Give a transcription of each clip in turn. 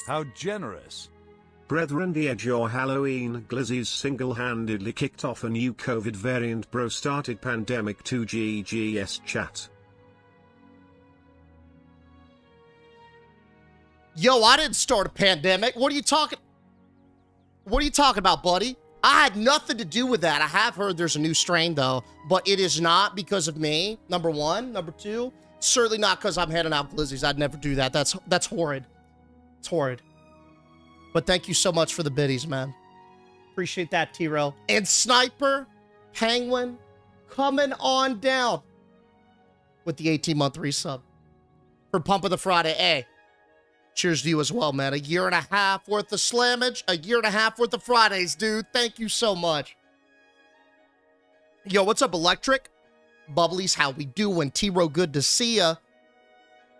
How generous. Brethren, the edge your Halloween glizzies single-handedly kicked off a new COVID variant bro started pandemic 2GGS chat. Yo, I didn't start a pandemic. What are you talking about, buddy? I had nothing to do with that. I have heard there's a new strain, though, but it is not because of me, number one. Number two, certainly not because I'm handing out glizzies. I'd never do that. That's horrid. It's horrid. But thank you so much for the biddies, man. Appreciate that, T-Row. And Sniper, Penguin, coming on down with the 18-month resub for Pump of the Friday. Hey, cheers to you as well, man. A year and a half worth of slammage, a year and a half worth of Fridays, dude. Thank you so much. Yo, what's up, Electric? Bubblies, how we doing? T-Row, good to see ya.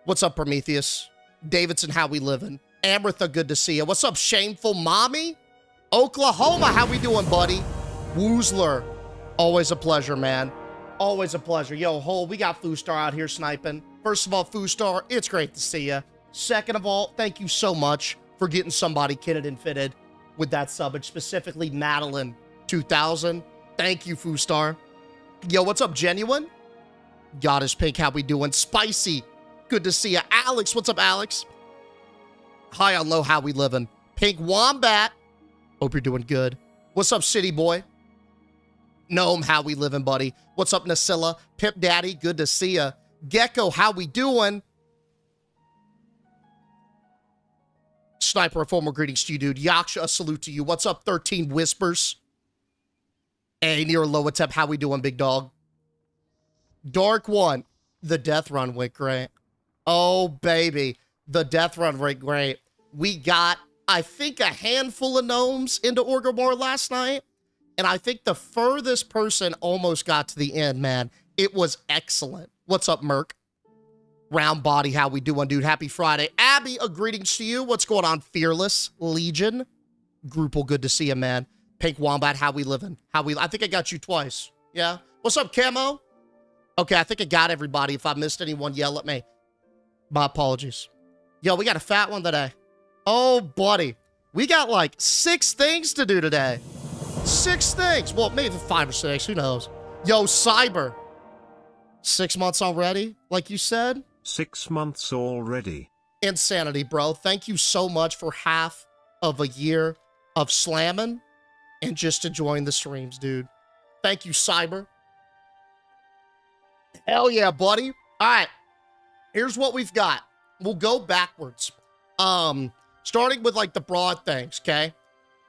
What's up, Prometheus? Davidson, how we living? Amritha, good to see ya. What's up, Shameful Mommy? Oklahoma, how we doing, buddy? Woozler, always a pleasure, man. Always a pleasure. Yo, Hole, we got Foostar out here sniping. First of all, Foostar, it's great to see ya. Second of all, thank you so much for getting somebody kitted and fitted with that subbage, specifically Madeline 2000. Thank you, Foostar. Yo, what's up, Genuine? Goddess Pink, how we doing? Spicy, good to see ya. Alex, what's up, Alex? High on Low, how we living? Pink Wombat, hope you're doing good. What's up, City Boy? Gnome, how we living, buddy? What's up, Nasilla? Pip Daddy, good to see ya. Gecko, how we doing? Sniper, a formal greetings to you, dude. Yaksha, a salute to you. What's up, 13 Whispers? Hey, Near Lowatep, how we doing, big dog? Dark One, the death run went great. Oh, baby. The death run went great. We got, I think, a handful of gnomes into Orgrimmar last night, and I think the furthest person almost got to the end, man. It was excellent. What's up, Merc? Round Body, how we doing, dude? Happy Friday. Abby, a greetings to you. What's going on, Fearless? Legion? Groupal, good to see you, man. Pink Wombat, how we living? I think I got you twice. Yeah? What's up, Camo? Okay, I think I got everybody. If I missed anyone, yell at me. My apologies. Yo, we got a fat one today. Oh, buddy. We got like 6 things to do today. 6 things. Well, maybe 5 or 6. Who knows? Yo, Cyber. 6 months already, like you said? 6 months already. Insanity, bro. Thank you so much for half of a year of slamming and just enjoying the streams, dude. Thank you, Cyber. Hell yeah, buddy. All right. Here's what we've got. We'll go backwards. Starting with like the broad things, okay?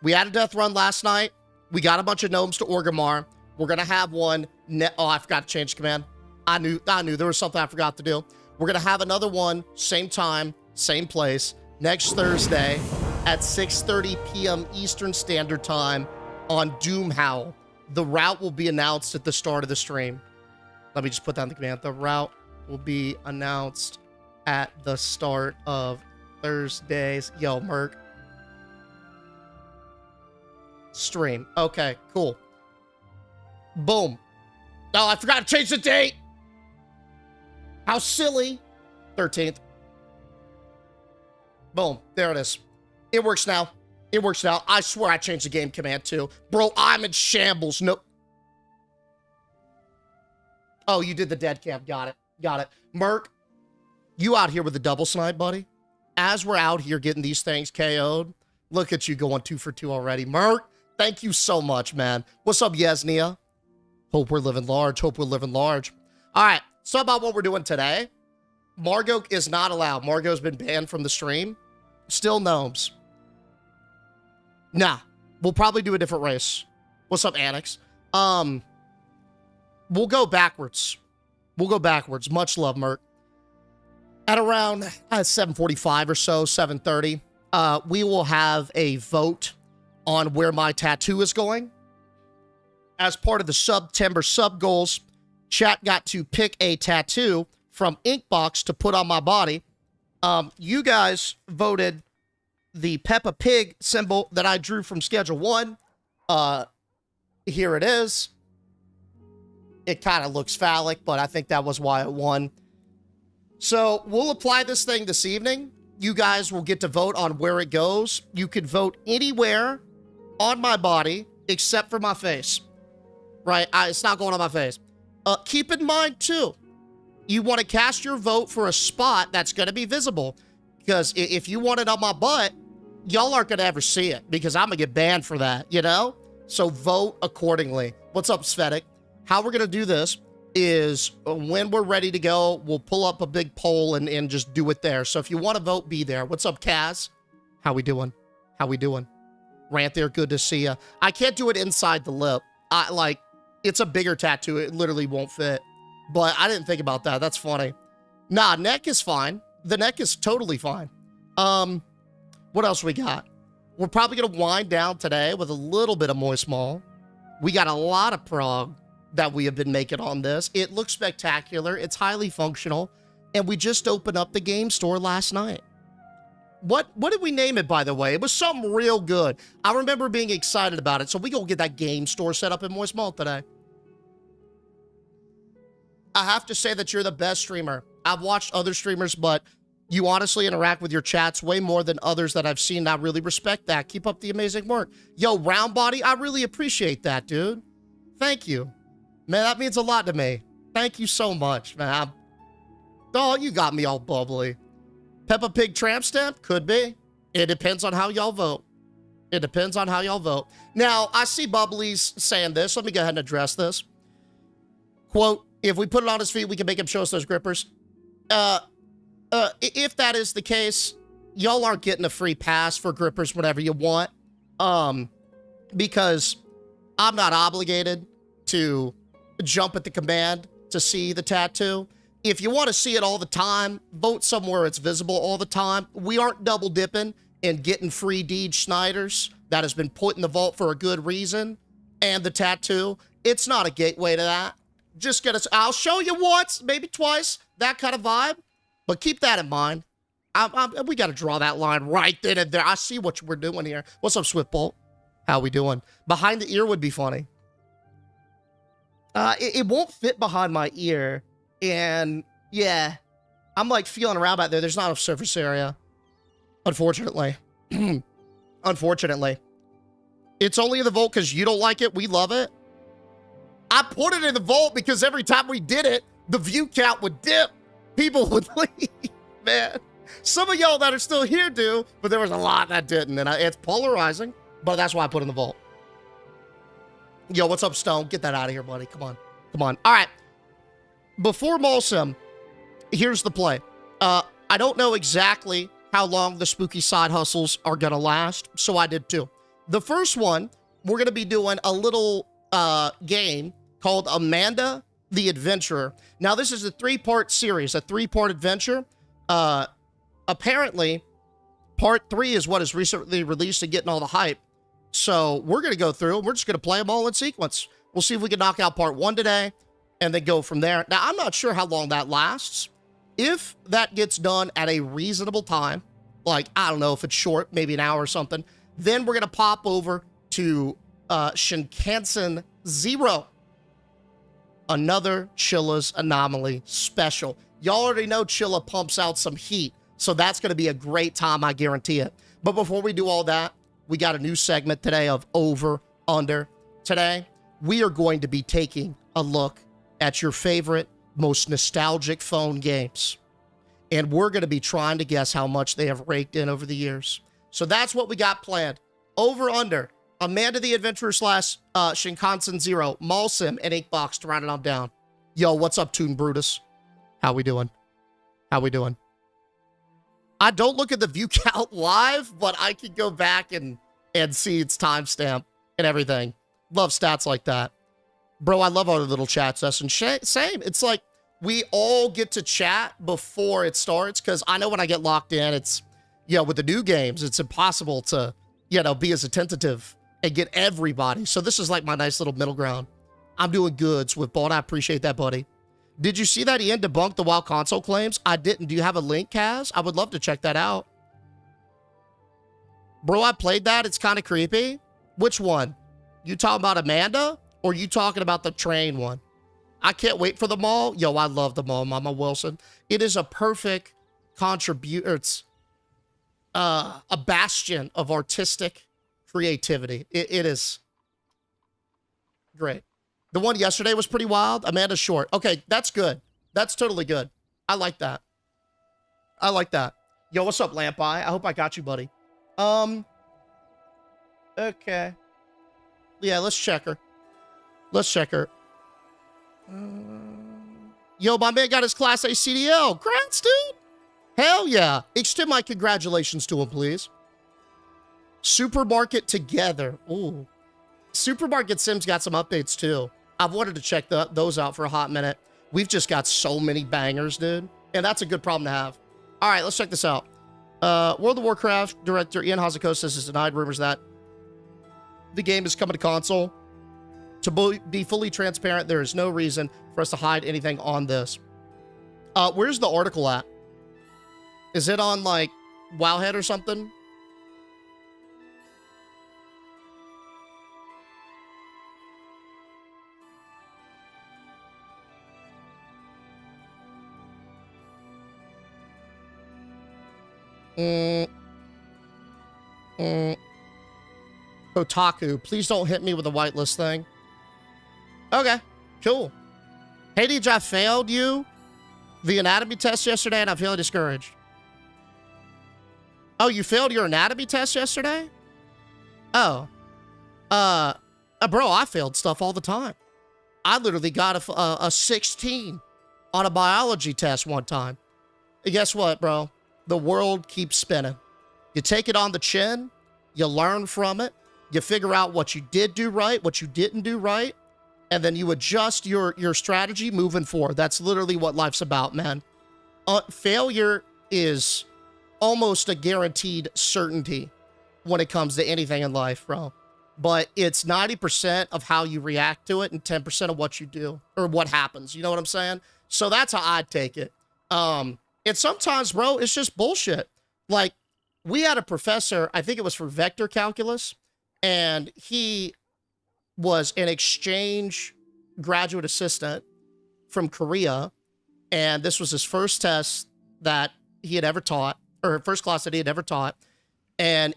We had a death run last night. We got a bunch of gnomes to Orgrimmar. We're gonna have one. Oh, I forgot to change command. I knew there was something I forgot to do. We're gonna have another one, same time, same place, next Thursday at 6:30 p.m. Eastern Standard Time on Doomhowl. The route will be announced at the start of the stream. Let me just put down the command. The route will be announced at the start of Thursday's Merc stream. Okay, cool. Boom. Oh, I forgot to change the date. How silly. 13th. Boom. There it is. It works now. It works now. I swear I changed the game command too. Bro, I'm in shambles. Nope. Oh, you did the dead cam. Got it. Got it. Merc, you out here with the double snipe, buddy? As we're out here getting these things KO'd, look at you going 2 for 2 already. Merc, thank you so much, man. What's up, Yesnia? Hope we're living large. Hope we're living large. All right. So about what we're doing today. Margot is not allowed. Margot's been banned from the stream. Still gnomes. Nah. We'll probably do a different race. What's up, Annex? We'll go backwards. We'll go backwards. Much love, Merc. At around 7:45 or so, 7:30, we will have a vote on where my tattoo is going. As part of the September sub goals, chat got to pick a tattoo from Inkbox to put on my body. You guys voted the Peppa Pig symbol that I drew from Schedule 1. Here it is. It kind of looks phallic, but I think that was why it won. So we'll apply this thing this evening. you guys will get to vote on where it goes. You can vote anywhere on my body except for my face. Right? It's not going on my face. Keep in mind, too, you want to cast your vote for a spot that's going to be visible. Because if you want it on my butt, y'all aren't going to ever see it because I'm going to get banned for that, you know? So vote accordingly. What's up, Svetic? How we're going to do this is when we're ready to go, we'll pull up a big poll and just do it there. So if you want to vote, be there. What's up, Kaz? How we doing? How we doing? Rant there, good to see ya. I can't do it inside the lip. It's a bigger tattoo. It literally won't fit. But I didn't think about that. That's funny. Nah, neck is fine. The neck is totally fine. What else we got? We're probably going to wind down today with a little bit of Moist Mall. We got a lot of prog that we have been making on this. It looks spectacular. It's highly functional. And we just opened up the game store last night. What did we name it, by the way? It was something real good. I remember being excited about it. So we gonna get that game store set up in Moist Mall today. I have to say that you're the best streamer. I've watched other streamers, but you honestly interact with your chats way more than others that I've seen. I really respect that. Keep up the amazing work. Yo, Round Body, I really appreciate that, dude. Thank you. Man, that means a lot to me. Thank you so much, man. Oh, you got me all bubbly. Peppa Pig tramp stamp? Could be. It depends on how y'all vote. It depends on how y'all vote. Now, I see Bubblies saying this. Let me go ahead and address this. Quote, if we put it on his feet, we can make him show us those grippers. If that is the case, y'all aren't getting a free pass for grippers whenever you want. Because I'm not obligated to jump at the command to see the tattoo. If you want to see it all the time, vote somewhere it's visible all the time. We aren't double dipping and getting free Deej Schneiders that has been put in the vault for a good reason. And the tattoo, it's not a gateway to that. Just get us, I'll show you once, maybe twice, that kind of vibe. But keep that in mind. We got to draw that line right then and there. I see what we're doing here. What's up, Swiftbolt? How we doing? Behind the ear would be funny. It won't fit behind my ear. And yeah, I'm like feeling around back there. There's not enough surface area. Unfortunately. Unfortunately. It's only in the vault because you don't like it. We love it. I put it in the vault because every time we did it, the view count would dip. People would leave, man. Some of y'all that are still here do, but there was a lot that didn't. And it's polarizing, but that's why I put it in the vault. Yo, what's up, Stone? Get that out of here, buddy. Come on. Come on. All right. Before Molsim, here's the play. I don't know exactly how long the spooky side hustles are going to last, so I did too. The first one, we're going to be doing a little game called Amanda the Adventurer. Now, this is a 3-part series, a 3-part adventure. Apparently, part 3 is what is recently released and getting all the hype. So we're going to go through, and we're just going to play them all in sequence. We'll see if we can knock out part 1 today, and then go from there. Now, I'm not sure how long that lasts. If that gets done at a reasonable time, like, I don't know, if it's short, maybe an hour or something, then we're going to pop over to Shinkansen Zero. Another Chilla's Anomaly special. Y'all already know Chilla pumps out some heat, so that's going to be a great time, I guarantee it. But before we do all that, we got a new segment today of Over Under. Today, we are going to be taking a look at your favorite, most nostalgic phone games. And we're going to be trying to guess how much they have raked in over the years. So that's what we got planned. Over Under. Amanda the Adventurer / Shinkansen Zero, Molsim, and Inkbox to round it on down. Yo, what's up, Toon Brutus? How we doing? How we doing? I don't look at the view count live, but I can go back and see its timestamp and everything. Love stats like that. Bro, I love our little chat session. Same. It's like we all get to chat before it starts because I know when I get locked in, it's, with the new games, it's impossible to, be as attentive and get everybody. So this is like my nice little middle ground. I'm doing good, Swiftball. I appreciate that, buddy. Did you see that Ian debunked the Wild Console claims? I didn't. Do you have a link, Kaz? I would love to check that out. Bro, I played that. It's kind of creepy. Which one? You talking about Amanda? Or you talking about the train one? I can't wait for the mall. Yo, I love the mall, Mama Wilson. It is a perfect contribution. a bastion of artistic creativity. It is great. The one yesterday was pretty wild. Amanda Short. Okay, that's good. That's totally good. I like that. I like that. Yo, what's up, Lamp Eye? I hope I got you, buddy. Okay. Yeah, let's check her. Let's check her. Yo, my man got his Class A CDL. Congrats, dude. Hell yeah. Extend my congratulations to him, please. Supermarket Together. Ooh. Supermarket Sims got some updates, too. I've wanted to check those out for a hot minute. We've just got so many bangers, dude. And that's a good problem to have. All right, let's check this out. World of Warcraft director Ian Hazukosis has denied rumors that the game is coming to console. To be fully transparent, there is no reason for us to hide anything on this. Where's the article at? Is it on, like, Wowhead or something? Kotaku, please don't hit me with the whitelist thing. Okay, cool. Hey, DJ, I failed you the anatomy test yesterday and I'm feeling discouraged. Oh, you failed your anatomy test yesterday? Oh. Bro, I failed stuff all the time. I literally got a 16 on a biology test one time. And guess what, bro? The world keeps spinning. You take it on the chin, you learn from it, you figure out what you did do right, what you didn't do right, and then you adjust your strategy moving forward. That's literally what life's about, man. Failure is almost a guaranteed certainty when it comes to anything in life, bro. But it's 90% of how you react to it and 10% of what you do or what happens. You know what I'm saying? So that's how I'd take it. And sometimes, bro, it's just bullshit. Like, we had a professor, I think it was for vector calculus, and he was an exchange graduate assistant from Korea, and this was his first test that he had ever taught, or first class that he had ever taught, and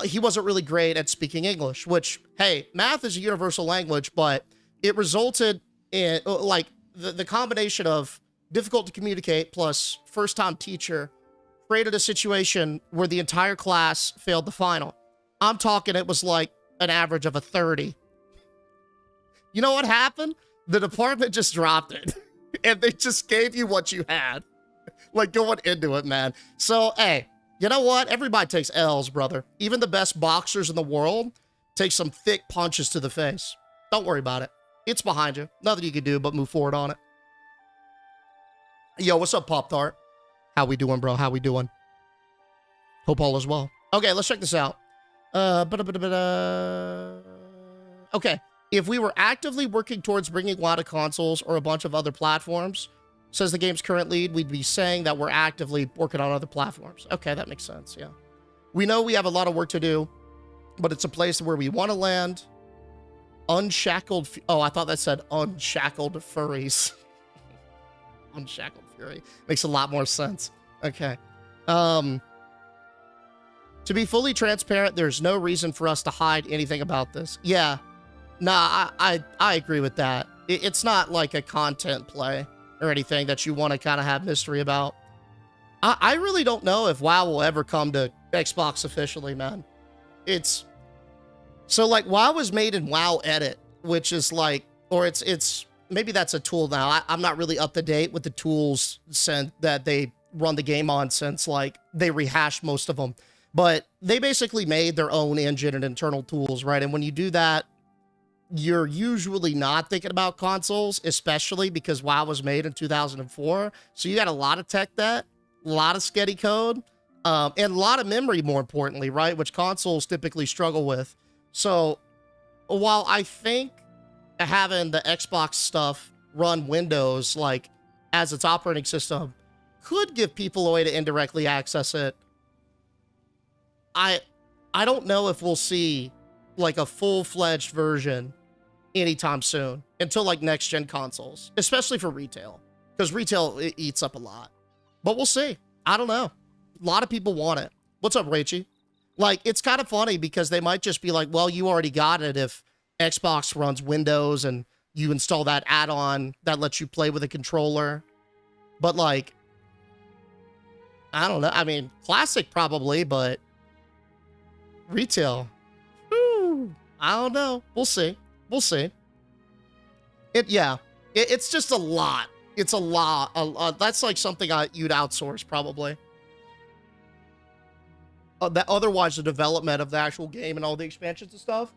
he wasn't really great at speaking English, which, hey, math is a universal language, but it resulted in, like, the combination of difficult to communicate plus first-time teacher created a situation where the entire class failed the final. I'm talking it was like an average of a 30. You know what happened? The department just dropped it. And they just gave you what you had. Like going into it, man. So, hey, you know what? Everybody takes L's, brother. Even the best boxers in the world take some thick punches to the face. Don't worry about it. It's behind you. Nothing you can do but move forward on it. Yo, what's up, Pop-Tart? How we doing, bro? How we doing? Hope all is well. Okay, let's check this out. Okay, if we were actively working towards bringing WoW to consoles or a bunch of other platforms, says the game's current lead, we'd be saying that we're actively working on other platforms. Okay, that makes sense, yeah. We know we have a lot of work to do, but it's a place where we want to land. Unshackled... Oh, I thought that said unshackled furries. Unshackled Fury. Makes a lot more sense. Okay. To be fully transparent, there's no reason for us to hide anything about this. Yeah. Nah, I agree with that. It's not like a content play or anything that you want to kind of have mystery about. I really don't know if WoW will ever come to Xbox officially, man. It's... So, like, WoW was made in WoW Edit, which is like... Or it's maybe that's a tool now. I'm not really up to date with the tools that they run the game on since, like, they rehashed most of them. But they basically made their own engine and internal tools, right? And when you do that, you're usually not thinking about consoles, especially because WoW was made in 2004. So you got a lot of tech debt, a lot of sketty code, and a lot of memory, more importantly, right? Which consoles typically struggle with. So while I think having the Xbox stuff run Windows, like, as its operating system could give people a way to indirectly access it, I don't know if we'll see, like, a full-fledged version anytime soon until, like, next-gen consoles, especially for retail, because retail, it eats up a lot. But we'll see. I don't know. A lot of people want it. What's up, Rachie? Like, it's kind of funny because they might just be like, well, you already got it if Xbox runs Windows and you install that add-on that lets you play with a controller. But, like, I don't know. I mean, classic probably, but retail, whew, I don't know. We'll see. We'll see. It's just a lot. It's a lot. That's like something you'd outsource probably. That otherwise the development of the actual game and all the expansions and stuff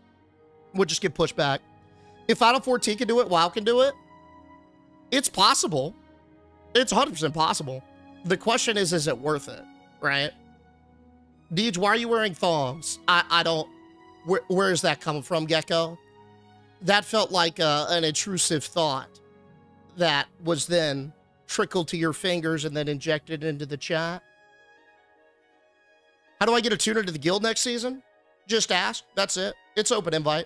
would just get pushed back. If Final 14 can do it, WoW can do it. It's possible. It's 100% possible. The question is it worth it, right? Deej, why are you wearing thongs? I don't... Where is that coming from, Gecko? That felt like an intrusive thought that was then trickled to your fingers and then injected into the chat. How do I get a tuner to the guild next season? Just ask. That's it. It's open invite.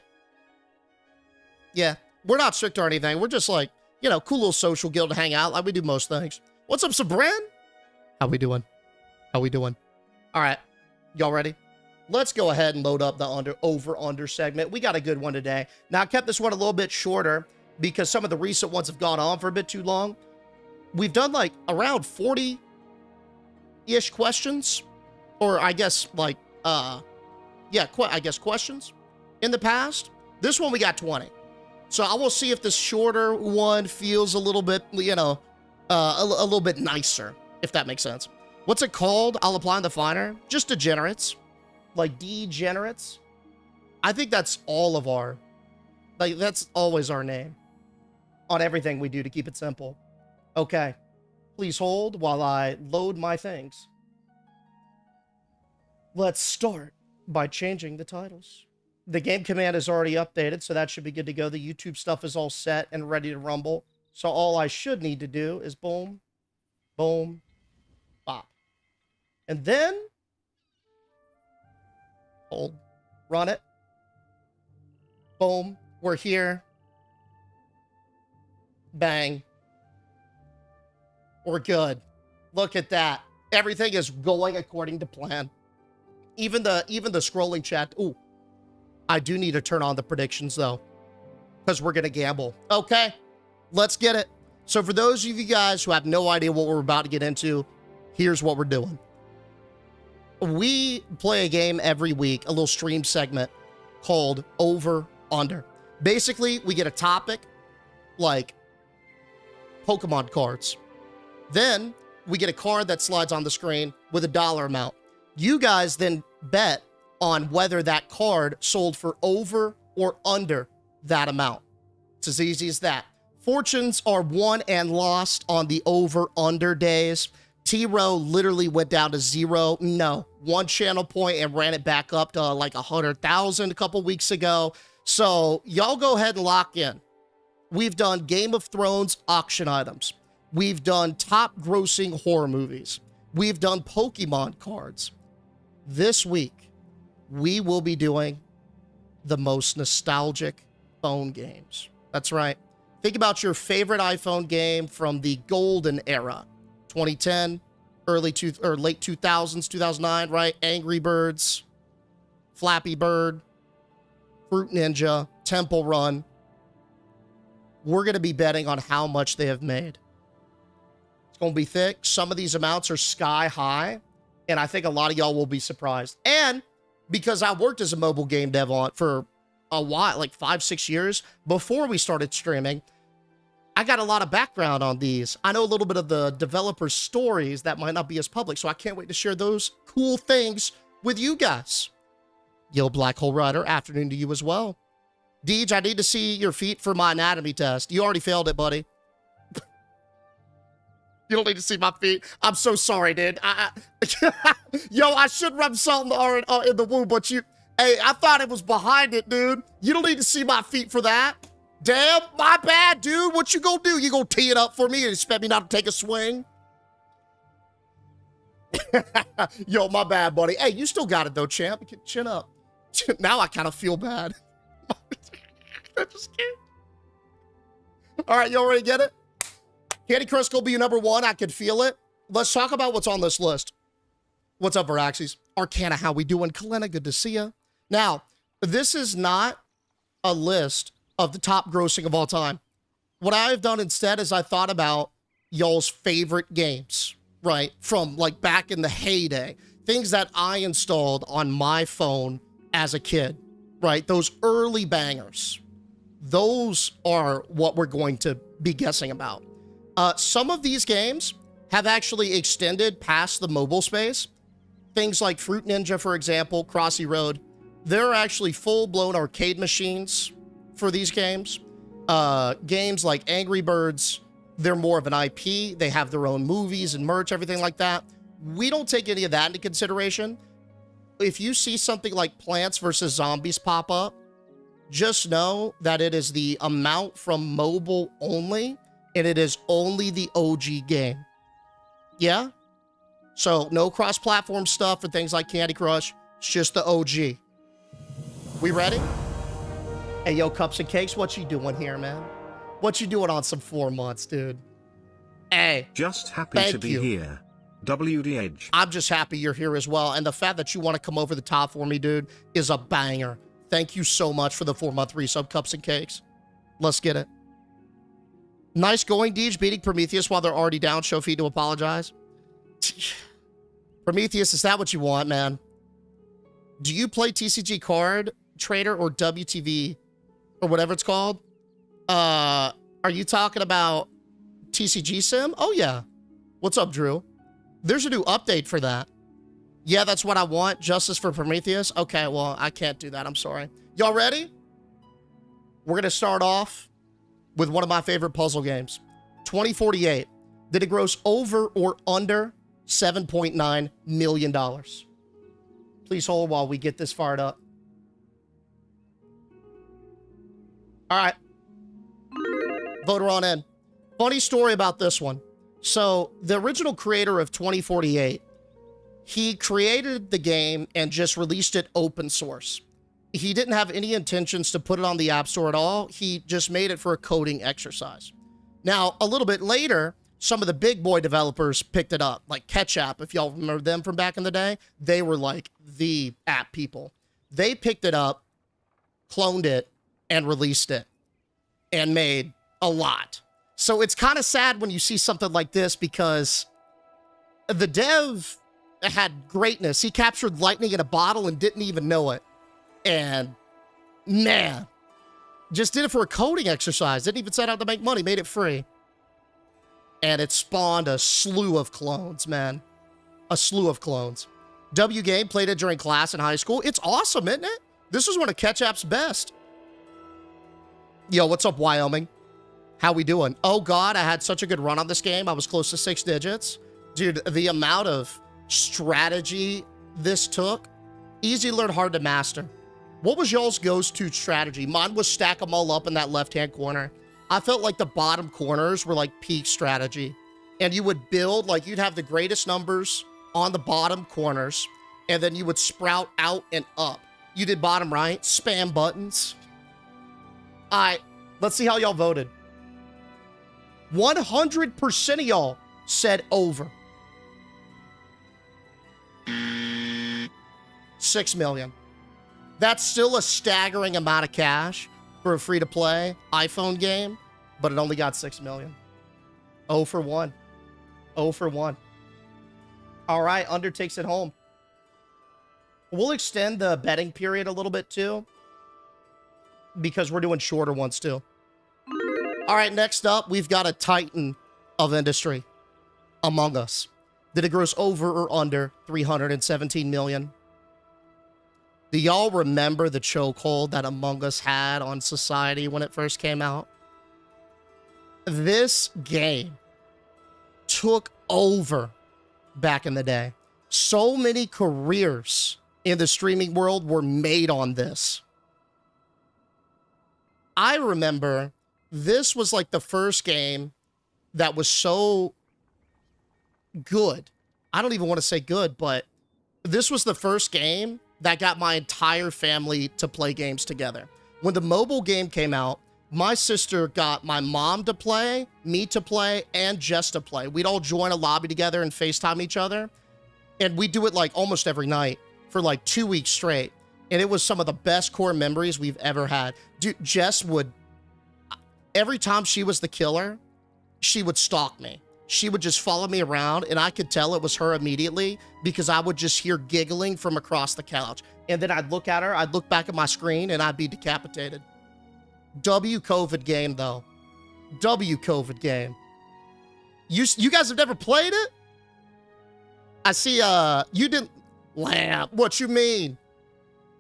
Yeah, we're not strict or anything. We're just like, you know, cool little social guild to hang out like we do most things. What's up, Sabrin? How we doing? How we doing? All right, y'all ready? Let's go ahead and load up the over-under segment. We got a good one today. Now, I kept this one a little bit shorter because some of the recent ones have gone on for a bit too long. We've done like around 40-ish questions. Or I guess like, I guess questions in the past. This one we got 20. So I will see if this shorter one feels a little bit, you know, a little bit nicer, if that makes sense. What's it called? I'll apply in the finer. Just degenerates. Like degenerates. I think that's all of our, like that's always our name on everything we do to keep it simple. Okay. Please hold while I load my things. Let's start by changing the titles. The game command is already updated, so that should be good to go. The YouTube stuff is all set and ready to rumble. So all I should need to do is boom, boom, bop. And then, hold, run it. Boom, we're here. Bang. We're good. Look at that. Everything is going according to plan. Even the scrolling chat. Ooh, I do need to turn on the predictions though, because we're gonna gamble. Okay, let's get it. So for those of you guys who have no idea what we're about to get into, here's what we're doing. We play a game every week, a little stream segment called Over Under. Basically, we get a topic like Pokemon cards. Then we get a card that slides on the screen with a dollar amount. You guys then bet on whether that card sold for over or under that amount. It's as easy as that. Fortunes are won and lost on the over-under days. T-Row literally went down to 0. No, 1 channel point and ran it back up to like 100,000 a couple weeks ago. So y'all go ahead and lock in. We've done Game of Thrones auction items. We've done top grossing horror movies. We've done Pokemon cards. This week, we will be doing the most nostalgic phone games. That's right. Think about your favorite iPhone game from the golden era. 2010, late 2000s, 2009, right? Angry Birds, Flappy Bird, Fruit Ninja, Temple Run. We're going to be betting on how much they have made. It's going to be thick. Some of these amounts are sky high. And I think a lot of y'all will be surprised. And because I worked as a mobile game dev for a while, like 5-6 years before we started streaming, I got a lot of background on these. I know a little bit of the developer stories that might not be as public, so I can't wait to share those cool things with you guys. Yo, Black Hole Rider, afternoon to you as well. Deej, I need to see your feet for my anatomy test. You already failed it, buddy. You don't need to see my feet. I'm so sorry, dude. Yo, I should rub salt in the wound, but hey, I thought it was behind it, dude. You don't need to see my feet for that. Damn, my bad, dude. What you gonna do? You gonna tee it up for me and expect me not to take a swing? Yo, my bad, buddy. Hey, you still got it, though, champ. Chin up. Now I kind of feel bad. I just can't. All right, y'all ready to get it? Candy Crush will be number 1. I can feel it. Let's talk about what's on this list. What's up, Veraxes? Arcana, how we doing? Kalena, good to see you. Now, this is not a list of the top grossing of all time. What I've done instead is I thought about y'all's favorite games, right? From like back in the heyday. Things that I installed on my phone as a kid, right? Those early bangers. Those are what we're going to be guessing about. Some of these games have actually extended past the mobile space. Things like Fruit Ninja, for example, Crossy Road. There are actually full-blown arcade machines for these games. Games like Angry Birds, they're more of an IP. They have their own movies and merch, everything like that. We don't take any of that into consideration. If you see something like Plants vs. Zombies pop up, just know that it is the amount from mobile only, and it is only the OG game. Yeah? So no cross-platform stuff for things like Candy Crush. It's just the OG. We ready? Hey, yo, Cups and Cakes, what you doing here, man? What you doing on some 4 months, dude? Hey. Just happy to be here. WD Edge. I'm just happy you're here as well. And the fact that you want to come over the top for me, dude, is a banger. Thank you so much for the 4-month resub, Cups and Cakes. Let's get it. Nice going, Deej, beating Prometheus while they're already down. Show feed to apologize. Prometheus, is that what you want, man? Do you play TCG Card Trader or WTV or whatever it's called? Are you talking about TCG Sim? Oh, yeah. What's up, Drew? There's a new update for that. Yeah, that's what I want. Justice for Prometheus. Okay, well, I can't do that. I'm sorry. Y'all ready? We're going to start off with one of my favorite puzzle games. 2048. Did it gross over or under $7.9 million? Please hold while we get this fired up. All right. Voter on in. Funny story about this one. So, the original creator of 2048, he created the game and just released it open source. He didn't have any intentions to put it on the App Store at all. He just made it for a coding exercise. Now, a little bit later, some of the big boy developers picked it up, like Ketchup, if y'all remember them from back in the day. They were like the app people. They picked it up, cloned it, and released it, and made a lot. So it's kind of sad when you see something like this because the dev had greatness. He captured lightning in a bottle and didn't even know it. And man, just did it for a coding exercise. Didn't even set out to make money, made it free. And it spawned a slew of clones, man. A slew of clones. W Game played it during class in high school. It's awesome, isn't it? This is one of Ketchup's best. Yo, what's up, Wyoming? How we doing? Oh, God, I had such a good run on this game. I was close to 6 digits. Dude, the amount of strategy this took, easy to learn, hard to master. What was y'all's go-to strategy? Mine was stack them all up in that left-hand corner. I felt like the bottom corners were like peak strategy. And you would build, like you'd have the greatest numbers on the bottom corners, and then you would sprout out and up. You did bottom right, spam buttons. All right, let's see how y'all voted. 100% of y'all said over. 6 million. That's still a staggering amount of cash for a free-to-play iPhone game, but it only got 6 million. 0 for 1. 0 for 1. All right, Under takes it home. We'll extend the betting period a little bit too, because we're doing shorter ones too. All right, next up, we've got a titan of industry, Among Us. Did it gross over or under 317 million? Do y'all remember the chokehold that Among Us had on society when it first came out? This game took over back in the day. So many careers in the streaming world were made on this. I remember this was like the first game that was so good. I don't even want to say good, but this was the first game that got my entire family to play games together. When the mobile game came out, my sister got my mom to play, me to play, and Jess to play. We'd all join a lobby together and FaceTime each other. And we do it like almost every night for like 2 weeks straight. And it was some of the best core memories we've ever had. Dude, Jess would, every time she was the killer, she would stalk me. She would just follow me around, and I could tell it was her immediately because I would just hear giggling from across the couch. And then I'd look at her, I'd look back at my screen, and I'd be decapitated. W COVID game, though. W COVID game. You guys have never played it? I see, you didn't... Lamp, what you mean?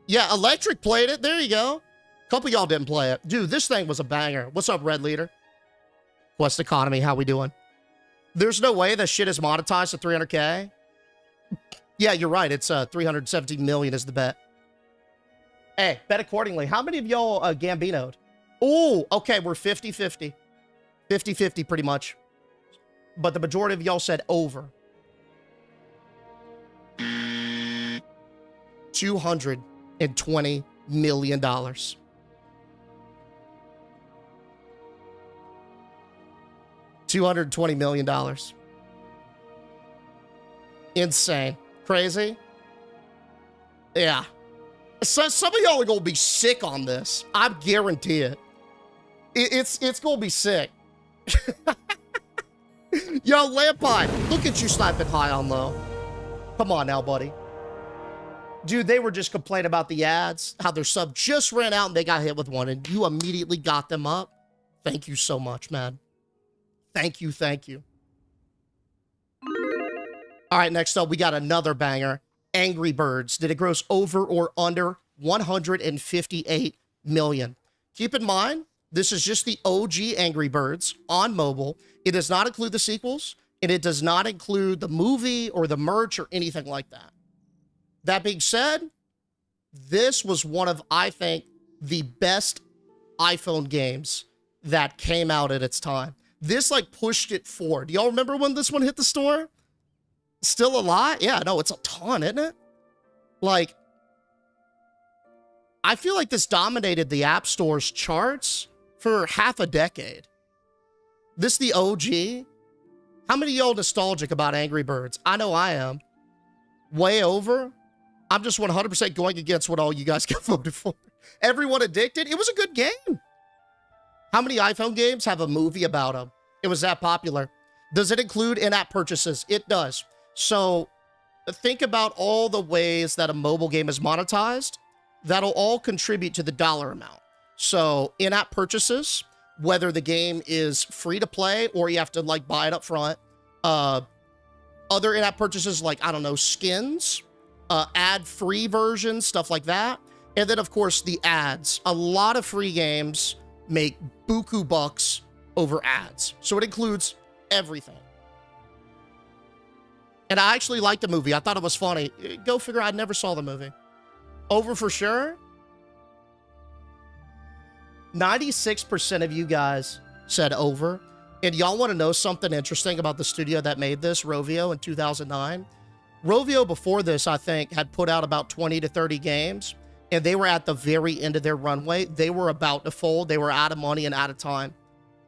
Yeah, Electric played it. There you go. A couple of y'all didn't play it. Dude, this thing was a banger. What's up, Red Leader? Quest Economy, how we doing? There's no way that shit is monetized to 300K. Yeah, you're right. It's 317 million is the bet. Hey, bet accordingly. How many of y'all Gambino'd? Oh, okay, we're 50-50. 50-50 pretty much. But the majority of y'all said over. $220 million. $220 million. Insane. Crazy? Yeah. So, some of y'all are going to be sick on this. I guarantee it. It's going to be sick. Yo, Lampine, look at you sniping high on low. Come on now, buddy. Dude, they were just complaining about the ads, how their sub just ran out and they got hit with one, and you immediately got them up. Thank you so much, man. Thank you, thank you. All right, next up, we got another banger. Angry Birds. Did it gross over or under 158 million? Keep in mind, this is just the OG Angry Birds on mobile. It does not include the sequels, and it does not include the movie or the merch or anything like that. That being said, this was one of, I think, the best iPhone games that came out at its time. This, like, pushed it forward. Y'all remember when this one hit the store? Still a lot? Yeah, no, it's a ton, isn't it? Like, I feel like this dominated the App Store's charts for half a decade. This the OG? How many of y'all nostalgic about Angry Birds? I know I am. Way over? I'm just 100% going against what all you guys got voted for. Everyone addicted? It was a good game. How many iPhone games have a movie about them? It was that popular. Does it include in-app purchases? It does. So think about all the ways that a mobile game is monetized. That'll all contribute to the dollar amount. So in-app purchases, whether the game is free to play or you have to like buy it up front. Other in-app purchases like, I don't know, skins, ad-free versions, stuff like that. And then, of course, the ads. A lot of free games make buku bucks over ads. So it includes everything. And I actually liked the movie. I thought it was funny. Go figure, I never saw the movie. Over for sure. 96% of you guys said over. And y'all want to know something interesting about the studio that made this, Rovio, in 2009? Rovio before this, I think, had put out about 20 to 30 games, and they were at the very end of their runway. They were about to fold. They were out of money and out of time.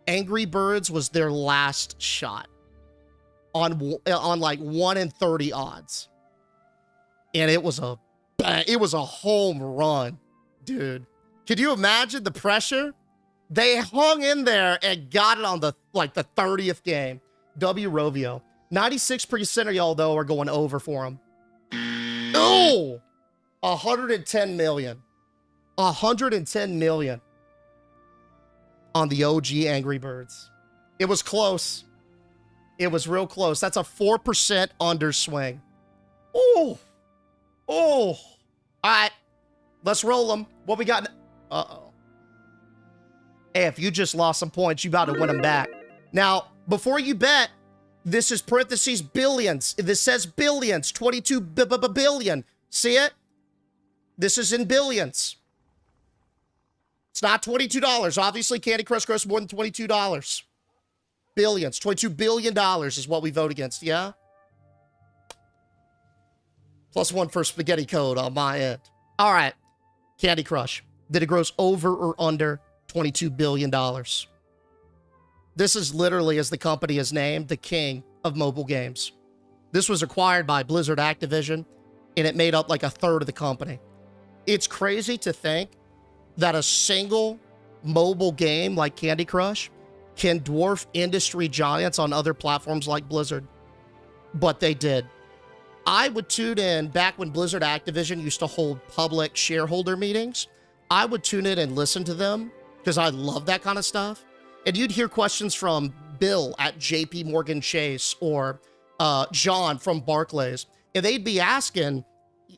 Angry Birds was their last shot on like 1 in 30 odds. And it was a home run, dude. Could you imagine the pressure? They hung in there and got it on the 30th game. W Rovio. 96% of y'all, though, are going over for him. Oh! 110 million. 110 million on the OG Angry Birds. It was close. It was real close. That's a 4% underswing. Oh! Oh! All right. Let's roll them. What we got? Uh-oh. Hey, if you just lost some points, you about to win them back. Now, before you bet, this is parentheses billions. This says billions. 22 billion. See it? This is in billions. It's not $22. Obviously, Candy Crush grossed more than $22. Billions. $22 billion is what we vote against, yeah? +1 for spaghetti code on my end. All right. Candy Crush. Did it gross over or under $22 billion? This is literally, as the company is named, the king of mobile games. This was acquired by Blizzard Activision, and it made up like a third of the company. It's crazy to think that a single mobile game like Candy Crush can dwarf industry giants on other platforms like Blizzard. But they did. I would tune in back when Blizzard Activision used to hold public shareholder meetings. I would tune in and listen to them because I love that kind of stuff. And you'd hear questions from Bill at JP Morgan Chase or John from Barclays. And they'd be asking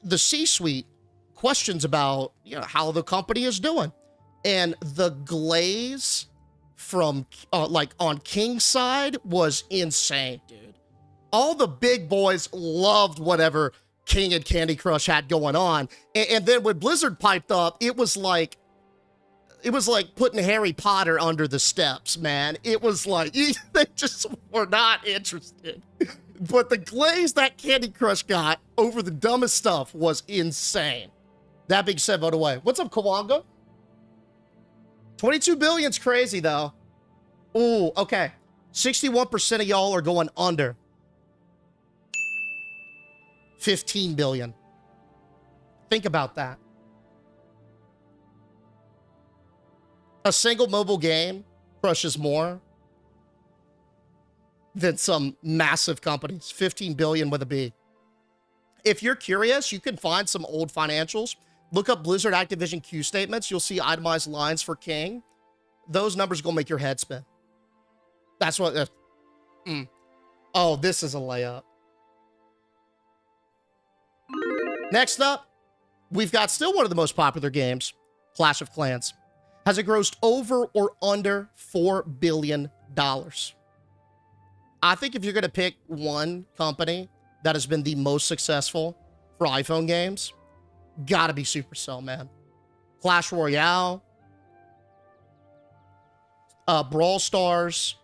the C-suite questions about, you know, how the company is doing. And the glaze from like on King's side was insane, dude. All the big boys loved whatever King and Candy Crush had going on. And then when Blizzard piped up, it was like putting Harry Potter under the steps, man. It was like, they just were not interested. But the glaze that Candy Crush got over the dumbest stuff was insane. That being said, vote away. What's up, Kawanga? 22 billion's crazy, though. Ooh, okay. 61% of y'all are going under. 15 billion. Think about that. A single mobile game crushes more than some massive companies. 15 billion with a B. If you're curious, you can find some old financials. Look up Blizzard Activision Q statements. You'll see itemized lines for King. Those numbers are going to make your head spin. That's what... Oh, this is a layup. Next up, we've got still one of the most popular games, Clash of Clans. Has it grossed over or under $4 billion? I think if you're going to pick one company that has been the most successful for iPhone games, gotta be Supercell, man. Clash Royale, Brawl Stars.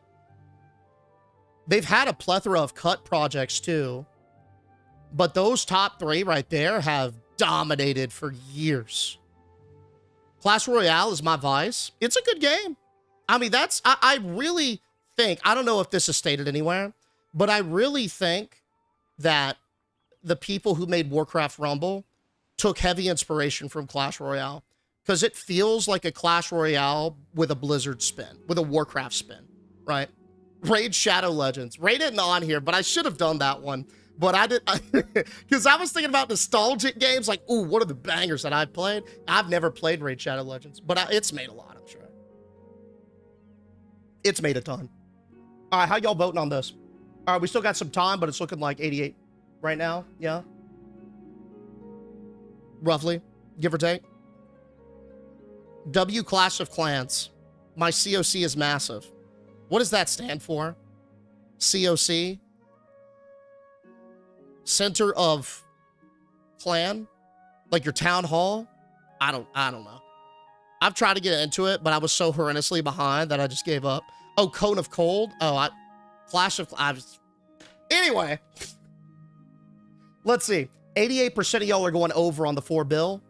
They've had a plethora of cut projects too. But those top three right there have dominated for years. Clash Royale is my vice. It's a good game. I mean, I really think, I don't know if this is stated anywhere, but I really think that the people who made Warcraft Rumble took heavy inspiration from Clash Royale because it feels like a Clash Royale with a Blizzard spin, with a Warcraft spin, right? Raid Shadow Legends. Raid isn't on here, but I should have done that one. But I did, because I was thinking about nostalgic games, like, ooh, what are the bangers that I've played? I've never played Raid Shadow Legends, but it's made a lot, I'm sure. It's made a ton. All right, how y'all voting on this? All right, we still got some time, but it's looking like 88 right now, yeah? Roughly, give or take. W Clash of Clans. My COC is massive. What does that stand for? COC? Center of clan, like your town hall. I don't know. I've tried to get into it, but I was so horrendously behind that I just gave up. Oh, Cone of Cold. Oh, Clash of. Anyway, let's see. 88% of y'all are going over on the 4 bill.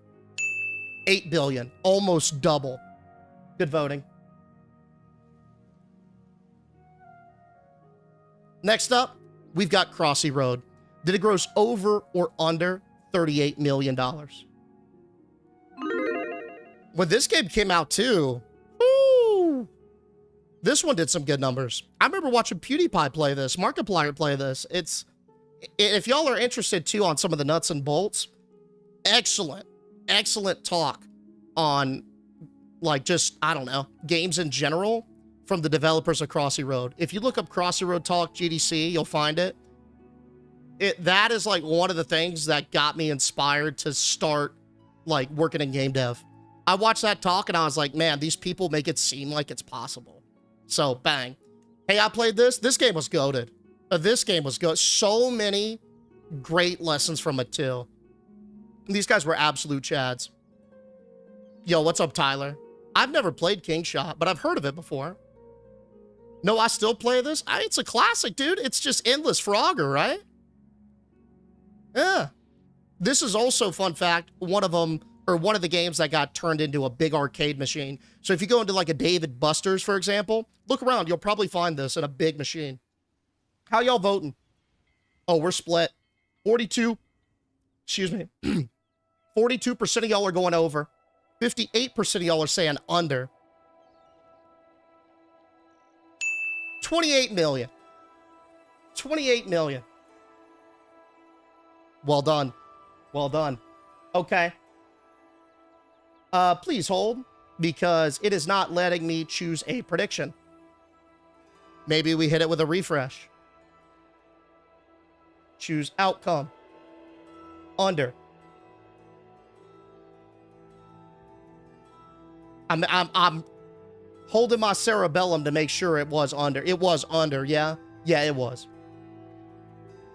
8 billion, almost double. Good voting. Next up, we've got Crossy Road. Did it gross over or under $38 million? When this game came out too, woo, this one did some good numbers. I remember watching PewDiePie play this, Markiplier play this. If y'all are interested too on some of the nuts and bolts, excellent talk on like just, I don't know, games in general from the developers of Crossy Road. If you look up Crossy Road Talk GDC, you'll find it. That is like one of the things that got me inspired to start like working in game dev. I watched that talk and I was like, man, these people make it seem like it's possible. So bang. Hey, I played this. This game was goated. This game was good. So many great lessons from it too. These guys were absolute chads. Yo, what's up, Tyler? I've never played King Shot, but I've heard of it before. No, I still play this. It's a classic, dude. It's just endless Frogger, right? Yeah. This is also, fun fact, one of the games that got turned into a big arcade machine. So if you go into like a David Buster's, for example, look around. You'll probably find this in a big machine. How y'all voting? Oh, we're split. 42, excuse me. 42% of y'all are going over. 58% of y'all are saying under. 28 million. 28 million. Well done. Well done. Okay. Please hold, because it is not letting me choose a prediction. Maybe we hit it with a refresh. Choose outcome. Under. I'm holding my cerebellum to make sure it was under. It was under, yeah? Yeah, it was.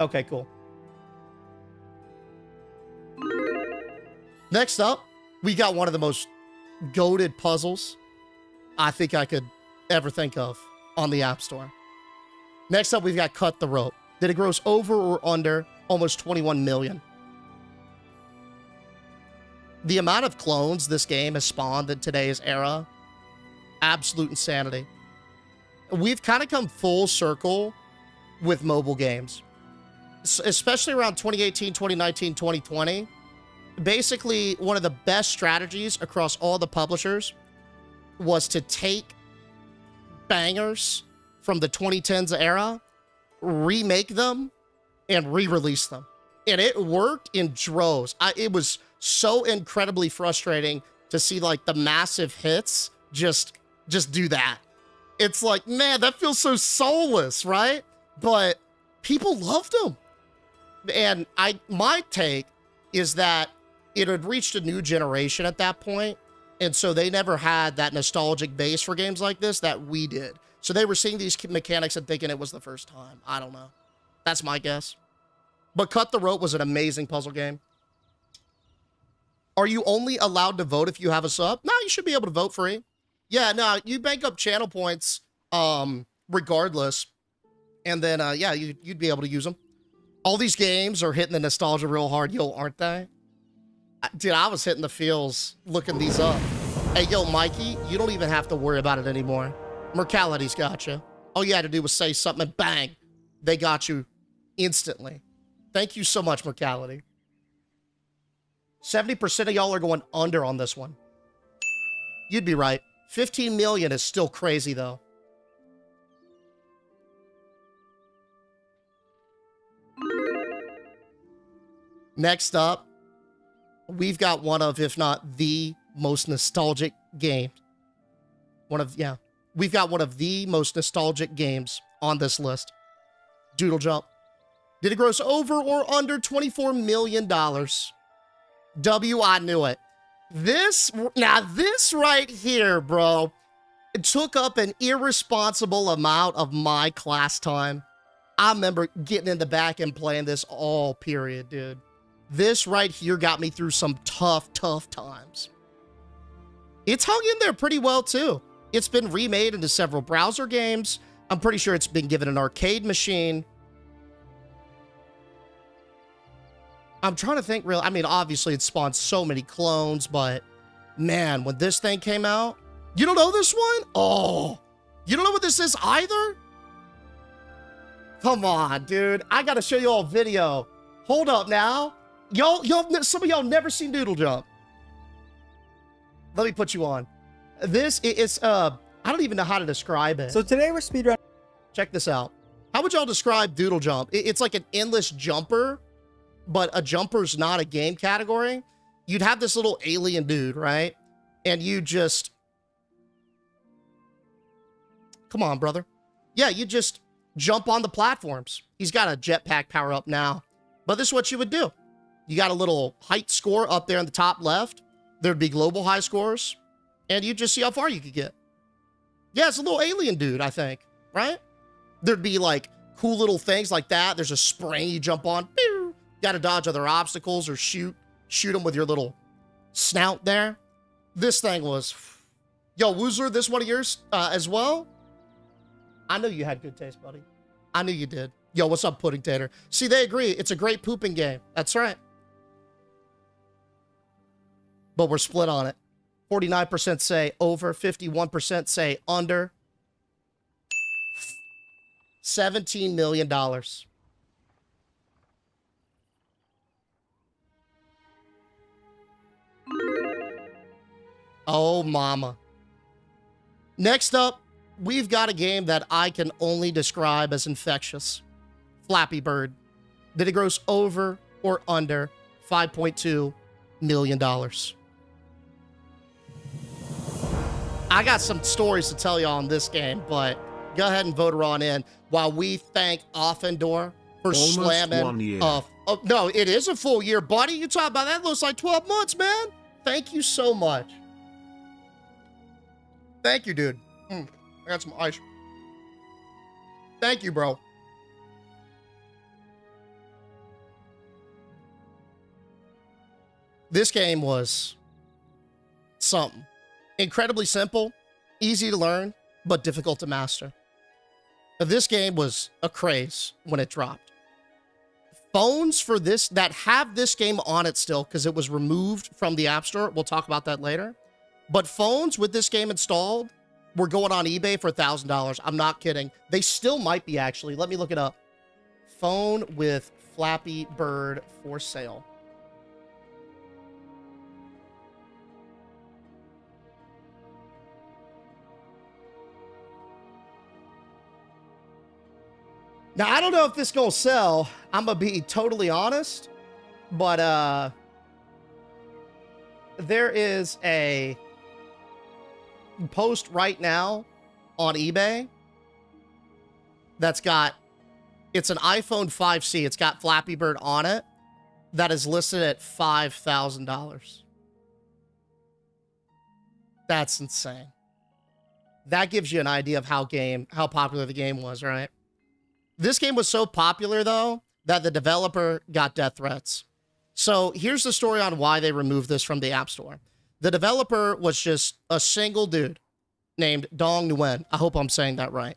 Okay, cool. Next up, we got one of the most goated puzzles I think I could ever think of on the App Store. Next up, we've got Cut the Rope. Did it gross over or under almost 21 million? The amount of clones this game has spawned in today's era, absolute insanity. We've kind of come full circle with mobile games, especially around 2018, 2019, 2020. Basically, one of the best strategies across all the publishers was to take bangers from the 2010s era, remake them, and re-release them. And it worked in droves. It was so incredibly frustrating to see like the massive hits just do that. It's like, man, that feels so soulless, right? But people loved them. And my take is that it had reached a new generation at that point, and so they never had that nostalgic base for games like this that we did. So they were seeing these mechanics and thinking it was the first time. I don't know. That's my guess. But Cut the Rope was an amazing puzzle game. Are you only allowed to vote if you have a sub? No, you should be able to vote free. Yeah, no, you bank up channel points regardless. And then, yeah, you'd be able to use them. All these games are hitting the nostalgia real hard, yo, aren't they? Dude, I was hitting the feels looking these up. Hey, yo, Mikey, you don't even have to worry about it anymore. Mercality's got you. All you had to do was say something and bang, they got you instantly. Thank you so much, Mercality. 70% of y'all are going under on this one. You'd be right. 15 million is still crazy, though. Next up, we've got one of, if not the most nostalgic games. We've got one of the most nostalgic games on this list. Doodle Jump. Did it gross over or under $24 million? W, I knew it. This right here, bro, it took up an irresponsible amount of my class time. I remember getting in the back and playing this all period, dude. This right here got me through some tough times. It's hung in there pretty well, too. It's been remade into several browser games. I'm pretty sure it's been given an arcade machine. I'm trying to think I mean, obviously it spawned so many clones, but man, when this thing came out, you don't know this one? Oh, you don't know what this is either? Come on, dude. I got to show you all a video. Hold up now. Some of y'all never seen Doodle Jump. Let me put you on. This is, I don't even know how to describe it. So today we're speedrunning. Check this out. How would y'all describe Doodle Jump? It's like an endless jumper, but a jumper's not a game category. You'd have this little alien dude, right? And you just... Come on, brother. Yeah, you just jump on the platforms. He's got a jetpack power up now. But this is what you would do. You got a little height score up there in the top left. There'd be global high scores. And you just see how far you could get. Yeah, it's a little alien dude, I think. Right? There'd be like cool little things like that. There's a spring you jump on. Pew! Got to dodge other obstacles or shoot them with your little snout there. This thing was... Yo, Woozler, this one of yours as well? I know you had good taste, buddy. I knew you did. Yo, what's up, Pudding Tater? See, they agree. It's a great pooping game. That's right. But we're split on it. 49% say over, 51% say under. $17 million. Oh, mama. Next up, we've got a game that I can only describe as infectious. Flappy Bird. Did it gross over or under $5.2 million? I got some stories to tell you on this game, but go ahead and vote her on in while we thank Offendor for Almost slamming. 1 year. No, it is a full year, buddy. You talk about that? Looks like 12 months, man. Thank you so much. Thank you, dude. I got some ice. Thank you, bro. This game was something. Incredibly simple, easy to learn, but difficult to master. Now, this game was a craze when it dropped. Phones for this that have this game on it still, because it was removed from the App Store. We'll talk about that later. But phones with this game installed were going on eBay for $1,000. I'm not kidding. They still might be, actually. Let me look it up. Phone with Flappy Bird for sale. Now, I don't know if this is going to sell. I'm going to be totally honest. But there is a post right now on eBay that's got, it's an iPhone 5C. It's got Flappy Bird on it that is listed at $5,000. That's insane. That gives you an idea of how popular the game was, right? This game was so popular, though, that the developer got death threats. So here's the story on why they removed this from the App Store. The developer was just a single dude named Dong Nguyen. I hope I'm saying that right.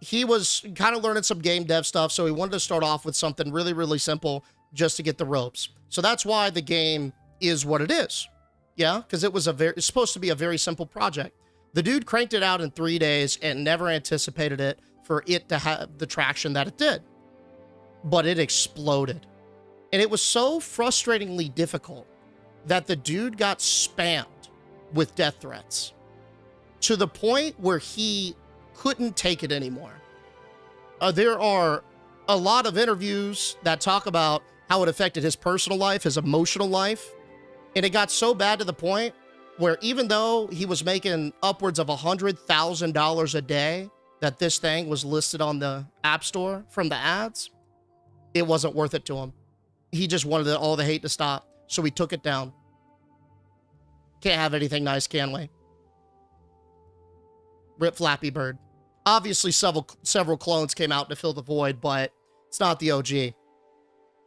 He was kind of learning some game dev stuff, so he wanted to start off with something really, really simple just to get the ropes. So that's why the game is what it is. Yeah, because it's supposed to be a very simple project. The dude cranked it out in 3 days and never anticipated it for it to have the traction that it did. But it exploded. And it was so frustratingly difficult that the dude got spammed with death threats to the point where he couldn't take it anymore. There are a lot of interviews that talk about how it affected his personal life, his emotional life. And it got so bad to the point where even though he was making upwards of $100,000 a day that this thing was listed on the App Store from the ads, it wasn't worth it to him. He just wanted all the hate to stop, so he took it down. Can't have anything nice, can we? Rip Flappy Bird. Obviously, several clones came out to fill the void, but it's not the OG.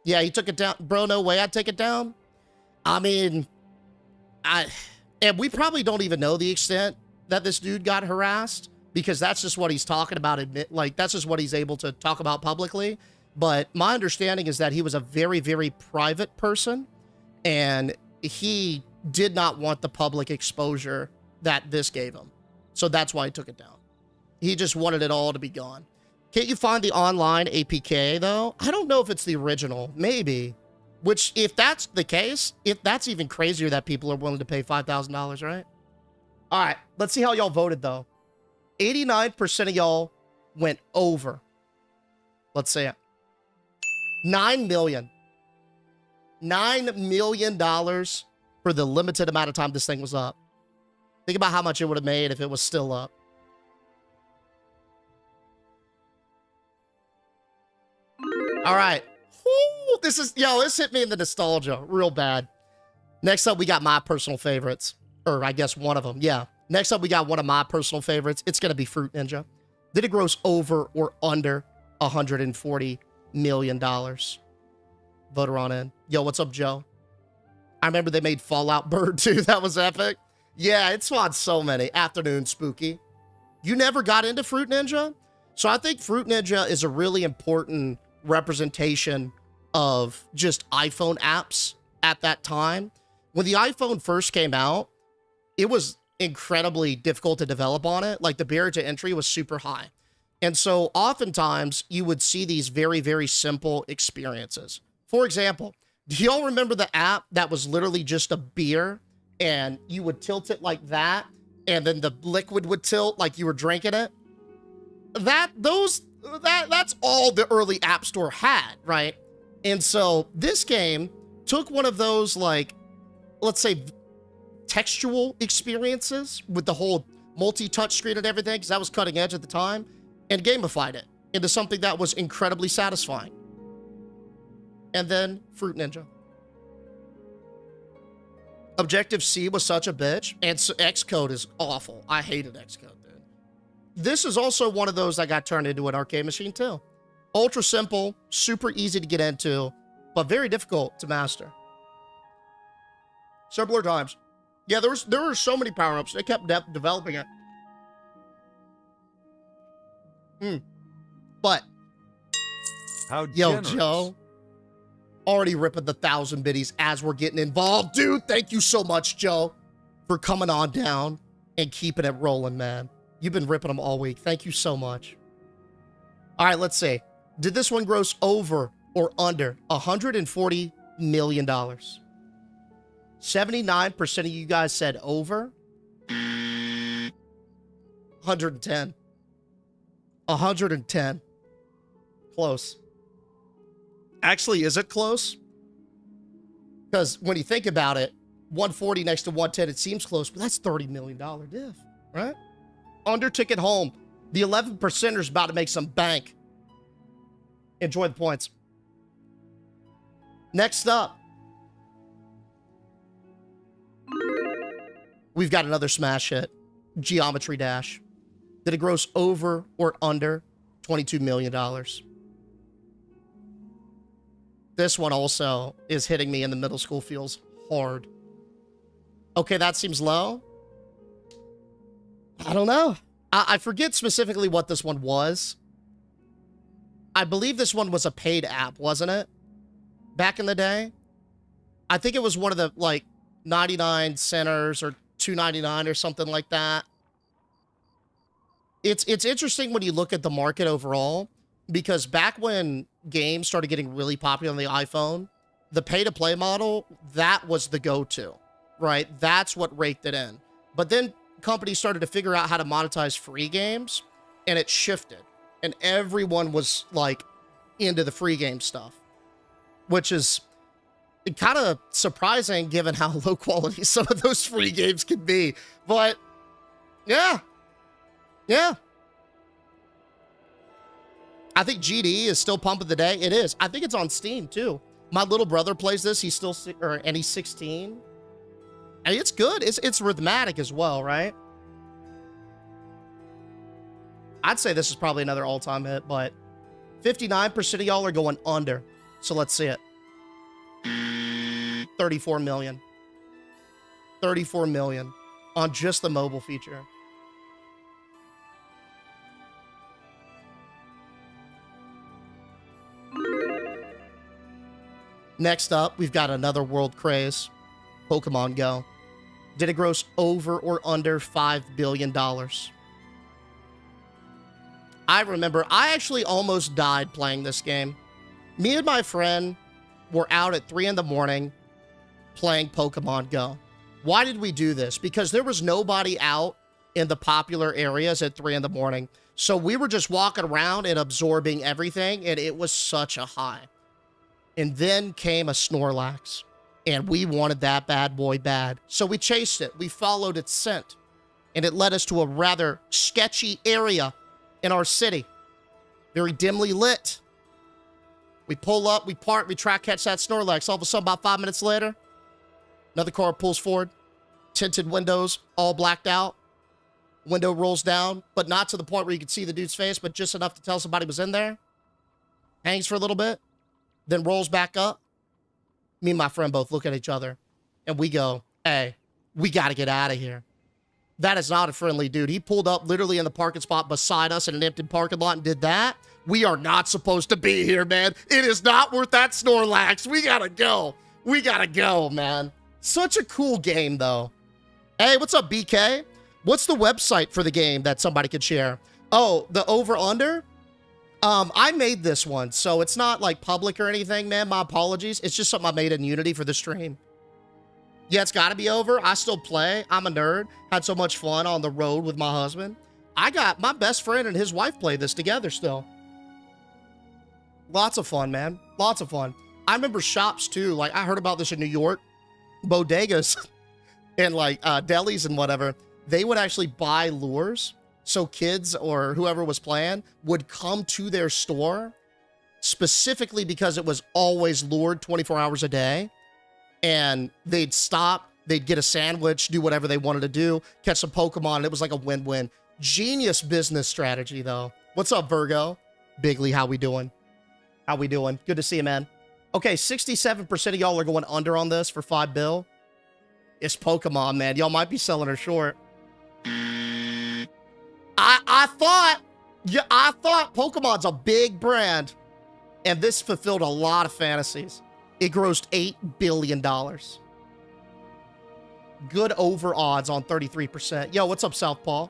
Yeah, he took it down. Bro, no way I'd take it down. I mean, and we probably don't even know the extent that this dude got harassed, because that's just what he's talking about. That's just what he's able to talk about publicly. But my understanding is that he was a very, very private person, and he did not want the public exposure that this gave him. So that's why he took it down. He just wanted it all to be gone. Can't you find the online APK, though? I don't know if it's the original. Maybe. Which, if that's the case, if that's even crazier that people are willing to pay $5,000, right? All right, let's see how y'all voted, though. 89% of y'all went over. Let's say it. $9 million. $9 million for the limited amount of time this thing was up. Think about how much it would have made if it was still up. All right. Woo, this hit me in the nostalgia real bad. Next up, we got my personal favorites. Or I guess one of them. Yeah. Next up, we got one of my personal favorites. It's going to be Fruit Ninja. Did it gross over or under $140 million? Voter on in. Yo, what's up, Joe? I remember they made Fallout Bird too. That was epic. Yeah, it spawned so many. Afternoon Spooky. You never got into Fruit Ninja? So I think Fruit Ninja is a really important representation of just iPhone apps at that time. When the iPhone first came out, it was incredibly difficult to develop on it. Like, the barrier to entry was super high. And so oftentimes you would see these very, very simple experiences. For example, do y'all remember the app that was literally just a beer and you would tilt it like that, and then the liquid would tilt like you were drinking it. That's all the early App Store had, right? And so this game took one of those, like, let's say, textual experiences with the whole multi-touch screen and everything, because that was cutting edge at the time, and gamified it into something that was incredibly satisfying. And then Fruit Ninja. Objective-C was such a bitch, and Xcode is awful. I hated Xcode, dude. This is also one of those that got turned into an arcade machine, too. Ultra simple, super easy to get into, but very difficult to master. Simpler times. Yeah, there were so many power-ups. They kept developing it. But, How yo, generous. Joe, already ripping the 1,000 biddies as we're getting involved. Dude, thank you so much, Joe, for coming on down and keeping it rolling, man. You've been ripping them all week. Thank you so much. All right, let's see. Did this one gross over or under $140 million? 79% of you guys said over. 110. 110. Close. Actually, is it close? Because when you think about it, 140 next to 110, it seems close, but that's $30 million diff, right? Under Ticket Home. The 11%ers about to make some bank. Enjoy the points. Next up, we've got another smash hit. Geometry Dash. Did it gross over or under $22 million? This one also is hitting me in the middle school feels hard. Okay, that seems low. I don't know. I forget specifically what this one was. I believe this one was a paid app, wasn't it? Back in the day? I think it was one of the, like, 99 centers or $2.99 or something like that. It's interesting when you look at the market overall, because back when games started getting really popular on the iPhone, the pay-to-play model, that was the go-to, right? That's what raked it in. But then companies started to figure out how to monetize free games, and it shifted. And everyone was, like, into the free game stuff, which is kind of surprising given how low quality some of those free games can be. But, yeah. Yeah. I think GD is still pumping the day. It is. I think it's on Steam, too. My little brother plays this. He's still, and he's 16. And it's good. It's rhythmic as well, right? I'd say this is probably another all-time hit, but 59% of y'all are going under. So let's see it. 34 million. 34 million on just the mobile feature. Next up, we've got another world craze, Pokemon Go. Did it gross over or under $5 billion? I remember, I actually almost died playing this game. Me and my friend were out at 3 in the morning playing Pokemon Go. Why did we do this? Because there was nobody out in the popular areas at 3 in the morning. So we were just walking around and absorbing everything, and it was such a high. And then came a Snorlax, and we wanted that bad boy bad. So we chased it. We followed its scent, and it led us to a rather sketchy area in our city. Very dimly lit. We pull up, we park, we try to catch that Snorlax. All of a sudden, about 5 minutes later, another car pulls forward. Tinted windows, all blacked out. Window rolls down, but not to the point where you could see the dude's face, but just enough to tell somebody was in there. Hangs for a little bit, then rolls back up. Me and my friend both look at each other, and we go, hey, we got to get out of here. That is not a friendly dude. He pulled up literally in the parking spot beside us in an empty parking lot and did that. We are not supposed to be here, man. It is not worth that Snorlax. We got to go. We got to go, man. Such a cool game, though. Hey, what's up, BK? What's the website for the game that somebody could share? Oh, the over-under? I made this one, so it's not like public or anything, man. My apologies. It's just something I made in Unity for the stream. Yeah, it's got to be over. I still play. I'm a nerd. Had so much fun on the road with my husband. I got my best friend and his wife play this together still. Lots of fun, man. Lots of fun. I remember shops too. Like I heard about this in New York. Bodegas and like delis and whatever. They would actually buy lures. So kids or whoever was playing would come to their store specifically because it was always lured 24 hours a day. And they'd stop, they'd get a sandwich, do whatever they wanted to do, catch some Pokemon, and it was like a win-win. Genius business strategy, though. What's up, Virgo? Bigly, how we doing? How we doing? Good to see you, man. Okay, 67% of y'all are going under on this for $5 bill. It's Pokemon, man. Y'all might be selling her short. I thought Pokemon's a big brand, and this fulfilled a lot of fantasies. It grossed $8 billion. Good over odds on 33%. Yo, what's up, Southpaw?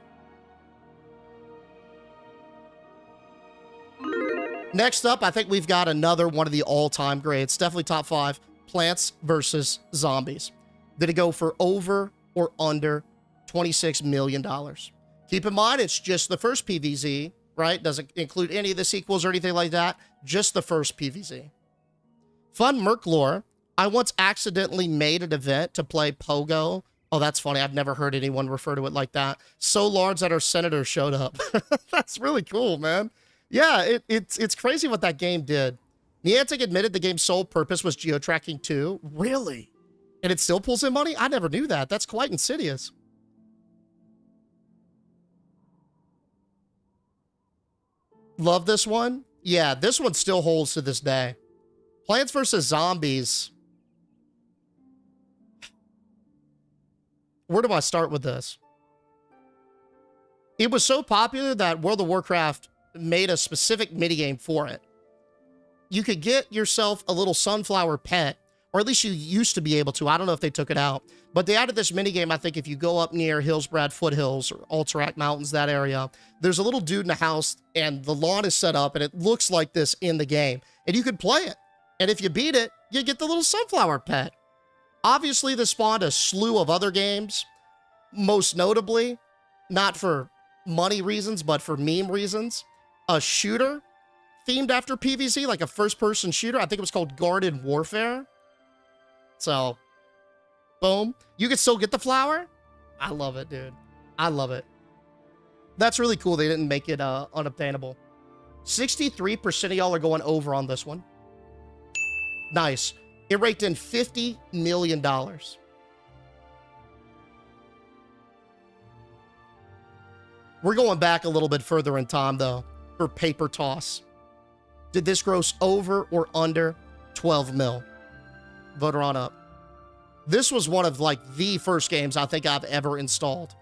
Next up, I think we've got another one of the all-time grades. Definitely top 5. Plants vs. Zombies. Did it go for over or under $26 million? Keep in mind, it's just the first PVZ, right? Doesn't include any of the sequels or anything like that. Just the first PVZ. Fun Merklore. I once accidentally made an event to play Pogo. Oh, that's funny. I've never heard anyone refer to it like that. So large that our senator showed up. That's really cool, man. Yeah, it's crazy what that game did. Niantic admitted the game's sole purpose was geo-tracking too. Really? And it still pulls in money? I never knew that. That's quite insidious. Love this one. Yeah, this one still holds to this day. Plants vs. Zombies. Where do I start with this? It was so popular that World of Warcraft made a specific minigame for it. You could get yourself a little sunflower pet, or at least you used to be able to. I don't know if they took it out. But they added this minigame, I think, if you go up near Hillsbrad Foothills or Alterac Mountains, that area, there's a little dude in a house, and the lawn is set up, and it looks like this in the game. And you could play it. And if you beat it, you get the little sunflower pet. Obviously, this spawned a slew of other games, most notably, not for money reasons, but for meme reasons. A shooter themed after PvZ, like a first-person shooter. I think it was called Garden Warfare. So, boom. You can still get the flower. I love it, dude. I love it. That's really cool. They didn't make it unobtainable. 63% of y'all are going over on this one. Nice. It raked in $50 million. We're going back a little bit further in time, though, for Paper Toss. Did this gross over or under 12 mil? Voter on up. This was one of, like, the first games I think I've ever installed.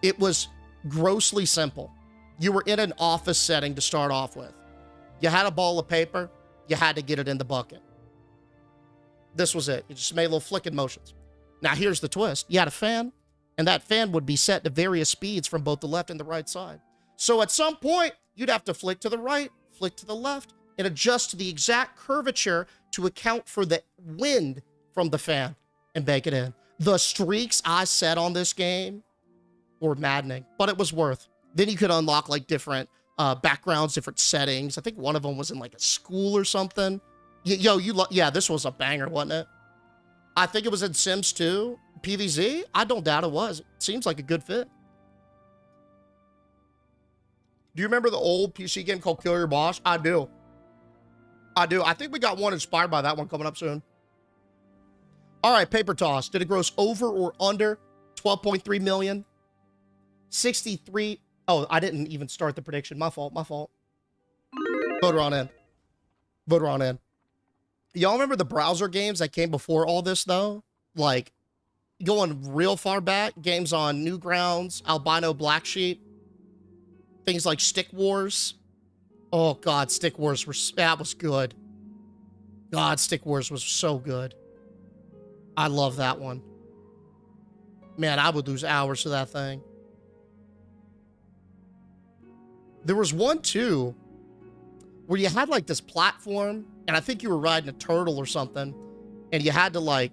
It was grossly simple. You were in an office setting to start off with. You had a ball of paper. You had to get it in the bucket. This was it. You just made little flicking motions. Now, here's the twist. You had a fan, and that fan would be set to various speeds from both the left and the right side. So at some point, you'd have to flick to the right, flick to the left, and adjust to the exact curvature to account for the wind from the fan and bake it in. The streaks I set on this game were maddening, but it was worth. Then you could unlock like different backgrounds, different settings. I think one of them was in like a school or something. Yeah, this was a banger, wasn't it? I think it was in Sims 2. PvZ? I don't doubt it was. It seems like a good fit. Do you remember the old PC game called Kill Your Boss? I do. I think we got one inspired by that one coming up soon. All right, Paper Toss. Did it gross over or under 12.3 million? 63. Oh, I didn't even start the prediction. My fault. Voter on in. Y'all remember the browser games that came before all this, though? Like, going real far back, games on Newgrounds, Albino Black Sheep, things like Stick Wars. Oh, God, Stick Wars, that was good. God, Stick Wars was so good. I love that one. Man, I would lose hours to that thing. There was one, too, where you had, like, this platform, and I think you were riding a turtle or something, and you had to, like,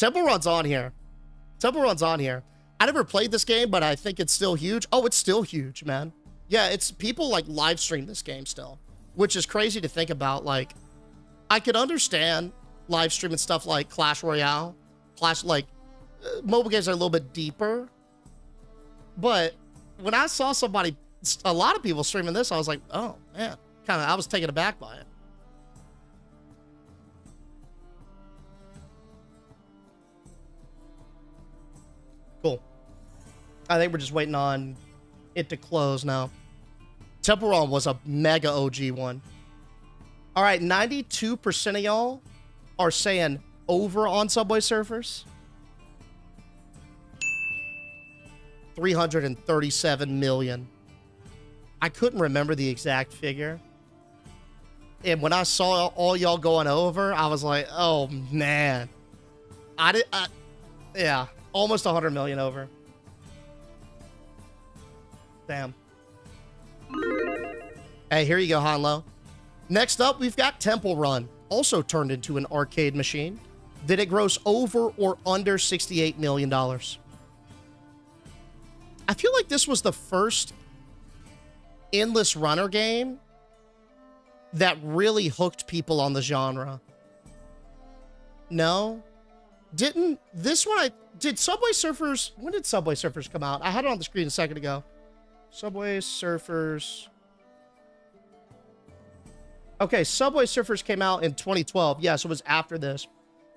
Temple Run's on here. Temple Run's on here. I never played this game, but I think it's still huge. Oh, it's still huge, man. Yeah, it's people like live stream this game still, which is crazy to think about. Like, I could understand live streaming stuff like Clash Royale, mobile games are a little bit deeper. But when I saw a lot of people streaming this, I was like, oh man, I was taken aback by it. Cool. I think we're just waiting on it to close now. Temple Run was a mega OG one. All right, 92% of y'all are saying over on Subway Surfers. 337 million. I couldn't remember the exact figure. And when I saw all y'all going over, I was like, oh man. Yeah, almost 100 million over. Damn. Hey, here you go, Hanlo. Next up, we've got Temple Run, also turned into an arcade machine. Did it gross over or under $68 million? I feel like this was the first endless runner game that really hooked people on the genre. No? Did Subway Surfers, when did Subway Surfers come out? I had it on the screen a second ago. Subway Surfers. Okay, Subway Surfers came out in 2012. Yeah, so it was after this.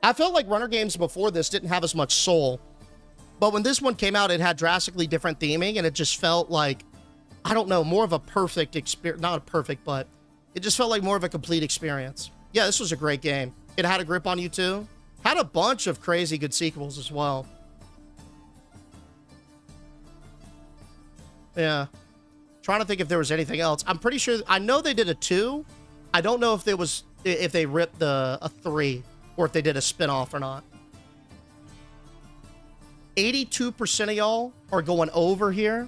I felt like runner games before this didn't have as much soul. But when this one came out, it had drastically different theming, and it just felt like, I don't know, more of a perfect experience. Not a perfect, but it just felt like more of a complete experience. Yeah, this was a great game. It had a grip on you too. Had a bunch of crazy good sequels as well. Yeah. Trying to think if there was anything else. I'm pretty sure, I know they did a 2. I don't know if they ripped a 3 or if they did a spin-off or not. 82% of y'all are going over here.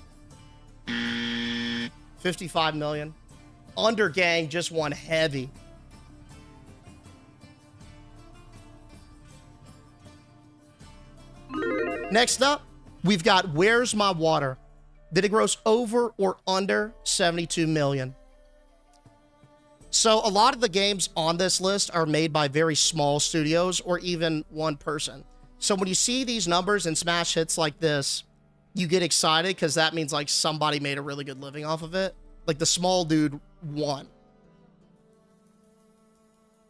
55 million. Under Gang just won heavy. Next up, we've got Where's My Water? Did it gross over or under 72 million? So a lot of the games on this list are made by very small studios or even one person. So when you see these numbers and smash hits like this, you get excited because that means like somebody made a really good living off of it. Like the small dude won.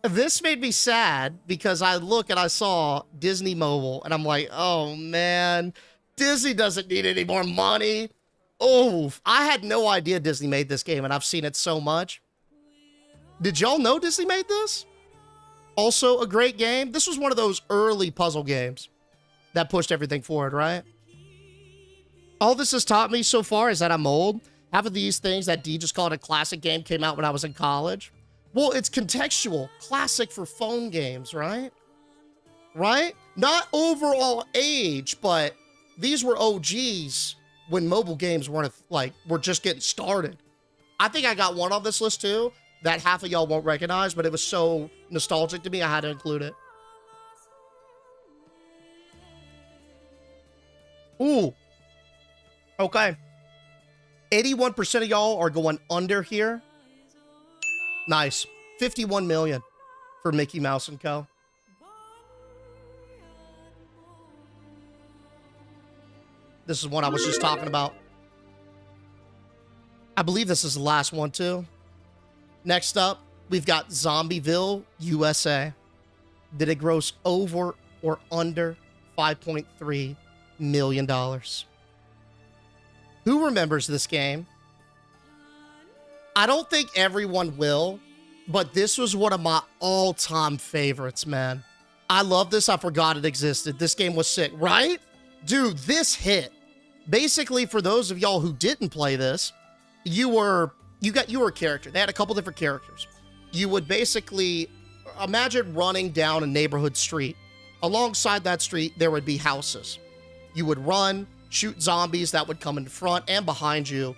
This made me sad because I look and I saw Disney Mobile and I'm like, oh man, Disney doesn't need any more money. Oh, I had no idea Disney made this game and I've seen it so much. Did y'all know Disney made this? Also a great game. This was one of those early puzzle games that pushed everything forward, right? All this has taught me so far is that I'm old. Half of these things that D just called a classic game came out when I was in college. Well, it's contextual. Classic for phone games, right? Right? Not overall age, but these were OGs when mobile games were just getting started. I think I got one on this list too that half of y'all won't recognize, but it was so nostalgic to me, I had to include it. Ooh. Okay. 81% of y'all are going under here. Nice. 51 million for Mickey Mouse & Co. This is one I was just talking about. I believe this is the last one too. Next up, we've got Zombieville, USA. Did it gross over or under $5.3 million? Who remembers this game? I don't think everyone will, but this was one of my all-time favorites, man. I love this. I forgot it existed. This game was sick, right? Dude, this hit. Basically, for those of y'all who didn't play this, you were a character. They had a couple different characters. You would basically imagine running down a neighborhood street. Alongside that street, there would be houses. You would run, shoot zombies that would come in front and behind you.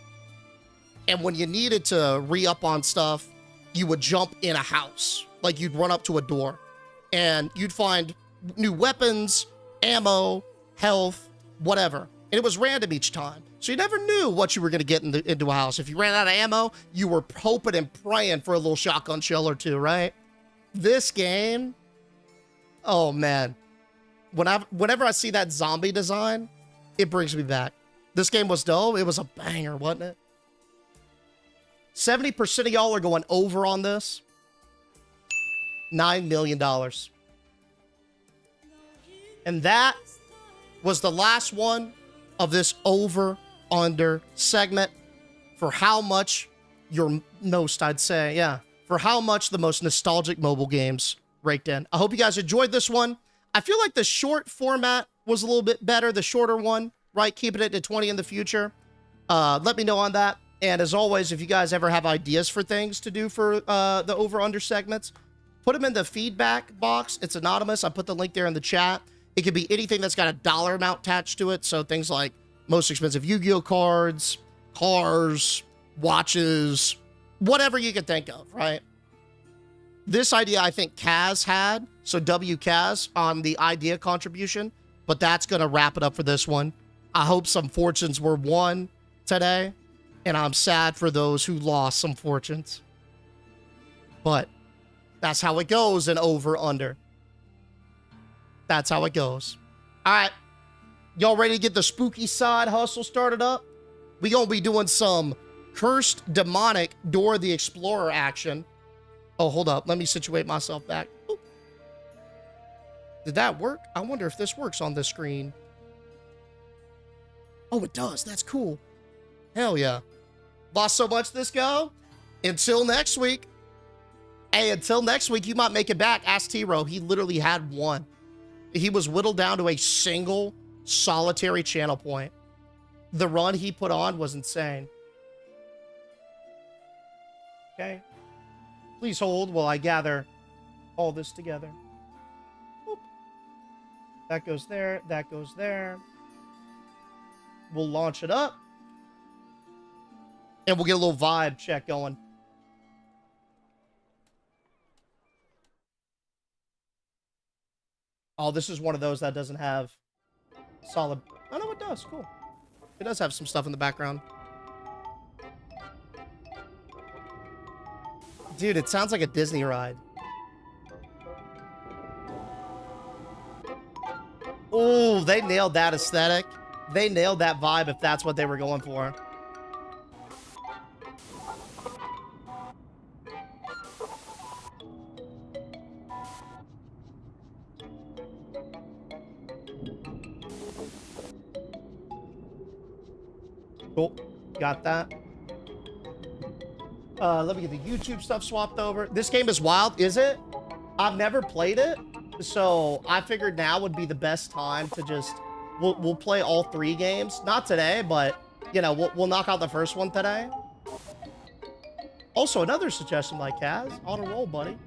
And when you needed to re-up on stuff, you would jump in a house. Like you'd run up to a door and you'd find new weapons ammo, health, whatever. And it was random each time. So you never knew what you were going to get into a house. If you ran out of ammo, you were hoping and praying for a little shotgun shell or two, right? This game, oh man. Whenever I see that zombie design, it brings me back. This game was dope. It was a banger, wasn't it? 70% of y'all are going over on this. $9 million. And that was the last one of this over-under segment for how much your most, I'd say, yeah, for how much the most nostalgic mobile games raked in. I hope you guys enjoyed this one. I feel like the short format was a little bit better, the shorter one, right? Keeping it to 20 in the future. Let me know on that. And as always, if you guys ever have ideas for things to do for the over-under segments, put them in the feedback box. It's anonymous. I put the link there in the chat. It could be anything that's got a dollar amount attached to it. So things like most expensive Yu-Gi-Oh cards, cars, watches, whatever you can think of, right? This idea I think Kaz had. So WKaz on the idea contribution. But that's going to wrap it up for this one. I hope some fortunes were won today. And I'm sad for those who lost some fortunes. But that's how it goes in over-under. That's how it goes. All right. Y'all ready to get the spooky side hustle started up? We gonna be doing some cursed demonic Dora the Explorer action. Oh, hold up. Let me situate myself back. Oop. Did that work? I wonder if this works on this screen. Oh, it does. That's cool. Hell yeah. Lost so much this go. Until next week. Hey, until next week, you might make it back. Ask T-Row. He literally had one. He was whittled down to a single solitary channel point. The run he put on was insane. Okay. Please hold while I gather all this together. Boop. That goes there. That goes there. We'll launch it up. And we'll get a little vibe check going. Oh, this is one of those that doesn't have solid... Oh, no, it does. Cool. It does have some stuff in the background. Dude, it sounds like a Disney ride. Oh, they nailed that aesthetic. They nailed that vibe if that's what they were going for. Cool. Got that. Let me get the YouTube stuff swapped over. This game is wild, is it? I've never played it, so I figured now would be the best time to just... We'll play all 3 games. Not today, but, you know, we'll knock out the first one today. Also, another suggestion by Kaz. On a roll, buddy.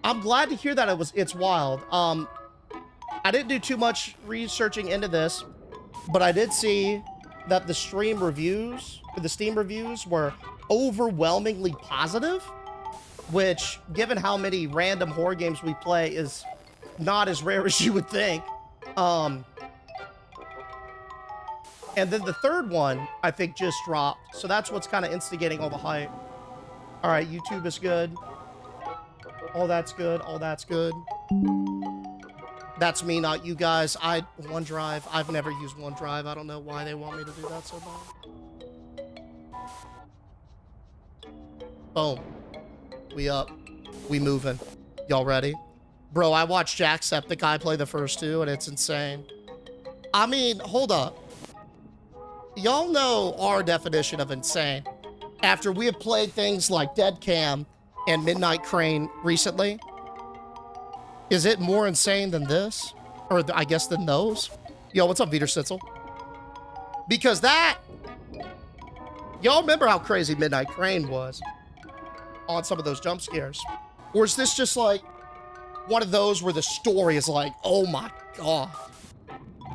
I'm glad to hear that it's wild. I didn't do too much researching into this, but I did see that the Steam reviews were overwhelmingly positive, which, given how many random horror games we play, is not as rare as you would think. And then the third one, I think, just dropped. So that's what's kind of instigating all the hype. All right, YouTube is good. All that's good. All that's good. That's me, not you guys. OneDrive. I've never used OneDrive. I don't know why they want me to do that so bad. Boom. We up. We moving. Y'all ready? Bro, I watched Jacksepticeye play the first 2, and it's insane. I mean, hold up. Y'all know our definition of insane. After we have played things like Dead Cam and Midnight Crane recently, is it more insane than this? Or I guess than those? Yo, what's up, Vieter Sitzel? Because that... Y'all remember how crazy Midnight Crane was on some of those jump scares? Or is this just like one of those where the story is like, oh my god.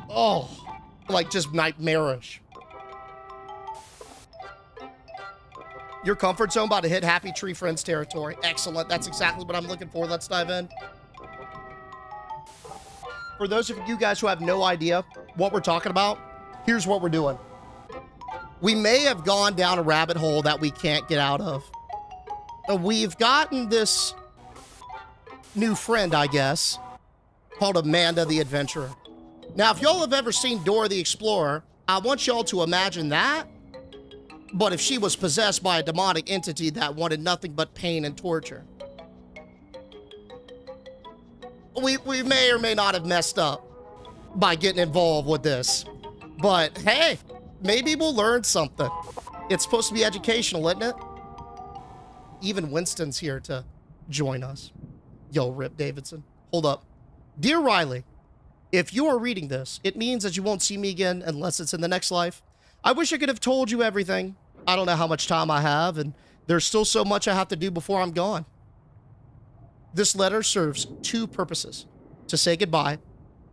Oh, like just nightmarish. Your comfort zone about to hit Happy Tree Friends territory. Excellent. That's exactly what I'm looking for. Let's dive in. For those of you guys who have no idea what we're talking about, here's what we're doing. We may have gone down a rabbit hole that we can't get out of. We've gotten this new friend, I guess, called Amanda the Adventurer. Now, if y'all have ever seen Dora the Explorer, I want y'all to imagine that, but if she was possessed by a demonic entity that wanted nothing but pain and torture. We may or may not have messed up by getting involved with this, but hey, maybe we'll learn something. It's supposed to be educational, isn't it? Even Winston's here to join us. Yo, Rip Davidson. Hold up. Dear Riley, if you are reading this, it means that you won't see me again unless it's in the next life. I wish I could have told you everything. I don't know how much time I have, and there's still so much I have to do before I'm gone. This letter serves two purposes: to say goodbye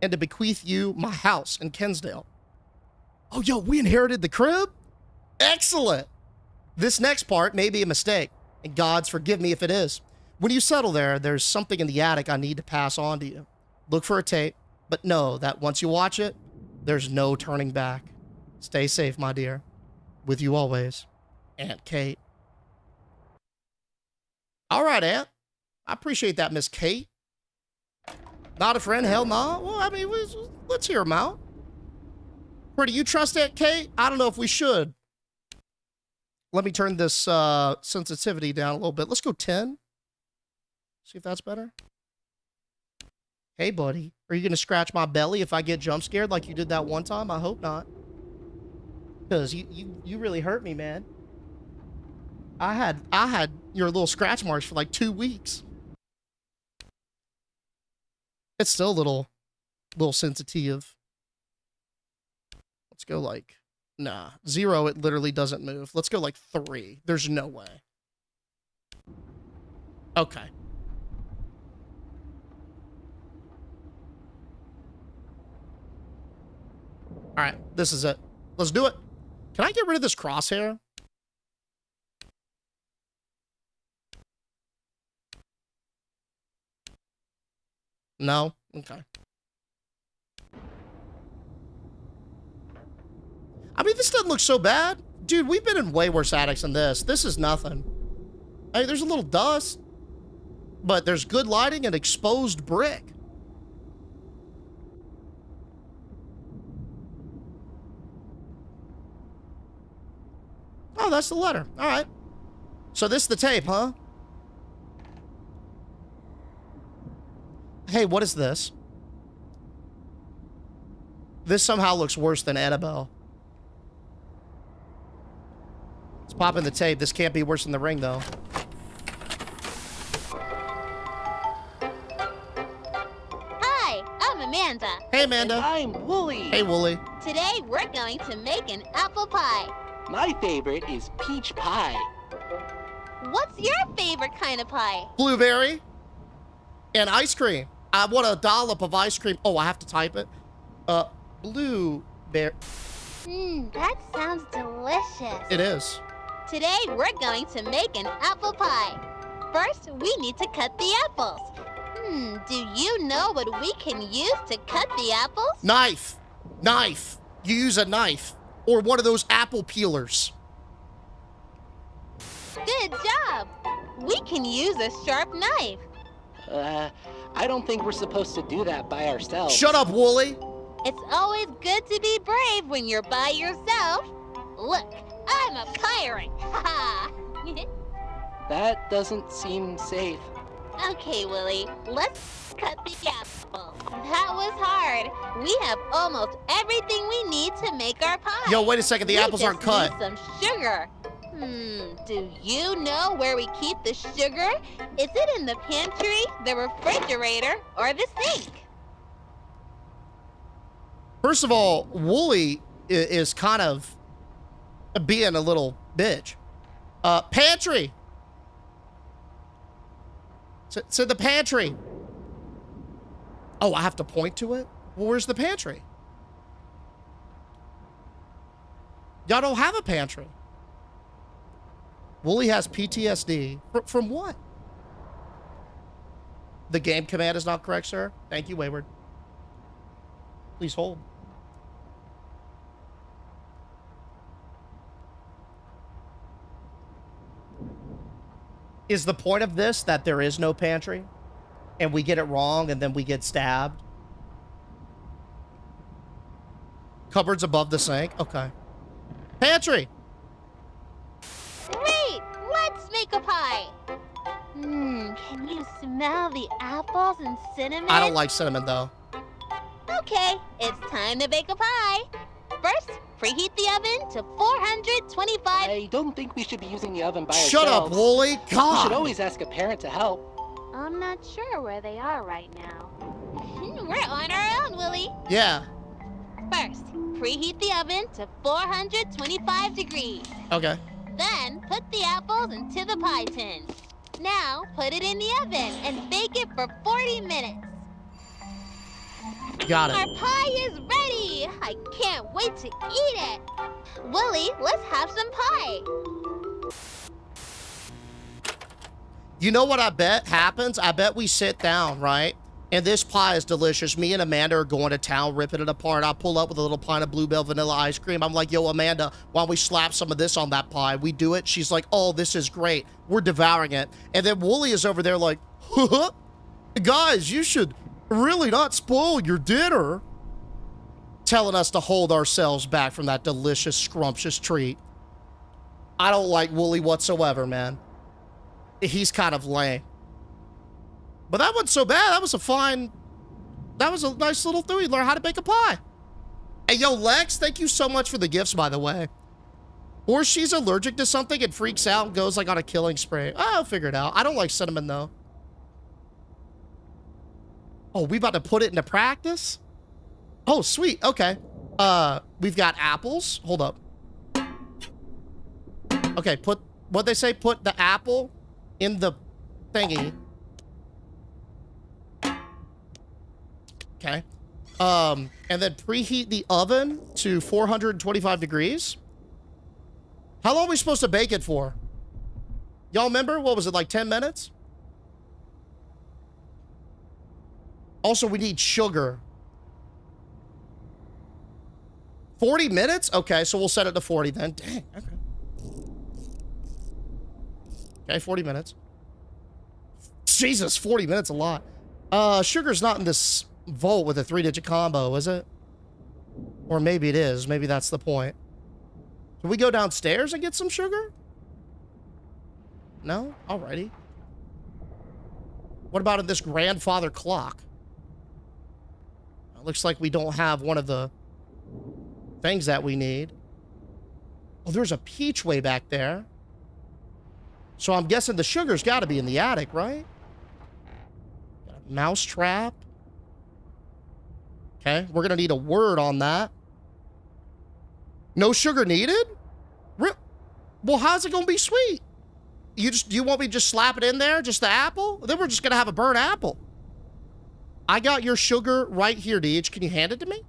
and to bequeath you my house in Kensdale. Oh, yo, we inherited the crib? Excellent. This next part may be a mistake, and God's forgive me if it is. When you settle there, there's something in the attic I need to pass on to you. Look for a tape, but know that once you watch it, there's no turning back. Stay safe, my dear. With you always, Aunt Kate. All right, Aunt. I appreciate that, Miss Kate. Not a friend? Hell no. Well, I mean, let's hear him out. Where do you trust Aunt Kate? I don't know if we should. Let me turn this sensitivity down a little bit. Let's go 10. See if that's better. Hey, buddy. Are you going to scratch my belly if I get jump scared like you did that one time? I hope not. Because you really hurt me, man. I had your little scratch marks for like 2 weeks. It's still a little sensitive. Let's go like, nah, 0, it literally doesn't move. Let's go like 3. There's no way. Okay. All right, this is it. Let's do it. Can I get rid of this crosshair? No? Okay. I mean, this doesn't look so bad. Dude, we've been in way worse attics than this. This is nothing. I mean, there's a little dust, but there's good lighting and exposed brick. Oh, that's the letter. All right. So this is the tape, huh? Hey, what is this? This somehow looks worse than Annabelle. Let's pop in the tape. This can't be worse than The Ring, though. Hi, I'm Amanda. Hey, Amanda. And I'm Wooly. Hey, Wooly. Today we're going to make an apple pie. My favorite is peach pie. What's your favorite kind of pie? Blueberry and ice cream. I want a dollop of ice cream. Oh, I have to type it. Blueberry. That sounds delicious. It is. Today we're going to make an apple pie. First, we need to cut the apples. Do you know what we can use to cut the apples? Knife. Knife. You use a knife. Or one of those apple peelers. Good job. We can use a sharp knife. I don't think we're supposed to do that by ourselves. Shut up, Wooly. It's always good to be brave when you're by yourself. Look, I'm a pirate. Ha That doesn't seem safe. Okay, Willie, let's cut the apple. That was hard. We have almost everything we need to make our pie. Yo, wait a second. The apples aren't cut. We just need some sugar. Do you know where we keep the sugar? Is it in the pantry, the refrigerator, or the sink? First of all, Wooly is kind of being a little bitch. Pantry. It's in the pantry. Oh, I have to point to it? Well, where's the pantry? Y'all don't have a pantry. Wooly has PTSD. From what? The game command is not correct, sir. Thank you, Wayward. Please hold. Is the point of this that there is no pantry? And we get it wrong and then we get stabbed? Cupboards above the sink? Okay. Pantry! Great! Let's make a pie! Can you smell the apples and cinnamon? I don't like cinnamon, though. Okay, it's time to bake a pie. First, preheat the oven to 425. I don't think we should be using the oven by Shut up, ourselves. Wooly. We God. should always ask a parent to help. I'm not sure where they are right now. We're on our own, Willie. Yeah. First, preheat the oven to 425 degrees. Okay. Then, put the apples into the pie tin. Now, put it in the oven and bake it for 40 minutes. Got Our it. pie is ready! I can't wait to eat it! Willie, let's have some pie! You know what I bet happens? I bet we sit down, right? And this pie is delicious. Me and Amanda are going to town, ripping it apart. I pull up with a little pint of Bluebell vanilla ice cream. I'm like, yo, Amanda, why don't we slap some of this on that pie? We do it. She's like, oh, this is great. We're devouring it. And then Wooly is over there like, guys, you should really not spoil your dinner. Telling us to hold ourselves back from that delicious, scrumptious treat. I don't like Wooly whatsoever, man. He's kind of lame. But that wasn't so bad. That was a nice little thing. We learned how to bake a pie. Hey, yo, Lex, thank you so much for the gifts, by the way. Or she's allergic to something and freaks out and goes like on a killing spree. I'll figure it out. I don't like cinnamon, though. Oh, we about to put it into practice? Oh, sweet. Okay. We've got apples. Hold up. Okay, what'd they say? Put the apple in the thingy. Okay. And then preheat the oven to 425 degrees. How long are we supposed to bake it for? Y'all remember? What was it, like 10 minutes? Also, we need sugar. 40 minutes? Okay, so we'll set it to 40 then. Dang, okay. Okay, 40 minutes. Jesus, 40 minutes a lot. Sugar's not in this vault with a 3-digit combo, is it? Or maybe it is. Maybe that's the point. Can we go downstairs and get some sugar? No? Alrighty. What about in this grandfather clock? It looks like we don't have one of the things that we need. Oh, there's a peach way back there. So I'm guessing the sugar's got to be in the attic, right? Got a mouse trap. Okay, we're going to need a word on that. No sugar needed? Well, how's it going to be sweet? You want me to just slap it in there? Just the apple? Then we're just going to have a burnt apple. I got your sugar right here, Deej. Can you hand it to me?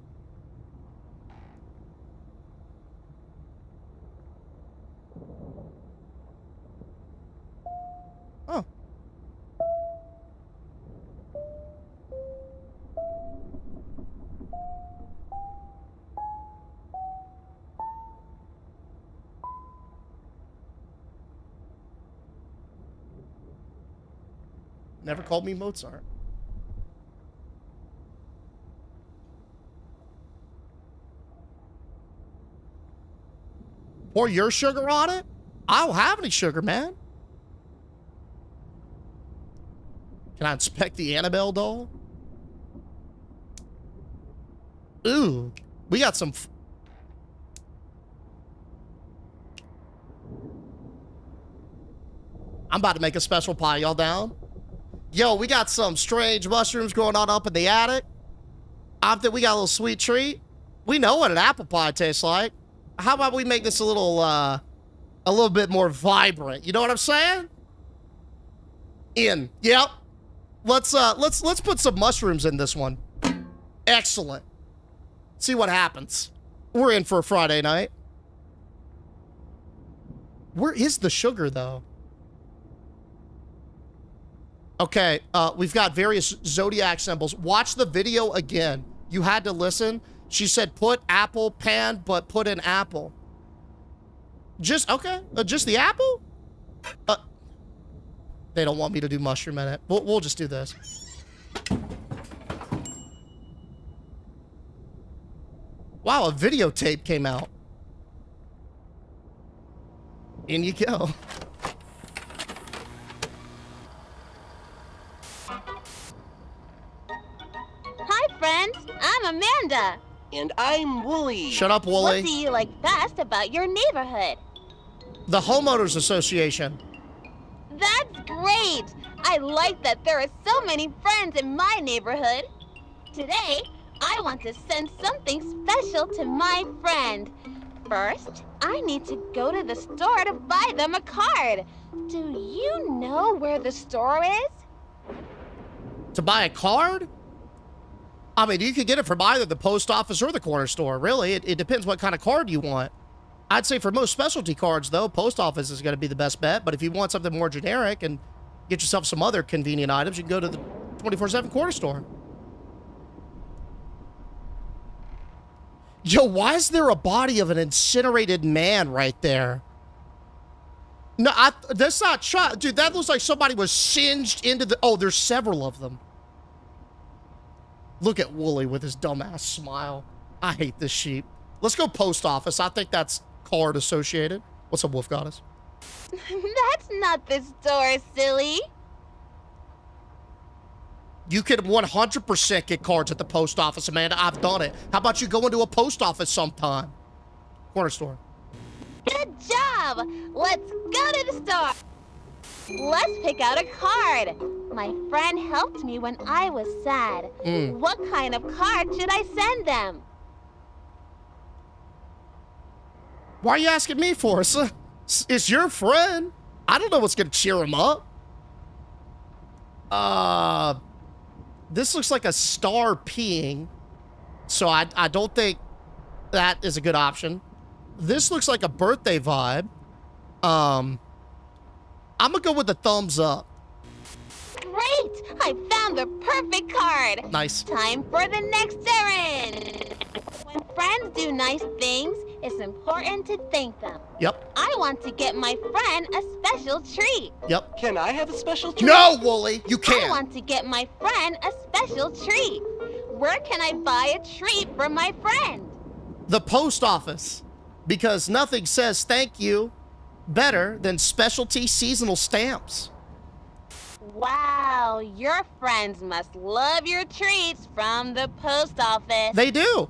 Oh. Never called me Mozart. Pour your sugar on it? I don't have any sugar, man. Can I inspect the Annabelle doll? Ooh, we got some... I'm about to make a special pie. Y'all down? Yo, we got some strange mushrooms going on up in the attic. I think we got a little sweet treat. We know what an apple pie tastes like. How about we make this a little bit more vibrant? You know what I'm saying? Yep. Let's put some mushrooms in this one. Excellent. See what happens. We're in for a Friday night. Where is the sugar, though? Okay, we've got various zodiac symbols. Watch the video again. You had to listen. She said, put apple pan, but put an apple. Just, okay. Just the apple? They don't want me to do mushroom in it. We'll just do this. Wow, a videotape came out. In you go. Hi, friends. I'm Amanda. And I'm Wooly. Shut up, What Wooly. do you like best about your neighborhood? The Homeowners Association. That's great! I like that there are so many friends in my neighborhood. Today, I want to send something special to my friend. First, I need to go to the store to buy them a card. Do you know where the store is? To buy a card? I mean, you could get it from either the post office or the corner store, really. It depends what kind of card you want. I'd say for most specialty cards, though, post office is going to be the best bet. But if you want something more generic and get yourself some other convenient items, you can go to the 24/7 corner store. Yo, why is there a body of an incinerated man right there? No, that's not shot. Dude, that looks like somebody was singed into the... Oh, there's several of them. Look at Wooly with his dumbass smile. I hate this sheep. Let's go post office. I think that's card associated. What's up, Wolf Goddess? That's not the store, silly. You can 100% get cards at the post office, Amanda. I've done it. How about you go into a post office sometime? Corner store. Good job! Let's go to the store. Let's pick out a card. My friend helped me when I was sad. What kind of card should I send them? Why are you asking me for? It's your friend. I don't know what's going to cheer him up. This looks like a star peeing. So I don't think that is a good option. This looks like a birthday vibe. I'm going to go with the thumbs up. Great! I found the perfect card. Nice. Time for the next errand. When friends do nice things, it's important to thank them. Yep. I want to get my friend a special treat. Yep. Can I have a special treat? No, Wooly, you I can't. want to get my friend a special treat. Where can I buy a treat for my friend? The post office. Because nothing says thank you better than specialty seasonal stamps. Wow, your friends must love your treats from the post office. They do.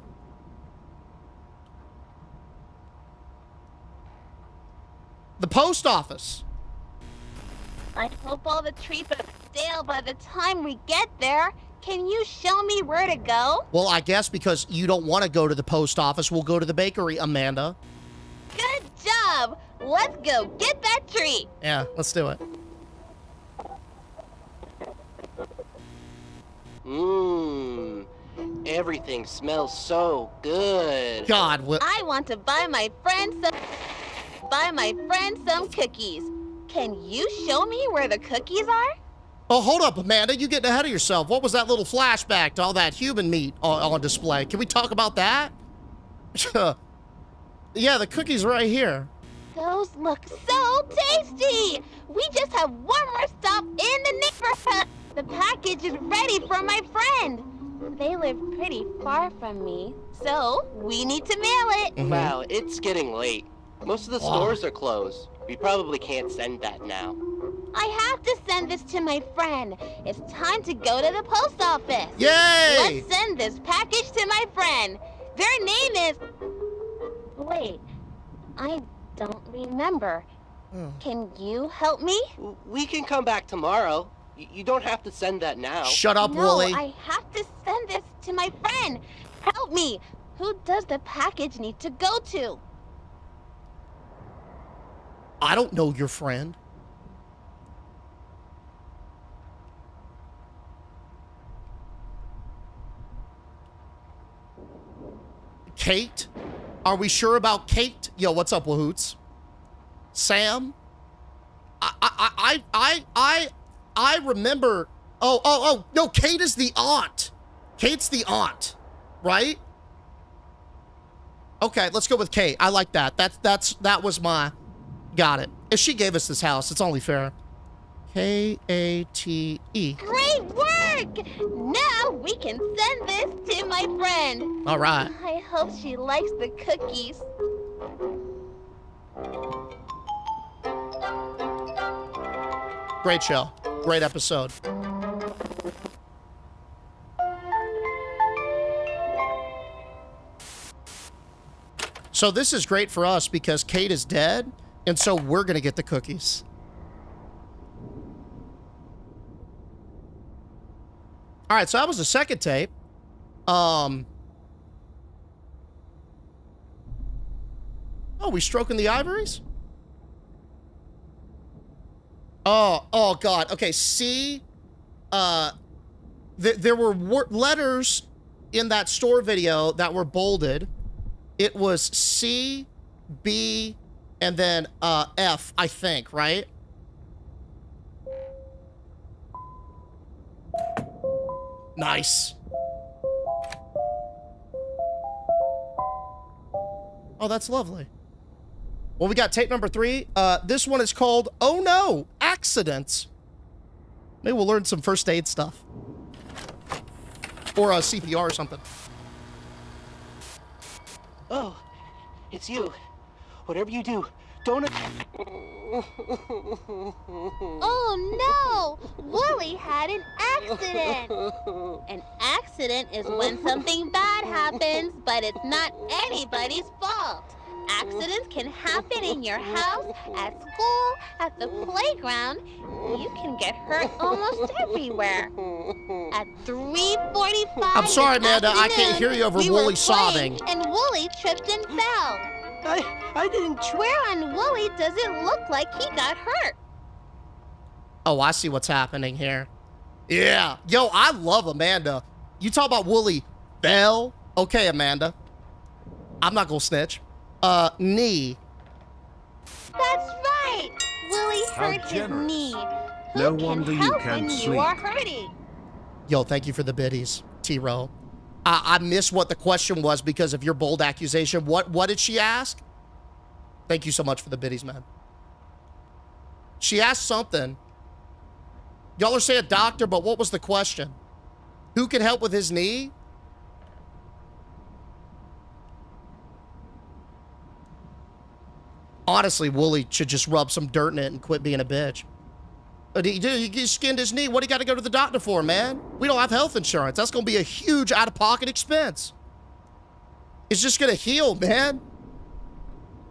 The post office. I hope all the treats are stale by the time we get there. Can you show me where to go? Well, I guess because you don't want to go to the post office, we'll go to the bakery, Amanda. Good job! Let's go get that treat! Yeah, let's do it. Mmm. Everything smells so good. God, I want to buy my friend some cookies. Can you show me where the cookies are? Oh, hold up, Amanda. You're getting ahead of yourself. What was that little flashback to all that human meat on display? Can we talk about that? Yeah, the cookies are right here. Those look so tasty! We just have one more stop in the neighborhood. The package is ready for my friend. They live pretty far from me, so we need to mail it. Wow, it's getting late. Most of the stores are closed. We probably can't send that now. I have to send this to my friend. It's time to go to the post office. Yay! Let's send this package to my friend. Their name is... Wait, I don't remember. Can you help me? We can come back tomorrow. You don't have to send that now. Shut up, No, Wooly. I have to send this to my friend. Help me. Who does the package need to go to? I don't know your friend. Kate? Are we sure about Kate? Yo, what's up, Wahoots? Sam? I remember. Oh, no, Kate is the aunt. Kate's the aunt. right? Okay, let's go with Kate. I like that. That was my... Got it. If she gave us this house, it's only fair. K-A-T-E. Great work! Now we can send this to my friend. All right. I hope she likes the cookies. Great show. Great episode. So this is great for us because Kate is dead, and so we're going to get the cookies. All right, so that was the second tape. Oh, we stroking the ivories? Oh God. Okay, C. There were letters in that store video that were bolded. It was C, B, and then F, I think, right? Nice. Oh, that's lovely. Well, we got tape number 3. This one is called Oh No, Accidents. Maybe we'll learn some first aid stuff. Or CPR or something. Oh, it's you. Whatever you do, don't... Oh no! Wooly had an accident! An accident is when something bad happens, but it's not anybody's fault. Accidents can happen in your house, at school, at the playground. You can get hurt almost everywhere. At 3:45. I'm sorry, Amanda. I can't hear you over Wooly sobbing. And Wooly tripped and fell. I didn't try. Where on Wooly does it look like he got hurt? Oh, I see what's happening here. Yeah. Yo, I love Amanda. You talk about Wooly fell. Okay, Amanda. I'm not gonna snitch. Knee. That's right. Wooly hurt his generous. knee. Who No can wonder you help can't when sleep. you are hurting? Yo, thank you for the biddies, T-Row. I missed what the question was because of your bold accusation. What did she ask? Thank you so much for the biddies, man. She asked something. Y'all are saying doctor, but what was the question? Who can help with his knee? Honestly, Wooly should just rub some dirt in it and quit being a bitch. He skinned his knee. What do you got to go to the doctor for, man? We don't have health insurance. That's going to be a huge out-of-pocket expense. It's just going to heal, man.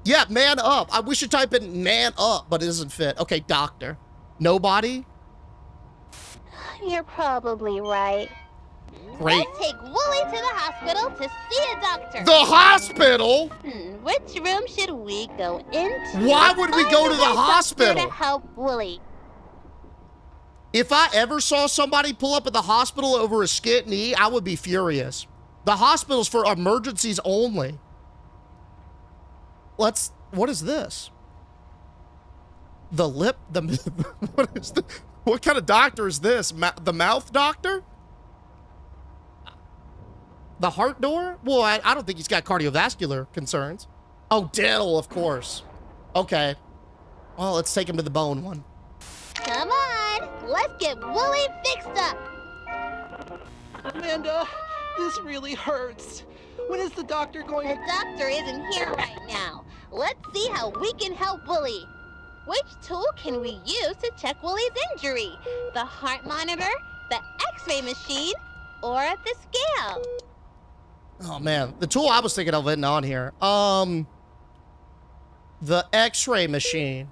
Yeah, man up. We should type in man up, but it doesn't fit. Okay, doctor. Nobody? You're probably right. Great. Let's take Wooly to the hospital to see a doctor. The hospital? Which room should we go into? Why would we go to the Find right doctor hospital? to help Wooly. If I ever saw somebody pull up at the hospital over a skit knee, I would be furious. The hospital's for emergencies only. What is this? The lip, what kind of doctor is this? The mouth doctor? The heart door? Well, I don't think he's got cardiovascular concerns. Oh, dental, of course. Okay. Well, let's take him to the bone one. Come on, let's get Wooly fixed up. Amanda, this really hurts. When is the doctor going The to... doctor isn't here right now. Let's see how we can help Wooly. Which tool can we use to check Wooly's injury? The heart monitor, the x-ray machine, or the scale? Oh, man. The tool I was thinking of isn't on here. The x-ray machine.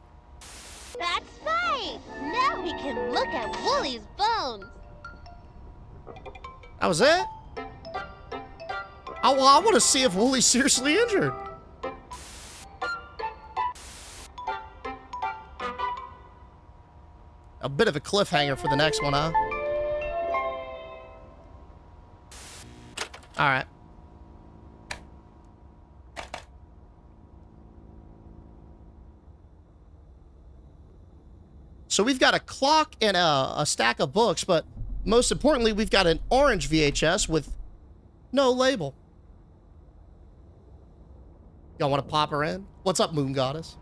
That's right. Now we can look at Wooly's bones. That was it? Oh, well, I want to see if Wooly's seriously injured. A bit of a cliffhanger for the next one, huh? All right. So we've got a clock and a stack of books, but most importantly, we've got an orange VHS with No label. Y'all want to pop her in? What's up, Moon Goddess?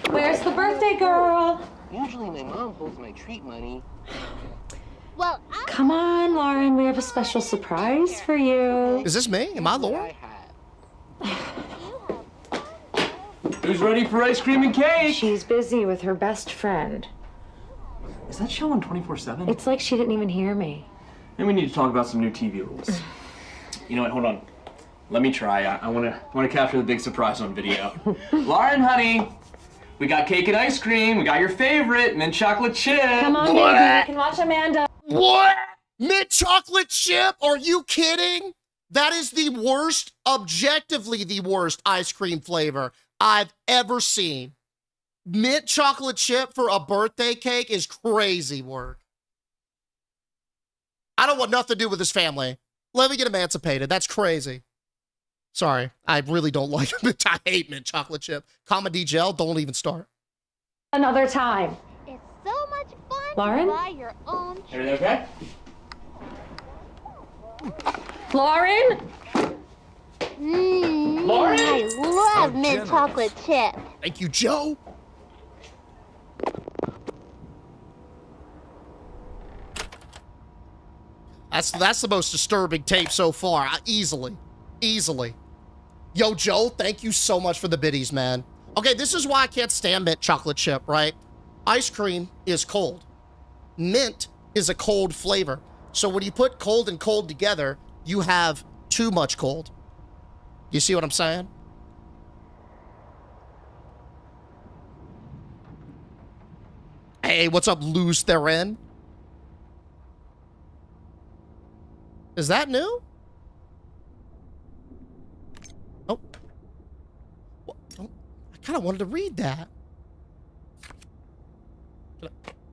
Where's the birthday girl? Usually my mom holds my treat money. Well, Come on, Lauren. We have a special surprise for you. Is this me? Am I Laura? Who's ready for ice cream and cake? She's busy with her best friend. Is that show on 24/7? It's like she didn't even hear me. Maybe we need to talk about some new TV rules. You know what? Hold on. Let me try. I want to capture the big surprise on video. Lauren, honey, we got cake and ice cream. We got your favorite, mint chocolate chip. Come on, baby. You can watch Amanda. What? Mint chocolate chip? Are you kidding? That is the worst, objectively the worst ice cream flavor I've ever seen. Mint chocolate chip for a birthday cake is crazy work. I don't want nothing to do with this family. Let me get emancipated. That's crazy. Sorry, I really don't like it. I hate mint chocolate chip. Comedy gel, don't even start. Another time. it's so much fun Lauren? to buy your own treat. Everything okay? Lauren? Lauren? I love mint generous. chocolate chip. Thank you, Joe. That's the most disturbing tape so far. Easily. Yo, Joe, thank you so much for the biddies, man. Okay, this is why I can't stand mint chocolate chip, right? Ice cream is cold. Mint is a cold flavor. So when you put cold and cold together, you have too much cold. You see what I'm saying? Hey, what's up, Luz Theron? Is that new? Oh. What? Oh, I kind of wanted to read that.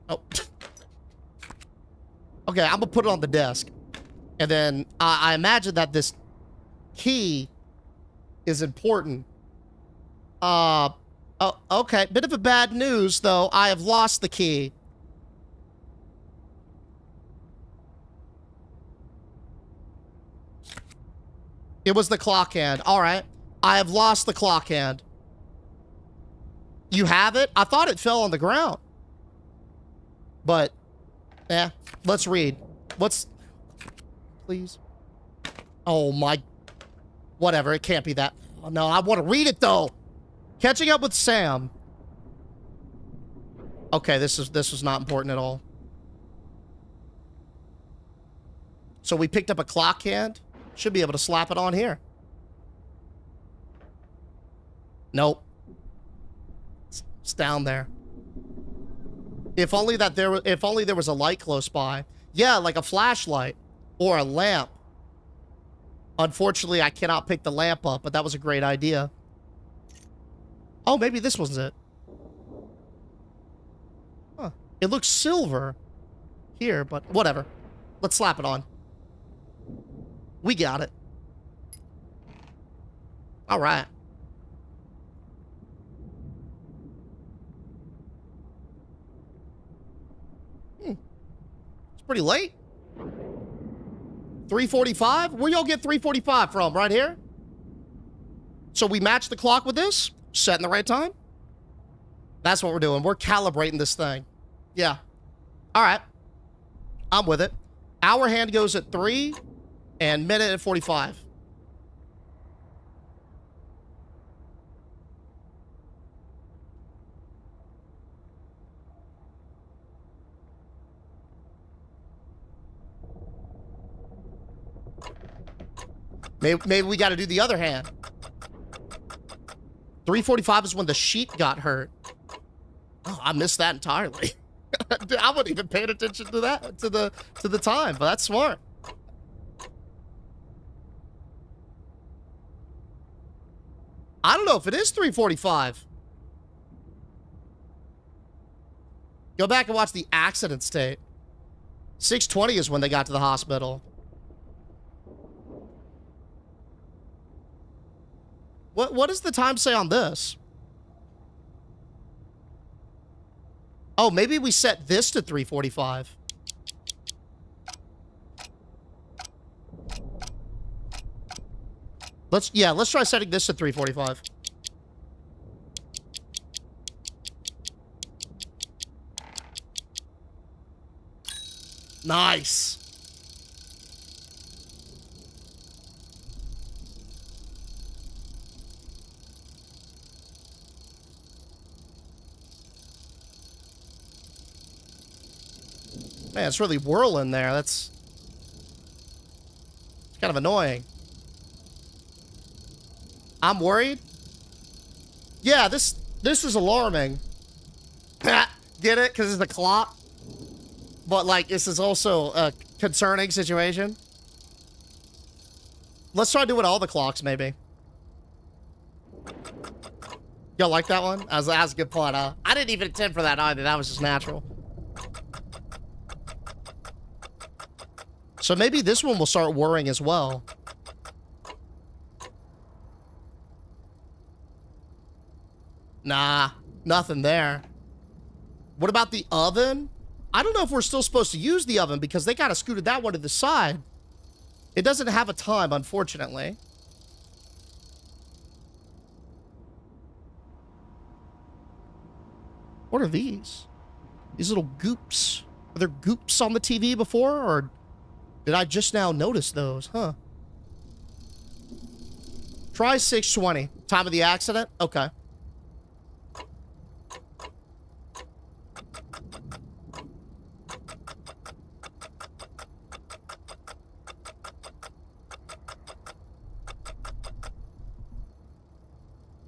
Oh. Okay, I'm gonna put it on the desk. And then I imagine that this key is important. Oh, okay. Bit of a bad news, though. I have lost the key. It was the clock hand. All right. I have lost the clock hand. You have it? I thought it fell on the ground. But, yeah. Let's read. What's... Please. Oh, my... Whatever. It can't be that... Oh, no, I want to read it, though. Catching up with Sam. Okay, this was not important at all. So we picked up a clock hand. Should be able to slap it on here. Nope. It's down there. If only there was a light close by. Yeah, like a flashlight or a lamp. Unfortunately, I cannot pick the lamp up, but that was a great idea. Oh, maybe this was it. Huh. It looks silver here, but whatever. Let's slap it on. We got it. All right. It's pretty late. 3:45? Where y'all get 3:45 from? Right here? So we match the clock with this? Setting the right time? That's what we're doing. We're calibrating this thing. Yeah. All right. I'm with it. Hour hand goes at 3 and minute at 45. Maybe we got to do the other hand. 3:45 is when the sheet got hurt. Oh, I missed that entirely. I wasn't even paying attention to that, to the time, but that's smart. I don't know if it is 3:45. Go back and watch the accident state. 6:20 is when they got to the hospital. What does the time say on this? Oh, maybe we set this to 3:45. Let's try setting this to 345. Nice. Man, it's really whirling there. That's kind of annoying. I'm worried. Yeah, this is alarming. Get it? Because it's the clock. But, like, this is also a concerning situation. Let's try doing all the clocks, maybe. Y'all like that one? That was a good point, huh? I didn't even intend for that either. That was just natural. So maybe this one will start whirring as well. Nah, nothing there. What about the oven? I don't know if we're still supposed to use the oven because they kind of scooted that one to the side. It doesn't have a time, unfortunately. What are these? These little goops. Were there goops on the TV before, or did I just now notice those? Huh. Try 620. Time of the accident? Okay.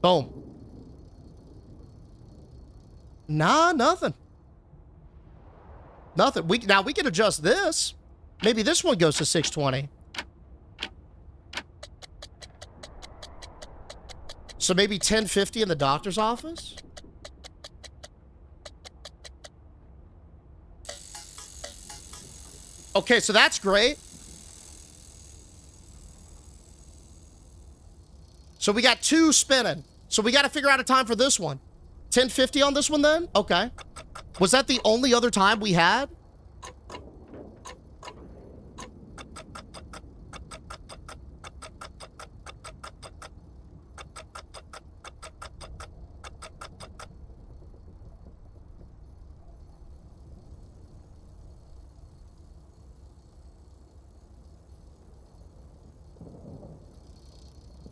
Boom. Nah, nothing. Nothing. Now we can adjust this. Maybe this one goes to 620. So maybe 1050 in the doctor's office? Okay, so that's great. So we got two spinning. So we got to figure out a time for this one. 1050 on this one then? Okay. Was that the only other time we had?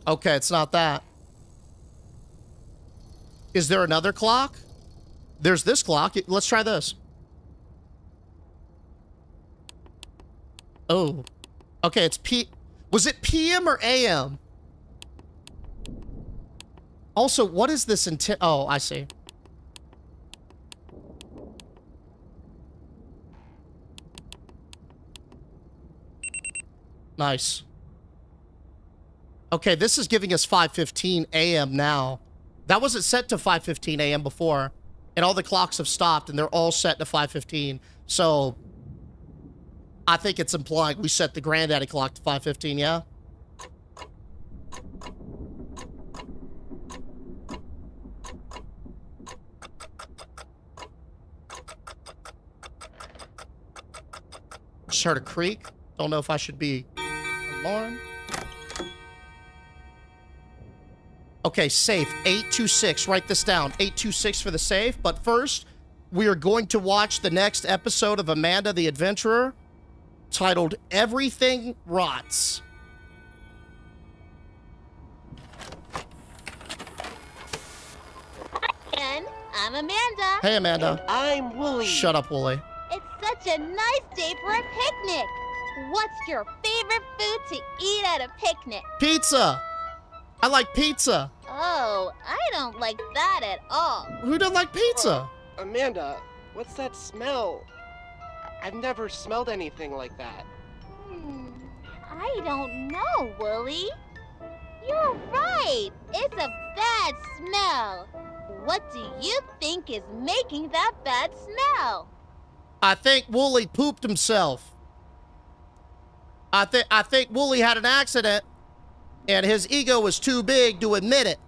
Okay, it's not that. Is there another clock? There's this clock. Let's try this. Oh. Okay, it's Was it PM or AM? Also, what is this intent? Oh, I see. Nice. Okay, this is giving us 5:15 a.m. now. That wasn't set to 5:15 a.m. before, and all the clocks have stopped, and they're all set to 5:15. So, I think it's implying we set the granddaddy clock to 5:15, yeah? Just heard a creak. Don't know if I should be alarmed. Okay, safe. 826. Write this down. 826 for the safe. But first, we are going to watch the next episode of Amanda the Adventurer, titled Everything Rots. And I'm Amanda. Hey, Amanda. I'm Wooly. Shut up, Wooly. It's such a nice day for a picnic. What's your favorite food to eat at a picnic? Pizza. I like pizza. Oh, I don't like that at all. Who doesn't like pizza? Amanda, what's that smell? I've never smelled anything like that. I don't know, Wooly. You're right. It's a bad smell. What do you think is making that bad smell? I think Wooly pooped himself. I think Wooly had an accident, and his ego was too big to admit it.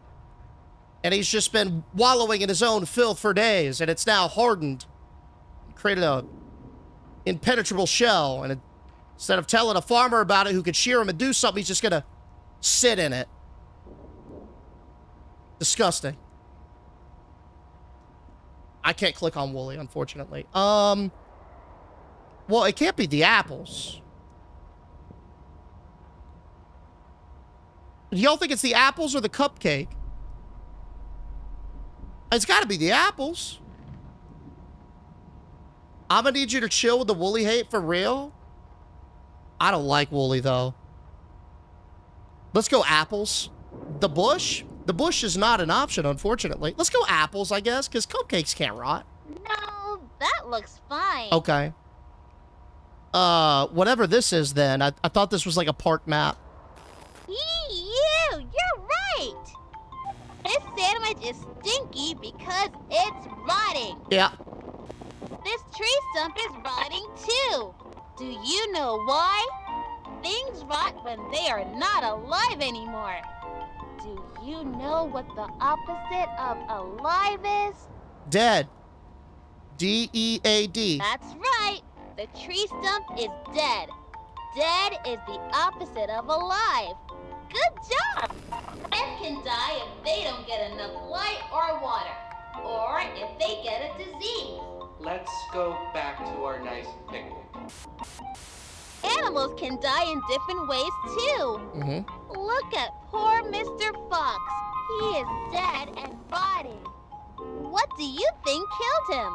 And he's just been wallowing in his own filth for days, and it's now hardened. Created a impenetrable shell, and instead of telling a farmer about it who could shear him and do something, he's just gonna sit in it. Disgusting. I can't click on Wooly, unfortunately. Well, it can't be the apples. Do y'all think it's the apples or the cupcake? It's got to be the apples. I'm gonna need you to chill with the Wooly hate for real. I don't like Wooly, though. Let's go apples. The bush? The bush is not an option, unfortunately. Let's go apples, I guess, because cupcakes can't rot. No, that looks fine. Okay. Whatever this is then. I thought this was like a park map. You're right. This sandwich is stinky because it's rotting. Yeah. This tree stump is rotting too. Do you know why? Things rot when they are not alive anymore. Do you know what the opposite of alive is? Dead. D-E-A-D. That's right. The tree stump is dead. Dead is the opposite of alive. Good job! Men can die if they don't get enough light or water, or if they get a disease. Let's go back to our nice picnic. Animals can die in different ways too. Mm-hmm. Look at poor Mr. Fox. He is dead and rotting. What do you think killed him?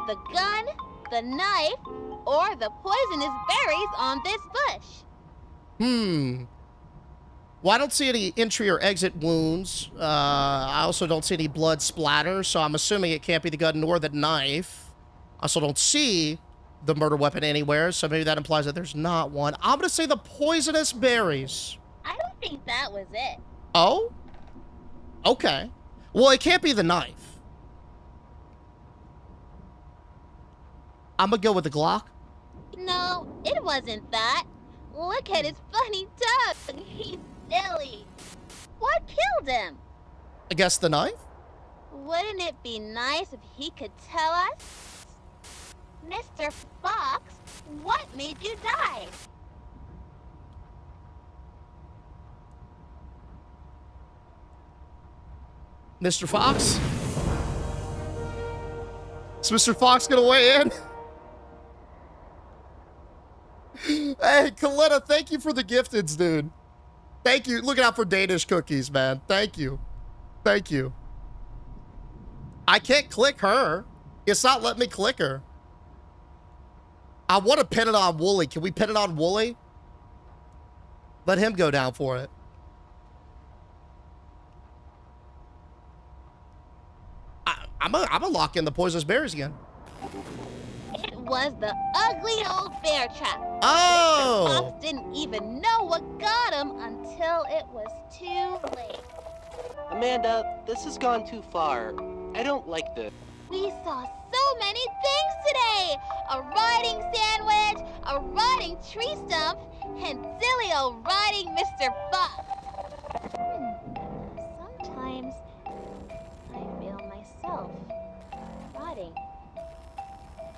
The gun, the knife, or the poisonous berries on this bush? Well, I don't see any entry or exit wounds. I also don't see any blood splatter, so I'm assuming it can't be the gun nor the knife. I also don't see the murder weapon anywhere, so maybe that implies that there's not one. I'm gonna say the poisonous berries. I don't think that was it. Oh? Okay. Well, it can't be the knife. I'm gonna go with the Glock. No, it wasn't that. Look at his funny tongue. He's silly. What killed him? I guess the knife? Wouldn't it be nice if he could tell us? Mr. Fox, what made you die? Mr. Fox? Is Mr. Fox gonna weigh in? Hey, Coletta, thank you for the gifteds, dude. Thank you. Look out for Danish cookies, man. Thank you. Thank you. I can't click her. It's not letting me click her. I want to pin it on Wooly. Can we pin it on Wooly? Let him go down for it. I'm gonna lock in the poisonous berries again. It was the ugly old bear trap. Oh! Mr. Fox didn't even know what got him until it was too late. Amanda, this has gone too far. I don't like this. We saw so many things today. A rotting sandwich, a rotting tree stump, and silly old rotting Mr. Fox. Sometimes I feel myself rotting.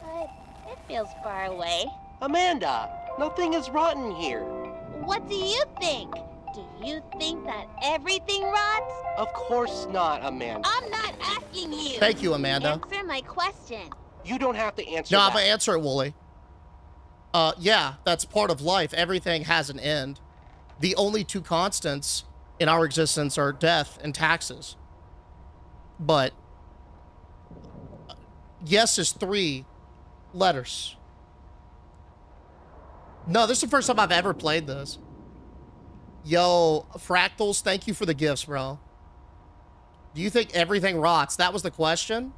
But it feels far away. Amanda, nothing is rotten here. What do you think? Do you think that everything rots? Of course not, Amanda. I'm not asking you. Thank you, Amanda. Answer my question. You don't have to answer No, that. I'm gonna answer it, Wooly. Yeah, that's part of life. Everything has an end. The only two constants in our existence are death and taxes. But yes is 3 letters. No, this is the first time I've ever played this. Yo, Fractals, thank you for the gifts, bro. Do you think everything rots? That was the question?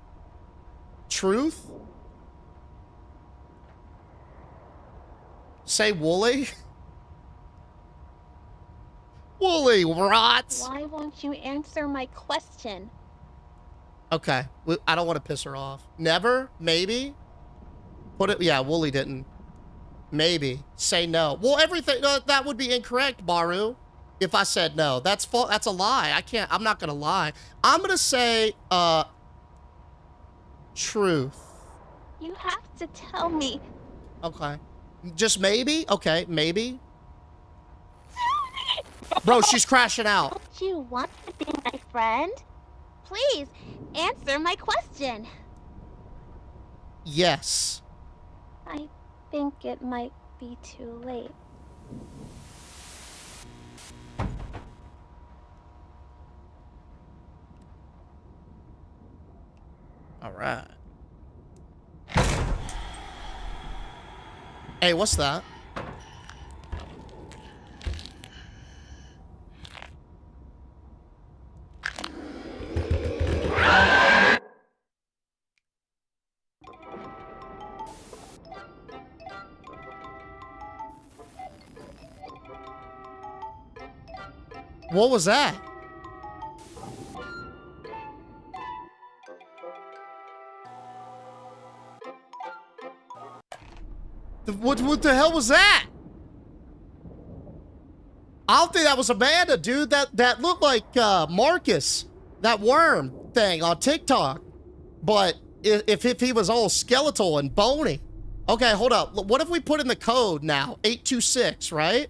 Truth? Say Wooly? Wooly rots. Why won't you answer my question? Okay, I don't want to piss her off. Never? Maybe? Put it, yeah, Wooly didn't. Maybe. Say no. Well, everything, that would be incorrect, Baru. If I said no. That's a lie. I'm not gonna lie. I'm gonna say, truth. You have to tell me. Okay. Just maybe? Okay, maybe. Bro, she's crashing out. Do you want to be my friend? Please, answer my question. Yes. I think it might be too late. All right. Hey, what's that? What was that? What the hell was that? I don't think that was Amanda, dude. That looked like Marcus, that worm thing on TikTok. But if he was all skeletal and bony. Okay, hold up. What if we put in the code now? 826, right?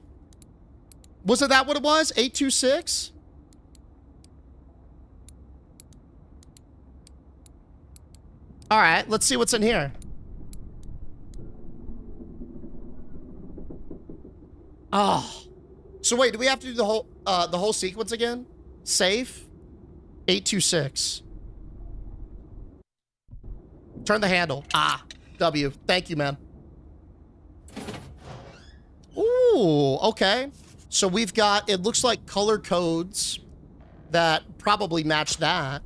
Wasn't that what it was? 826? All right, let's see what's in here. Oh. So wait, do we have to do the whole sequence again? Safe. 826. Turn the handle. Ah. W. Thank you, man. Ooh, okay. So we've got, it looks like color codes that probably match that.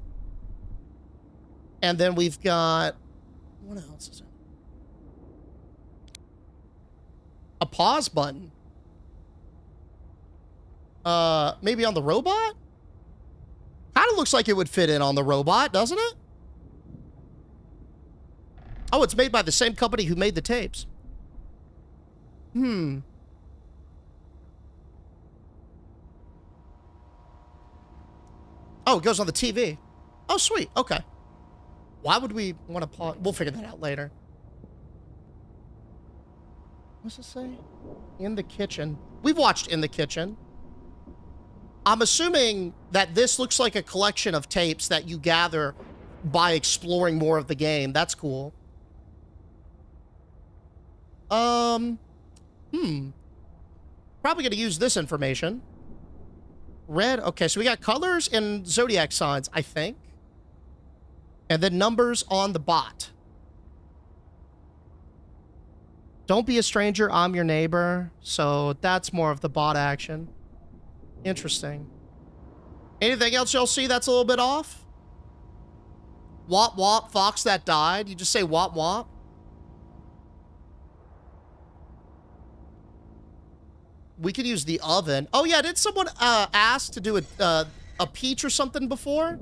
And then we've got, what else is it? A pause button. Maybe on the robot? Kind of looks like it would fit in on the robot, doesn't it? Oh, it's made by the same company who made the tapes. Hmm. Oh, it goes on the TV. Oh, sweet. Okay. Why would we want to pause? We'll figure that out later. What's it say? In the kitchen. We've watched In the Kitchen. I'm assuming that this looks like a collection of tapes that you gather by exploring more of the game. That's cool. Probably gonna use this information. Red. Okay, so we got colors and zodiac signs, I think. And then numbers on the bot. Don't be a stranger, I'm your neighbor. So that's more of the bot action. Interesting. Anything else y'all see that's a little bit off? Wop wop, fox that died. You just say wop wop. We could use the oven. Oh yeah, did someone ask to do a peach or something before?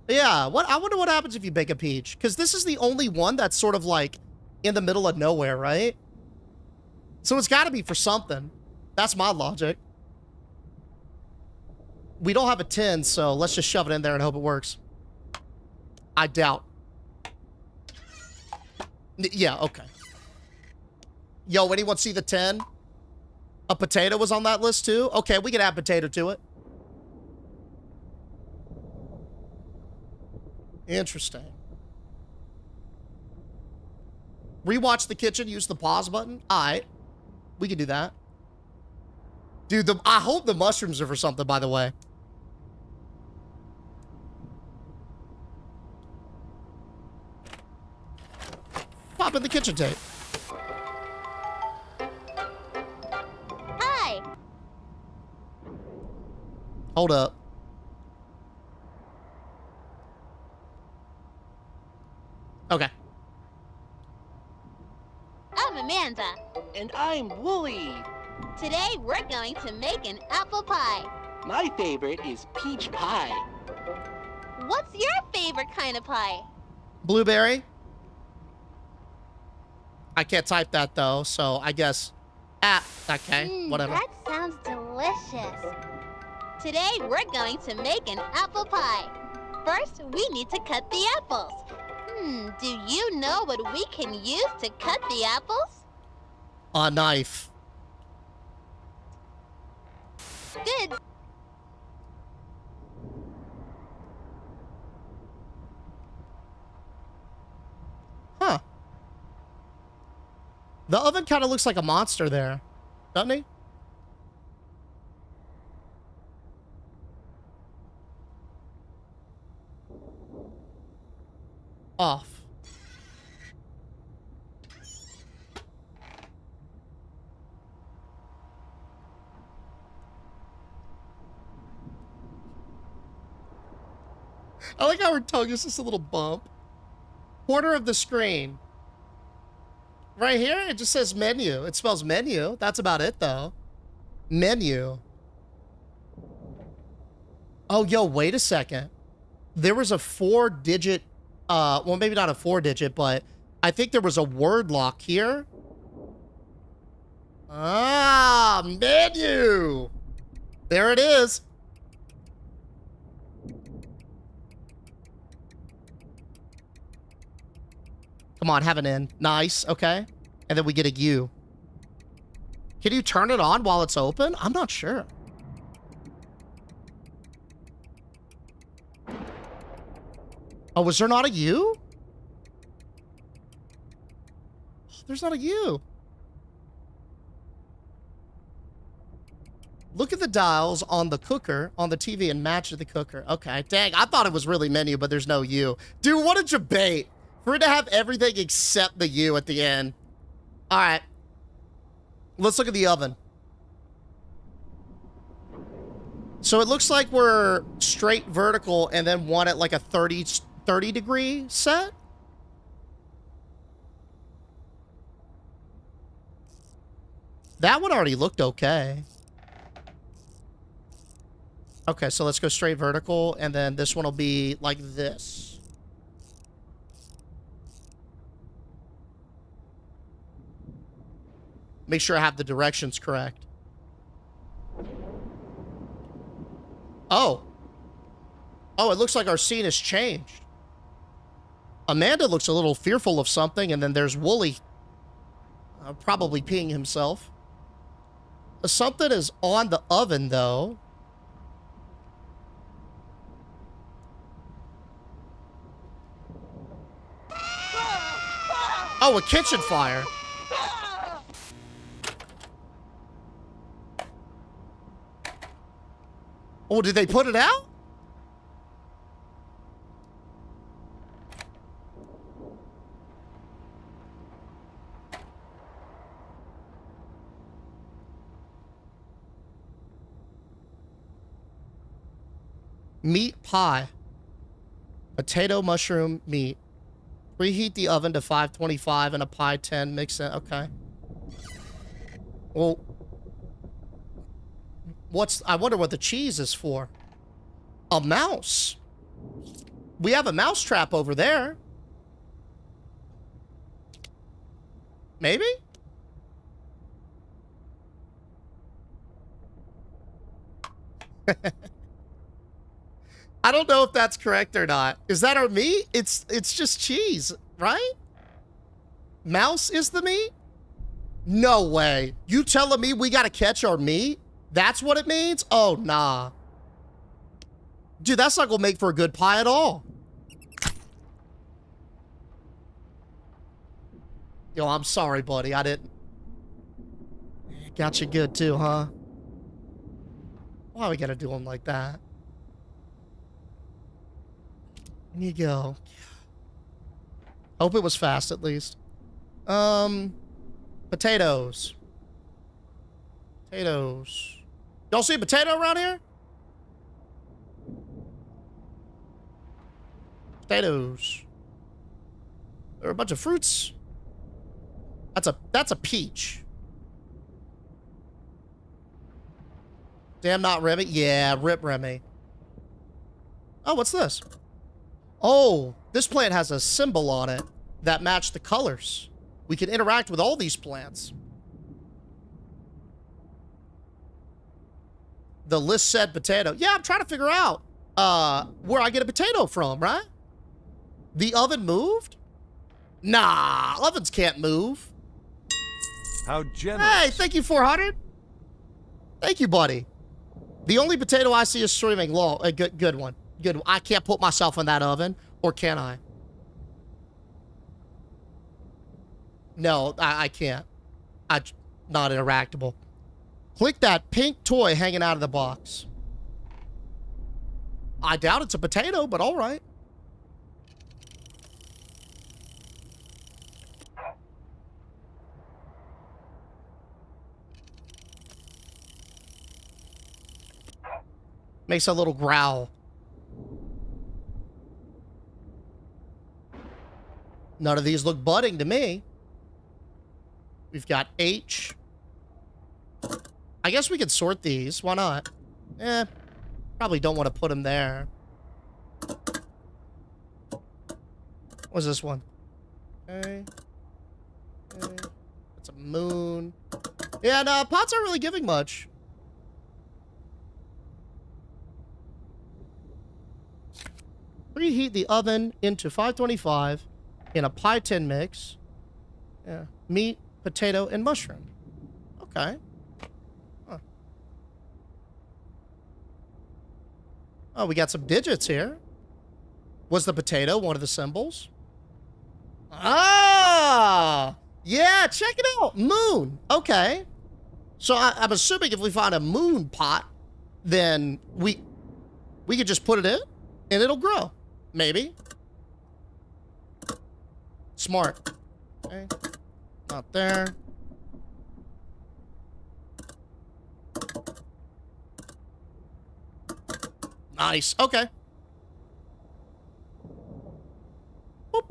Yeah, I wonder what happens if you bake a peach. Because this is the only one that's sort of like in the middle of nowhere, right? So it's got to be for something. That's my logic. We don't have a tin, so let's just shove it in there and hope it works. I doubt. Yeah, okay. Yo, anyone see the 10? A potato was on that list too? Okay, we can add potato to it. Interesting. Rewatch the kitchen, use the pause button. All right. We can do that. Dude, I hope the mushrooms are for something, by the way. Pop in the kitchen tape. Hi. Hold up. Okay. I'm Amanda. And I'm Wooly. Today we're going to make an apple pie. My favorite is peach pie. What's your favorite kind of pie? Blueberry. I can't type that though, so I guess. Okay, whatever. That sounds delicious. Today we're going to make an apple pie. First, we need to cut the apples. Do you know what we can use to cut the apples? A knife. Good The oven kind of looks like a monster there, doesn't he? Off. I like how her tongue is just a little bump. Corner of the screen. Right here, it just says menu. It spells menu. That's about it, though. Menu. Oh, yo, wait a second. There was a 4-digit, well, maybe not a 4-digit, but I think there was a word lock here. Ah, menu. There it is. Come on, have an N. Nice, okay. And then we get a U. Can you turn it on while it's open? I'm not sure. Oh, was there not a U? There's not a U. Look at the dials on the cooker, on the TV, and match the cooker. Okay, dang, I thought it was really menu, but there's no U. Dude, what a debate. For it to have everything except the U at the end. All right. Let's look at the oven. So it looks like we're straight vertical and then one at like a 30 degree set. That one already looked okay. Okay, so let's go straight vertical, and then this one will be like this. Make sure I have the directions correct. Oh. Oh, it looks like our scene has changed. Amanda looks a little fearful of something, and then there's Wooly. Probably peeing himself. Something is on the oven, though. Oh, a kitchen fire. Oh, did they put it out? Meat pie. Potato, mushroom, meat. Preheat the oven to 525 and a pie 10. Mix it. Okay. Well, I wonder what the cheese is for. A mouse. We have a mouse trap over there. Maybe? I don't know if that's correct or not. Is that our meat? It's just cheese, right? Mouse is the meat? No way. You telling me we gotta catch our meat? That's what it means? Oh, nah. Dude, that's not gonna make for a good pie at all. Yo, I'm sorry, buddy. I didn't... Got you good too, huh? Why we gotta do them like that? There you go. Hope it was fast, at least. Potatoes. Potatoes. Y'all see a potato around here? Potatoes. There are a bunch of fruits. That's a peach. Damn, not Remy? Yeah, rip Remy. Oh, what's this? Oh, this plant has a symbol on it that match the colors. We can interact with all these plants. The list said potato. Yeah, I'm trying to figure out where I get a potato from, right? The oven moved? Nah, ovens can't move. How generous. Hey, thank you, 400. Thank you, buddy. The only potato I see is streaming low. A good one. Good. I can't put myself in that oven, or can I? No, I can't. Not interactable. Click that pink toy hanging out of the box. I doubt it's a potato, but all right. Makes a little growl. None of these look budding to me. We've got H. I guess we could sort these. Why not? Probably don't want to put them there. What's this one? Okay. It's a moon. Yeah, no, pots aren't really giving much. Preheat the oven into 525 in a pie tin mix. Yeah. Meat, potato, and mushroom. Okay. Huh. Oh, we got some digits here. Was the potato one of the symbols? Ah! Yeah, check it out. Moon. Okay. So I'm assuming if we find a moon pot, then we could just put it in and it'll grow. Maybe. Smart. Okay. Not there. Nice. Okay. Boop.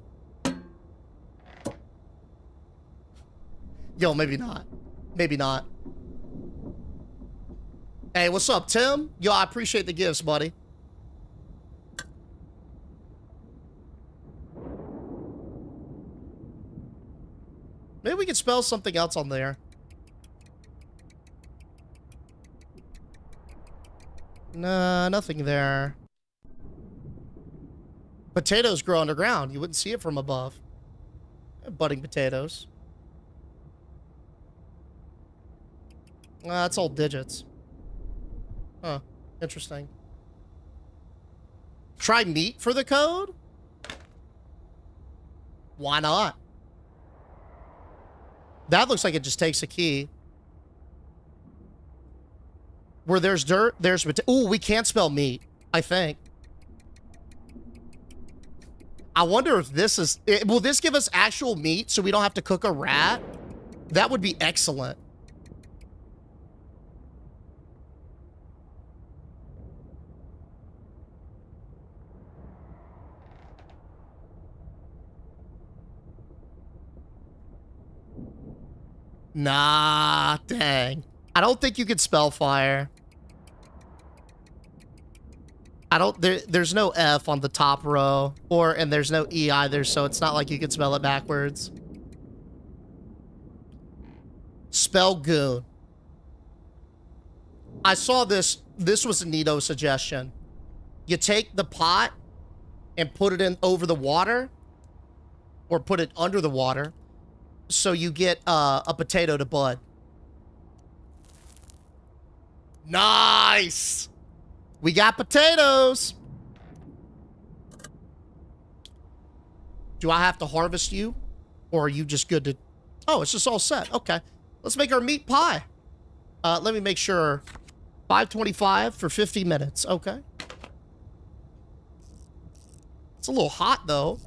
Yo, maybe not. Maybe not. Hey, what's up, Tim? Yo, I appreciate the gifts, buddy. Maybe we could spell something else on there. Nah, nothing there. Potatoes grow underground. You wouldn't see it from above. Budding potatoes. That's all digits. Huh. Interesting. Try meat for the code? Why not? That looks like it just takes a key. Where there's dirt, there's... Ooh, we can't spell meat, I think. I wonder if this is... Will this give us actual meat so we don't have to cook a rat? That would be excellent. Nah, dang. I don't think you could spell fire. I don't, there's no F on the top row, and there's no E either, so it's not like you could spell it backwards. Spell goon. I saw this was a neato suggestion. You take the pot and put it in over the water, or put it under the water, so you get a potato to bud. Nice! We got potatoes! Do I have to harvest you? Or are you just good to... Oh, it's just all set. Okay. Let's make our meat pie. Let me make sure. 525 for 50 minutes. Okay. It's a little hot, though.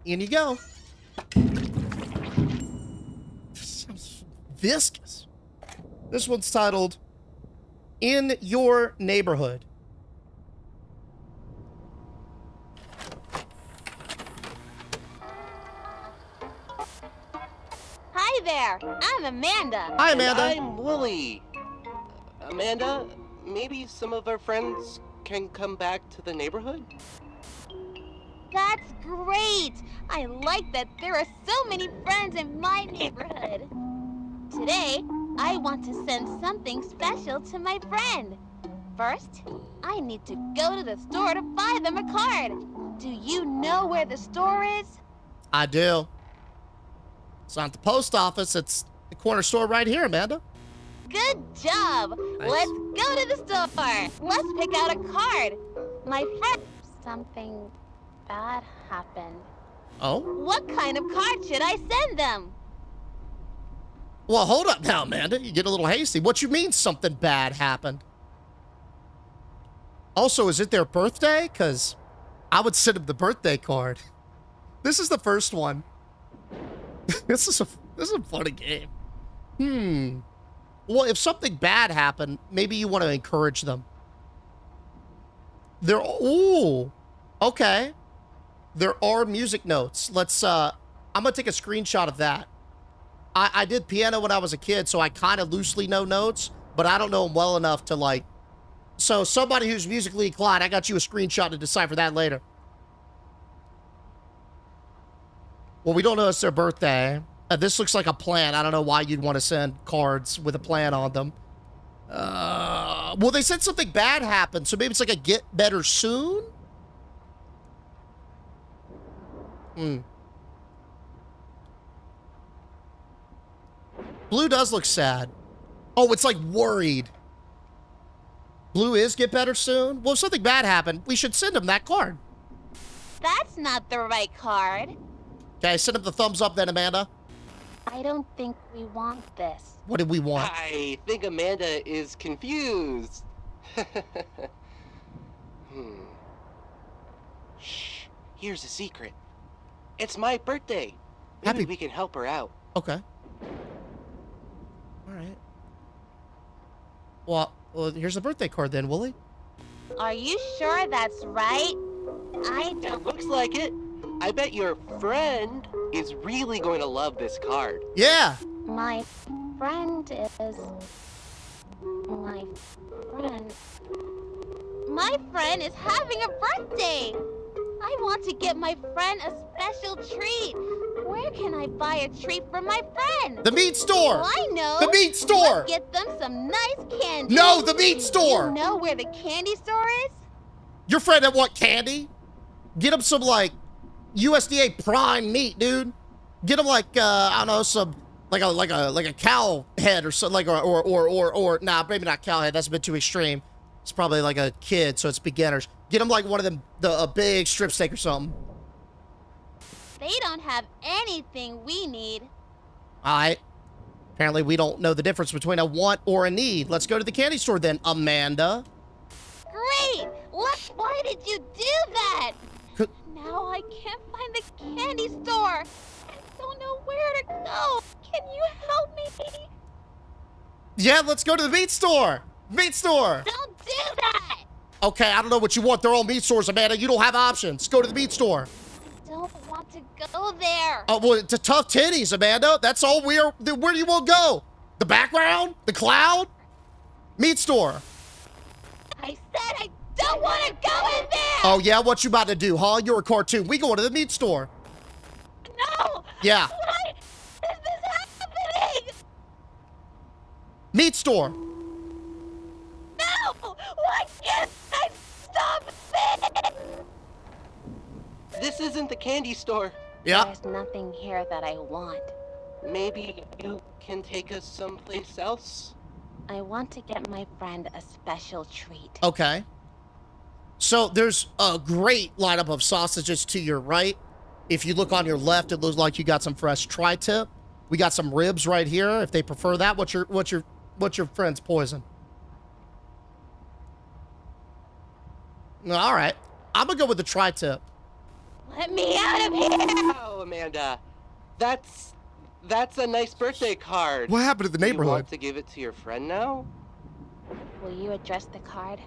In you go. Sounds viscous. This one's titled In Your Neighborhood. Hi there, I'm Amanda. Hi, Amanda. And I'm Willie. Amanda, maybe some of our friends can come back to the neighborhood? That's great. I like that there are so many friends in my neighborhood. Today, I want to send something special to my friend. First, I need to go to the store to buy them a card. Do you know where the store is? I do. It's not the post office. It's the corner store right here, Amanda. Good job. Nice. Let's go to the store. Let's pick out a card. My friend... Something bad happened. Oh? What kind of card should I send them? Well, hold up now, Amanda. You get a little hasty. What you mean something bad happened? Also, is it their birthday? Because I would send them the birthday card. This is the first one. This is a funny game. Well, if something bad happened, maybe you want to encourage them. Ooh. Okay. There are music notes. Let's, I'm gonna take a screenshot of that. I did piano when I was a kid, so I kind of loosely know notes, but I don't know them well enough to, like... So, somebody who's musically inclined, I got you a screenshot to decipher that later. Well, we don't know it's their birthday. This looks like a plan. I don't know why you'd want to send cards with a plan on them. Well, they said something bad happened, so maybe it's like a get better soon? Blue does look sad. Oh, it's like worried. Blue is get better soon? Well, if something bad happened, we should send him that card. That's not the right card. Okay, send him the thumbs up then, Amanda. I don't think we want this. What did we want? I think Amanda is confused. Shh. Here's a secret. It's my birthday. Maybe we can help her out. Okay. All right. Well, here's a birthday card then, Wooly. Are you sure that's right? It looks like it. I bet your friend is really going to love this card. Yeah. My friend is... My friend... My friend is having a birthday! I want to get my friend a special treat. Where can I buy a treat for my friend? The meat store! Oh, I know! The meat store! Let's get them some nice candy. No, the meat store! You know where the candy store is? Your friend that want candy? Get him some, like, USDA prime meat, dude. Get him, like, I don't know, some... Like a cow head or something, like, or nah, maybe not cow head. That's a bit too extreme. It's probably like a kid, so it's beginners. Get them like one of them, a big strip steak or something. They don't have anything we need. All right. Apparently, we don't know the difference between a want or a need. Let's go to the candy store then, Amanda. Great! Why did you do that? Now I can't find the candy store. I don't know where to go. Can you help me? Yeah, let's go to the meat store. Meat store. Don't do that. Okay, I don't know what you want. They're all meat stores, Amanda. You don't have options. Go to the meat store. I don't want to go there. Oh, well, it's a tough titties, Amanda. That's all where do you want to go? The background? The cloud? Meat store. I said I don't want to go in there. Oh, yeah? What you about to do, huh? You're a cartoon. We going to the meat store. No. Yeah. Why is this happening? Meat store. No. Why can't I stop it? This isn't the candy store. Yeah. There's nothing here that I want. Maybe you can take us someplace else? I want to get my friend a special treat. Okay. So there's a great lineup of sausages to your right. If you look on your left, it looks like you got some fresh tri-tip. We got some ribs right here. If they prefer that, what's your friend's poison? All right. I'm gonna go with the tri-tip. Let me out of here! Oh, Amanda. That's a nice birthday card. What happened to the You neighborhood? want to give it to your friend now? Will you address the card?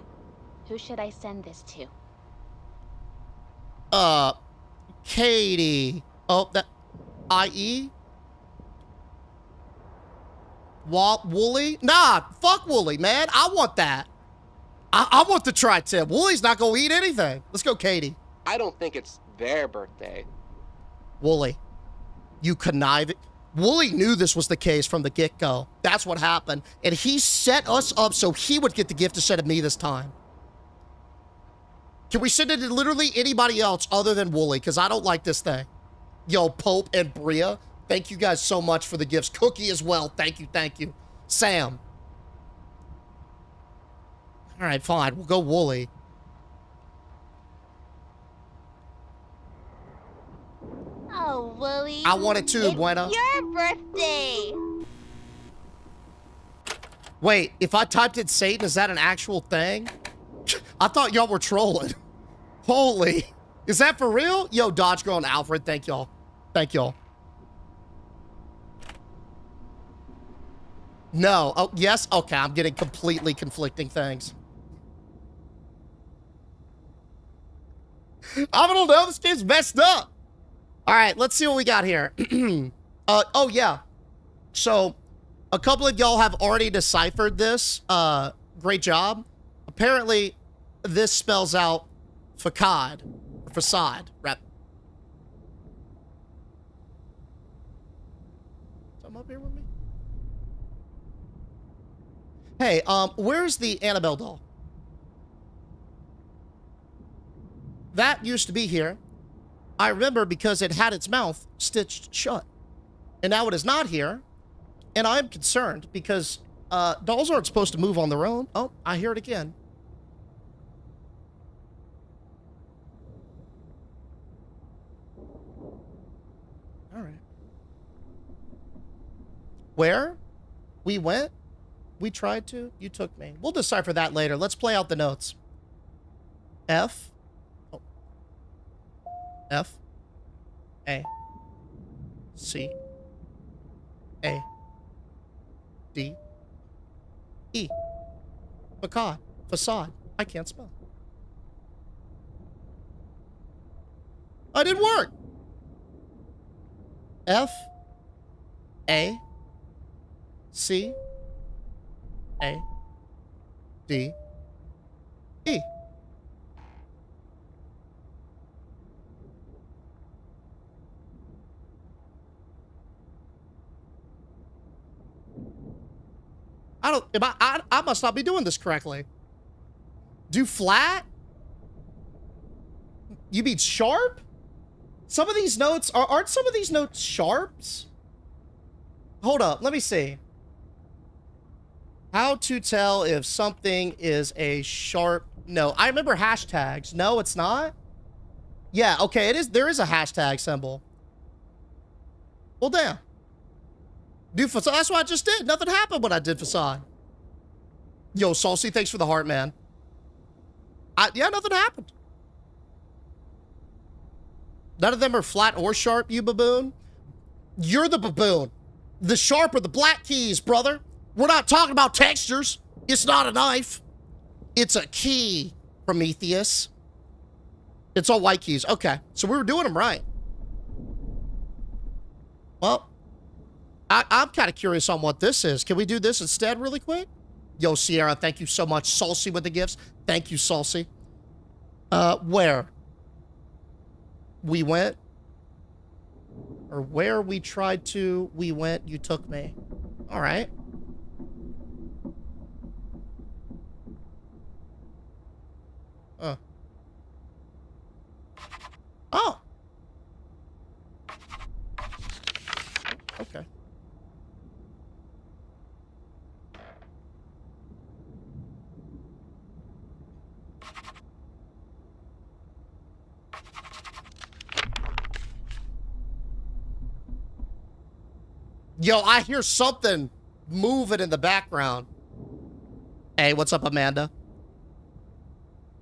Who should I send this to? Katie. Oh, that... I.E.? Wooly? Nah, fuck Wooly, man. I want that. I want the tri-tip. Wooly's not gonna eat anything. Let's go, Katie. I don't think it's their birthday. Wooly, you conniving. Wooly knew this was the case from the get-go. That's what happened. And he set us up so he would get the gift instead of me this time. Can we send it to literally anybody else other than Wooly? Because I don't like this thing. Yo, Pope and Bria, thank you guys so much for the gifts. Cookie as well. Thank you, thank you. Sam. All right, fine. We'll go Wooly. Oh, Wooly. I want it too, it's Buena. your birthday. Wait, if I typed in Satan, is that an actual thing? I thought y'all were trolling. Holy. Is that for real? Yo, Dodge Girl and Alfred, thank y'all. Thank y'all. No. Oh, yes? Okay, I'm getting completely conflicting things. I don't know. This game's messed up. All right, let's see what we got here. Oh, yeah. So, a couple of y'all have already deciphered this. Great job. Apparently, this spells out facade. Facade. Rep. Come up here with me. Hey, where's the Annabelle doll? That used to be here. I remember because it had its mouth stitched shut. And now it is not here. And I'm concerned because dolls aren't supposed to move on their own. Oh, I hear it again. All right. Where? We went? We tried to? You took me. We'll decipher that later. Let's play out the notes. F. Oh. F. A. C. A. D. E. Facade. Facade. I can't spell. Oh, it didn't work. F. A. C. A. D. E. I must not be doing this correctly. Do flat? You mean sharp? Some of these notes, aren't some of these notes sharps? Hold up, let me see. How to tell if something is a sharp, no. I remember hashtags. No, it's not? Yeah, okay, it is. There is a hashtag symbol. Well, damn. Do facade. That's what I just did. Nothing happened when I did facade. Yo, Saucy, thanks for the heart, man. Yeah, nothing happened. None of them are flat or sharp, you baboon. You're the baboon. The sharp are the black keys, brother. We're not talking about textures. It's not a knife. It's a key, Prometheus. It's all white keys. Okay, so we were doing them right. Well, I'm kind of curious on what this is. Can we do this instead really quick? Yo, Sierra, thank you so much. Saucy with the gifts. Thank you, Saucy. Where? We went? Or where we tried to, we went, you took me. All right. Oh. Okay. Yo, I hear something moving in the background. Hey, what's up, Amanda?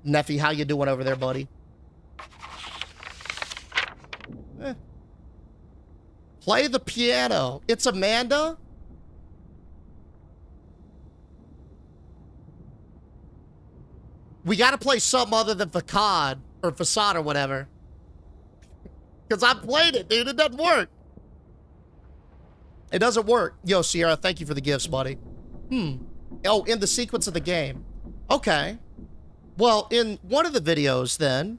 Neffy, how you doing over there, buddy? Play the piano. It's Amanda? We gotta play something other than facade or facade or whatever. Because I played it, dude. It doesn't work. It doesn't work. Yo, Sierra, thank you for the gifts, buddy. Oh, in the sequence of the game. Okay. Well, in one of the videos, then,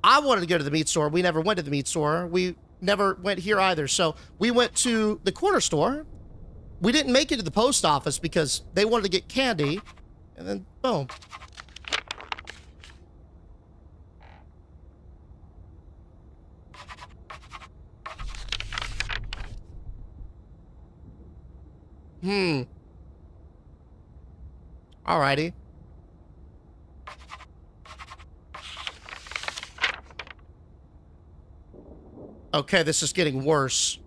I wanted to go to the meat store. We never went to the meat store. We never went here either. So we went to the corner store. We didn't make it to the post office because they wanted to get candy. And then, boom. Alrighty. Okay, this is getting worse.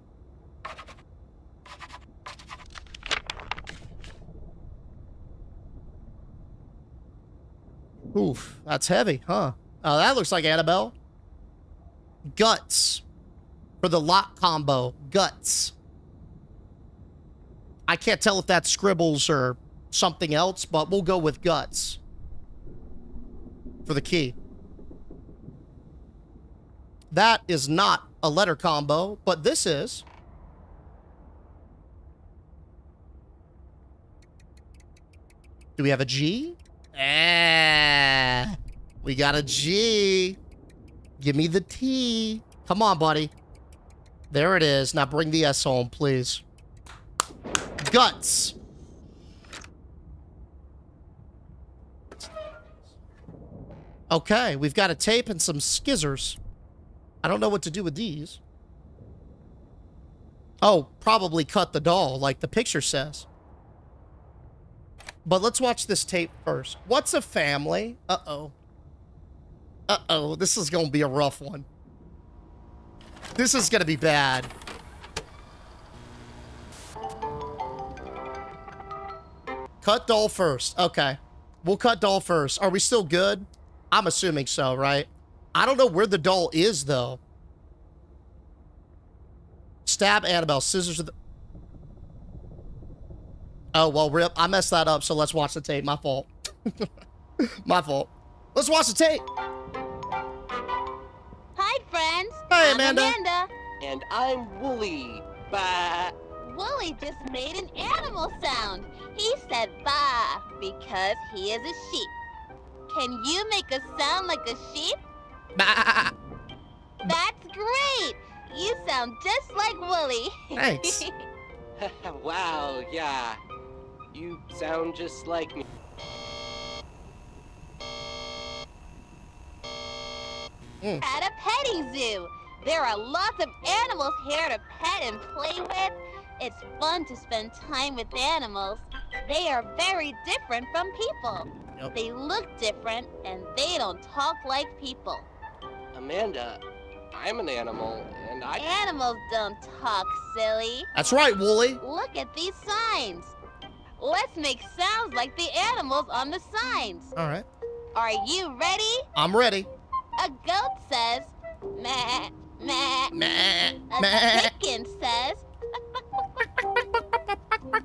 Oof, that's heavy, huh? That looks like Annabelle. Guts. For the lock combo. Guts. I can't tell if that's scribbles or something else, but we'll go with guts. For the key. That is not a letter combo, but this is. Do we have a G? We got a G. Give me the T. Come on, buddy. There it is. Now bring the S home, please. Guts. Okay, we've got a tape and some skizzers. I don't know what to do with these. Oh, probably cut the doll, like the picture says. But let's watch this tape first. What's a family? Uh-oh. Uh-oh, this is gonna be a rough one. This is gonna be bad. Cut doll first. Okay. We'll cut doll first. Are we still good? I'm assuming so, right? I don't know where the doll is, though. Stab Annabelle. Scissors of the... Oh, well, rip. I messed that up, so let's watch the tape. My fault. My fault. Let's watch the tape. Hi, friends. Hey, I'm Amanda. And I'm Wooly. Bah. Wooly just made an animal sound. He said bah because he is a sheep. Can you make a sound like a sheep? Bah. That's great. You sound just like Wooly. Thanks. Wow, yeah. You sound just like me. At a petting zoo. There are lots of animals here to pet and play with. It's fun to spend time with animals. They are very different from people. Yep. They look different and they don't talk like people. Amanda, I'm an animal, and I... Animals don't talk, silly. That's right, Wooly. Look at these signs. Let's make sounds like the animals on the signs. All right. Are you ready? I'm ready. A goat says, meh, meh. Meh, A meh. chicken says,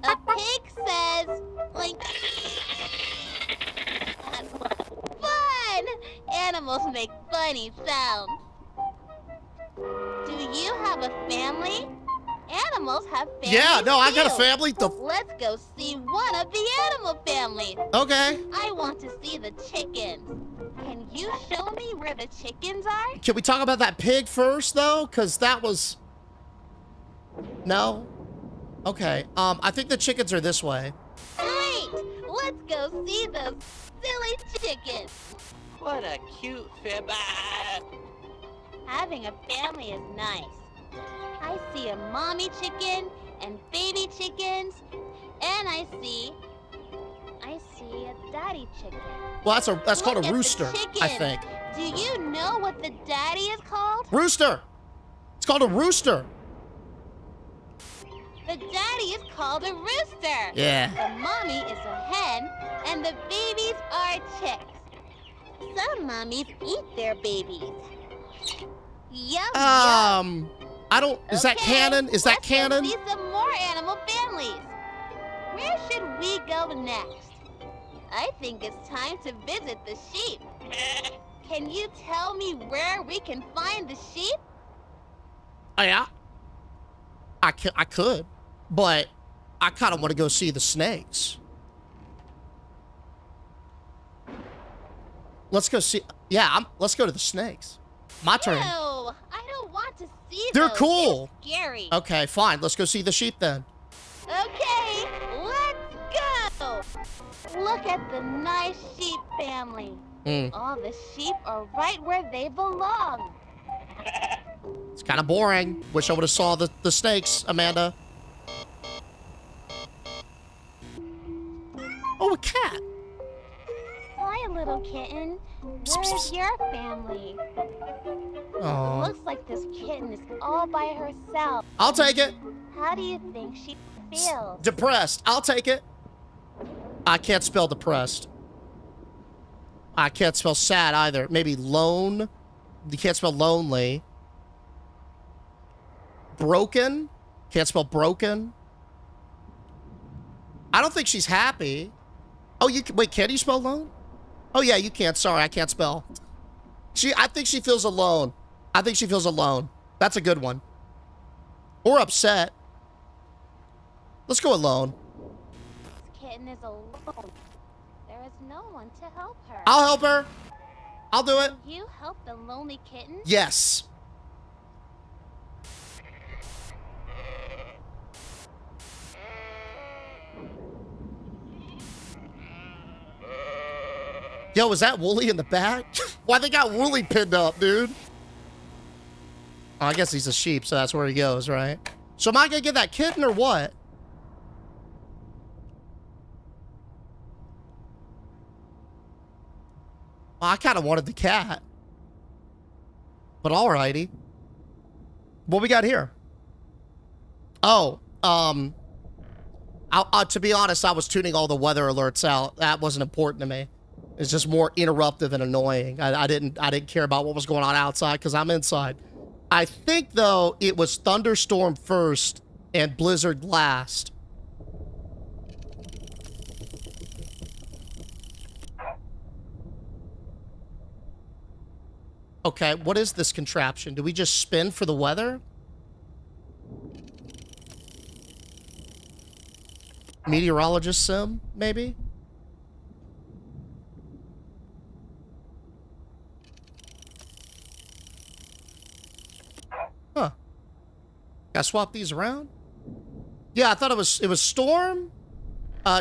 a pig says, like, fun! Animals make funny sounds. Do you have a family? Animals have families. Yeah, no, I got a too. family. Let's go see one of the animal families. Okay. I want to see the chickens. Can you show me where the chickens are? Can we talk about that pig first, though? Because that was... No? Okay. I think the chickens are this way. Great! Let's go see those silly chickens. What a cute fib... Ah. Having a family is nice. I see a mommy chicken and baby chickens, and I see a daddy chicken. Well, that's called Look a at the rooster, I chicken. think. Do you know what the daddy is called? Rooster! It's called a rooster. The daddy is called a rooster. Yeah. The mommy is a hen, and the babies are chicks. Some mommies eat their babies. Yum, yum. I don't... Is that Okay, canon? Is that let's go canon? see some more animal families. Where should we go next? I think it's time to visit the sheep. Can you tell me where we can find the sheep? Oh, yeah. I could, but I kind of want to go see the snakes. Let's go see... Yeah, let's go to the snakes. My turn. No, I don't want to see They're those. cool. They're scary. Okay, fine. Let's go see the sheep then. Okay, let's go. Look at the nice sheep family. All the sheep are right where they belong. It's kind of boring. Wish I would have saw the snakes, Amanda. Oh, a cat. Hi, little kitten. Where's your family? Aw. Looks like this kitten is all by herself. I'll take it. How do you think she feels? Depressed. I'll take it. I can't spell depressed. I can't spell sad either. Maybe lone. You can't spell lonely. Broken. Can't spell broken. I don't think she's happy. Oh, you can, wait, can you spell alone? Oh, yeah, you can't. Sorry, I can't spell. I think she feels alone. I think she feels alone. That's a good one. Or upset. Let's go alone. This kitten is alone. There is no one to help her. I'll help her. I'll do it. Will you help the lonely kitten? Yes. Yo, is that Wooly in the back? Why they got Wooly pinned up, dude? Oh, I guess he's a sheep, so that's where he goes, right? So am I gonna get that kitten or what? Well, I kind of wanted the cat. But alrighty. What we got here? Oh, to be honest, I was tuning all the weather alerts out. That wasn't important to me. It's just more interruptive and annoying. I didn't care about what was going on outside because I'm inside. I think though it was thunderstorm first and blizzard last. Okay, what is this contraption? Do we just spin for the weather? Meteorologist sim, maybe? Huh. Gotta swap these around? Yeah, I thought it was storm,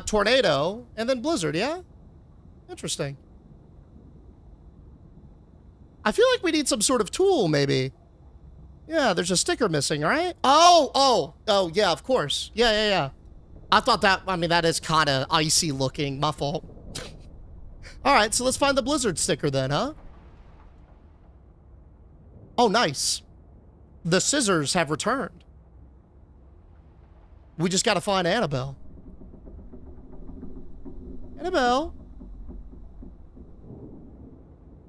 tornado, and then blizzard, yeah? Interesting. I feel like we need some sort of tool, maybe. Yeah, there's a sticker missing, right? Oh, yeah, of course. Yeah. I thought that, I mean, that is kind of icy looking. My fault. All right, so let's find the blizzard sticker then, huh? Oh, nice. The scissors have returned. We just got to find Annabelle. Annabelle.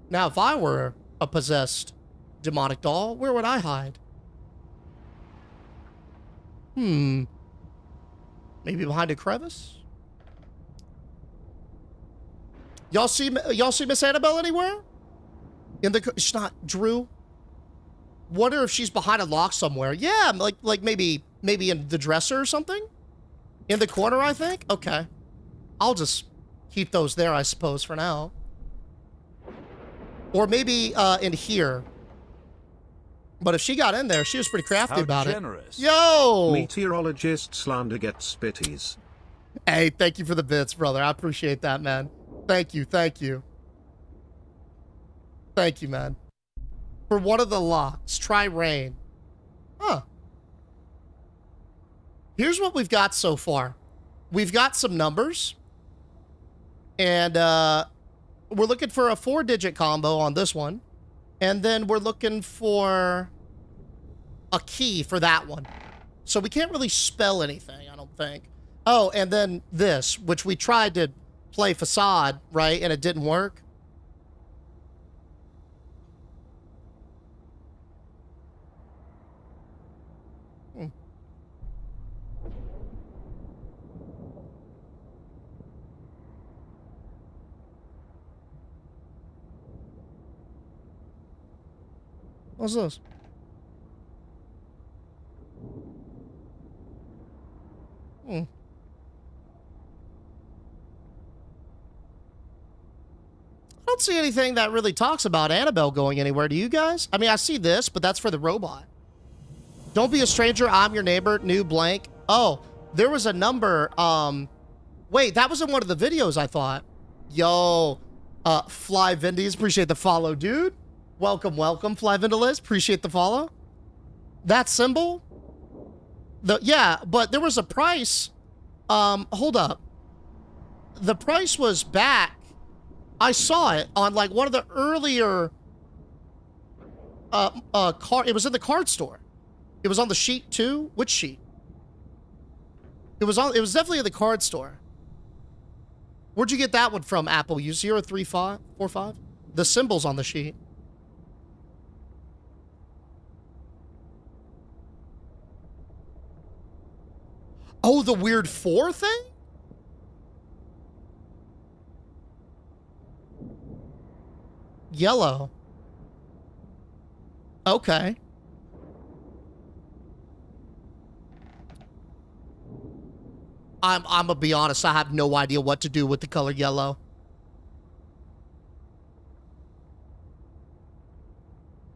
Now, if I were a possessed demonic doll, where would I hide? Maybe behind a crevice? Y'all see Miss Annabelle anywhere? She's not Drew. Wonder if she's behind a lock somewhere. Yeah, like maybe in the dresser or something? In the corner, I think? Okay. I'll just keep those there, I suppose, for now. Or maybe in here. But if she got in there, she was pretty crafty How about generous. it. Yo! Meteorologist slander gets spitties. Hey, thank you for the bits, brother. I appreciate that, man. Thank you. Thank you, man. For one of the locks, try rain. Huh. Here's what we've got so far. We've got some numbers. And we're looking for a 4-digit combo on this one. And then we're looking for a key for that one. So we can't really spell anything, I don't think. Oh, and then this, which we tried to play facade, right? And it didn't work. What's this? I don't see anything that really talks about Annabelle going anywhere. Do you guys? I mean, I see this, but that's for the robot. Don't be a stranger. I'm your neighbor. New blank. Oh, there was a number. Wait, that was in one of the videos, I thought. Yo, Fly Vindies, appreciate the follow, dude. Welcome, Fly Vindilis. Appreciate the follow. That symbol? Yeah, but there was a price. Hold up. The price was back I saw it on like one of the earlier card. It was in the card store. It was on the sheet too. Which sheet? It was definitely in the card store. Where'd you get that one from, Apple? U03545? The symbol's on the sheet. Oh, the weird 4 thing? Yellow. Okay. I'm gonna be honest, I have no idea what to do with the color yellow.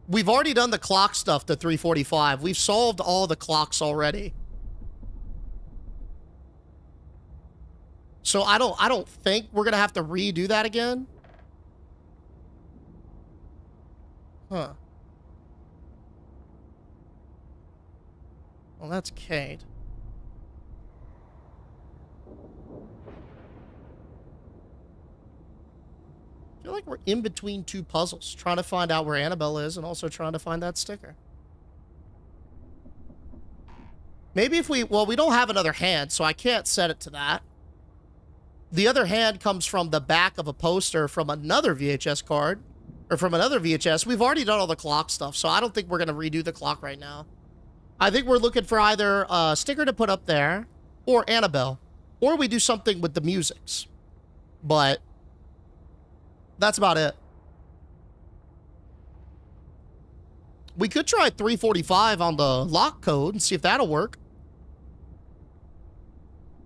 We've already done the clock stuff to 345. We've solved all the clocks already. So I don't think we're gonna have to redo that again. Huh. Well, that's Kate. I feel like we're in between two puzzles, trying to find out where Annabelle is and also trying to find that sticker. Maybe if we don't have another hand, so I can't set it to that. The other hand comes from the back of a poster from another VHS card, or from another VHS. We've already done all the clock stuff, so I don't think we're going to redo the clock right now. I think we're looking for either a sticker to put up there, or Annabelle, or we do something with the musics. But that's about it. We could try 345 on the lock code and see if that'll work.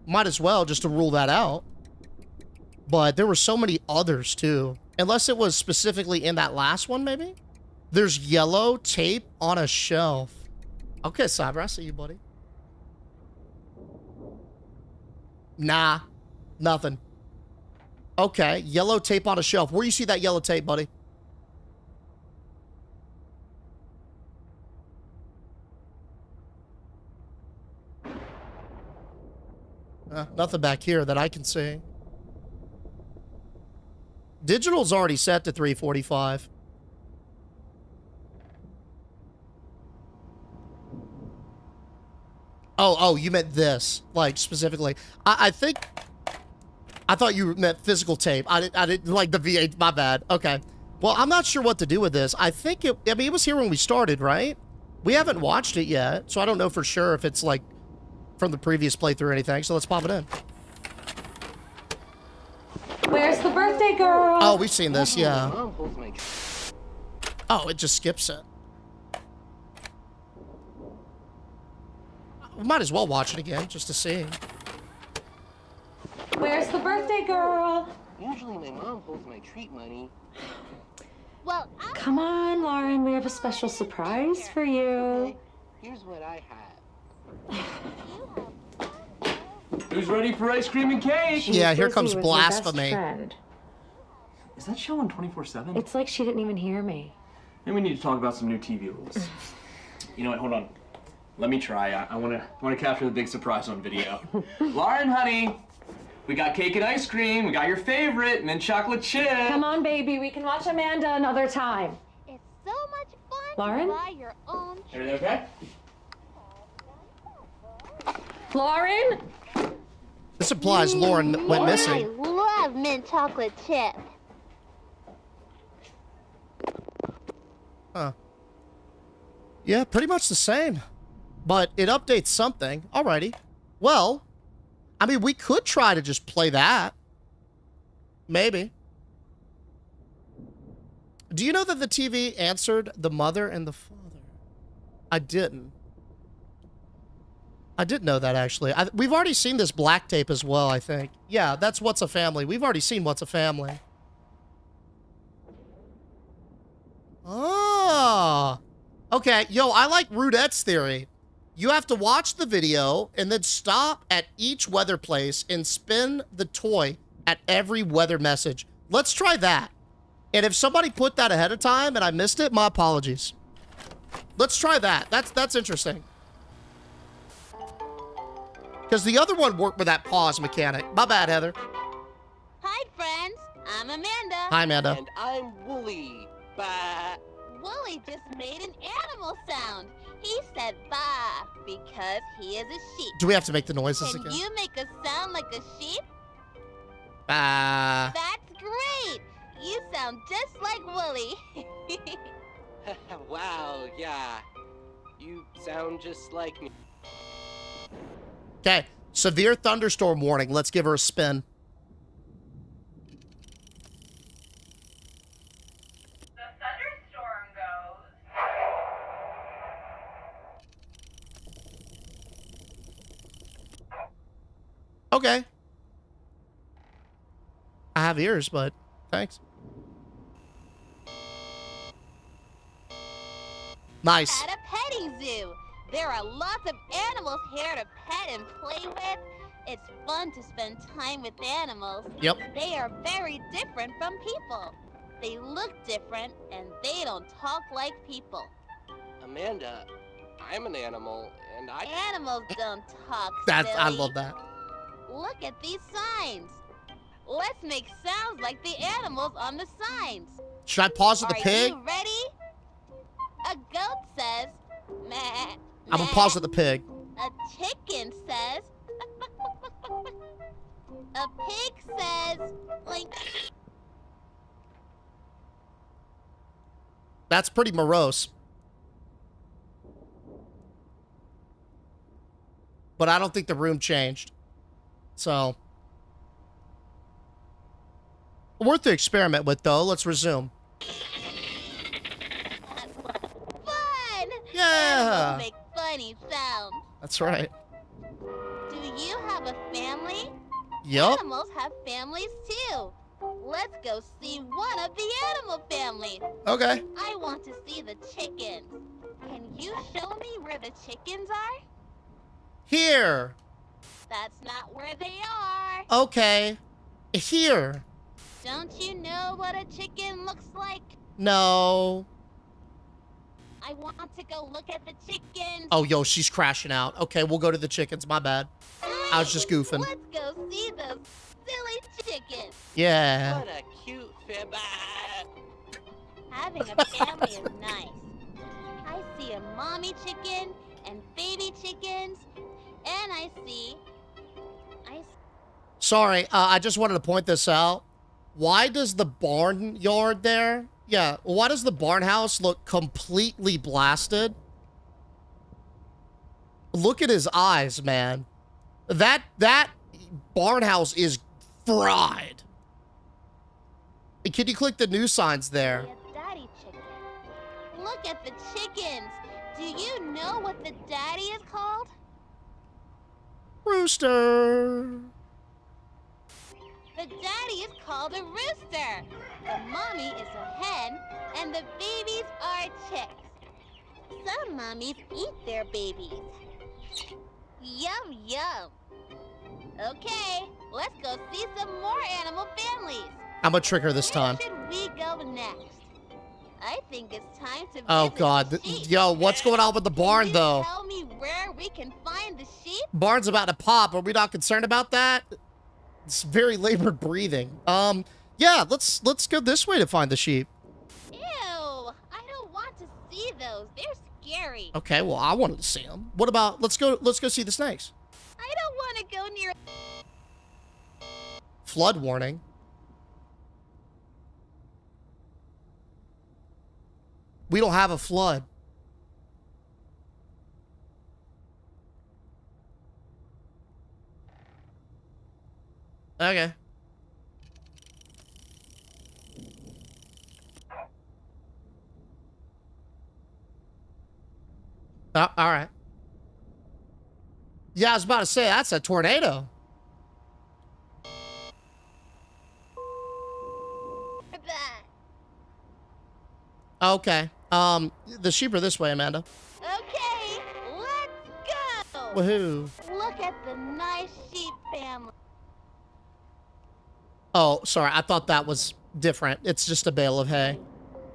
Might as well, just to rule that out. But there were so many others, too. Unless it was specifically in that last one, maybe? There's yellow tape on a shelf. Okay, Cyber, I see you, buddy. Nah, nothing. Okay, yellow tape on a shelf. Where do you see that yellow tape, buddy? Nothing back here that I can see. Digital's already set to 345. Oh, you meant this, like, specifically. I think... I thought you meant physical tape. I didn't like the V8, my bad. Okay. Well, I'm not sure what to do with this. I think it... I mean, it was here when we started, right? We haven't watched it yet, so I don't know for sure if it's, like, from the previous playthrough or anything, so let's pop it in. Where's the birthday girl? Oh, we've seen this, yeah. Oh, it just skips it. We might as well watch it again, just to see. Where's the birthday girl? Usually my mom holds my treat money. Well, Come on, Lauren, we have a special surprise for you. Okay, here's what I have. Who's ready for ice cream and cake? Yeah, here Busy comes with her best blasphemy. friend. Is that show on 24/7? It's like she didn't even hear me. Maybe we need to talk about some new TV rules. You know what? Hold on. Let me try. I want to capture the big surprise on video. Lauren, honey, we got cake and ice cream. We got your favorite, mint chocolate chip. Come on, baby, we can watch Amanda another time. it's so much fun Lauren? to buy your own. Everything okay? Lauren? This implies Lauren went I missing. love mint chocolate chip. Huh. Yeah, pretty much the same. But it updates something. Alrighty. Well, I mean, we could try to just play that. Maybe. Do you know that the TV answered the mother and the father? I didn't. I didn't know that, actually. We've already seen this black tape as well, I think. Yeah, that's What's a Family. We've already seen What's a Family. Oh. Okay, yo, I like Rudette's theory. You have to watch the video and then stop at each weather place and spin the toy at every weather message. Let's try that. And if somebody put that ahead of time and I missed it, my apologies. Let's try that. That's interesting. Because the other one worked with that pause mechanic. My bad, Heather. Hi, friends. I'm Amanda. Hi, Amanda. And I'm Wooly. Bah. Wooly just made an animal sound. He said bah because he is a sheep. Do we have to make the noises Can again? you make a sound like a sheep? Ah. That's great. You sound just like Wooly. Wow, yeah. You sound just like me. Okay. Severe thunderstorm warning. Let's give her a spin. The thunderstorm goes. Okay. I have ears, but thanks. Nice. At a petting zoo. There are lots of animals here to pet and play with. It's fun to spend time with animals. Yep. They are very different from people. They look different and they don't talk like people. Amanda, I'm an animal, and I... Animals don't talk, That's I silly. love that. Look at these signs. Let's make sounds like the animals on the signs. Should I pause at the Are pig? you ready? A goat says, meh. I'm gonna pause at the pig. A chicken says, a pig says, like. That's pretty morose. But I don't think the room changed. So. Worth the experiment with, though. Let's resume. Fun! Yeah. Animals make funny sounds. That's right. Do you have a family? Yup. Animals have families too. Let's go see one of the animal families. Okay. I want to see the chickens. Can you show me where the chickens are? Here. That's not where they are. Okay. Here. Don't you know what a chicken looks like? No. I want to go look at the chickens. Oh, yo, she's crashing out. Okay, we'll go to the chickens. My bad. I was just goofing. Let's go see those silly chickens. Yeah. What a cute fib. Having a family is nice. I see a mommy chicken and baby chickens, and I see. Sorry, I just wanted to point this out. Why does the barnyard there? Yeah, why does the barn house look completely blasted? Look at his eyes, man. That barn house is fried. Can you click the new signs there? A daddy chicken. Look at the chickens. Do you know what the daddy is called? Rooster. The daddy is called a rooster. The mommy is a hen, and the babies are chicks. Some mommies eat their babies. Yum, yum. Okay, let's go see some more animal families. I'm gonna trick her this time. Where should we go next? I think it's time to Oh, visit God. the sheep. Yo, what's going on with the barn, Can you though? tell me where we can find the sheep? Barn's about to pop. Are we not concerned about that? It's very labored breathing. Yeah, let's go this way to find the sheep. Ew, I don't want to see those. They're scary. Okay, well, I wanted to see them. What about, let's go see the snakes. I don't want to go near. Flood warning. We don't have a flood. Okay. All right. Yeah, I was about to say, that's a tornado. Okay. The sheep are this way, Amanda. Okay, let's go. Woohoo. Look at the nice sheep family. Oh, sorry. I thought that was different. It's just a bale of hay.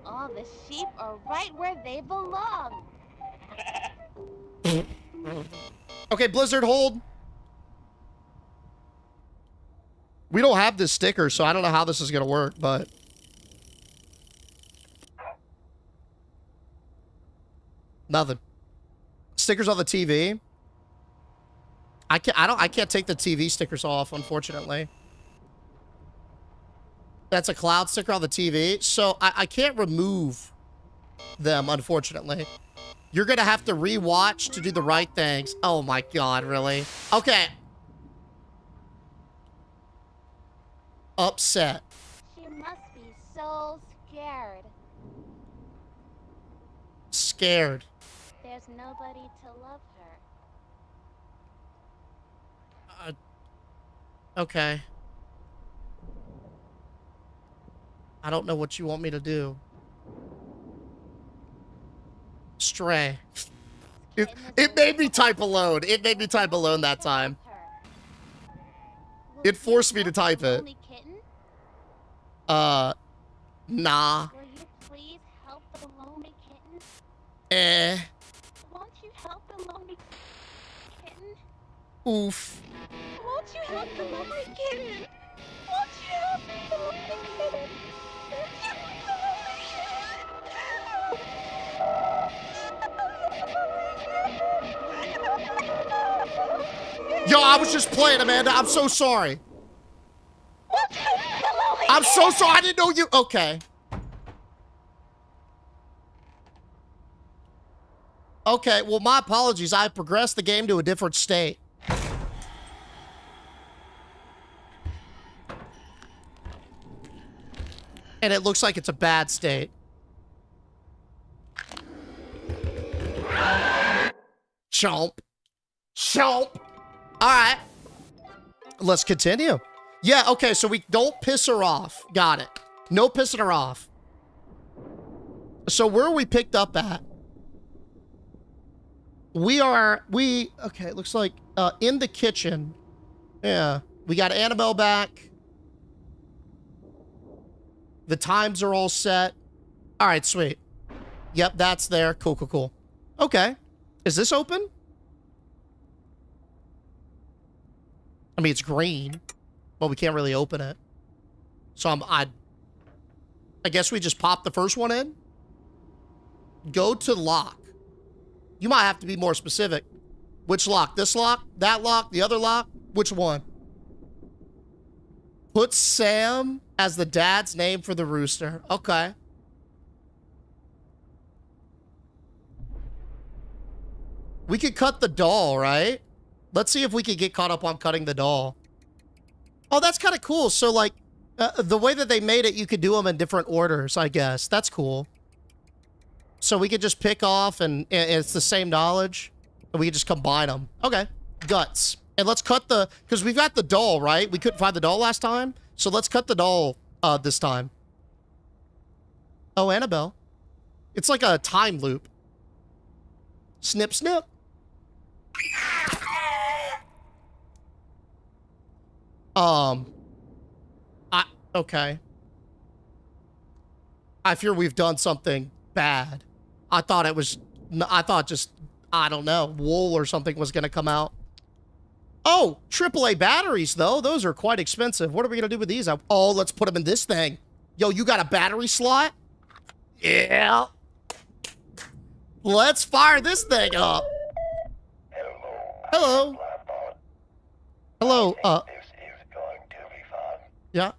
All the sheep are right where they belong. Okay, Blizzard, hold. We don't have this sticker, so I don't know how this is going to work, but Nothing. Stickers on the TV. I can't take the TV stickers off, unfortunately. That's a cloud sticker on the TV. So I can't remove them, unfortunately. You're gonna have to rewatch to do the right things. Oh my god, really? Okay. Upset. She must be so scared. Scared. There's nobody to love her. Okay. I don't know what you want me to do. Stray. It made me type alone. It made me type alone that time. It forced me to type it. Lonely kitten? Nah. Will you please help the lonely kitten? Won't you help the lonely kitten? Oof. Won't you help the lonely kitten? Won't you help the lonely kitten? Won't you help the lonely kitten? Yo, I was just playing, Amanda. I'm so sorry. Won't you help the lonely I'm so sorry. I didn't know you. Okay. Okay, well, my apologies. I progressed the game to a different state. And it looks like it's a bad state. Chomp. Chomp. All right. Let's continue. Yeah, okay, so we don't piss her off. Got it. No pissing her off. So where are we picked up at? Okay, it looks like in the kitchen. Yeah, we got Annabelle back. The times are all set. All right, sweet. Yep, that's there. Cool, cool, cool. Okay. Is this open? I mean, it's green, but we can't really open it. So I guess we just pop the first one in. Go to lock. You might have to be more specific. Which lock? This lock? That lock? The other lock? Which one? Put Sam as the dad's name for the rooster. Okay. We could cut the doll, right? Let's see if we can get caught up on cutting the doll. Oh, that's kind of cool. So, like, the way that they made it, you could do them in different orders, I guess. That's cool. So we could just pick off, and it's the same knowledge. And we could just combine them. Okay. Guts. And let's cut the... Because we've got the doll, right? We couldn't find the doll last time. So let's cut the doll this time. Oh, Annabelle. It's like a time loop. Snip, snip. Okay. I fear we've done something bad. I thought just, I don't know, wool or something was gonna come out. Oh, AAA batteries, though. Those are quite expensive. What are we gonna do with these? Oh, let's put them in this thing. Yo, you got a battery slot? Yeah. Let's fire this thing up. Hello. Hello. This is going to be fun. Yeah.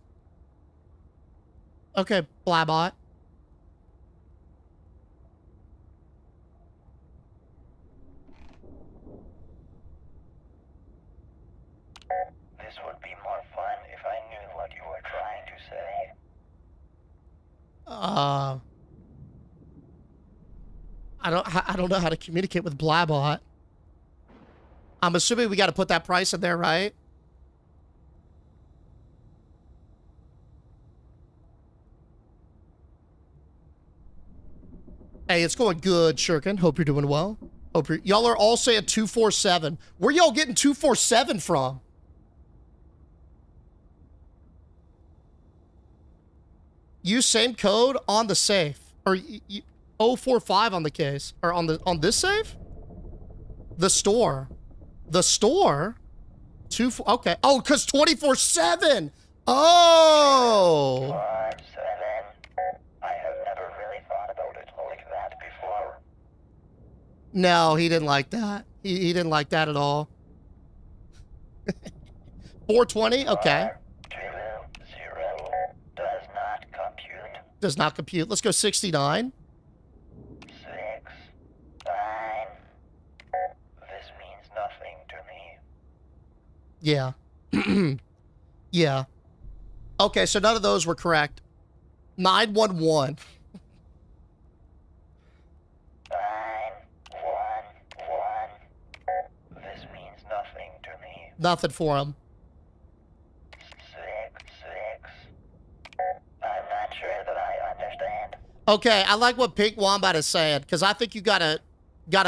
Okay, Blabot. This would be more fun if I knew what you were trying to say. I don't know how to communicate with Blabot. I'm assuming we got to put that price in there, right? Hey, it's going good, Shurkin. Hope you're doing well. Hope y'all are all saying 247. Where y'all getting 247 from? Use same code on the safe. Or 045 on the case. Or on this safe? The store. The store? Okay. Oh, because 24/7. Oh. 5-7. I have never really thought about it like that before. No, he didn't like that. He didn't like that at all. 420? Okay. 2-0 does not compute. Does not compute. Let's go 69. 6, 9. This means nothing to me. Yeah. Yeah. Okay, so none of those were correct. 911. 911. This means nothing to me. Nothing for him. 6, 6. I'm not sure that I understand. Okay, I like what Pink Wombat is saying, because I think you gotta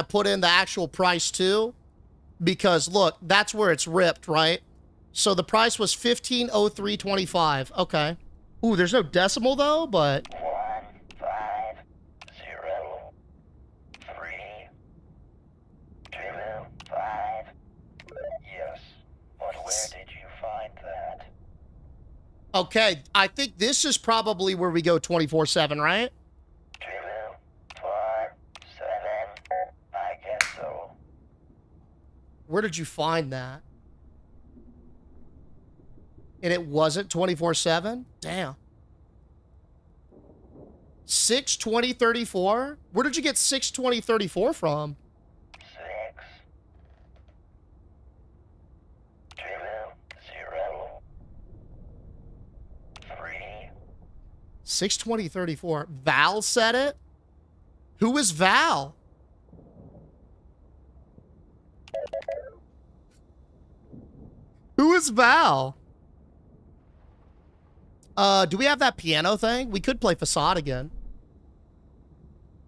put in the actual price too. Because look, that's where it's ripped, right? So the price was $15.0325. Okay. Ooh, there's no decimal though, but 1, 5, 0, 3, 2, 5. Yes. But where did you find that? okay, I think this is probably where we go 24/7, right? 2, 4, 7. I guess so. Where did you find that? And it wasn't 24/7? Damn. 6/20/34? Where did you get 6/20/34 from? 6, 2, 0, 3. 6/20/34. Val said it? Who is Val? Who is Val? Do we have that piano thing? We could play Facade again.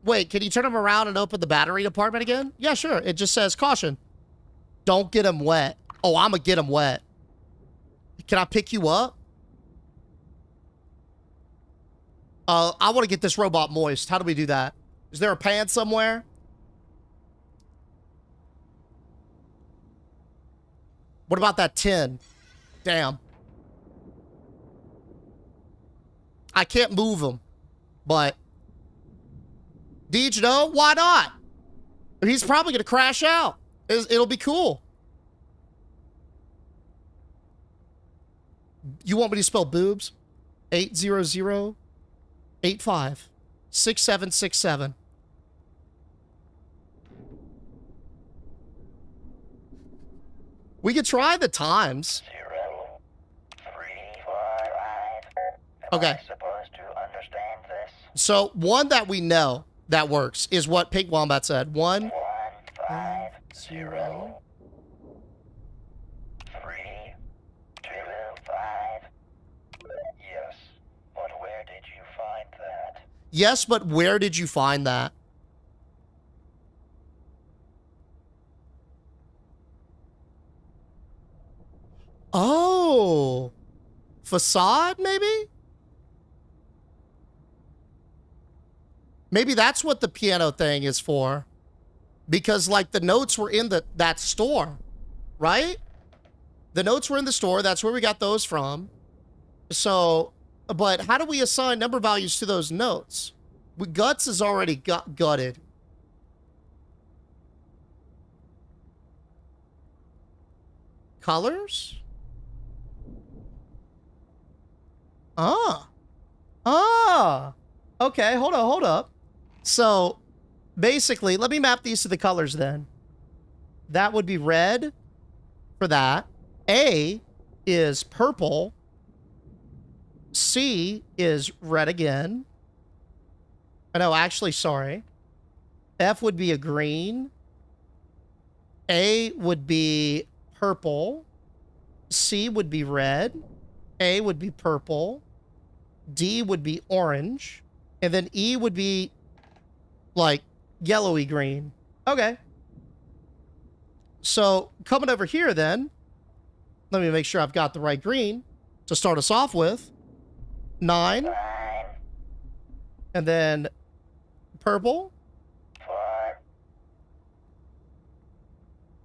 Wait, can you turn him around and open the battery department again? Yeah, sure. It just says, caution. Don't get him wet. Oh, I'm gonna get him wet. Can I pick you up? I want to get this robot moist. How do we do that? Is there a pan somewhere? What about that tin? Damn. I can't move him, but Deej, no, why not? He's probably gonna crash out. It'll be cool. You want me to spell boobs? 800-85-6767. We could try the times. 0, 3, 4, 5. Okay. Am I supposed to understand this? So one that we know that works is what Pink Wombat said. 1, 1, 5, 0, 3, 2, 5. Yes. But where did you find that? Yes, but where did you find that? Oh. Facade, maybe? Maybe that's what the piano thing is for. Because, like, the notes were in that store, right? The notes were in the store. That's where we got those from. So, but how do we assign number values to those notes? Guts is already gutted. Colors? Okay, hold up. So, basically, let me map these to the colors then. That would be red for that. A is purple. C is red again. Oh, no, actually, sorry. F would be a green. A would be purple. C would be red. A would be purple. D would be orange. And then E would be like yellowy green. Okay. So coming over here then, let me make sure I've got the right green to start us off with. 9. 9, And then purple. 4,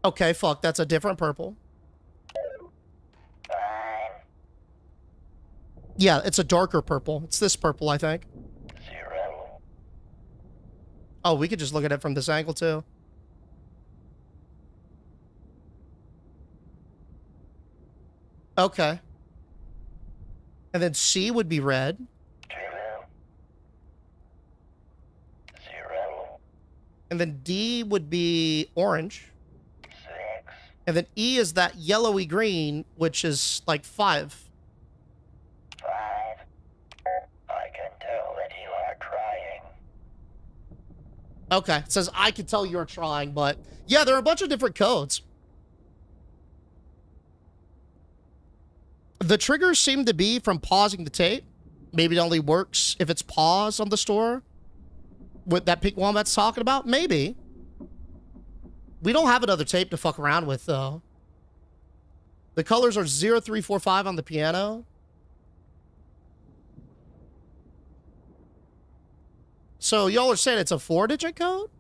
Okay, fuck, that's a different purple. 9, Yeah, it's a darker purple. It's this purple, I think. 0. Oh, we could just look at it from this angle too. Okay. And then C would be red. 2, 0, And then D would be orange. 6, And then E is that yellowy green, which is like 5. 5. I can tell that you are trying. Okay. It says, I can tell you're trying, but yeah, there are a bunch of different codes. The triggers seem to be from pausing the tape. Maybe it only works if it's paused on the store. What that Pink Wombat's talking about? Maybe. We don't have another tape to fuck around with, though. The colors are 0345 on the piano. So y'all are saying it's a 4-digit code?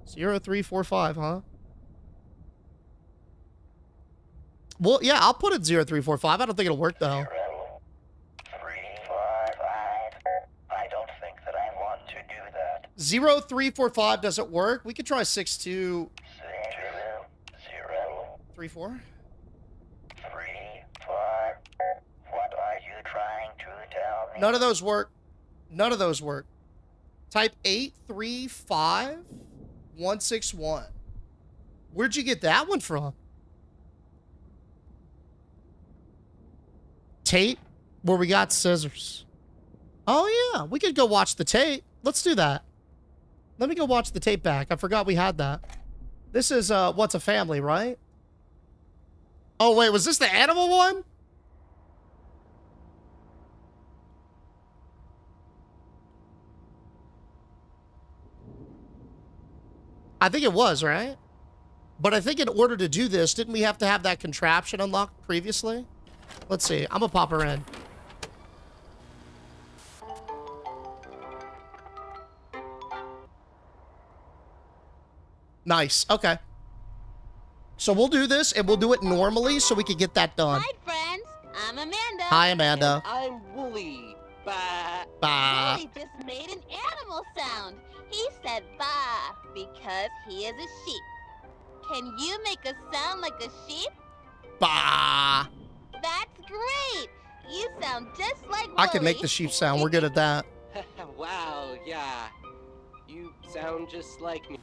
0345, huh? Well, yeah, I'll put it 0345. I don't think it'll work, though. 0, 3, 5, 5. I don't think that I want to do that. 0345 doesn't work. We could try 6234. 6, 0, 3, 5. What are you trying to tell me? None of those work. None of those work. Type 835161. Where'd you get that one from? Tape where we got scissors. Oh, yeah. We could go watch the tape. Let's do that. Let me go watch the tape back. I forgot we had that. This is, What's a Family, right? Oh, wait. Was this the animal one? I think it was, right? But I think in order to do this, didn't we have to have that contraption unlocked previously? Let's see. I'm gonna pop her in. Nice. Okay. So we'll do this, and we'll do it normally so we can get that done. Hi, friends. I'm Amanda. Hi, Amanda. I'm Wooly. Bah. Bye. Wooly just made an animal sound. He said bah because he is a sheep. Can you make a sound like a sheep? Bah. That's great. You sound just like Wooly. I can make the sheep sound. We're good at that. Wow, yeah. You sound just like me.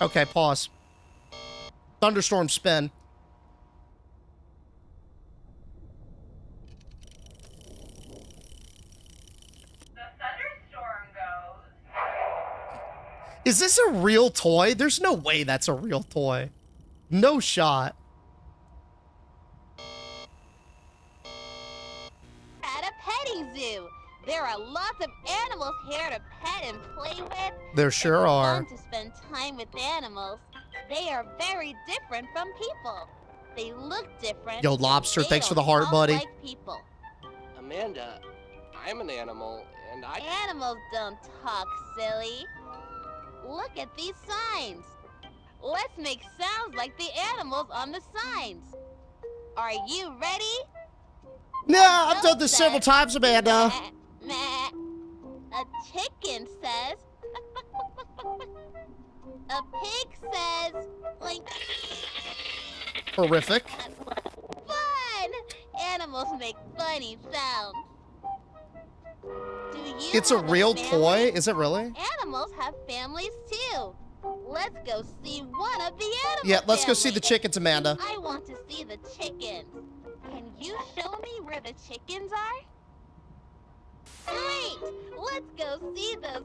Okay, pause. Thunderstorm spin. The thunderstorm goes. Is this a real toy? There's no way that's a real toy. No shot. At a petting zoo. There are lots of animals here to pet and play with. There sure It's are. fun to spend time with animals. They are very different from people. They look different. Yo, Lobster, They thanks for the don't heart, talk buddy. Like people. Amanda, I'm an animal, and I... Animals don't talk, silly. Look at these signs. Let's make sounds like the animals on the signs. Are you ready? Nah, I've done this several times, Amanda. Meh, meh. A chicken says. A pig says. Like. Horrific. Fun! Animals make funny sounds. Do you It's a have real family? toy? Is it really? Animals have families too. Let's go see one of the animals. Yeah, let's go see the chickens, Amanda. I want to see the chickens. Can you show me where the chickens are? Great! Let's go see those.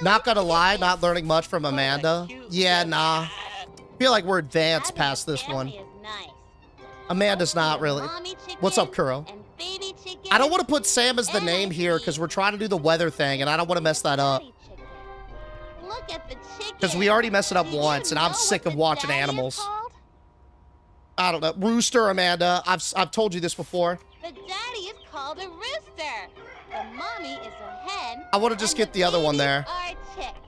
Not gonna lie, not learning much from Amanda. Yeah, nah. Feel like we're advanced past this one. Amanda's not really. What's up, Kuro? I don't want to put Sam as the name here because we're trying to do the weather thing, and I don't want to mess that up. Look at the chicken. Because we already messed it up Do you once, and I'm know sick what of the watching daddy is animals. called? I don't know. Rooster, Amanda. I've told you this before. The daddy is called a rooster. The mommy is a hen. I want to just and get the other one there. Are chicks.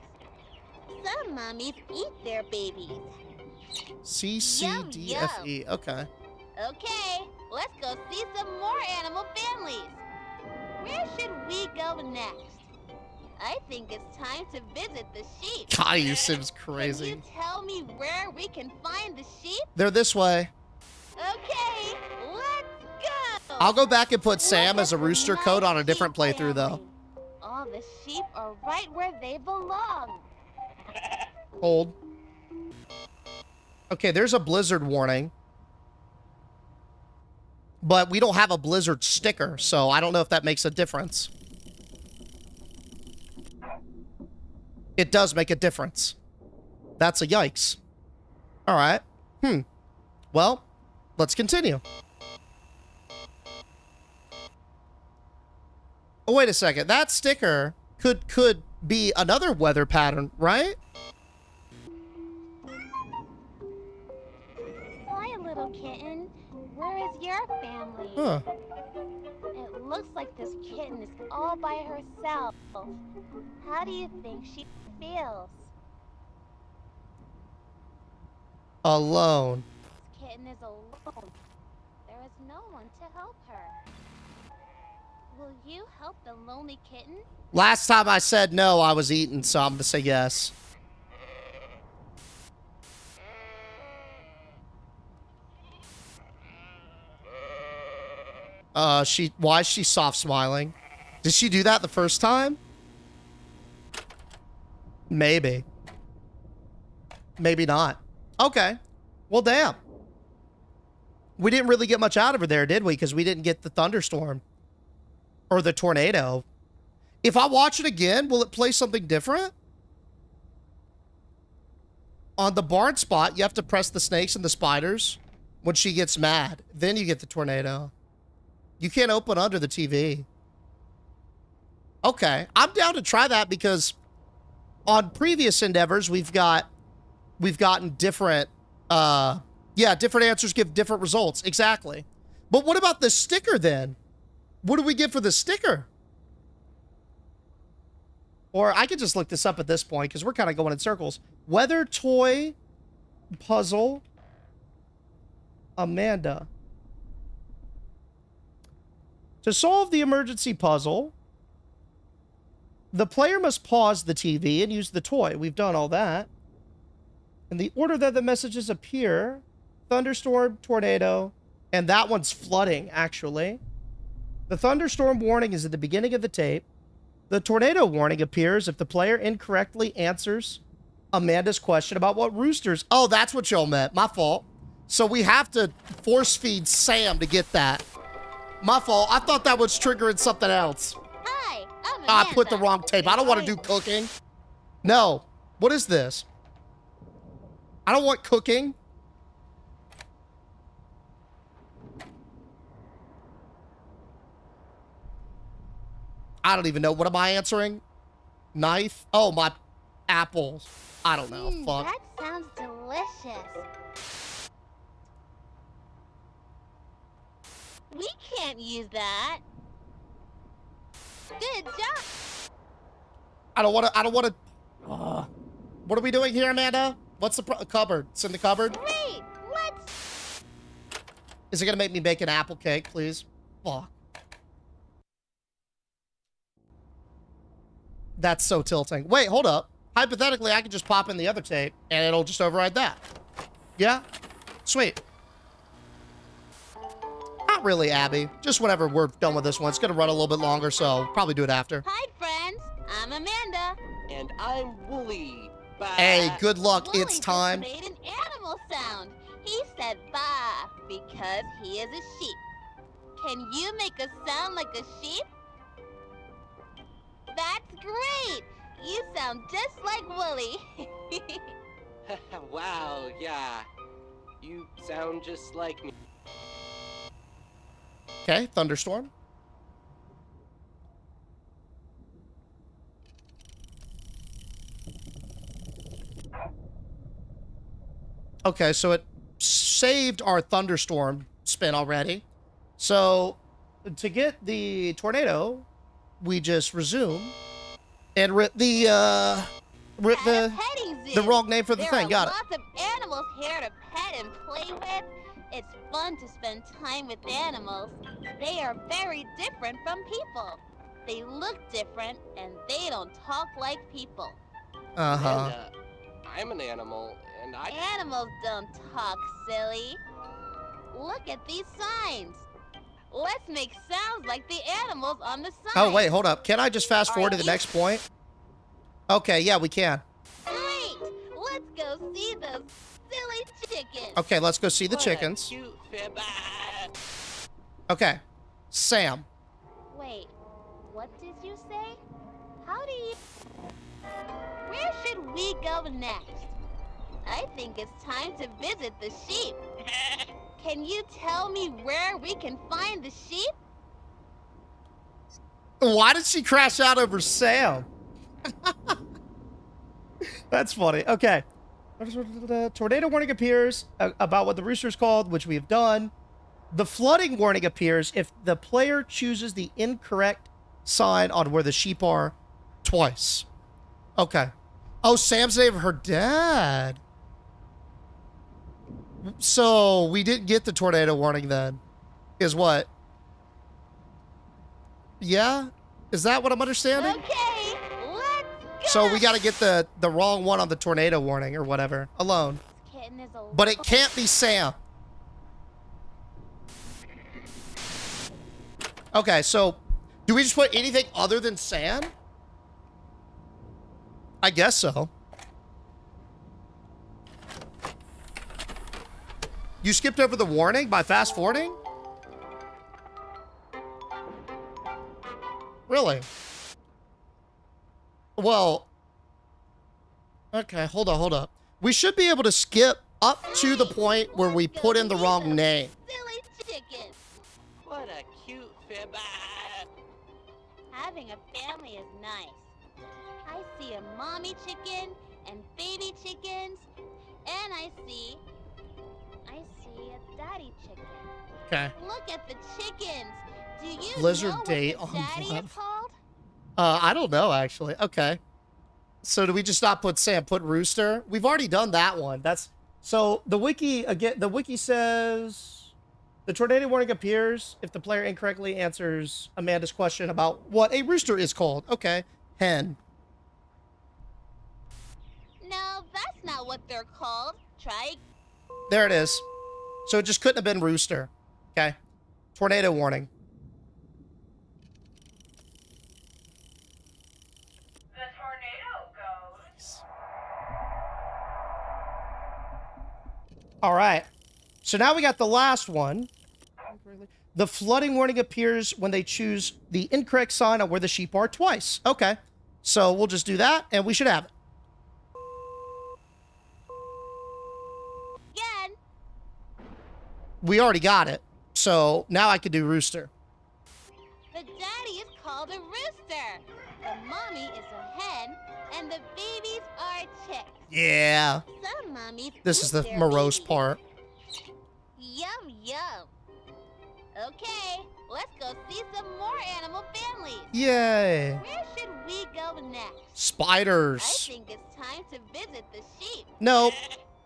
Some mommies eat their babies. C, C, D, F, E. Okay. Okay, let's go see some more animal families. Where should we go next? I think it's time to visit the sheep. Caillou seems Can crazy. you tell me where we can find the sheep? They're this way. I'll go back and put Sam as a rooster coat on a different playthrough, though. All the sheep are right where they belong. Hold. Okay, there's a blizzard warning. But we don't have a blizzard sticker, so I don't know if that makes a difference. It does make a difference. That's a yikes. All right. Well, let's continue. Oh, wait a second. That sticker could be another weather pattern, right? Hi, little kitten. Where is your family? Huh. It looks like this kitten is all by herself. How do you think she feels? Alone. This kitten is alone. There is no one to help her. Will you help the lonely kitten? Last time I said no, I was eaten, so I'm going to say yes. Why is she soft smiling? Did she do that the first time? Maybe. Maybe not. Okay. Well, damn. We didn't really get much out of her there, did we? Because we didn't get the thunderstorm. Or the tornado. If I watch it again, will it play something different? On the barn spot, you have to press the snakes and the spiders when she gets mad. Then you get the tornado. You can't open under the TV. Okay. I'm down to try that because on previous endeavors, we've gotten different, different answers give different results. Exactly. But what about the sticker then? What do we get for the sticker? Or I could just look this up at this point because we're kind of going in circles. Weather toy puzzle. Amanda. To solve the emergency puzzle, the player must pause the TV and use the toy. We've done all that. In the order that the messages appear, thunderstorm, tornado, and that one's flooding, actually. The thunderstorm warning is at the beginning of the tape. The tornado warning appears if the player incorrectly answers Amanda's question about what roosters... Oh, that's what y'all meant. My fault. So we have to force feed Sam to get that. My fault. I thought that was triggering something else. Hi, I'm I Amanda. put the wrong tape. I don't want to do cooking. No. What is this? I don't want cooking. I don't even know. What am I answering? Knife? Oh, my apples. I don't know. Fuck. That sounds delicious. We can't use that. Good job. I don't want to. What are we doing here, Amanda? What's the cupboard? It's in the cupboard. Great. Let's. Is it going to make me bake an apple cake, please? Fuck. That's so tilting. Wait, hold up. Hypothetically, I could just pop in the other tape, and it'll just override that. Yeah? Sweet. Not really, Abby. Just whenever we're done with this one. It's going to run a little bit longer, so probably do it after. Hi, friends. I'm Amanda. And I'm Wooly. Bye. Hey, good luck. Wooly It's time. just made an animal sound. He said "bah" because he is a sheep. Can you make a sound like a sheep? That's great. You sound just like Wooly. Wow, yeah. You sound just like me. Okay, thunderstorm. Okay, so it saved our thunderstorm spin already. So to get the tornado, we just resume and rip the wrong name for the thing. Got it. There are lots of animals here to pet and play with. It's fun to spend time with animals. They are very different from people. They look different and they don't talk like people. Uh-huh. And, I'm an animal, and Animals don't talk, silly. Look at these signs. Let's make sounds like the animals on the sign. Oh, wait, hold up. Can I just fast forward to the next point? Okay, yeah, we can. Great! Let's go see those silly chickens. Okay, let's go see the What a chickens. cute ah. Okay, Sam. Wait, what did you say? How do you... Where should we go next? I think it's time to visit the sheep. Can you tell me where we can find the sheep? Why did she crash out over Sam? That's funny. Okay. Tornado warning appears about what the rooster is called, which we have done. The flooding warning appears if the player chooses the incorrect sign on where the sheep are twice. Okay. Oh, Sam's the name of her dad. So we didn't get the tornado warning then. Is what? Yeah? Is that what I'm understanding? Okay, let's go. So we got to get the wrong one on the tornado warning or whatever. Alone. This kitten is a But it can't be Sam. Okay, so do we just put anything other than Sam? I guess so. You skipped over the warning by fast forwarding? Really? Well, okay, hold up. We should be able to skip up to the point where we put in the wrong name. silly chicken. What a cute ah. Having a family is nice. I see a mommy chicken and baby chickens, and I see a daddy chicken. Okay. Look at the chickens. Do you Blizzard know what date the on daddy blood. is called? I don't know, actually. Okay. So do we just not put Sam, put Rooster? We've already done that one. That's so the wiki, again, the wiki says the tornado warning appears if the player incorrectly answers Amanda's question about what a rooster is called. Okay. Hen. No, that's not what they're called. Try. There it is. So it just couldn't have been rooster. Okay. Tornado warning. The tornado goes. All right. So now we got the last one. The flooding warning appears when they choose the incorrect sign on where the sheep are twice. Okay. So we'll just do that and we should have it. Again. We already got it. So now I could do rooster. The daddy is called a rooster. The mommy is a hen, and the babies are chicks. Yeah. Some mummies. This is the eat their morose babies. part. Yum yum. Okay, let's go see some more animal families. Yay. Where should we go next? Spiders. I think it's time to visit the sheep. Nope.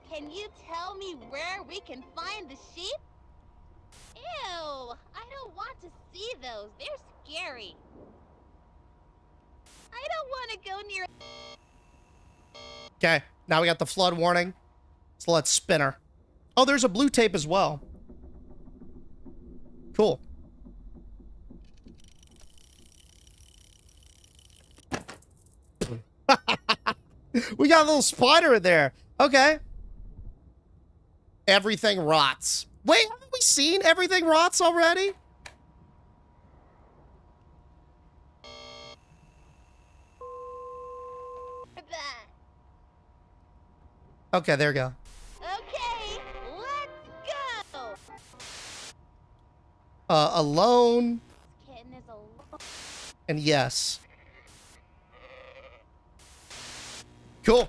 Can you tell me where we can find the sheep? Ew, I don't want to see those. They're scary. I don't want to go near. Okay. Now we got the flood warning. So let's spin her. Oh, there's a blue tape as well. Cool. We got a little spider in there. Okay. Everything rots. Wait, haven't we seen Everything Rots already? Okay, there we go. Okay, let's go. Alone. This kitten is alone. And yes. Cool.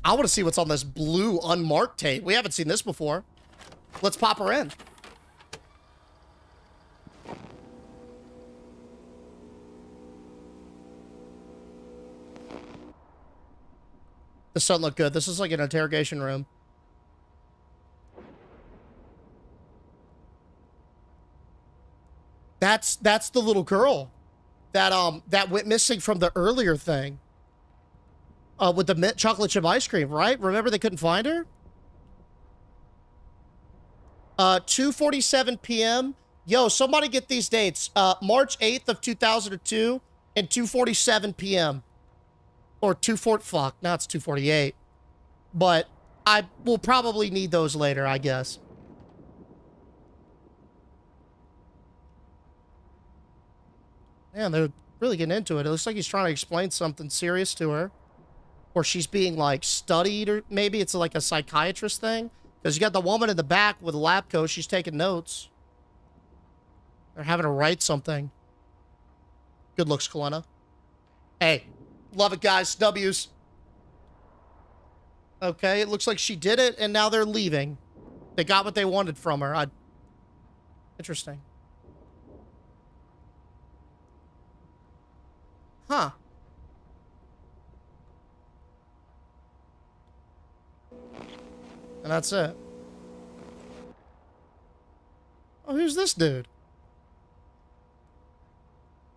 I want to see what's on this blue unmarked tape. We haven't seen this before. Let's pop her in. This doesn't look good. This is like an interrogation room. That's the little girl that went missing from the earlier thing. with the mint chocolate chip ice cream, right? Remember they couldn't find her? 2:47 p.m. Yo, somebody get these dates. March 8th of 2002 and 2:47 p.m. Or 2:40, fuck, now it's 2:48. But I will probably need those later, I guess. Man, they're really getting into it. It looks like he's trying to explain something serious to her. Or she's being, like, studied, or maybe it's like a psychiatrist thing. Because you got the woman in the back with a lab coat. She's taking notes. They're having to write something. Good looks, Kalena. Hey, love it, guys. W's. Okay, it looks like she did it, and now they're leaving. They got what they wanted from her. Interesting. Huh. And that's it. Oh, who's this dude?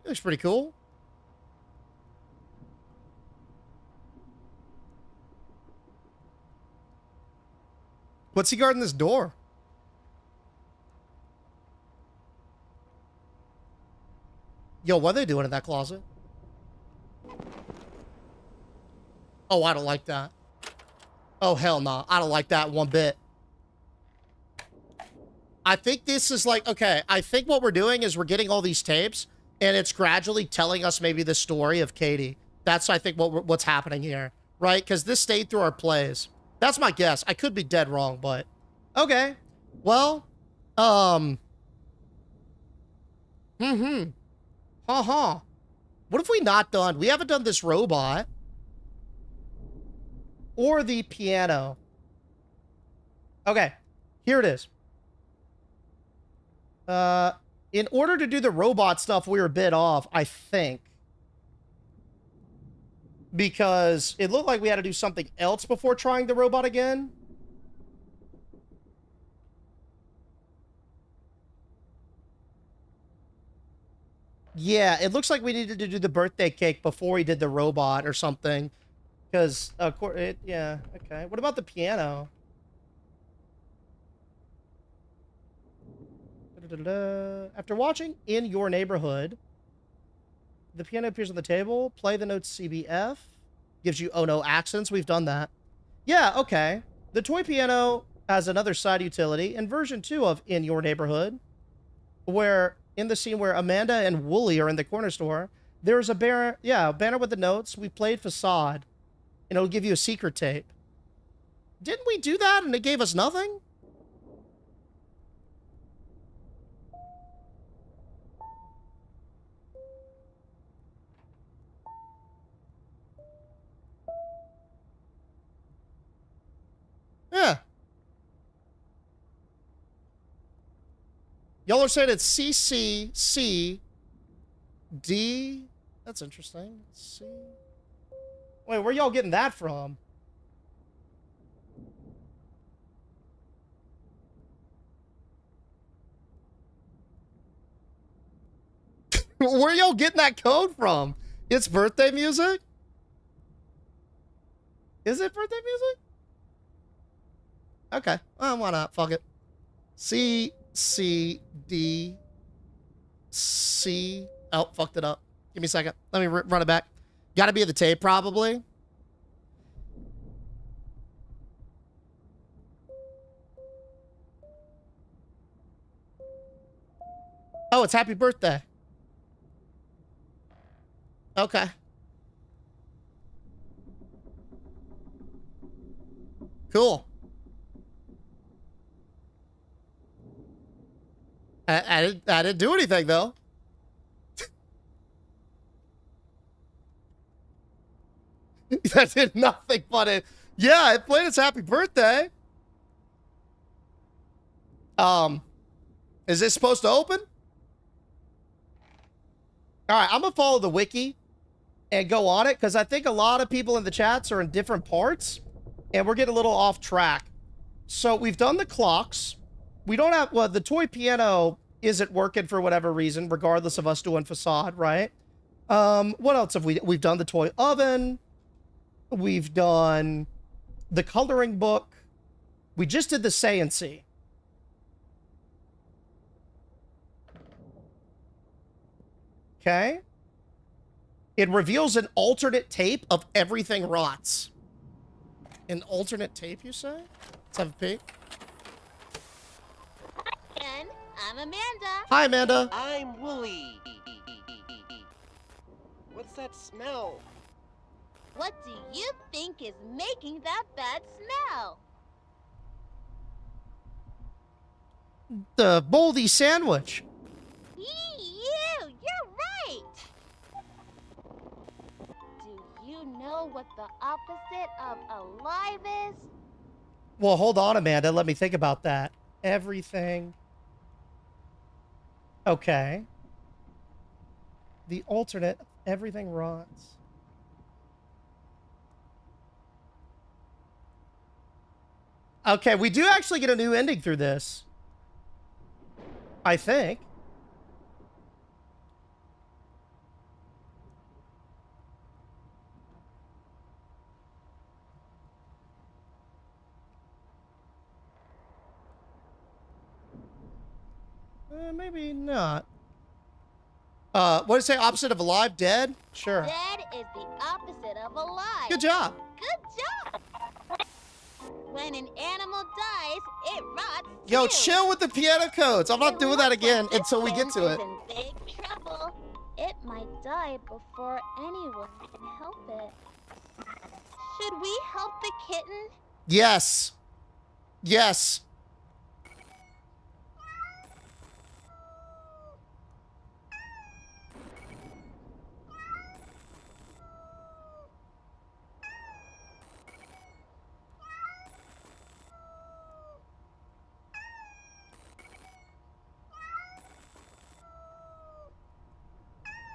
He looks pretty cool. What's he guarding this door? Yo, what are they doing in that closet? Oh, I don't like that. Oh, hell no. I don't like that one bit. I think this is like, okay, I think what we're doing is we're getting all these tapes, and it's gradually telling us maybe the story of Katie. That's, I think, what's happening here, right? Because this stayed through our plays. That's my guess. I could be dead wrong, but... Okay. Well, What have we not done? We haven't done this robot. Or the piano. Okay. Here it is. In order to do the robot stuff, we were a bit off, I think. Because it looked like we had to do something else before trying the robot again. Yeah, it looks like we needed to do the birthday cake before we did the robot or something. Because, yeah, okay. What about the piano? After watching In Your Neighborhood, the piano appears on the table. Play the notes CBF. Gives you oh no accents. We've done that. Yeah, okay. The toy piano has another side utility in version 2 of In Your Neighborhood, where in the scene where Amanda and Wooly are in the corner store, there's a banner with the notes. We played Facade, and it'll give you a secret tape. Didn't we do that and it gave us nothing? Yeah. Y'all are saying it's CCCD. That's interesting. C. Wait, where y'all getting that from? Where y'all getting that code from? It's birthday music? Is it birthday music? Okay. Well, why not? Fuck it. C, C, D, C. Oh, fucked it up. Give me a second. Let me run it back. Gotta be the tape, probably. Oh, it's happy birthday. Okay. Cool. I didn't do anything, though. That did nothing but it. Yeah, it played its happy birthday. Is this supposed to open? All right, I'm gonna follow the wiki and go on it because I think a lot of people in the chats are in different parts and we're getting a little off track. So we've done the clocks. We don't have, well, the toy piano isn't working for whatever reason, regardless of us doing Facade, right? What else have we've done the toy oven. We've done the coloring book. We just did the Seance. Okay. It reveals an alternate tape of Everything Rots. An alternate tape, you say? Let's have a peek. And I'm Amanda. Hi, Amanda. I'm Wooly. What's that smell? What do you think is making that bad smell? The moldy sandwich. You're right. Do you know what the opposite of alive is? Well, hold on, Amanda. Let me think about that. Everything. Okay. The alternate, Everything Rots. Okay, we do actually get a new ending through this. I think. Maybe not. What did it say? Opposite of alive? Dead? Sure. Dead is the opposite of alive. Good job. Good job. When an animal dies, it rots. Yo, too. chill with the piano codes. I'm not doing that again until we get to it. It's in big trouble. It might die before anyone can help it. Should we help the kitten? Yes. Yes.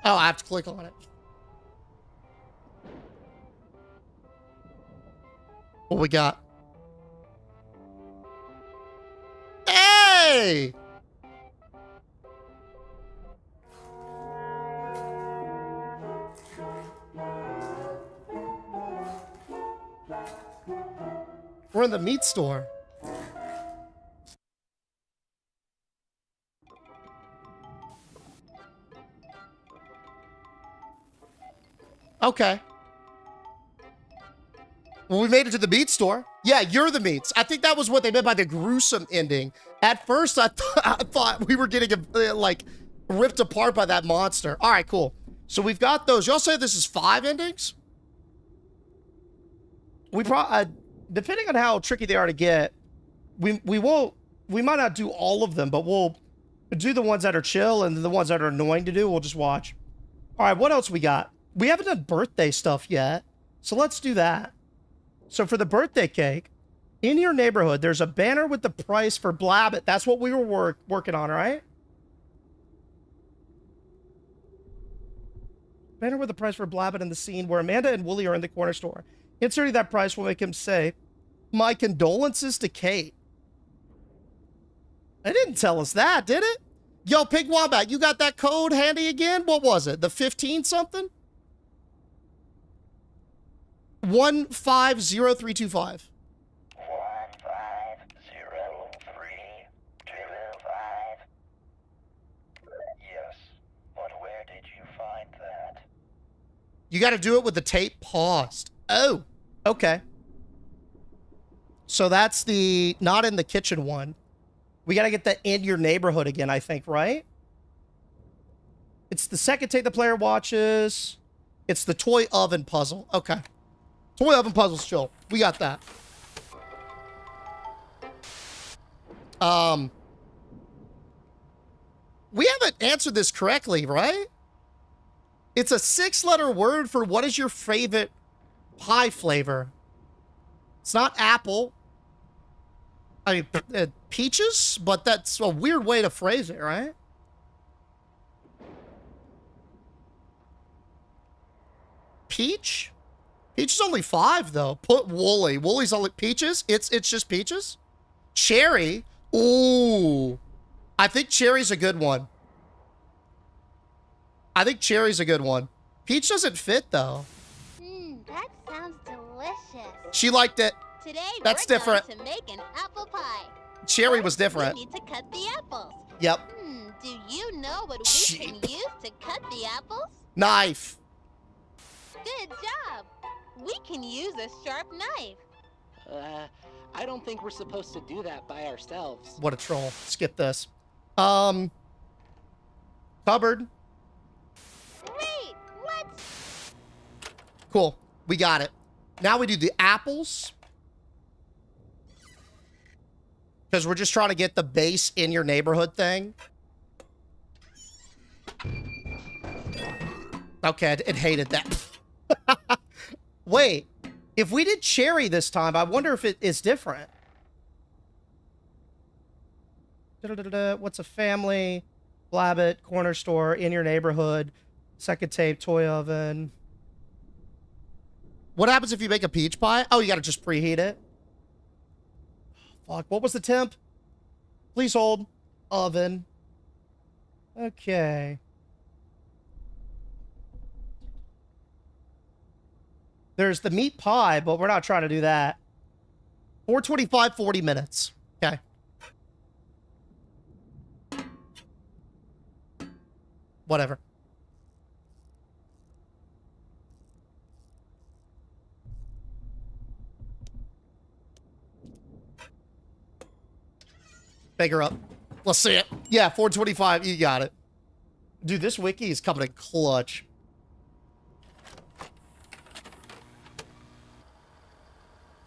Oh, I have to click on it. What we got? Hey! We're in the meat store. Okay. Well, we made it to the meat store. Yeah, you're the meats. I think that was what they meant by the gruesome ending. At first, I thought we were getting, like, ripped apart by that monster. All right, cool. So we've got those. Y'all say this is 5 endings? We probably, depending on how tricky they are to get, we might not do all of them, but we'll do the ones that are chill, and the ones that are annoying to do, we'll just watch. All right, what else we got? We haven't done birthday stuff yet, so let's do that. So for the birthday cake, in your neighborhood, there's a banner with the price for Blabbit. That's what we were working on, right? Banner with the price for Blabbit in the scene where Amanda and Wooly are in the corner store. Inserting that price will make him say, "My condolences to Kate." They didn't tell us that, did it? Yo, Pig Wombat, you got that code handy again? What was it? The 15 something? 150325. 150325. Yes, but where did you find that? You got to do it with the tape paused. Oh, okay. So that's the not in the kitchen one. We got to get the in your neighborhood again, I think, right? It's the second tape the player watches. It's the toy oven puzzle. Okay. Toy oven puzzle's chill. We got that. We haven't answered this correctly, right? It's a 6-letter word for what is your favorite pie flavor. It's not apple. I mean, peaches? But that's a weird way to phrase it, right? Peach? Peach is only 5, though. Put Wooly. Wooly's only peaches? It's just peaches? Cherry? Ooh. I think cherry's a good one. I think cherry's a good one. Peach doesn't fit, though. That sounds delicious. delicious. She liked it. Today That's we're different. going to make an apple pie. Cherry was First, different. We need to cut the apples. Yep. Do you know what we can use to cut the apples? Knife. Good job. We can use a sharp knife. I don't think we're supposed to do that by ourselves. What a troll. Skip this. Cupboard. Great. Let's... Cool. We got it. Now we do the apples. Because we're just trying to get the base in your neighborhood thing. Okay, it hated that. Wait. If we did cherry this time, I wonder if it is different. What's a family? Blabbit, corner store, in your neighborhood, second tape, toy oven. What happens if you make a peach pie? Oh, you gotta just preheat it. Fuck, what was the temp? Please hold. Oven. Okay. There's the meat pie, but we're not trying to do that. 425, 40 minutes. Okay. Whatever. Big her up. Let's see it. Yeah, 425. You got it. Dude, this wiki is coming in clutch.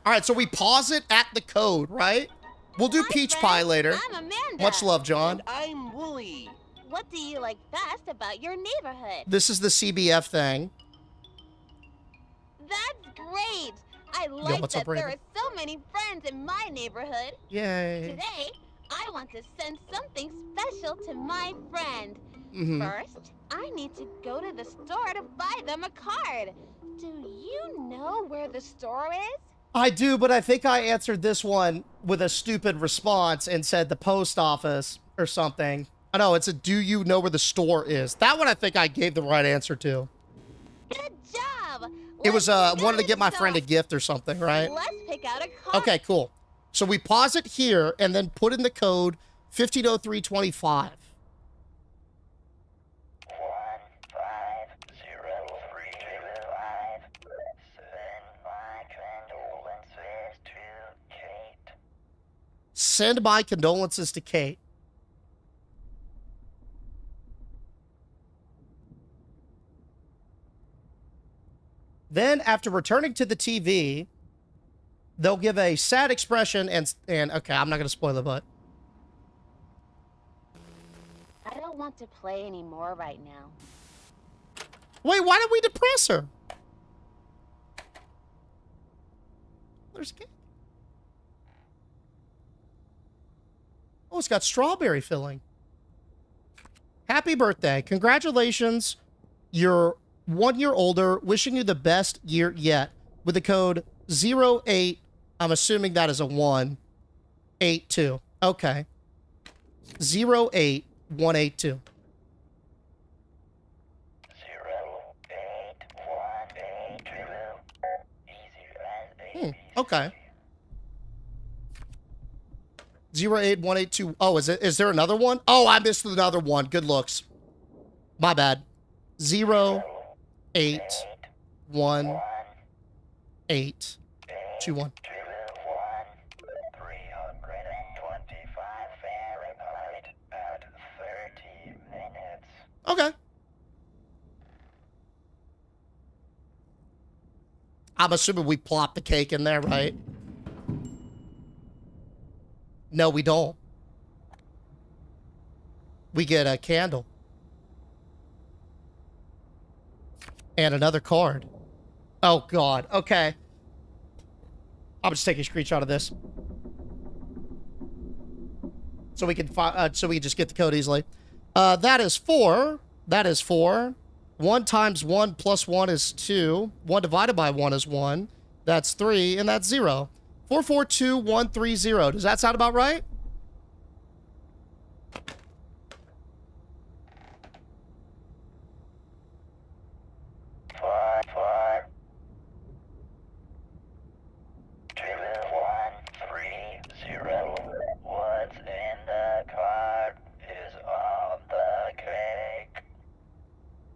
All right, so we pause it at the code, right? We'll do peach pie later. I'm Amanda. Much love, John. And I'm Wooly. What do you like best about your neighborhood? This is the CBF thing. That's great. I like what's that up, there Raven? are so many friends in my neighborhood. Yay. Today, I want to send something special to my friend. Mhm. First, I need to go to the store to buy them a card. Do you know where the store is? I do, but I think I answered this one with a stupid response and said the post office or something. I know, it's a do you know where the store is? That one I think I gave the right answer to. Good job. It was, Let's wanted to get my go. friend a gift or something, right? Let's pick out a card. Okay, cool. So we pause it here and then put in the code 150325. 15035. Send my condolences to Kate. Send my condolences to Kate. Then, after returning to the TV, they'll give a sad expression and okay, I'm not going to spoil it, but I don't want to play anymore right now. wait, why did we depress her? There's a cake. Oh, it's got strawberry filling. Happy birthday. Congratulations. You're 1 year older. Wishing you the best year yet. With the code 08, I'm assuming that is a 182. Okay. 08182. 08182. Easy as Okay. 08182. Oh, is there another one? Oh, I missed another one. Good looks. My bad. 08181. 325 Fahrenheit at 30 minutes. Okay. I'm assuming we plop the cake in there, right? No, we don't. We get a candle. And another card. Oh, God. Okay. I'll just take a screenshot of this. So we can just get the code easily. That is 4. That is 4. 1 times 1 plus 1 is 2. 1 divided by 1 is 1. That's 3, and that's 0. 442130. Does that sound about right?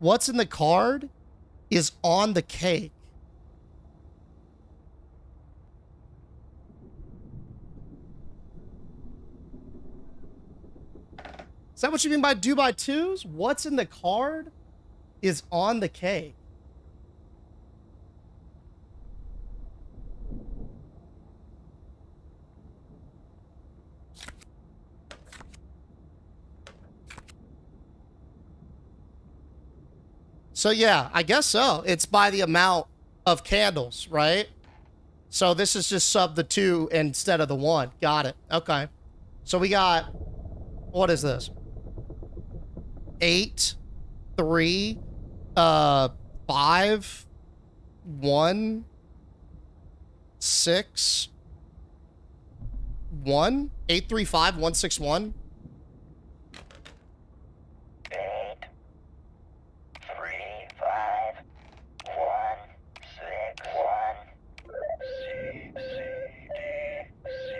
What's in the card is on the cake. Is that what you mean by do by twos? What's in the card is on the cake. So yeah, I guess so. It's by the amount of candles, right? So this is just sub the 2 instead of the 1. Got it. Okay. So we got, what is this? 8, 3, 5, 1, 6, 1, 8, 3, 5, 1, 6, 1. 8, 3, 5, 1, 6, 1. C, C, D, C,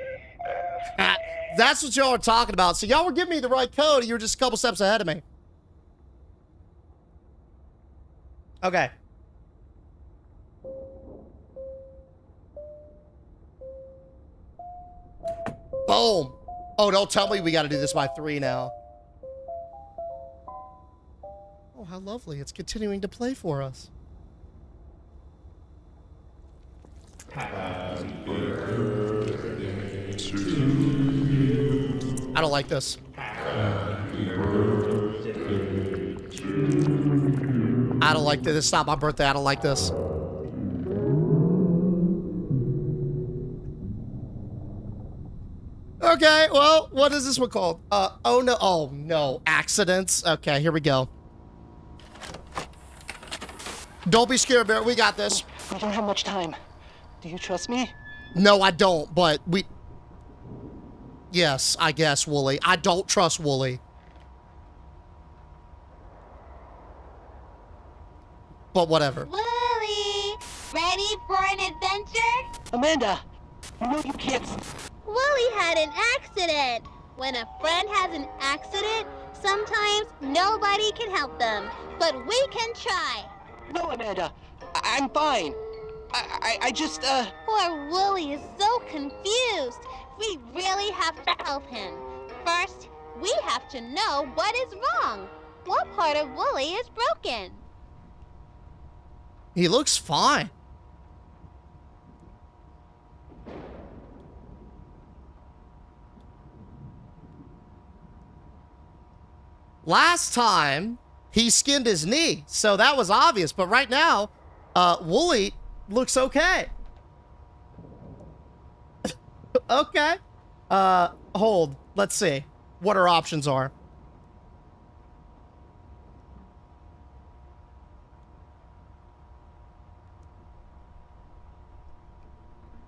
F. That's what y'all are talking about. So y'all were giving me the right code, and you were just a couple steps ahead of me. Okay. Boom. Oh, don't tell me we got to do this by 3 now. Oh, how lovely. It's continuing to play for us. I don't like this. I don't like this. It's not my birthday. I don't like this. Okay, well, what is this one called? Oh no, accidents. Okay, here we go. Don't be scared, Bear. We got this. We don't have much time. Do you trust me? No, I don't, but we... Yes, I guess, Wooly. I don't trust Wooly. But whatever. Wooly, ready for an adventure? Amanda, you know you can't... Wooly had an accident. When a friend has an accident, sometimes nobody can help them. But we can try. No, Amanda. I'm fine. I just, Poor Wooly is so confused. We really have to help him. First, we have to know what is wrong. What part of Wooly is broken? He looks fine. Last time, he skinned his knee, so that was obvious. But right now, Wooly looks okay. Okay. Hold. Let's see what our options are.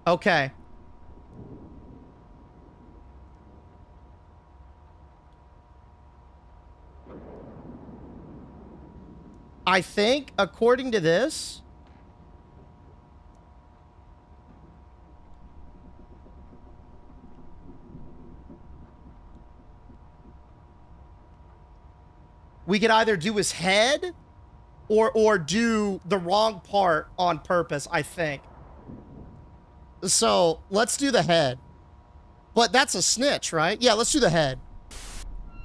Okay. I think, according to this, we could either do his head or do the wrong part on purpose, I think. So, let's do the head. But that's a snitch, right? Yeah, let's do the head.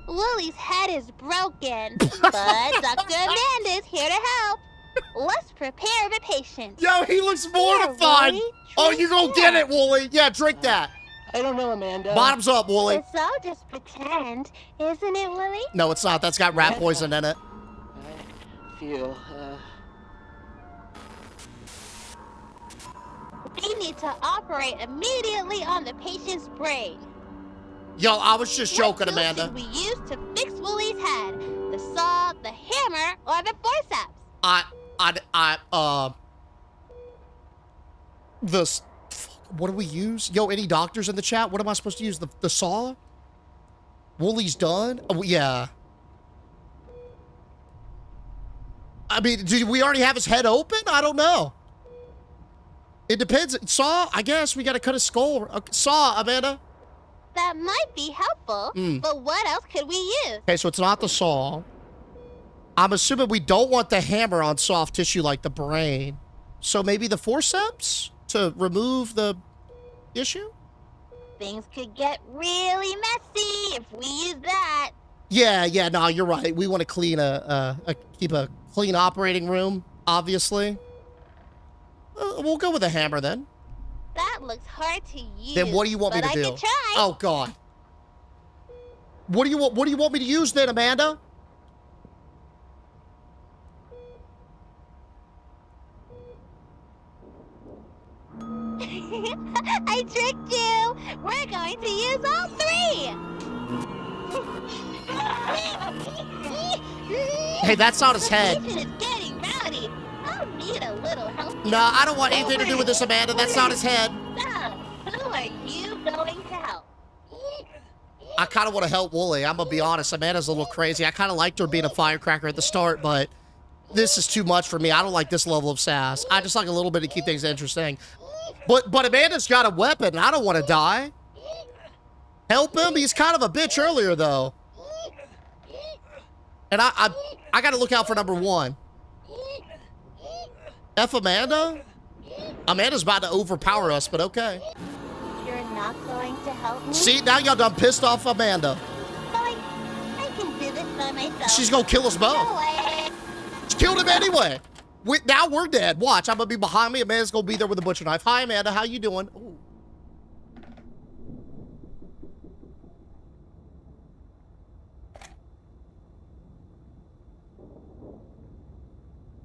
Wooly's head is broken, but Dr. Amanda is here to help. Let's prepare the patient. Yo, he looks mortified. Wooly, Oh, you gonna get it, Wooly. Yeah, drink that. I don't know, Amanda. Bottoms up, Wooly. It's all just pretend, isn't it, Wooly? No, it's not. That's got rat poison in it. I feel, We need to operate immediately on the patient's brain. Yo, I was just joking, What tool Amanda. should we use to fix Wooly's head? The saw, the hammer, or the forceps? What do we use? Yo, any doctors in the chat? What am I supposed to use? The saw? Wooly's done? Oh, yeah. I mean, do we already have his head open? I don't know. It depends. Saw, I guess we got to cut his skull. Saw, Amanda. That might be helpful, but what else could we use? Okay, so it's not the saw. I'm assuming we don't want the hammer on soft tissue like the brain. So maybe the forceps to remove the issue? Things could get really messy if we use that. Yeah, no, you're right. We want to clean keep a clean operating room, obviously. We'll go with a hammer then. That looks hard to use. Then what do you want me to do? I can try. Oh God. What do you want me to use then, Amanda? I tricked you. We're going to use all three. Hey, that's not his head. The patient is getting rowdy. I'll need a little help. No, I don't want anything to do with this, Amanda. That's not his head. So, who are you going to help? I kind of want to help Wooly. I'm going to be honest. Amanda's a little crazy. I kind of liked her being a firecracker at the start, but this is too much for me. I don't like this level of sass. I just like a little bit to keep things interesting. But Amanda's got a weapon. I don't want to die. Help him. He's kind of a bitch earlier, though. And I got to look out for number one. F Amanda? Amanda's about to overpower us, but okay. You're not going to help me? See, now y'all done pissed off Amanda. I can do this by myself. She's gonna kill us both. No way. She killed him anyway. Now we're dead. Watch, I'm gonna be behind me. Amanda's gonna be there with a butcher knife. Hi, Amanda. How you doing? Ooh.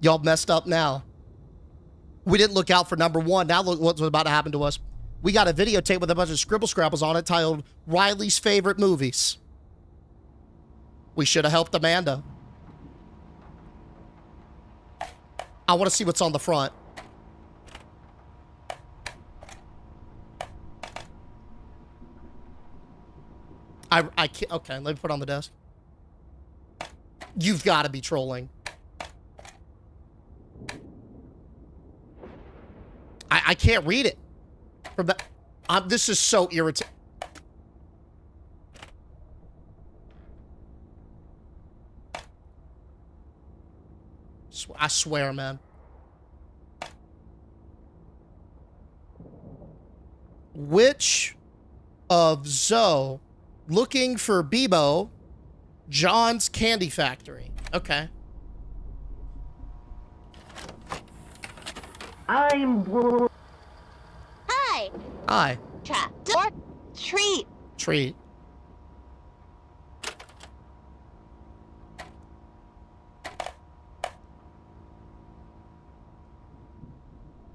Y'all messed up now. We didn't look out for number one. Now look what's about to happen to us. We got a videotape with a bunch of scribble scrabbles on it titled Riley's Favorite Movies. We should have helped Amanda. I want to see what's on the front. I can't. Okay, let me put it on the desk. You've got to be trolling. I can't read it. From the, this is so irritating. I swear, man. Which of Zoe looking for Bebo, John's Candy Factory? Okay. Hi. Hi. Trap. Door. Treat. Treat.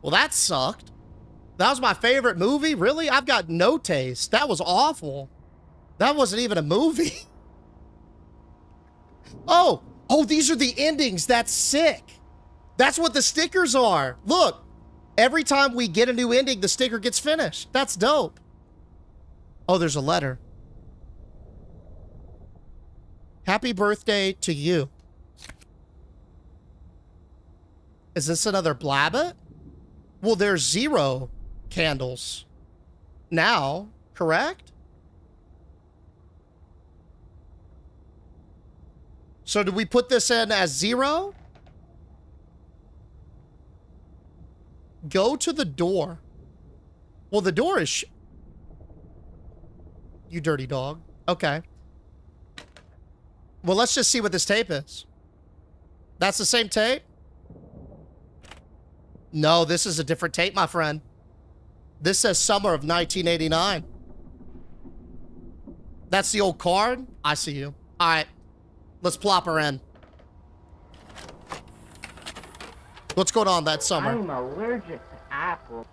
Well, that sucked. That was my favorite movie? Really? I've got no taste. That was awful. That wasn't even a movie. Oh, these are the endings. That's sick. That's what the stickers are. Look, every time we get a new ending, the sticker gets finished. That's dope. Oh, there's a letter. Happy birthday to you. Is this another Blabbit? Well, there's 0 candles now, correct? So do we put this in as 0? Go to the door. Well, the door is you dirty dog. Okay. Well, let's just see what this tape is. That's the same tape? No, this is a different tape, my friend. This says summer of 1989. That's the old card? I see you. All right. Let's plop her in. What's going on that summer? I'm allergic to apples.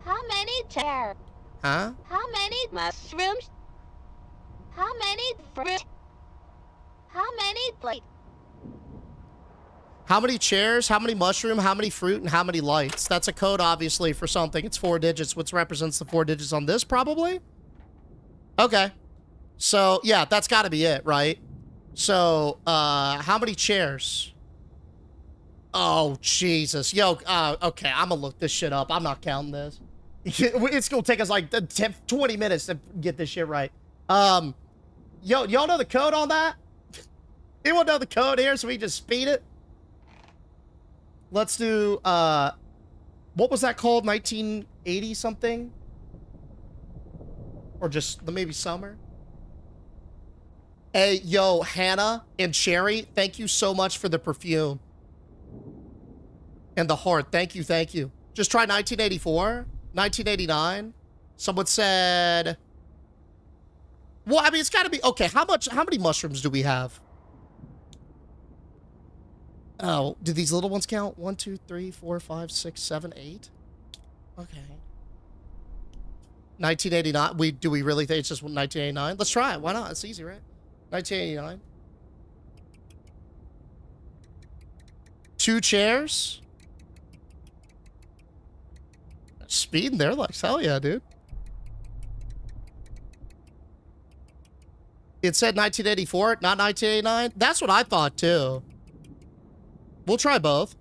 How many chairs? Huh? How many mushrooms? How many fruit? How many plates? How many chairs, how many mushroom, how many fruit, and how many lights? That's a code, obviously, for something. It's 4 digits, which represents the 4 digits on this, probably? Okay. So, yeah, that's got to be it, right? So, how many chairs? Oh, Jesus. Yo, okay, I'm gonna look this shit up. I'm not counting this. It's gonna take us like 20 minutes to get this shit right. Yo, y'all know the code on that? You won't know the code here, so we just speed it. Let's do, what was that called? 1980 something? Or just maybe summer? Hey, yo, Hannah and Cherry, thank you so much for the perfume. And the heart, thank you, thank you. Just try 1984, 1989. Someone said, well, I mean, it's gotta be, okay, how many mushrooms do we have? Oh, do these little ones count? 1, 2, 3, 4, 5, 6, 7, 8? Okay. 1989. Do we really think it's just 1989? Let's try it. Why not? It's easy, right? 1989. 2 chairs. Speed in their legs. Hell yeah, dude. It said 1984, not 1989. That's what I thought too. We'll try both.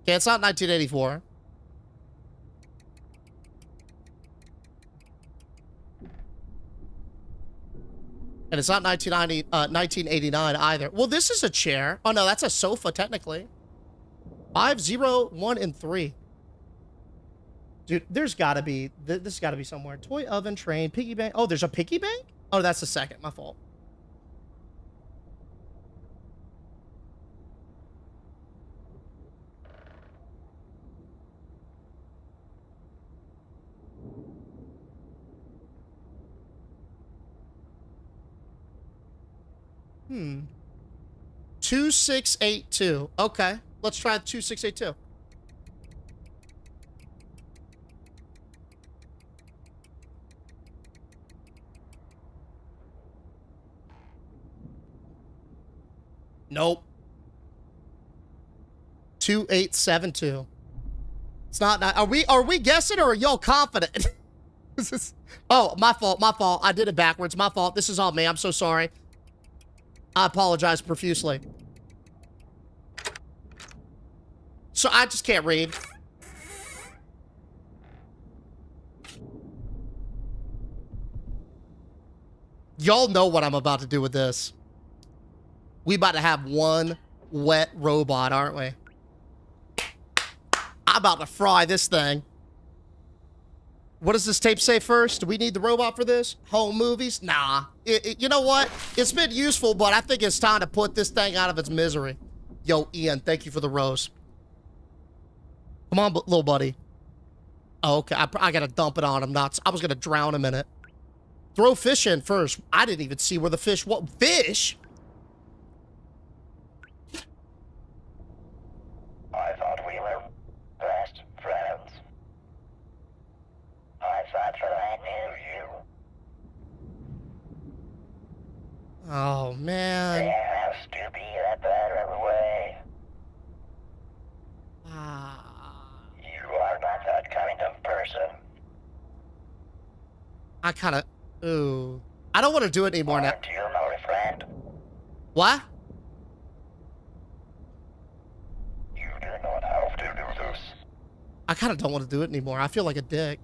Okay, it's not 1984. And it's not 1989 either. Well, this is a chair. Oh, no, that's a sofa, technically. 5, 0, 1, and 3. Dude, there's got to be... This has got to be somewhere. Toy oven, train, piggy bank. Oh, there's a piggy bank? Oh, that's the second. My fault. Hmm. 2682. Okay. Let's try 2682. Nope. 2872. It's not. Are we guessing or are y'all confident? This is, oh, my fault. My fault. I did it backwards. My fault. This is all me. I'm so sorry. I apologize profusely. So I just can't read. Y'all know what I'm about to do with this. We about to have one wet robot, aren't we? I'm about to fry this thing. What does this tape say first? Do we need the robot for this? Home movies? Nah. You know what? It's been useful, but I think it's time to put this thing out of its misery. Yo, Ian, thank you for the rose. Come on, little buddy. Oh, okay. I gotta dump it on him. I was gonna drown him in it. Throw fish in first. I didn't even see where the fish... What? Fish? I thought we were best friends. I thought that I knew you. Oh, man. Yeah, how stupid that better way. You are not that kind of person. I kind of... Ooh. I don't want to do it anymore now. Aren't you my friend? What? You do not have to do this. I kind of don't want to do it anymore. I feel like a dick.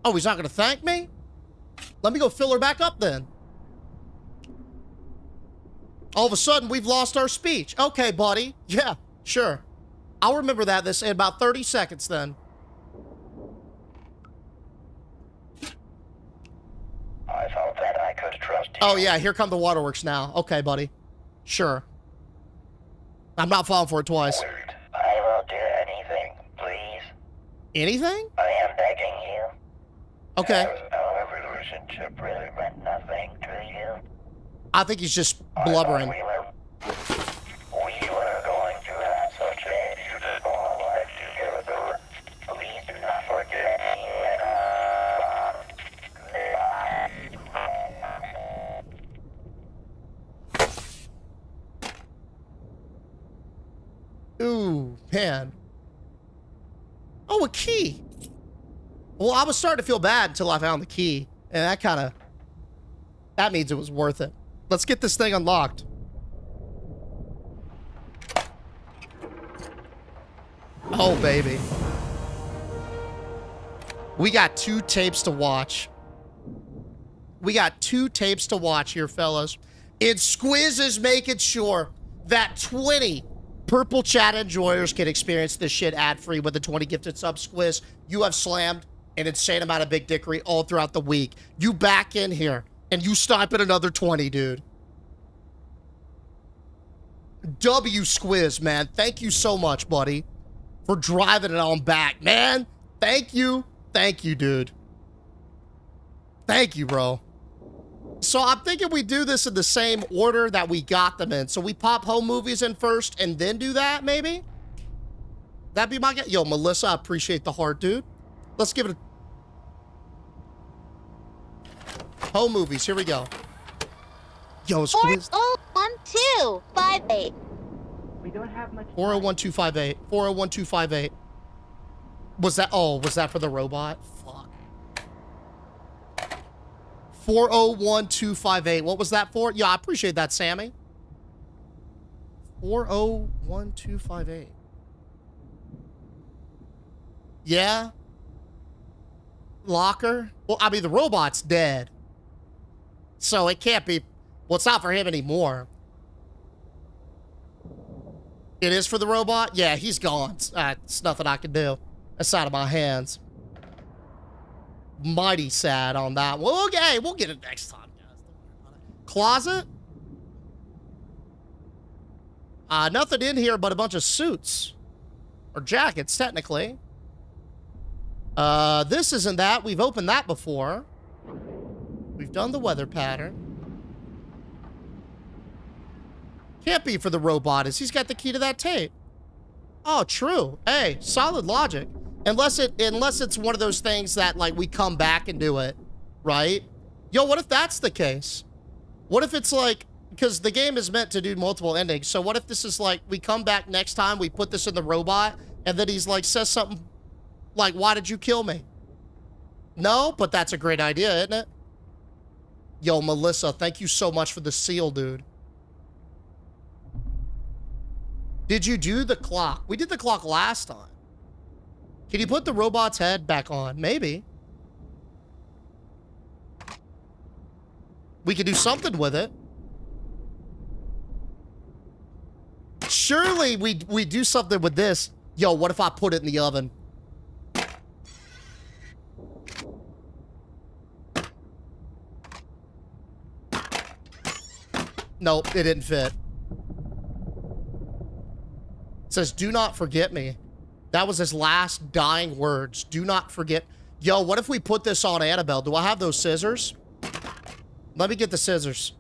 Oh, he's not going to thank me? Let me go fill her back up then. All of a sudden, we've lost our speech. Okay, buddy. Yeah, sure. I'll remember that in about 30 seconds then. I thought that I could trust you. Oh, yeah, here come the waterworks now. Okay, buddy. Sure. I'm not falling for it twice. I will do anything, please. Anything? I am begging you. Okay. Our relationship really meant nothing to you. I think he's just blubbering. We were going to have such a beautiful life together. Please do not forget me. Ooh, man. Oh, a key. Well, I was starting to feel bad until I found the key. And that means it was worth it. Let's get this thing unlocked. Oh, baby. We got 2 tapes to watch. We got 2 tapes to watch here, fellas. And Squiz is making sure that 20 Purple Chat enjoyers can experience this shit ad-free with the 20 gifted subs. Squiz, you have slammed an insane amount of big dickery all throughout the week. You back in here, and you stomp at another 20, dude. W Squiz, man. Thank you so much, buddy, for driving it on back, man. Thank you. Thank you, dude. Thank you, bro. So I'm thinking we do this in the same order that we got them in. So we pop home movies in first and then do that, maybe? That'd be my guess. Yo, Melissa, I appreciate the heart, dude. Let's give it a... Home movies, here we go. Yo, Squiz. 401258. We don't have much. 401258. 401258. Was that? Oh, was that for the robot? Fuck. 401258. What was that for? Yeah, I appreciate that, Sammy. 401258. Yeah. Locker. Well, I mean, the robot's dead. So it can't be. Well, it's not for him anymore. It is for the robot? Yeah, he's gone. It's nothing I can do. That's out of my hands. Mighty sad on that. Well, okay, we'll get it next time, guys. Don't worry about it. Closet? Nothing in here but a bunch of suits. Or jackets, technically. This isn't that. We've opened that before. We've done the weather pattern. Can't be for the robot, as he's got the key to that tape. Oh, true. Hey, solid logic. Unless it's one of those things that, like, we come back and do it, right? Yo, what if that's the case? What if it's like, because the game is meant to do multiple endings, so what if this is like, we come back next time, we put this in the robot, and then he's like, says something like, why did you kill me? No, but that's a great idea, isn't it? Yo, Melissa, thank you so much for the seal, dude. Did you do the clock? We did the clock last time. Can you put the robot's head back on? Maybe. We could do something with it. Surely we do something with this. Yo, what if I put it in the oven? Nope, it didn't fit. It says, do not forget me. That was his last dying words. Do not forget. Yo, what if we put this on Annabelle? Do I have those scissors? Let me get the scissors.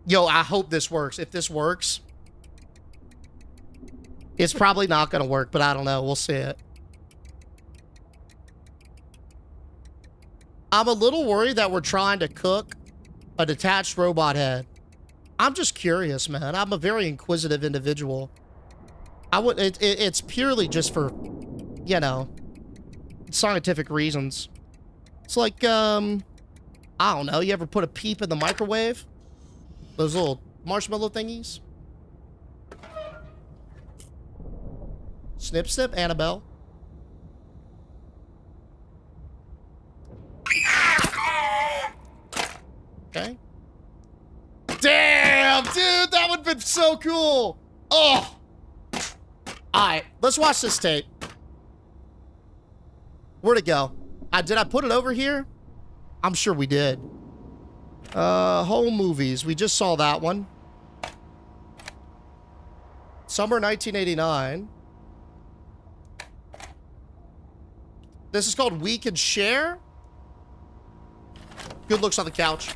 Yo, I hope this works. If this works, it's probably not going to work, but I don't know. We'll see it. I'm a little worried that we're trying to cook a detached robot head. I'm just curious, man. I'm a very inquisitive individual. It's purely just for, you know, scientific reasons. It's like, I don't know. You ever put a peep in the microwave? Those little marshmallow thingies? Snip, snip, Annabelle. Okay. Damn, dude, that would've been so cool. Oh. All right, let's watch this tape. Where'd it go? Did I put it over here? I'm sure we did. Home movies. We just saw that one. Summer 1989. This is called We Can Share. Good looks on the couch.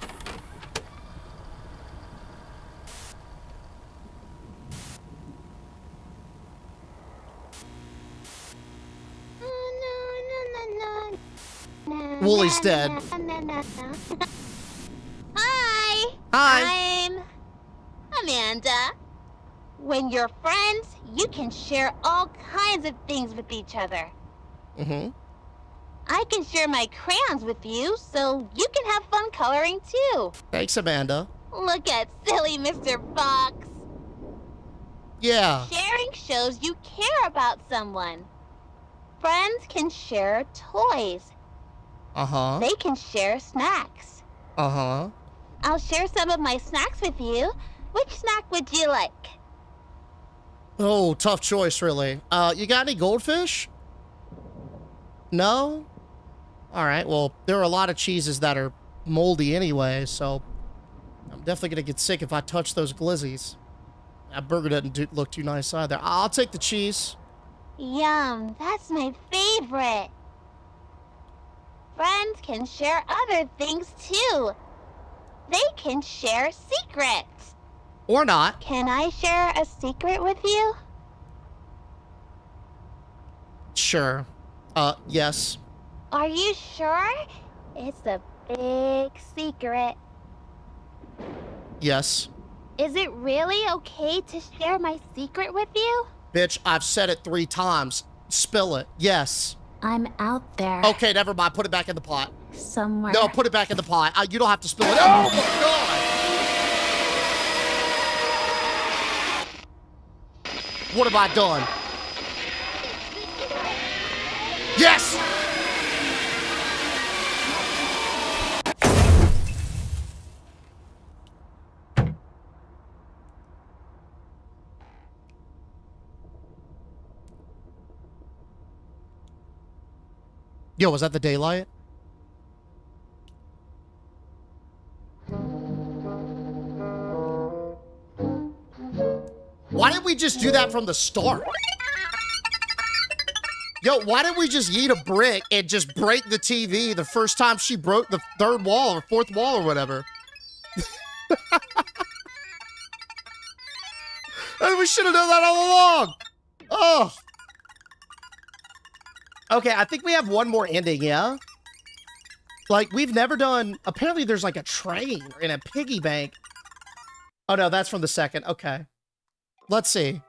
Wooly's dead. Hi. Hi. I'm Amanda. When you're friends, you can share all kinds of things with each other. Mm-hmm. I can share my crayons with you, so you can have fun coloring too. Thanks, Amanda. Look at silly Mr. Fox. Yeah. Sharing shows you care about someone. Friends can share toys. Uh-huh. They can share snacks. Uh-huh. I'll share some of my snacks with you. Which snack would you like? Oh, tough choice, really. You got any goldfish? No? All right, well, there are a lot of cheeses that are moldy anyway, so I'm definitely gonna get sick if I touch those glizzies. That burger doesn't look too nice either. I'll take the cheese. Yum, that's my favorite. Friends can share other things too. They can share secrets. Or not. Can I share a secret with you? Sure. Yes. Are you sure? It's a big secret. Yes. Is it really okay to share my secret with you? Bitch, I've said it 3 times. Spill it. Yes. I'm out there. Okay, never mind. Put it back in the pot. Somewhere. No, put it back in the pot. You don't have to spill it. Oh my god! What have I done? Yes! Yo, was that the daylight? Why didn't we just do that from the start? Yo, why didn't we just eat a brick and just break the TV the first time she broke the 3rd wall or 4th wall or whatever? And we should have done that all along. Oh. Okay, I think we have one more ending, yeah? Like, we've never done... Apparently there's like a train and a piggy bank. Oh no, that's from the 2nd. Okay. Let's see.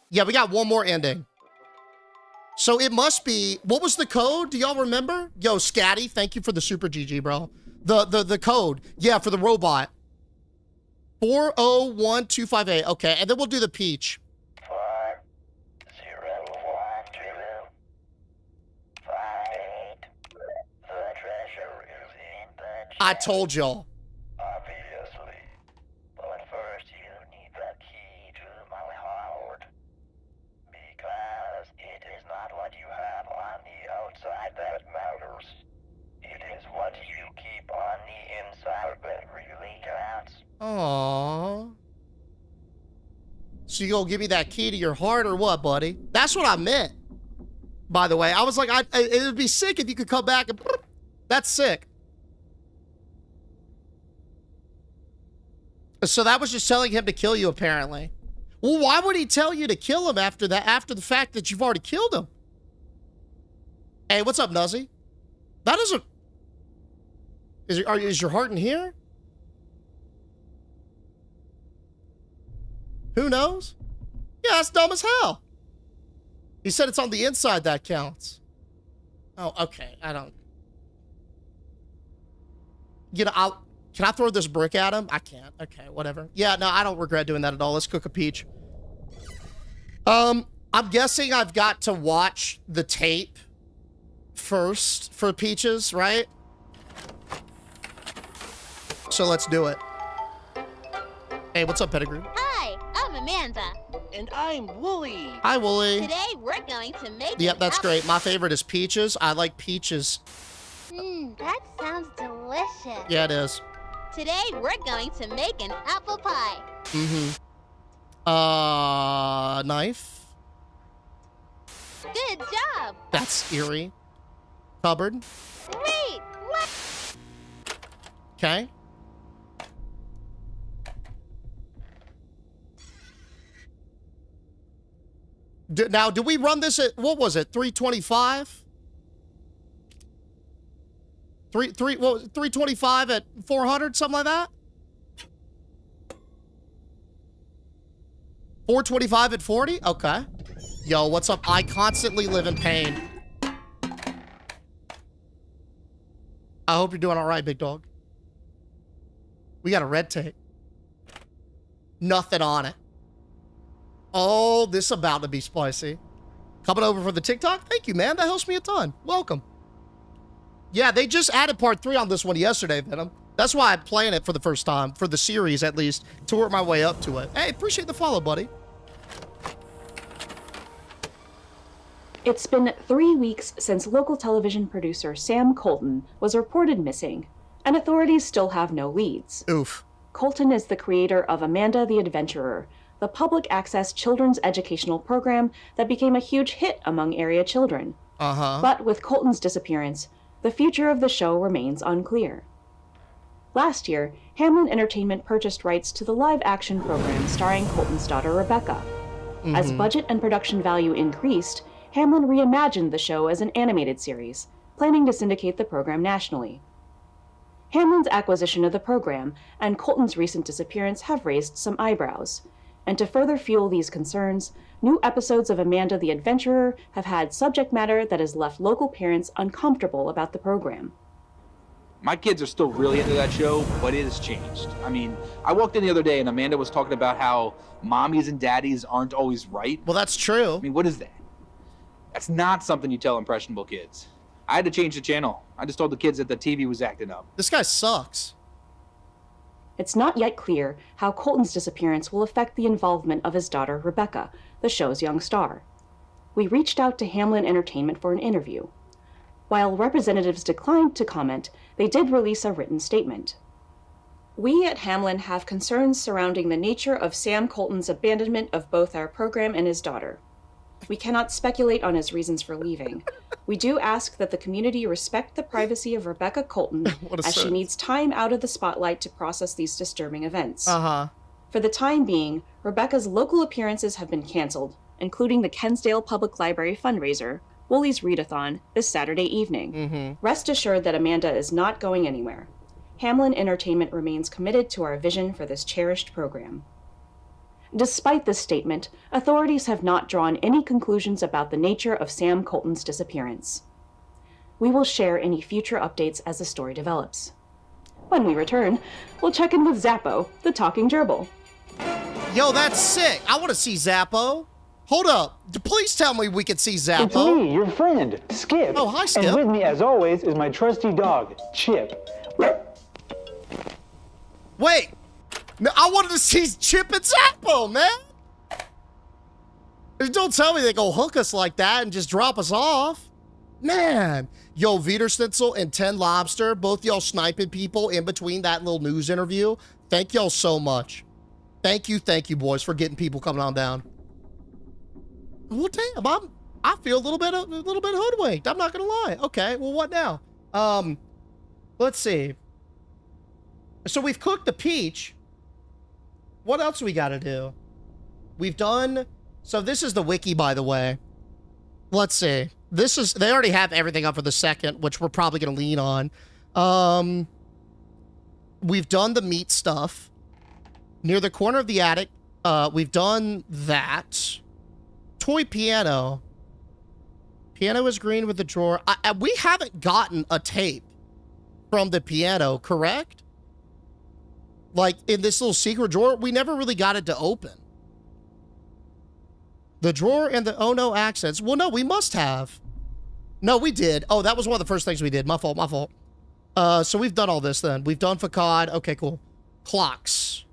Yeah, we got one more ending. So it must be... What was the code? Do y'all remember? Yo, Scatty, thank you for the super GG, bro. The code. Yeah, for the robot. 401258. Okay, and then we'll do the peach. 401258. The treasure is in the I told y'all. obviously. But first you need the key to my heart. Because it is not what you have on the outside that matters. It is what you keep on the inside that really counts. Aww. So you gonna give me that key to your heart or what, buddy? That's what I meant. By the way, I was like, it would be sick if you could come back and... That's sick. So that was just telling him to kill you, apparently. Well, why would he tell you to kill him after that? After the fact that you've already killed him? Hey, what's up, Nuzzy? That isn't... Is your heart in here? Who knows? Yeah, that's dumb as hell. He said it's on the inside that counts. Oh, okay. I don't... You know, can I throw this brick at him? I can't. Okay, whatever. Yeah, no, I don't regret doing that at all. Let's cook a peach. I'm guessing I've got to watch the tape first for peaches, right? So let's do it. Hey, what's up, Pettigrew? Hi, I'm Amanda. And I'm Wooly. Hi, Wooly. Today we're going to make... Yep, that's apple- great. My favorite is peaches. I like peaches. That sounds delicious. Yeah, it is. Today we're going to make an apple pie. Knife. Good job. That's eerie. Cupboard. Wait, what? Okay. Now, do we run this at, what was it, 325? What was it, 325 at 400, something like that? 425 at 40? Okay. Yo, what's up? I constantly live in pain. I hope you're doing all right, big dog. We got a red tape. Nothing on it. Oh, this is about to be spicy. Coming over for the TikTok? Thank you, man. That helps me a ton. Welcome. Yeah, they just added part 3 on this one yesterday, Venom. That's why I'm playing it for the first time, for the series at least, to work my way up to it. Hey, appreciate the follow, buddy. It's been 3 weeks since local television producer Sam Colton was reported missing, and authorities still have no leads. Oof. Colton is the creator of Amanda the Adventurer, the public access children's educational program that became a huge hit among area children. But with Colton's disappearance, the future of the show remains unclear. Last year, Hamlin Entertainment purchased rights to the live-action program starring Colton's daughter Rebecca. As budget and production value increased, Hamlin reimagined the show as an animated series, planning to syndicate the program nationally. Hamlin's acquisition of the program and Colton's recent disappearance have raised some eyebrows, and to further fuel these concerns, new episodes of Amanda the Adventurer have had subject matter that has left local parents uncomfortable about the program. My kids are still really into that show, but it has changed. I mean, I walked in the other day and Amanda was talking about how mommies and daddies aren't always right. Well, that's true. I mean, what is that? That's not something you tell impressionable kids. I had to change the channel. I just told the kids that the TV was acting up. This guy sucks. It's not yet clear how Colton's disappearance will affect the involvement of his daughter, Rebecca, the show's young star. We reached out to Hamlin Entertainment for an interview. While representatives declined to comment, they did release a written statement. We at Hamlin have concerns surrounding the nature of Sam Colton's abandonment of both our program and his daughter. We cannot speculate on his reasons for leaving. We do ask that the community respect the privacy of Rebecca Colton as she needs time out of the spotlight to process these disturbing events. For the time being, Rebecca's local appearances have been canceled, including the Kensdale Public Library fundraiser, Woolies Readathon, this Saturday evening. Rest assured that Amanda is not going anywhere. Hamlin Entertainment remains committed to our vision for this cherished program. Despite this statement, authorities have not drawn any conclusions about the nature of Sam Colton's disappearance. We will share any future updates as the story develops. When we return, we'll check in with Zappo, the talking gerbil. Yo, that's sick. I want to see Zappo. Hold up. Please tell me we can see Zappo. It's me, your friend, Skip. Oh, hi, Skip. And with me, as always, is my trusty dog, Chip. Wait. No, I wanted to see Chip and Zappo, man. Don't tell me they go hook us like that and just drop us off. Man. Yo, Wiedersnitzel and 10 Lobster, both y'all sniping people in between that little news interview. Thank y'all so much. Thank you, boys, for getting people coming on down. Well, damn, I feel a little bit hoodwinked. I'm not gonna lie. Okay, well, what now? Let's see. So we've cooked the peach. What else we got to do? We've done... So this is the wiki, by the way. Let's see. This is... They already have everything up for the second, which we're probably going to lean on. We've done the meat stuff. Near the corner of the attic. We've done that. Toy piano. Piano is green with the drawer. We haven't gotten a tape from the piano, correct? Like, in this little secret drawer, we never really got it to open. The drawer and the oh no accents. Well, no, we must have. No, we did. Oh, that was one of the first things we did. My fault, my fault. So we've done all this then. We've done facade. Okay, cool. Clocks.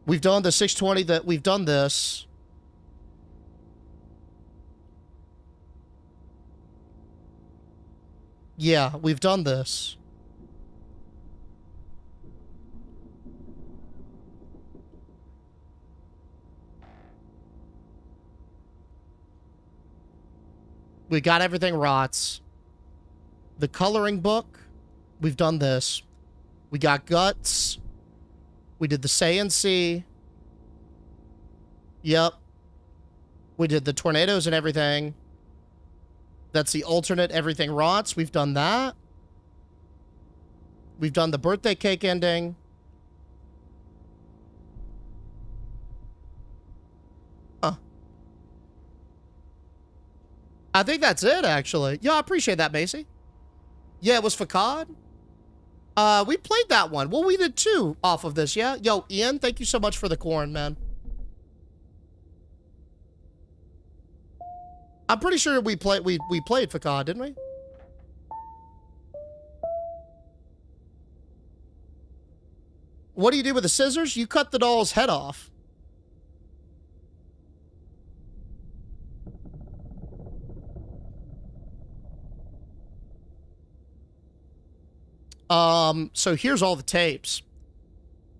We've done the 620. We've done this. Yeah, we've done this. We got everything rots. The coloring book. We've done this. We got guts. We did the say-and-see. Yep. We did the tornadoes and everything. That's the alternate everything rots. We've done that. We've done the birthday cake ending. I think that's it, actually. Yeah, I appreciate that, Macy. Yeah, it was Facade. We played that one. Well, we did 2 off of this, yeah? Yo, Ian, thank you so much for the corn, man. I'm pretty sure we played Fakad, didn't we? What do you do with the scissors? You cut the doll's head off. So here's all the tapes.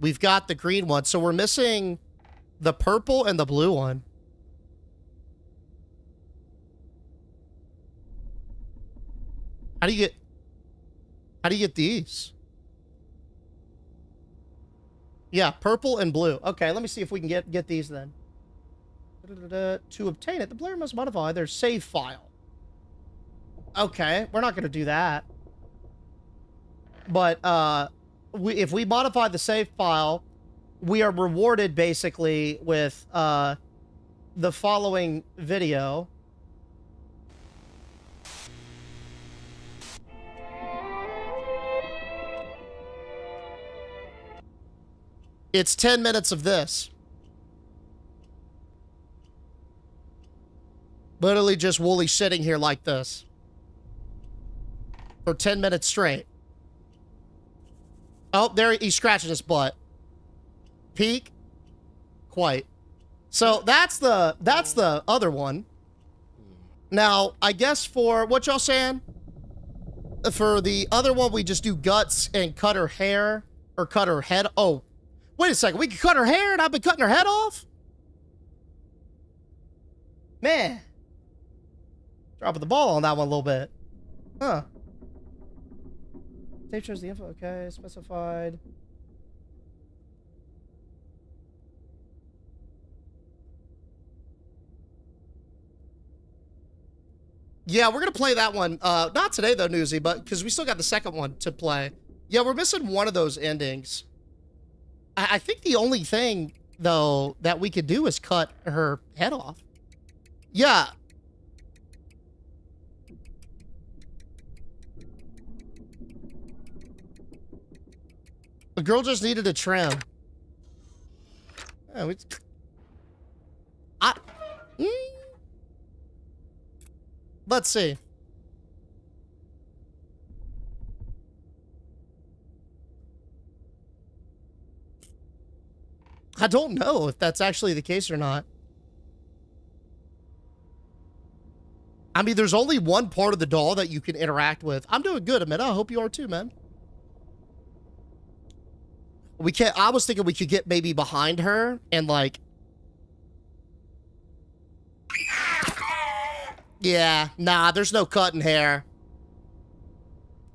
We've got the green one. So we're missing the purple and the blue one. How do you get these? Yeah, purple and blue. Okay, let me see if we can get these then. To obtain it, the player must modify their save file. Okay, we're not going to do that. But if we modify the save file, we are rewarded basically with the following video. It's 10 minutes of this. Literally just Wooly sitting here like this. For 10 minutes straight. Oh, there he's scratching his butt. Peek. Quite. So that's the other one. Now, I guess for what y'all saying? For the other one, we just do guts and cut her hair or cut her head. Oh, wait a second. We can cut her hair and I've been cutting her head off? Man. Dropping the ball on that one a little bit. Huh. Tape shows the info. Okay, specified. Yeah, we're going to play that one. Not today, though, Newsy, but because we still got the second one to play. Yeah, we're missing one of those endings. I think the only thing, though, that we could do is cut her head off. Yeah. The girl just needed a trim. Yeah, let's see. I don't know if that's actually the case or not. I mean, there's only one part of the doll that you can interact with. I'm doing good, Amanda. I hope you are too, man. We can't. I was thinking we could get maybe behind her and like. Yeah, nah, there's no cutting hair.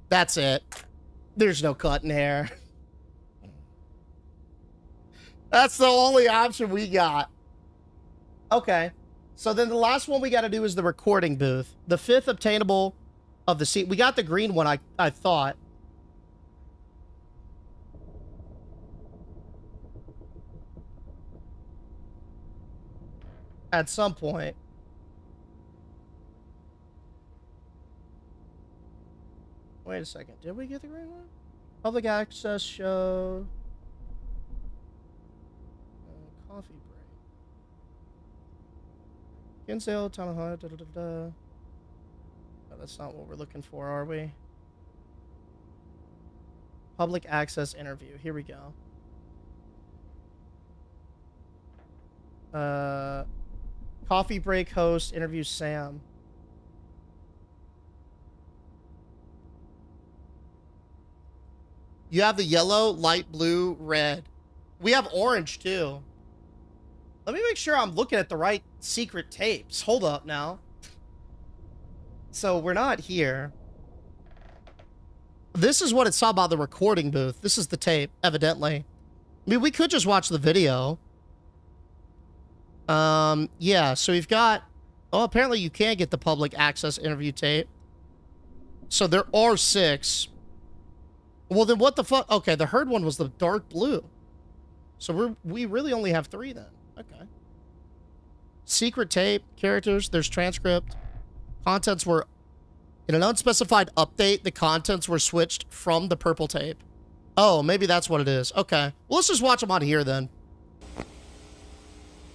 That's it. There's no cutting hair. That's the only option we got. Okay. So then the last one we got to do is the recording booth. The 5th obtainable of the seat. We got the green one, I thought. At some point. Wait a second. Did we get the green one? Public access show. Coffee break. Kinsale, Town Hall, No, that's not what we're looking for, are we? Public access interview. Here we go. Coffee break host interviews Sam. You have the yellow, light blue, red. We have orange too. Let me make sure I'm looking at the right secret tapes. Hold up now. So we're not here. This is what it saw about the recording booth. This is the tape, evidently. I mean, we could just watch the video. Yeah, so we've got... Oh, apparently you can get the public access interview tape. So there are 6. Well, then what the fuck? Okay, the herd one was the dark blue. So we really only have 3 then. Okay. Secret tape, characters, there's transcript. Contents were... In an unspecified update, the contents were switched from the purple tape. Oh, maybe that's what it is. Okay. Well, let's just watch them on here then.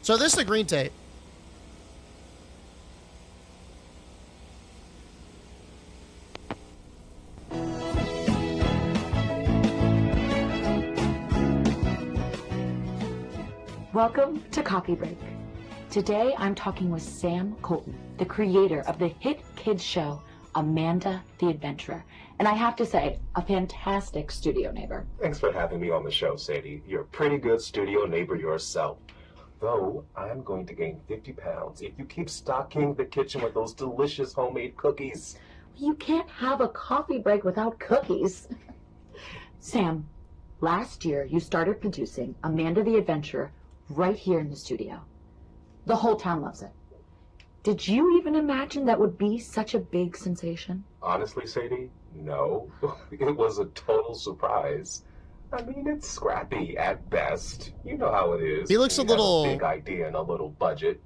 So this is the green tape. Welcome to Coffee Break. Today I'm talking with Sam Colton, the creator of the hit kids show Amanda the Adventurer. And I have to say, a fantastic studio neighbor. Thanks for having me on the show, Sadie. You're a pretty good studio neighbor yourself. Though, I'm going to gain 50 pounds if you keep stocking the kitchen with those delicious homemade cookies. You can't have a coffee break without cookies. Sam, last year you started producing Amanda the Adventurer right here in the studio. The whole town loves it. Did you even imagine that would be such a big sensation? Honestly, Sadie, no. It was a total surprise. I mean, it's scrappy at best. You know how it is. He looks a when you have little- a big idea and a little budget.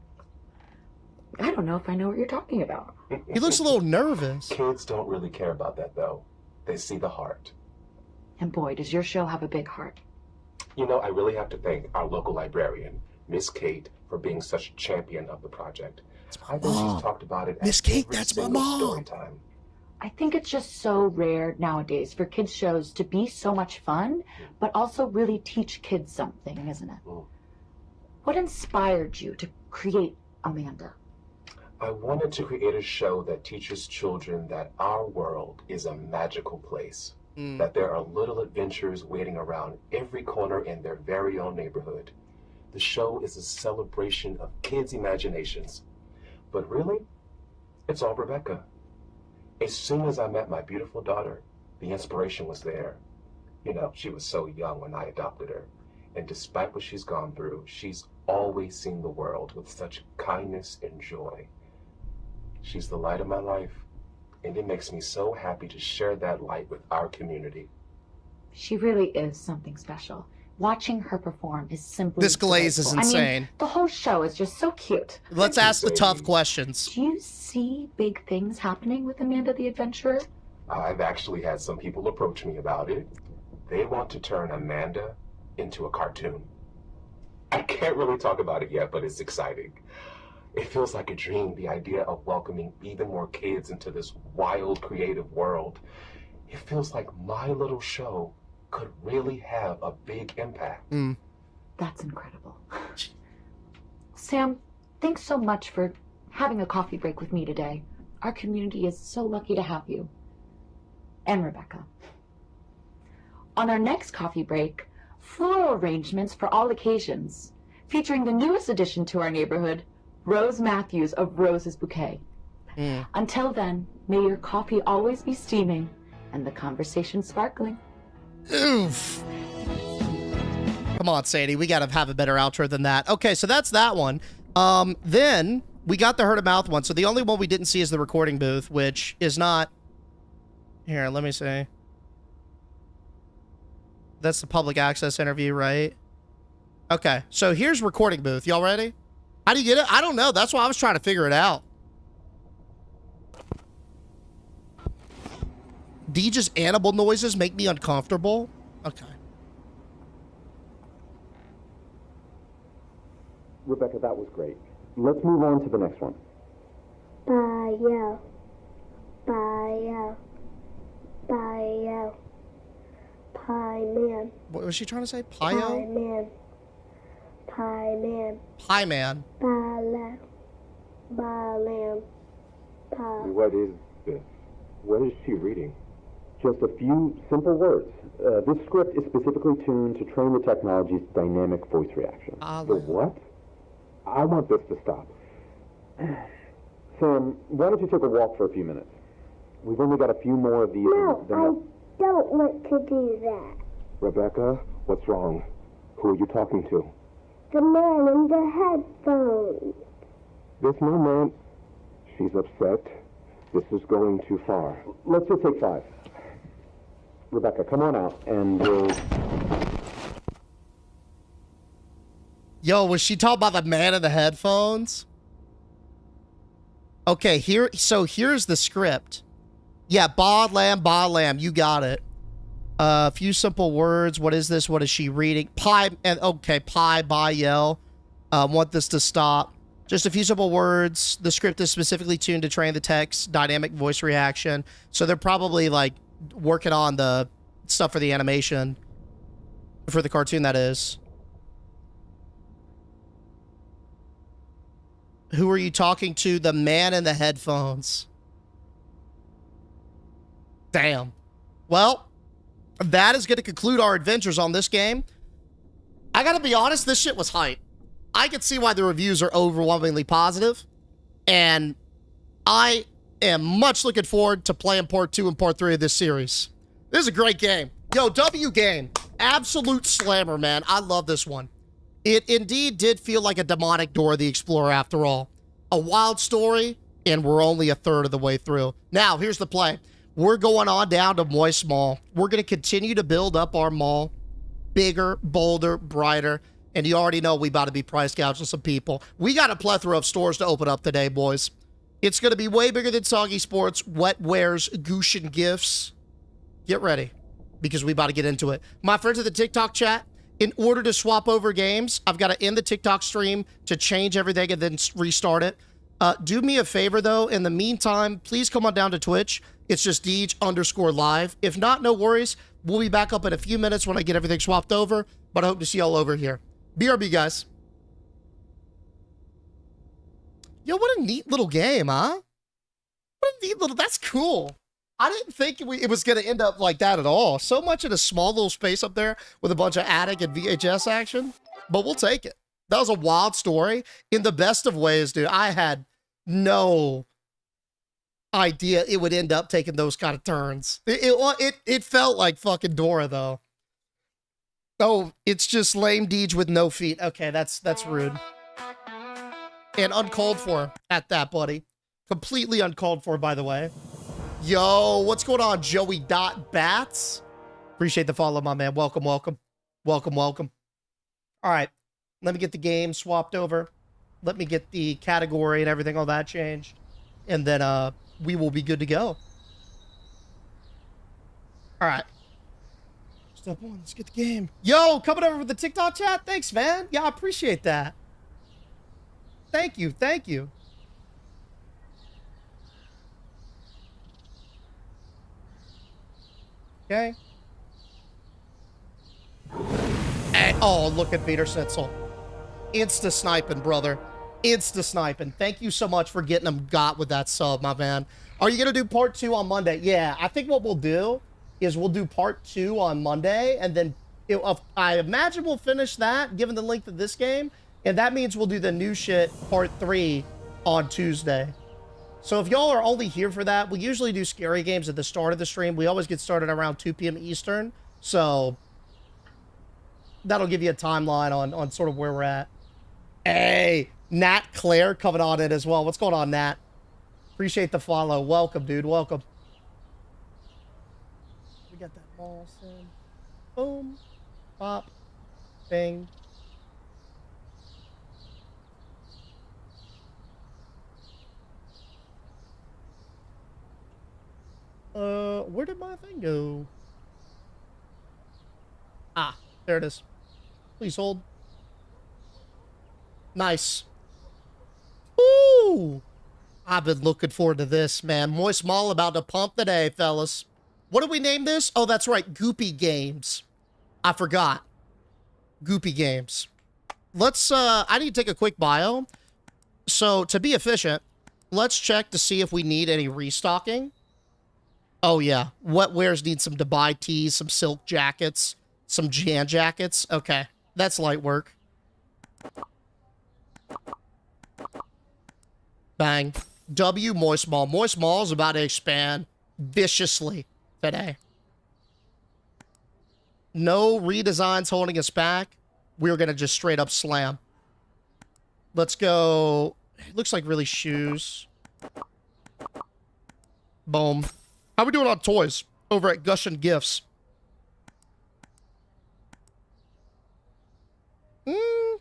I don't know if I know what you're talking about. He looks a little nervous. Kids don't really care about that, though. They see the heart. And boy, does your show have a big heart. You know, I really have to thank our local librarian, Miss Kate, for being such a champion of the project. I think she's talked about it Miss at Kate, every that's my single mom. story time. I think it's just so rare nowadays for kids shows to be so much fun, but also really teach kids something, isn't it? What inspired you to create Amanda? I wanted to create a show that teaches children that our world is a magical place, that there are little adventures waiting around every corner in their very own neighborhood. The show is a celebration of kids' imaginations. But really, it's all Rebecca. As soon as I met my beautiful daughter, the inspiration was there. You know, she was so young when I adopted her. And despite what she's gone through, she's always seen the world with such kindness and joy. She's the light of my life, and it makes me so happy to share that light with our community. She really is something special. Watching her perform is simply This glaze is delightful. I insane. mean, the whole show is just so cute. Let's ask the tough questions. Do you see big things happening with Amanda the Adventurer? I've actually had some people approach me about it. They want to turn Amanda into a cartoon. I can't really talk about it yet, but it's exciting. It feels like a dream, the idea of welcoming even more kids into this wild, creative world. It feels like my little show could really have a big impact. That's incredible. Sam, thanks so much for having a coffee break with me today. Our community is so lucky to have you. And Rebecca. On our next coffee break, floral arrangements for all occasions, featuring the newest addition to our neighborhood, Rose Matthews of Rose's Bouquet. Until then, may your coffee always be steaming and the conversation sparkling. Oof. Come on, Sadie. We gotta have a better outro than that. Okay, so that's that one. Then we got the Herd of Mouth one. So the only one we didn't see is the recording booth, which is not... Here, let me see. That's the public access interview, right? Okay, so here's recording booth. Y'all ready? How do you get it? I don't know. That's why I was trying to figure it out. Deej's animal noises make me uncomfortable. Okay. Rebecca, that was great. Let's move on to the next one. Bio. Bio. Bio. Pie man. What was she trying to say? Pie Pio? man. Pie man. Pie man. Bala. Balam. Pie. What is this? What is she reading? Just a few simple words. This script is specifically tuned to train the technology's dynamic voice reaction. The what? I want this to stop. Sam, why don't you take a walk for a few minutes? We've only got a few more of these. No, I don't want to do that. Rebecca, what's wrong? Who are you talking to? The man in the headphones. There's no man. She's upset. This is going too far. Let's just take 5. Rebecca, come on out, and we'll... Yo, was she talking about the man in the headphones? Okay, here's the script. Yeah, bod lamb, you got it. A few simple words. What is this? What is she reading? Pie, and okay, pie, bye, yell. Want this to stop. Just a few simple words. The script is specifically tuned to train the text, dynamic voice reaction. So they're probably like working on the stuff for the animation. For the cartoon, that is. Who are you talking to? The man in the headphones. Damn. Well, that is going to conclude our adventures on this game. I gotta be honest, this shit was hype. I can see why the reviews are overwhelmingly positive, and I am much looking forward to playing part 2 and part 3 of this series. This is a great game. Yo, W game. Absolute slammer, man. I love this one. It indeed did feel like a demonic Dora the Explorer after all. A wild story, and we're only a third of the way through. Now, here's the play. We're going on down to Moist Mall. We're going to continue to build up our mall. Bigger, bolder, brighter. And you already know we about to be price gouging some people. We got a plethora of stores to open up today, boys. It's going to be way bigger than Soggy Sports, Wet Wares, Gushin Gifts. Get ready, because we about to get into it. My friends at the TikTok chat, in order to swap over games, I've got to end the TikTok stream to change everything and then restart it. Do me a favor, though. In the meantime, please come on down to Twitch. It's just Deej_live. If not, no worries. We'll be back up in a few minutes when I get everything swapped over, but I hope to see y'all over here. BRB, guys. Yo, what a neat little game, huh? What a neat little... That's cool. I didn't think it was going to end up like that at all. So much in a small little space up there with a bunch of attic and VHS action, but we'll take it. That was a wild story in the best of ways, dude. I had no idea it would end up taking those kind of turns. It felt like fucking Dora, though. Oh, it's just lame Deej with no feet. Okay, that's rude. And uncalled for at that, buddy. Completely uncalled for, by the way. Yo, what's going on, Joey.Bats? Appreciate the follow, my man. Welcome, welcome. Welcome, welcome. All right, let me get the game swapped over. Let me get the category and everything, all that changed. And then we will be good to go. All right. Step 1, let's get the game. Yo, coming over for the TikTok chat? Thanks, man. Yeah, I appreciate that. Thank you, thank you. Okay. Hey, oh, look at Vader Schnitzel. Insta-sniping, brother. Insta-sniping. Thank you so much for getting them got with that sub, my man. Are you going to do part 2 on Monday? Yeah, I think what we'll do is we'll do part 2 on Monday, and then I imagine we'll finish that, given the length of this game, and that means we'll do the new shit part 3 on Tuesday. So if y'all are only here for that, we usually do scary games at the start of the stream. We always get started around 2 p.m. Eastern. So that'll give you a timeline on sort of where we're at. Hey, Nat Claire coming on in as well. What's going on, Nat? Appreciate the follow. Welcome, dude. Welcome. We got that ball sim. Boom. Pop. Bing. Where did my thing go? Ah, there it is. Please hold. Nice. Ooh! I've been looking forward to this, man. Moist Mall about to pump today, fellas. What did we name this? Oh, that's right. Goopy Games. I forgot. Goopy Games. Let's, I need to take a quick bio. So, to be efficient, let's check to see if we need any restocking. Oh, yeah. Wet Wares need some Dubai tees, some silk jackets, some Jan jackets. Okay. That's light work. Bang. W, Moist Mall. Moist Mall is about to expand viciously today. No redesigns holding us back. We're going to just straight up slam. Let's go. It looks like really shoes. Boom. How we doing on toys over at Gushin Gifts? To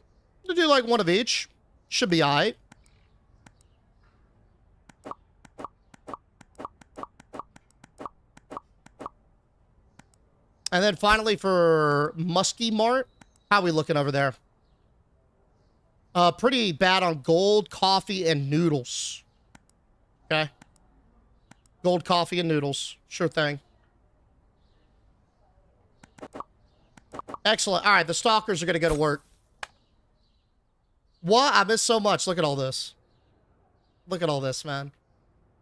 do like one of each. Should be alright. And then finally for Muskie Mart, how we looking over there? Pretty bad on gold, coffee, and noodles. Okay. Gold, coffee, and noodles. Sure thing. Excellent. All right, the stalkers are going to go to work. What? I missed so much. Look at all this. Look at all this, man.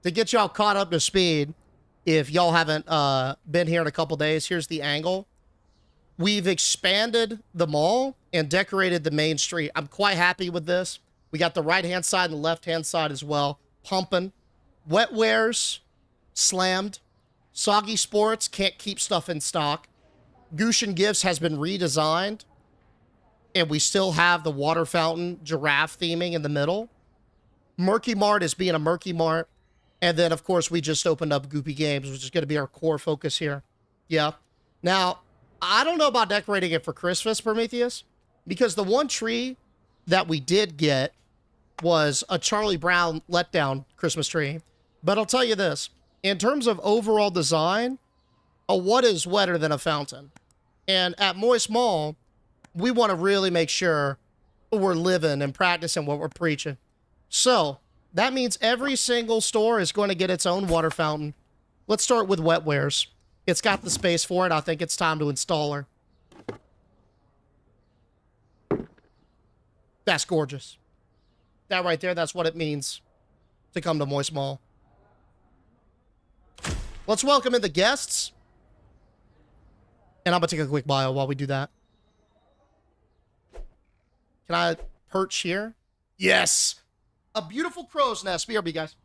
To get y'all caught up to speed, if y'all haven't been here in a couple days, here's the angle. We've expanded the mall and decorated the main street. I'm quite happy with this. We got the right-hand side and the left-hand side as well. Pumping. Wetwares, slammed. Soggy Sports, can't keep stuff in stock. Gushin Gifts has been redesigned. And we still have the water fountain giraffe theming in the middle. Murky Mart is being a Murky Mart. And then, of course, we just opened up Goopy Games, which is going to be our core focus here. Yeah. Now, I don't know about decorating it for Christmas, Prometheus, because the one tree that we did get was a Charlie Brown letdown Christmas tree. But I'll tell you this. In terms of overall design, what is wetter than a fountain? And at Moist Mall, we want to really make sure we're living and practicing what we're preaching. So that means every single store is going to get its own water fountain. Let's start with Wetwares. It's got the space for it. I think it's time to install her. That's gorgeous. That right there, that's what it means to come to Moist Mall. Let's welcome in the guests. And I'm going to take a quick bio while we do that. Can I perch here? Yes. A beautiful crow's nest. BRB, guys.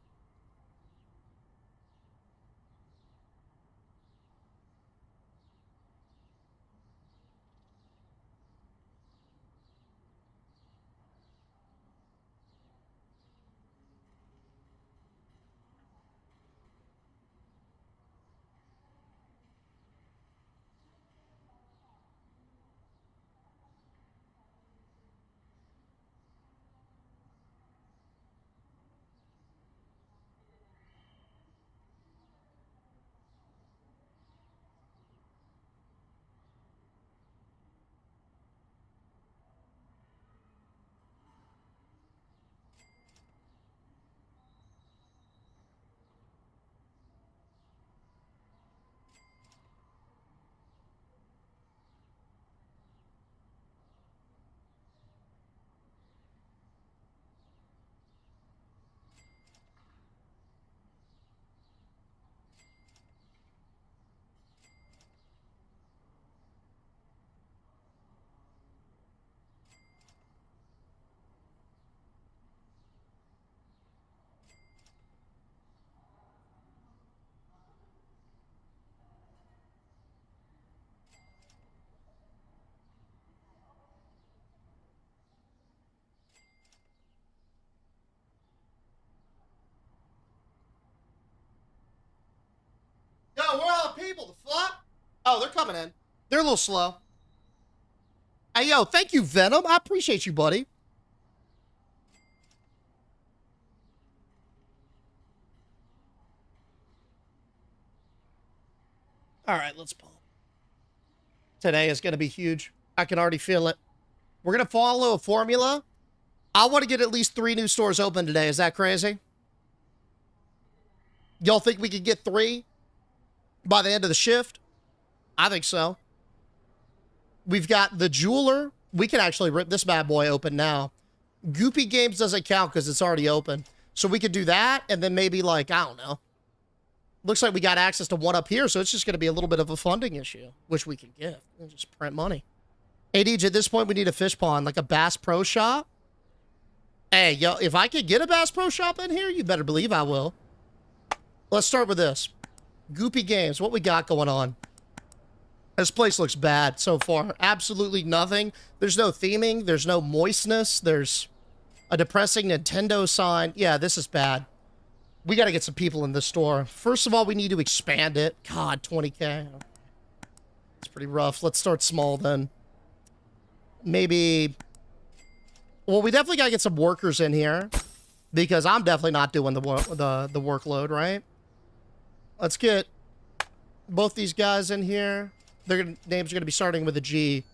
Yo, where are all the people? The fuck? Oh, they're coming in. They're a little slow. Hey, yo, thank you, Venom. I appreciate you, buddy. All right, let's pump. Today is going to be huge. I can already feel it. We're going to follow a formula. I want to get at least 3 new stores open today. Is that crazy? Y'all think we could get 3 by the end of the shift? I think so. We've got the jeweler. We can actually rip this bad boy open now. Goopy Games doesn't count because it's already open. So we could do that and then maybe like, I don't know. Looks like we got access to one up here, so it's just going to be a little bit of a funding issue, which we can give. We'll just print money. Hey, DJ, at this point, we need a fish pond, like a Bass Pro Shop. Hey, yo, if I could get a Bass Pro Shop in here, you better believe I will. Let's start with this. Goopy Games, what we got going on? This place looks bad so far. Absolutely nothing. There's no theming. There's no moistness. There's a depressing Nintendo sign. Yeah, this is bad. We got to get some people in this store. First of all, we need to expand it. God, 20K. It's pretty rough. Let's start small then. Maybe... Well, we definitely got to get some workers in here. Because I'm definitely not doing the workload, right? Let's get both these guys in here. Their names are going to be starting with a G.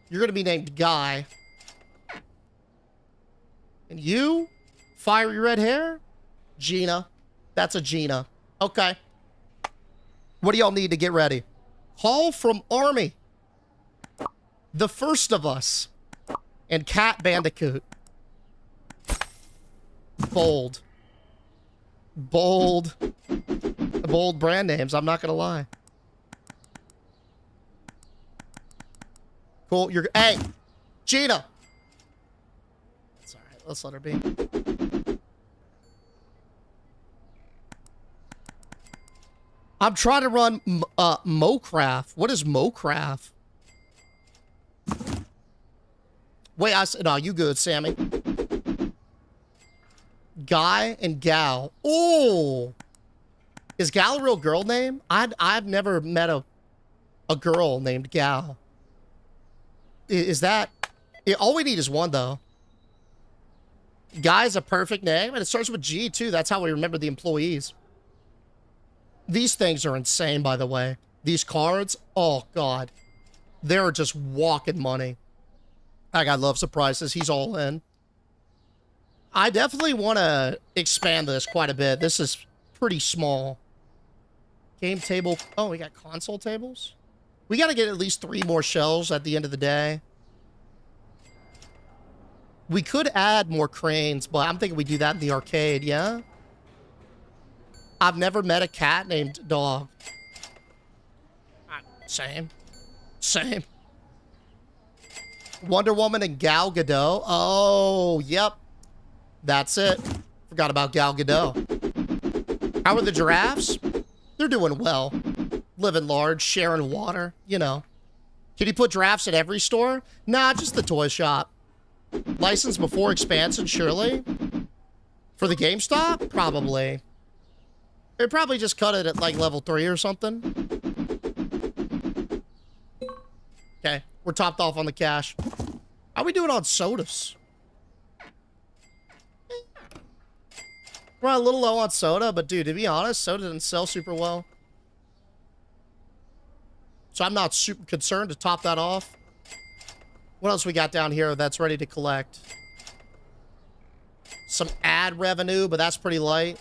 You're going to be named Guy. And you? Fiery red hair? Gina. That's a Gina. Okay. What do y'all need to get ready? Haul from Army. The First of Us. And Cat Bandicoot. bold. Bold brand names, I'm not gonna lie. Cool, hey, Gina. It's all right, let's let her be. I'm trying to run Mocraft. What is Mocraft? Wait, no, you good, Sammy. Guy and Gal. Oh, is Gal a real girl name? I've never met a girl named Gal. Is that? All we need is one though. Guy's a perfect name, and it starts with G too. That's how we remember the employees. These things are insane, by the way. These cards, oh god, they're just walking money. That guy loves surprises. He's all in. I definitely want to expand this quite a bit. This is pretty small. Game table. Oh, we got console tables. We got to get at least 3 more shelves at the end of the day. We could add more cranes, but I'm thinking we do that in the arcade, yeah? I've never met a cat named Dog. Same. Same. Wonder Woman and Gal Gadot. Oh, yep. That's it. Forgot about Gal Gadot. How are the giraffes? They're doing well. Living large, sharing water, you know. Can you put giraffes at every store? Nah, just the toy shop. License before expansion, surely? For the GameStop? Probably. They'd probably just cut it at like level 3 or something. Okay, we're topped off on the cash. How we doing on sodas? We're a little low on soda, but dude, to be honest, soda didn't sell super well. So I'm not super concerned to top that off. What else we got down here that's ready to collect? Some ad revenue, but that's pretty light.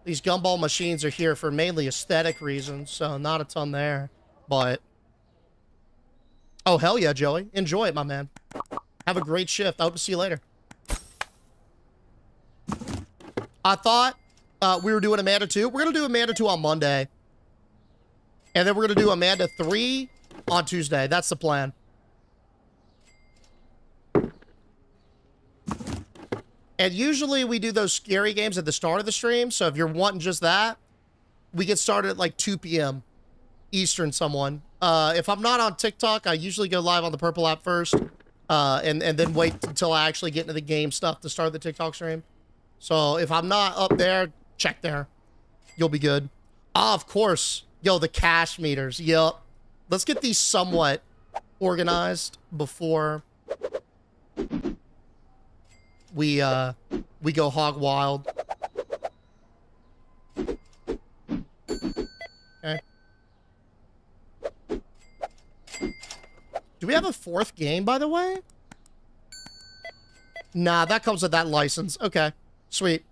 These gumball machines are here for mainly aesthetic reasons, so not a ton there. But, oh, hell yeah, Joey. Enjoy it, my man. Have a great shift. I hope to see you later. I thought we were doing Amanda 2. We're going to do Amanda 2 on Monday. And then we're going to do Amanda 3 on Tuesday. That's the plan. And usually we do those scary games at the start of the stream. So if you're wanting just that, we get started at like 2 p.m. Eastern, someone. If I'm not on TikTok, I usually go live on the Purple app first. And then wait until I actually get into the game stuff to start the TikTok stream. So if I'm not up there, check there. You'll be good. Ah, of course. Yo, the cash meters. Yup. Let's get these somewhat organized before we go hog wild. Okay. Do we have a 4th game, by the way? Nah, that comes with that license. Okay. Sweet.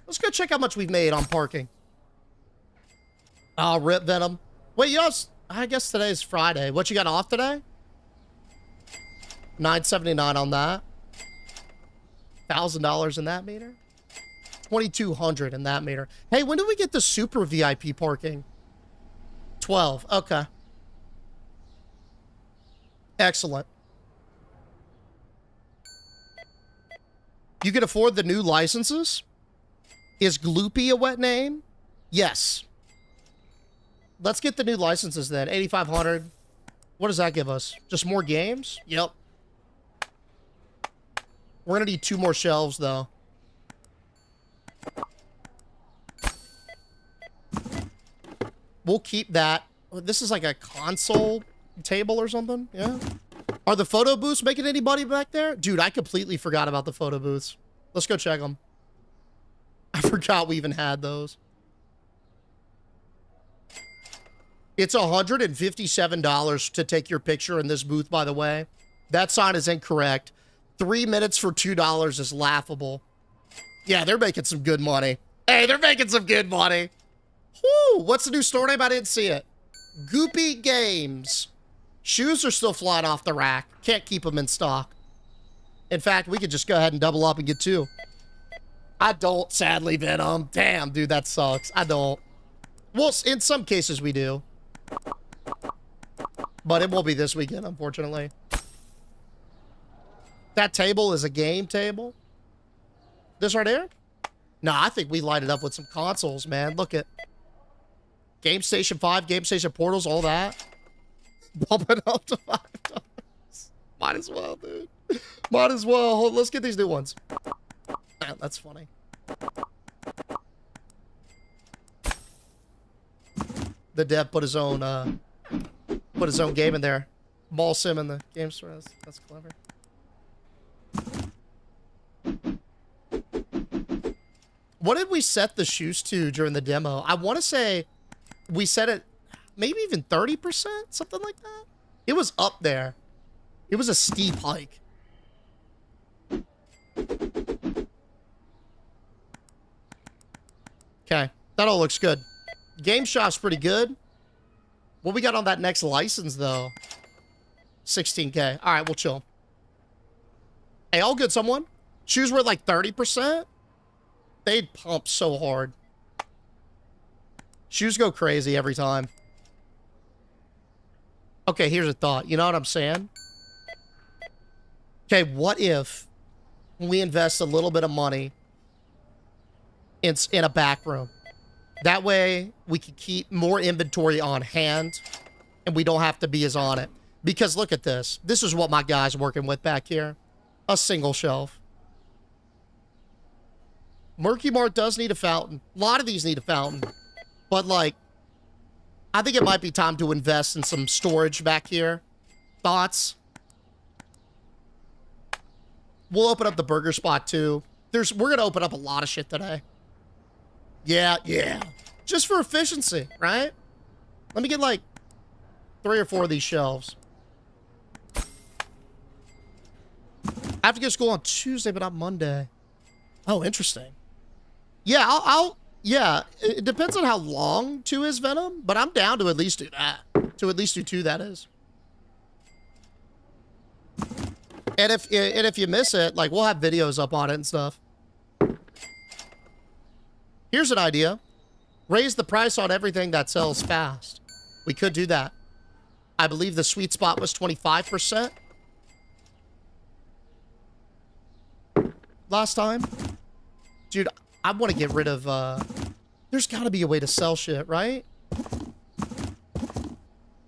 Let's go check how much we've made on parking. Oh, rip Venom. Wait, you know, I guess today's Friday. What, you got off today? $9.79 on that. $1,000 in that meter. $2,200 in that meter. Hey, when do we get the super VIP parking? 12. Okay. Excellent. You can afford the new licenses? Is Gloopy a wet name? Yes. Let's get the new licenses then. 8,500. What does that give us? Just more games? Yep. We're gonna need 2 more shelves though. We'll keep that. This is like a console table or something. Yeah. Are the photo booths making anybody back there? Dude, I completely forgot about the photo booths. Let's go check them. I forgot we even had those. It's $157 to take your picture in this booth, by the way. That sign is incorrect. 3 minutes for $2 is laughable. Yeah, they're making some good money. Hey, they're making some good money. Whoo, what's the new store name? I didn't see it. Goopy Games. Shoes are still flying off the rack. Can't keep them in stock. In fact, we could just go ahead and double up and get 2. I don't, sadly, Venom. Damn, dude, that sucks. I don't. Well, in some cases we do. But it won't be this weekend, unfortunately. That table is a game table. This right here? No, I think we light it up with some consoles, man. Look at Game Station 5, Game Station Portals, all that. Bump it up to $5. Might as well, dude. Might as well. Let's get these new ones. Man, that's funny. The dev put his own game in there. Ball sim in the game store. That's clever. What did we set the shoes to during the demo? I want to say we set it maybe even 30%, something like that. It was up there. It was a steep hike. Okay, that all looks good. Game Shop's pretty good. What we got on that next license, though? 16K. All right, we'll chill. Hey, all good, someone? Shoes were like 30%. They'd pump so hard. Shoes go crazy every time. Okay, here's a thought. You know what I'm saying? Okay, what if we invest a little bit of money in a back room? That way, we can keep more inventory on hand, and we don't have to be as on it. Because look at this. This is what my guy's working with back here. A single shelf. Murky Mart does need a fountain. A lot of these need a fountain. But, like, I think it might be time to invest in some storage back here. Thoughts? We'll open up the burger spot, too. We're going to open up a lot of shit today. Yeah. Just for efficiency, right? Let me get, like, 3 or 4 of these shelves. I have to go to school on Tuesday, but not Monday. Oh, interesting. Yeah, yeah, it depends on how long 2 is, Venom, but I'm down to at least do that. To at least do 2, that is. And if you miss it, like, we'll have videos up on it and stuff. Here's an idea. Raise the price on everything that sells fast. We could do that. I believe the sweet spot was 25%. Last time. Dude, I want to get rid of, there's got to be a way to sell shit, right?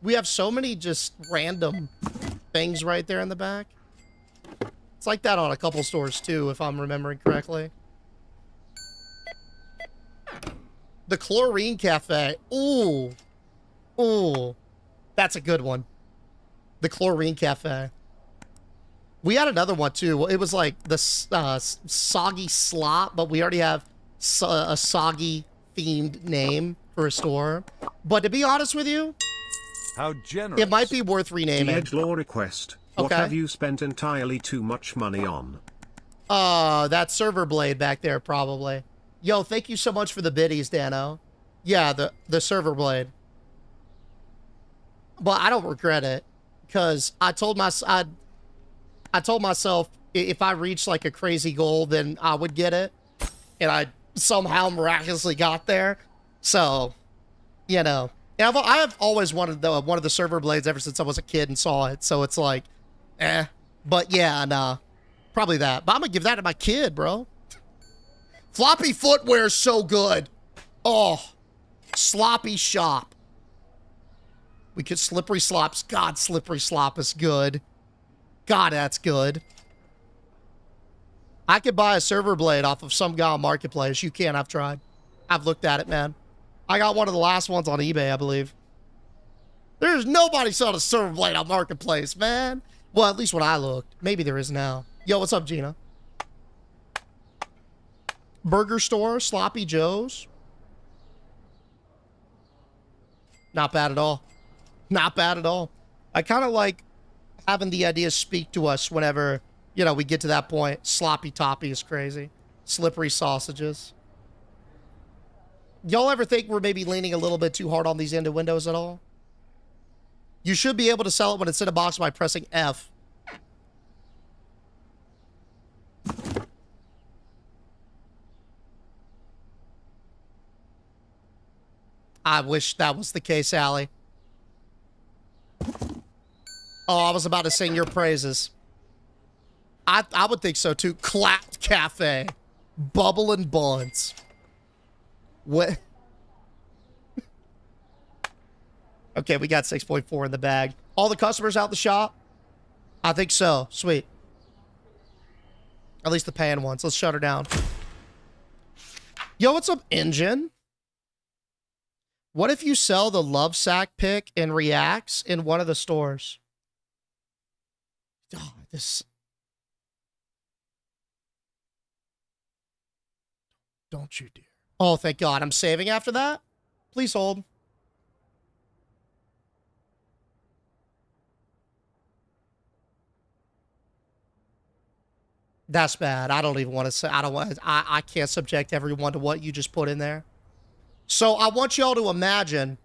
We have so many just random things right there in the back. It's like that on a couple stores, too, if I'm remembering correctly. The Chlorine Cafe. Ooh. Ooh. That's a good one. The Chlorine Cafe. We had another one, too. It was like the Soggy Slop, but we already have a soggy-themed name for a store. But to be honest with you, how generous. It might be worth renaming. The Edgelore request. What have you spent entirely too much money on? That server blade back there, probably. Yo, thank you so much for the biddies, Dano. Yeah, the server blade. But I don't regret it, because I told myself if I reached like a crazy goal, then I would get it. And I somehow miraculously got there. So, you know. And I've always wanted one of the server blades ever since I was a kid and saw it. So it's like, But yeah, nah. Probably that. But I'm going to give that to my kid, bro. Floppy footwear is so good. Oh. Sloppy shop. We could Slippery Slops. God, Slippery Slop is good. God, that's good. I could buy a server blade off of some guy on Marketplace. You can't. I've tried. I've looked at it, man. I got one of the last ones on eBay, I believe. There's nobody selling a server blade on Marketplace, man. Well, at least when I looked. Maybe there is now. Yo, what's up, Gina? Burger store, Sloppy Joe's. Not bad at all. Not bad at all. I kind of like having the ideas speak to us whenever, you know, we get to that point. Sloppy Toppy is crazy. Slippery sausages. Y'all ever think we're maybe leaning a little bit too hard on these innuendos at all? You should be able to sell it when it's in a box by pressing F. I wish that was the case, Allie. Oh, I was about to sing your praises. I would think so too. Clapped Cafe. Bubble and buns. What? Okay, we got 6.4 in the bag. All the customers out the shop? I think so. Sweet. At least the paying ones. Let's shut her down. Yo, what's up, Engine? What if you sell the love sack pick and reacts in one of the stores? Oh, this... Don't you dare. Oh, thank God. I'm saving after that? Please hold. That's bad. I don't even want to say. I can't subject everyone to what you just put in there. So I want y'all to imagine,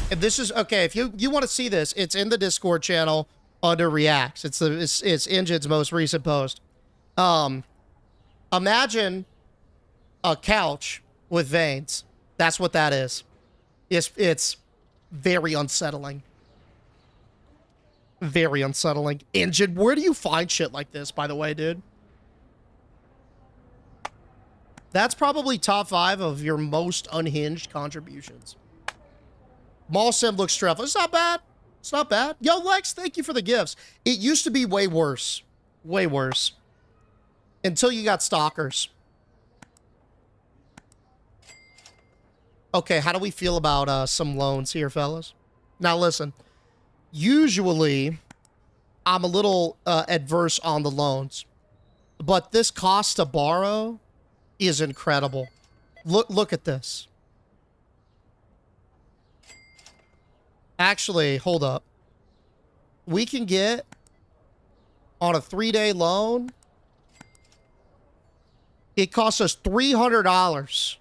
if this is okay, if you want to see this, it's in the Discord channel under Reacts. It's Engine's most recent post. Imagine a couch with veins. That's what that is. It's very unsettling. Very unsettling. Engine, where do you find shit like this, by the way, dude? That's probably top 5 of your most unhinged contributions. Mall Sim looks stressful. It's not bad. It's not bad. Yo, Lex, thank you for the gifts. It used to be way worse. Way worse. Until you got stalkers. Okay, how do we feel about some loans here, fellas? Now, listen. Usually, I'm a little adverse on the loans. But this cost to borrow is incredible. Look at this. Actually, hold up. We can get on a 3-day loan. It costs us $300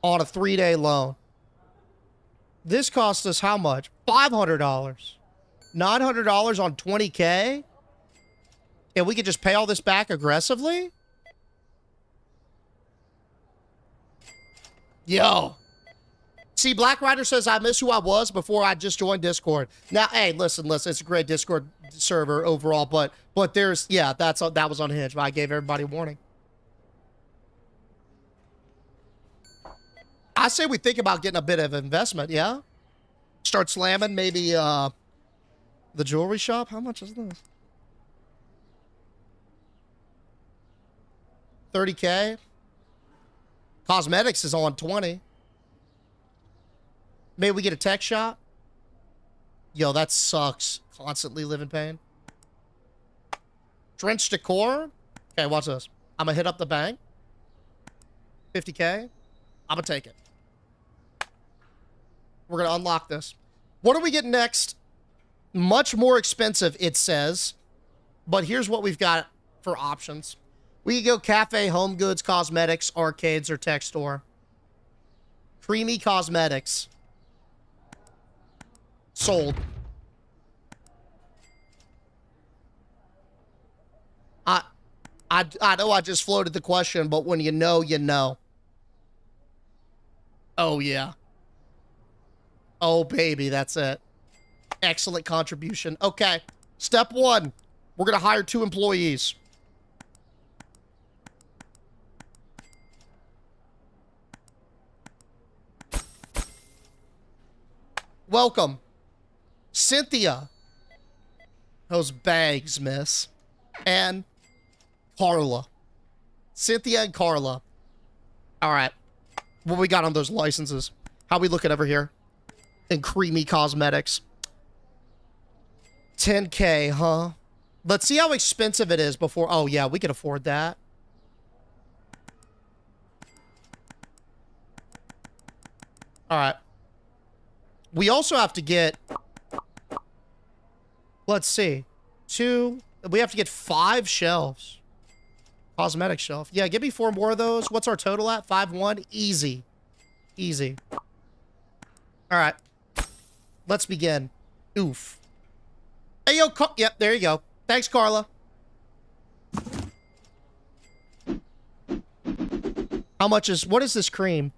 on a 3-day loan. This cost us how much? $500. $900 on 20K? And we could just pay all this back aggressively? Yo. See, Black Rider says, I miss who I was before I just joined Discord. Now, hey, listen, it's a great Discord server overall, but there's, yeah, that was unhinged, but I gave everybody a warning. I say we think about getting a bit of investment, yeah? Start slamming maybe the jewelry shop. How much is this? 30K. Cosmetics is on 20. Maybe we get a tech shop. Yo, that sucks. Constantly live in pain. Trench decor. Okay, watch this. I'm gonna hit up the bank. 50K. I'm gonna take it. We're gonna unlock this. What do we get next? Much more expensive, it says. But here's what we've got for options. We can go cafe, home goods, cosmetics, arcades, or tech store. Creamy cosmetics. Sold. I know I just floated the question, but when you know, you know. Oh, yeah. Oh, baby, that's it. Excellent contribution. Okay, step 1. We're going to hire 2 employees. Welcome. Cynthia. Those bags, miss. And Carla. Cynthia and Carla. All right. What we got on those licenses? How we looking over here? And creamy cosmetics. 10K, huh? Let's see how expensive it is before... Oh, yeah, we can afford that. All right. We also have to get... Let's see. 2... We have to get 5 shelves. Cosmetic shelf. Yeah, give me 4 more of those. What's our total at? 5-1? Easy. Easy. All right. Let's begin. Oof. Hey, yo, yep, there you go. Thanks, Carla. How much is, what is this cream?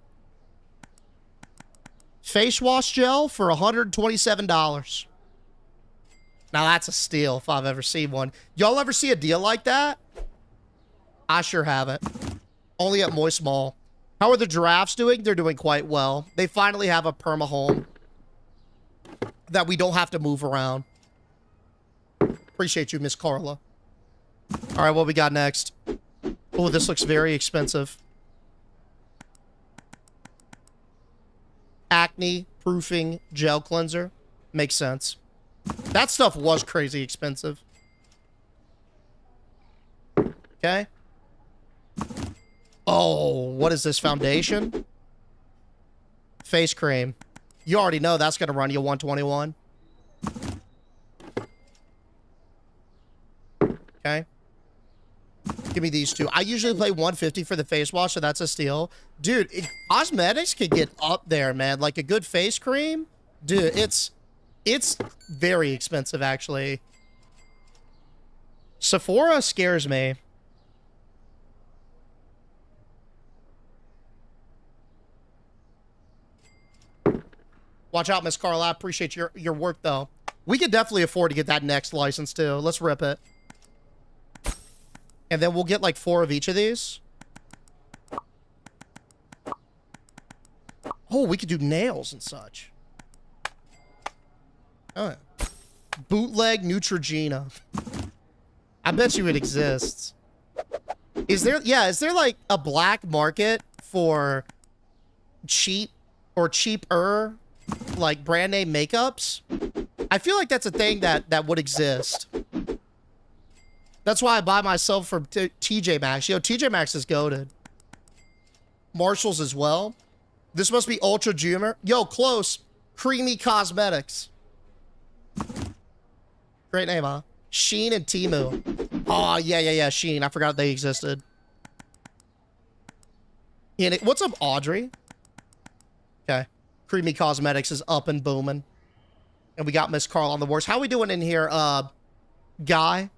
Face wash gel for $127. Now that's a steal if I've ever seen one. Y'all ever see a deal like that? I sure haven't. Only at Moist Mall. How are the giraffes doing? They're doing quite well. They finally have a perma home that we don't have to move around. Appreciate you, Miss Carla. All right, what we got next? Oh, this looks very expensive. Acne proofing gel cleanser. Makes sense. That stuff was crazy expensive. Okay. Oh, what is this? Foundation? Face cream. You already know that's going to run you $121. Okay. Give me these two. I usually play $150 for the face wash, so that's a steal. Dude, cosmetics can get up there, man. Like a good face cream. Dude, it's very expensive, actually. Sephora scares me. Watch out, Miss Carla. I appreciate your work, though. We could definitely afford to get that next license, too. Let's rip it. And then we'll get like 4 of each of these. Oh, we could do nails and such. Oh, yeah. Bootleg Neutrogena. I bet you it exists. Is there like a black market for cheap or cheaper like brand name makeups? I feel like that's a thing that would exist. That's why I buy myself from TJ Maxx. Yo, TJ Maxx is goated. Marshalls as well. This must be Ultra Junior. Yo, close. Creamy Cosmetics. Great name, huh? Shein and Temu. Oh, yeah. Shein. I forgot they existed. What's up, Audrey? Okay. Creamy Cosmetics is up and booming. And we got Miss Carl on the worst. How we doing in here, Guy?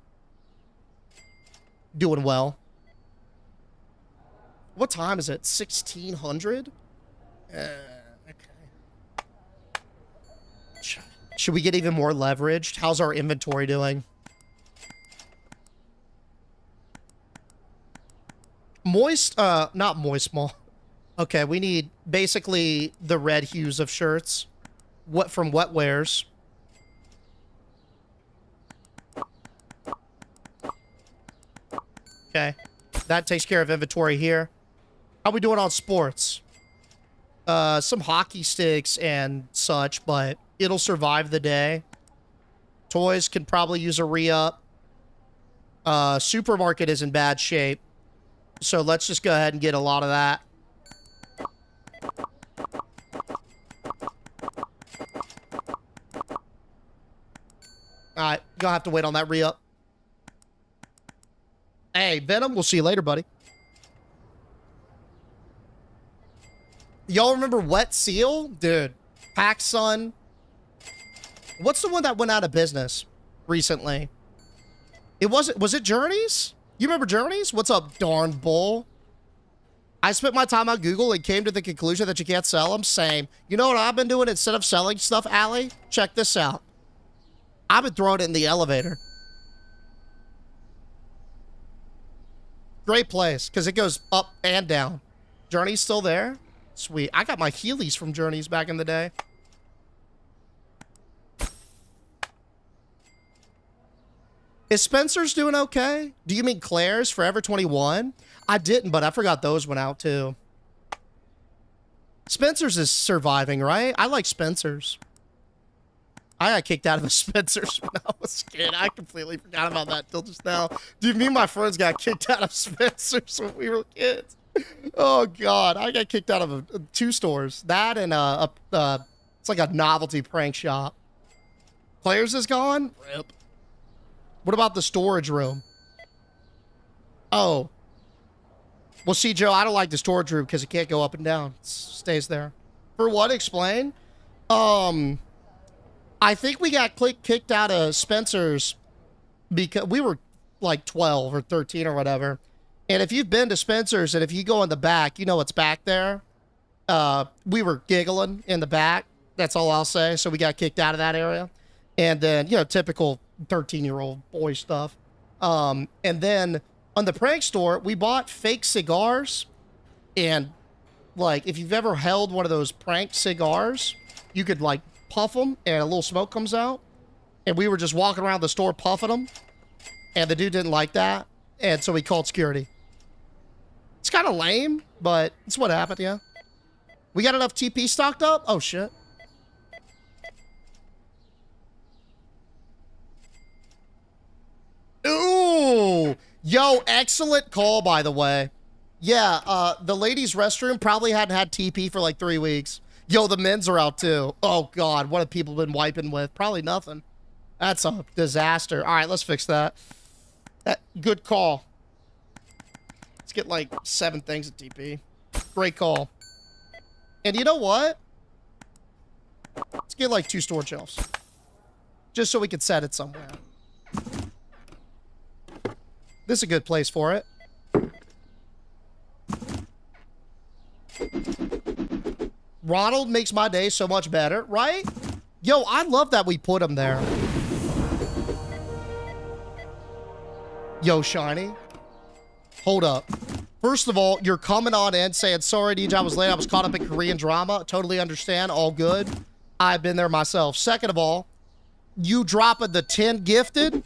Doing well. What time is it? 1600? Okay. Should we get even more leveraged? How's our inventory doing? Not Moist Mall. Okay, we need basically the red hues of shirts. What from Wetwares. Okay. That takes care of inventory here. How we doing on sports? Some hockey sticks and such, but it'll survive the day. Toys can probably use a re-up. Supermarket is in bad shape. So let's just go ahead and get a lot of that. Alright, gonna have to wait on that re-up. Hey, Venom, we'll see you later, buddy. Y'all remember Wet Seal? Dude, PacSun. What's the one that went out of business recently? Was it Journeys? You remember Journeys? What's up, darn bull? I spent my time on Google and came to the conclusion that you can't sell them. Same. You know what I've been doing instead of selling stuff, Allie? Check this out. I've been throwing it in the elevator. Great place, because it goes up and down. Journey's still there? Sweet. I got my Heelys from Journeys back in the day. Is Spencer's doing okay? Do you mean Claire's Forever 21? I didn't, but I forgot those went out too. Spencer's is surviving, right? I like Spencer's. I got kicked out of a Spencer's when I was a kid. I completely forgot about that till just now. Dude, me and my friends got kicked out of Spencer's when we were kids. Oh, God. I got kicked out of 2 stores. That and it's like a novelty prank shop. Claire's is gone? Rip. What about the storage room? Oh. Well, see, Joe, I don't like the storage room because it can't go up and down. It stays there. For what? Explain. I think we got kicked out of Spencer's because we were like 12 or 13 or whatever. And if you've been to Spencer's and if you go in the back, you know what's back there. We were giggling in the back. That's all I'll say. So we got kicked out of that area. And then, you know, typical 13-year-old boy stuff. And then on the prank store, we bought fake cigars. And, like, if you've ever held one of those prank cigars, you could, like, puff them and a little smoke comes out. And we were just walking around the store puffing them. And the dude didn't like that. And so we called security. It's kind of lame, but it's what happened, yeah. We got enough TP stocked up? Oh, shit. Ooh! Yo, excellent call, by the way. Yeah, the ladies' restroom probably hadn't had TP for like 3 weeks. Yo, the men's are out too. Oh, God, what have people been wiping with? Probably nothing. That's a disaster. All right, let's fix that. Good call. Let's get like 7 things at TP. Great call. And you know what? Let's get like 2 storage shelves. Just so we can set it somewhere. This is a good place for it. Ronald makes my day so much better, right? Yo, I love that we put him there. Yo, Shiny. Hold up. First of all, you're coming on in saying, sorry, DJ, I was late. I was caught up in Korean drama. Totally understand. All good. I've been there myself. Second of all, you dropping the 10 gifted.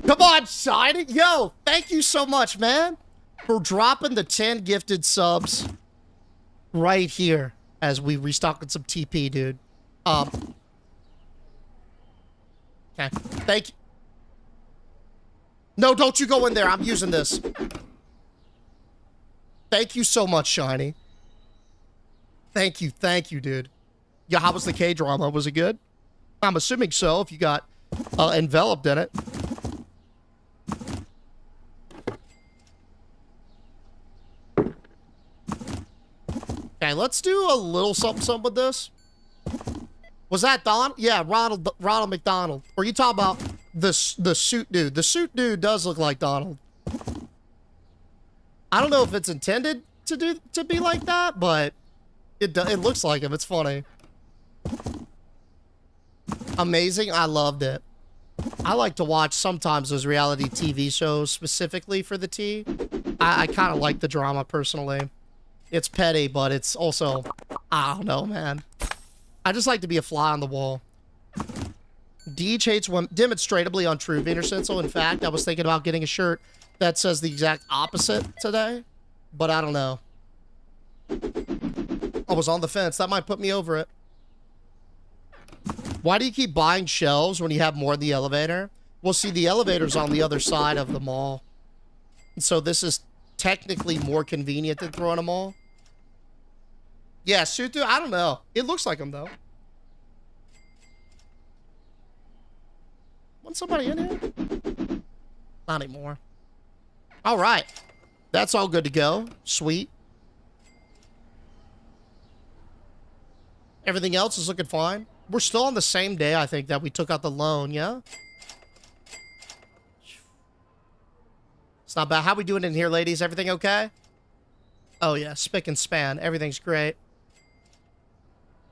Come on, Shiny. Yo, thank you so much, man, for dropping the 10 gifted subs right here as we restock with some TP, dude. Okay. Thank you. No, don't you go in there. I'm using this. Thank you so much, Shiny. Thank you, dude. Yeah, how was the K-drama? Was it good? I'm assuming so, if you got enveloped in it. Okay, let's do a little something with this. Was that Don? Yeah, Ronald McDonald. Or you talking about the suit dude? The suit dude does look like Donald. I don't know if it's intended to be like that, but it looks like him. It's funny. Amazing. I loved it. I like to watch sometimes those reality TV shows specifically for the tea. I kind of like the drama personally. It's petty, but it's also, I don't know, man. I just like to be a fly on the wall. Deej hates women. Demonstrably untrue, Wiener Schnitzel. In fact, I was thinking about getting a shirt that says the exact opposite today, but I don't know. I was on the fence. That might put me over it. Why do you keep buying shelves when you have more in the elevator? Well, see, the elevator's on the other side of the mall. So this is technically more convenient than throwing them all. Yeah, Sutu, I don't know. It looks like him, though. Want somebody in here? Not anymore. All right. That's all good to go. Sweet. Everything else is looking fine. We're still on the same day, I think, that we took out the loan, yeah? It's not bad. How we doing in here, ladies? Everything okay? Oh, yeah. Spick and span. Everything's great.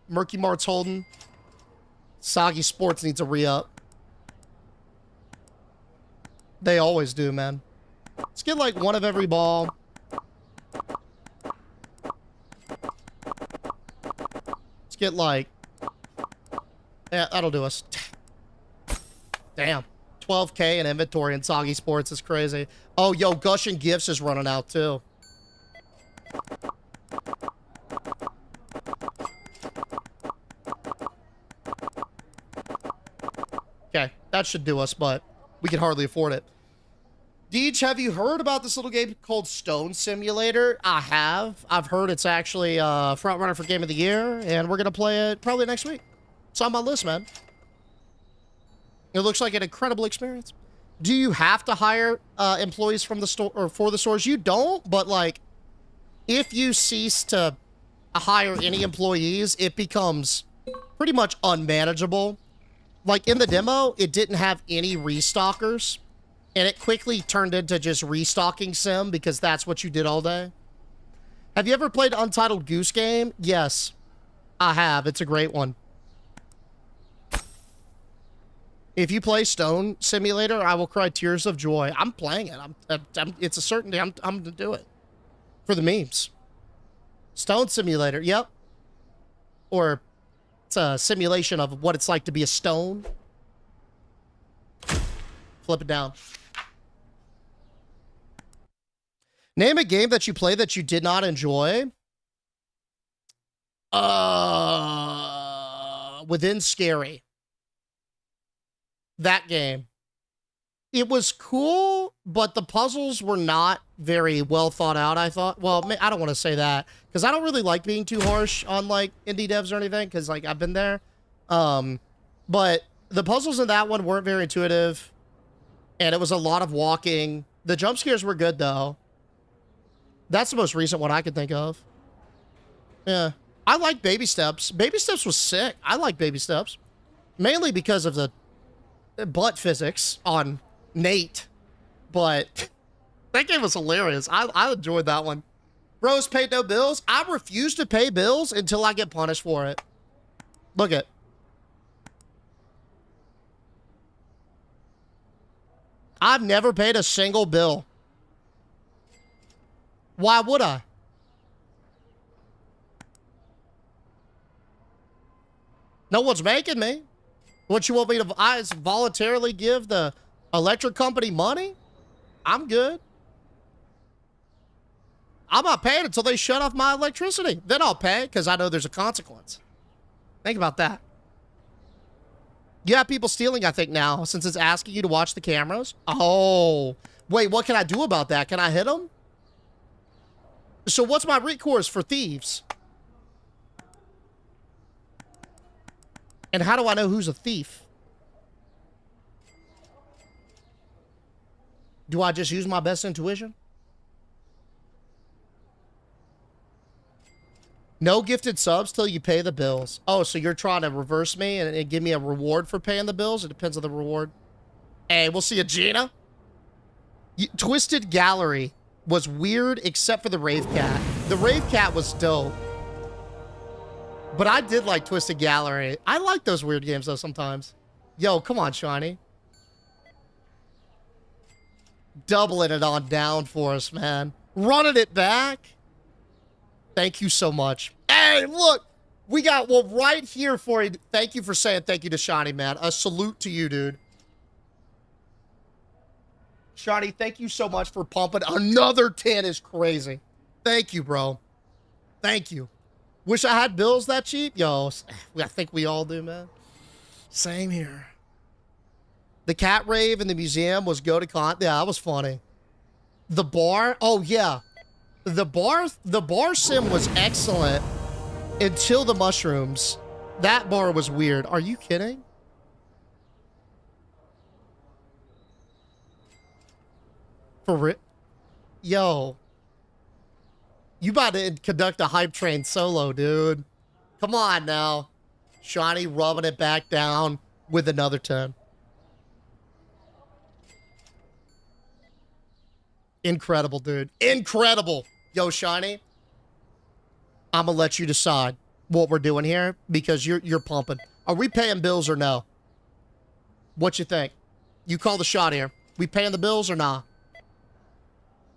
Murky Mart's holding. Soggy Sports needs a re-up. They always do, man. Let's get, like, one of every ball. Let's get, like... Yeah, that'll do us. Damn. 12K in inventory in Soggy Sports is crazy. Oh, yo, Gushing Gifts is running out, too. Okay, that should do us, but we can hardly afford it. Deej, have you heard about this little game called Stone Simulator? I have. I've heard it's actually front runner for Game of the Year, and we're going to play it probably next week. It's on my list, man. It looks like an incredible experience. Do you have to hire employees from the store or for the stores? You don't, but like, if you cease to hire any employees, it becomes pretty much unmanageable. Like in the demo, it didn't have any restockers. And it quickly turned into just restocking sim because that's what you did all day. Have you ever played Untitled Goose Game? Yes, I have. It's a great one. If you play Stone Simulator, I will cry tears of joy. I'm playing it. It's a certainty. I'm going to do it. For the memes. Stone Simulator, yep. Or it's a simulation of what it's like to be a stone. Flip it down. Name a game that you play that you did not enjoy. Within Scary. That game. It was cool, but the puzzles were not very well thought out, I thought. Well, I don't want to say that, because I don't really like being too harsh on, like, indie devs or anything, because, like, I've been there. But the puzzles in that one weren't very intuitive, and it was a lot of walking. The jump scares were good, though. That's the most recent one I could think of. Yeah. I like Baby Steps. Baby Steps was sick. I like Baby Steps. Mainly because of the butt physics on Nate. But that game was hilarious. I enjoyed that one. Bros paid no bills. I refuse to pay bills until I get punished for it. Look at. I've never paid a single bill. Why would I? No one's making me. What, you want me to voluntarily give the electric company money? I'm good. I'm not paying until they shut off my electricity. Then I'll pay because I know there's a consequence. Think about that. You have people stealing, I think, now, since it's asking you to watch the cameras. Oh, wait, what can I do about that? Can I hit them? So what's my recourse for thieves? And how do I know who's a thief? Do I just use my best intuition? No gifted subs till you pay the bills. Oh, so you're trying to reverse me and give me a reward for paying the bills? It depends on the reward. Hey, we'll see you, Gina. Twisted Gallery was weird except for the Rave Cat. The Rave Cat was dope. But I did like Twisted Gallery. I like those weird games, though, sometimes. Yo, come on, Shiny. Doubling it on down for us, man. Running it back. Thank you so much. Hey, look. We got one right here for you. Thank you for saying thank you to Shiny, man. A salute to you, dude. Shiny, thank you so much for pumping. Another 10 is crazy. Thank you, bro. Thank you. Wish I had bills that cheap? Yo, I think we all do, man. Same here. The cat rave in the museum was go to con. Yeah, that was funny. The bar. Oh, yeah. The bar sim was excellent until the mushrooms. That bar was weird. Are you kidding? For real? Yo. You about to conduct a hype train solo, dude. Come on now. Shiny rubbing it back down with another 10. Incredible, dude. Incredible. Yo, Shiny. I'm gonna let you decide what we're doing here because you're pumping. Are we paying bills or no? What you think? You call the shot here. We paying the bills or not?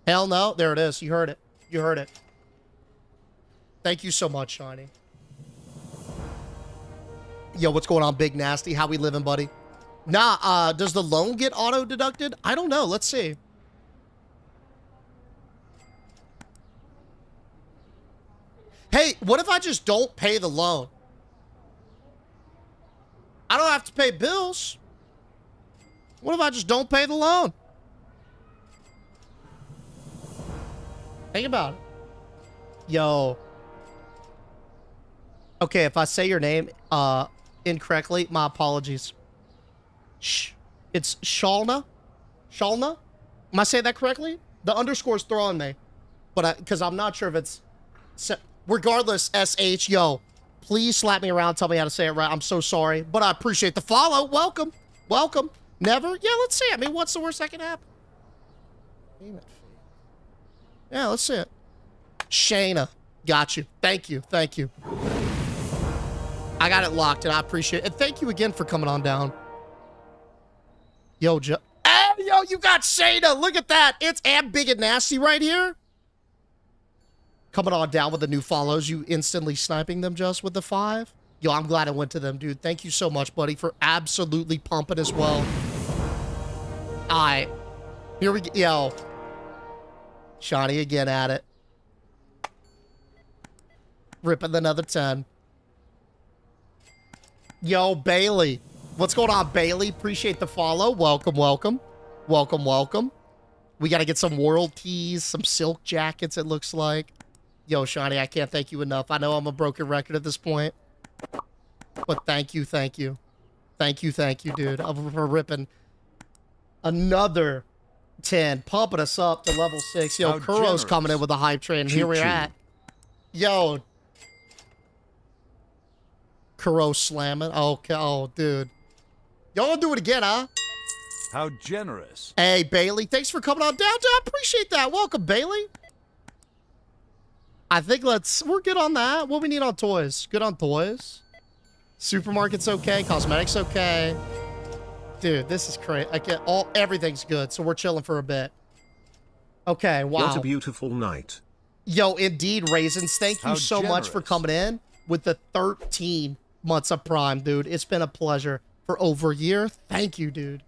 Hell no. There it is. You heard it. You heard it. Thank you so much, Shiny. Yo, what's going on, Big Nasty? How we living, buddy? Nah, does the loan get auto-deducted? I don't know. Let's see. Hey, what if I just don't pay the loan? I don't have to pay bills. What if I just don't pay the loan? Think about it. Yo. Okay, if I say your name incorrectly, my apologies. Shh. It's Shalna? Shalna? Am I saying that correctly? The underscore's throwing me. But because I'm not sure if it's... Regardless, SH, yo. Please slap me around. Tell me how to say it right. I'm so sorry, but I appreciate the follow. Welcome. Welcome. Never? Yeah, let's see. I mean, what's the worst that can happen? Payment fee. Yeah, let's see it. Shayna. Got you. Thank you. Thank you. I got it locked, and I appreciate it. And thank you again for coming on down. Yo, Joe. Hey, yo, you got Shayna. Look at that. It's Am Big and Nasty right here. Coming on down with the new follows. You instantly sniping them just with the 5. Yo, I'm glad I went to them, dude. Thank you so much, buddy, for absolutely pumping as well. All right. Here we go. Yo. Shawnee again at it. Ripping another 10. Yo, Bailey. What's going on, Bailey? Appreciate the follow. Welcome, welcome. Welcome, welcome. We got to get some world tees, some silk jackets, it looks like. Yo, Shawnee, I can't thank you enough. I know I'm a broken record at this point. But thank you, thank you. Thank you, dude. For ripping another 10. Pumping us up to level 6. Yo, Kuro's coming in with a hype train. Here we're at. Yo. Kuro slamming. Okay. Oh, dude. Y'all gonna do it again, huh? How generous. Hey, Bailey. Thanks for coming on down. I appreciate that. Welcome, Bailey. I think we're good on that. What we need on toys? Good on toys. Supermarket's okay. Cosmetics okay. Dude, this is crazy. Everything's good, so we're chilling for a bit. Okay, wow. What a beautiful night. Yo, indeed, Raisins. Thank you so much for coming in with the 13 months of Prime, dude. It's been a pleasure for over a year. Thank you, dude.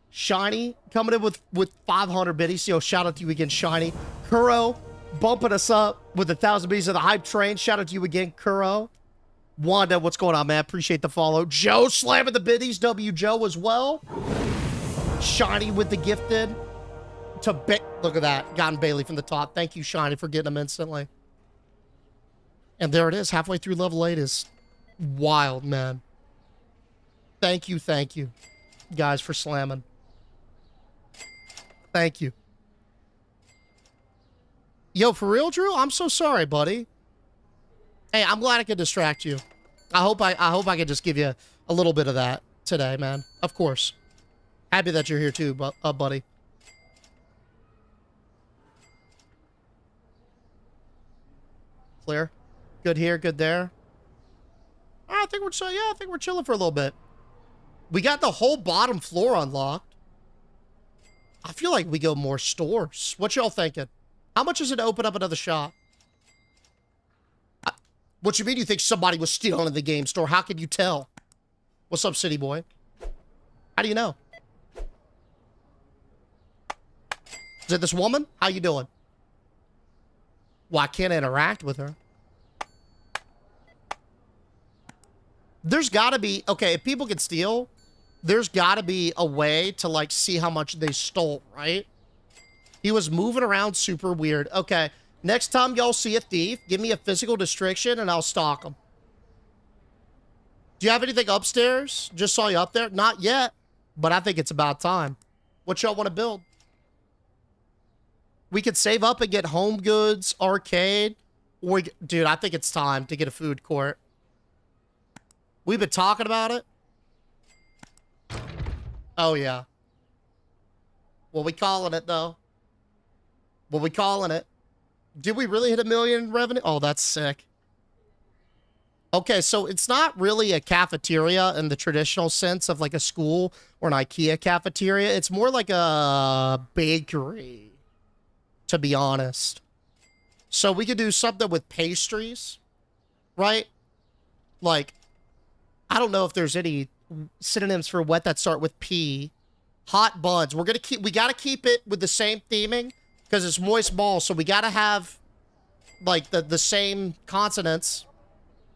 Shiny coming in with 500 biddies. Yo, shout out to you again, Shiny. Kuro bumping us up with 1,000 biddies of the hype train. Shout out to you again, Kuro. Wanda, what's going on, man? Appreciate the follow. Joe slamming the biddies. W. Joe as well. Shiny with the gifted. Look at that. Gotten Bailey from the top. Thank you, Shiny, for getting them instantly. And there it is. Halfway through level 8 is wild, man. Thank you, guys, for slamming. Thank you. Yo, for real, Drew? I'm so sorry, buddy. Hey, I'm glad I could distract you. I hope I could just give you a little bit of that today, man. Of course. Happy that you're here too, buddy. Clear. Good here, good there. I think we're chilling for a little bit. We got the whole bottom floor unlocked. I feel like we go more stores. What y'all thinking? How much is it to open up another shop? What you mean you think somebody was stealing in the game store? How can you tell? What's up, city boy? How do you know? Is it this woman? How you doing? Well, I can't interact with her. There's got to be... Okay, if people can steal, there's got to be a way to, like, see how much they stole, right? He was moving around super weird. Okay, next time y'all see a thief, give me a physical description and I'll stalk him. Do you have anything upstairs? Just saw you up there. Not yet, but I think it's about time. What y'all want to build? We could save up and get home goods, arcade. Or, dude, I think it's time to get a food court. We've been talking about it. Oh, yeah. What we calling it, though? What we calling it? Did we really hit 1 million in revenue? Oh, that's sick. Okay, so it's not really a cafeteria in the traditional sense of like a school or an IKEA cafeteria. It's more like a bakery, to be honest. So we could do something with pastries, right? Like, I don't know if there's any synonyms for wet that start with P. Hot buns. We gotta keep it with the same theming because it's moist balls. So we gotta have like the same consonants.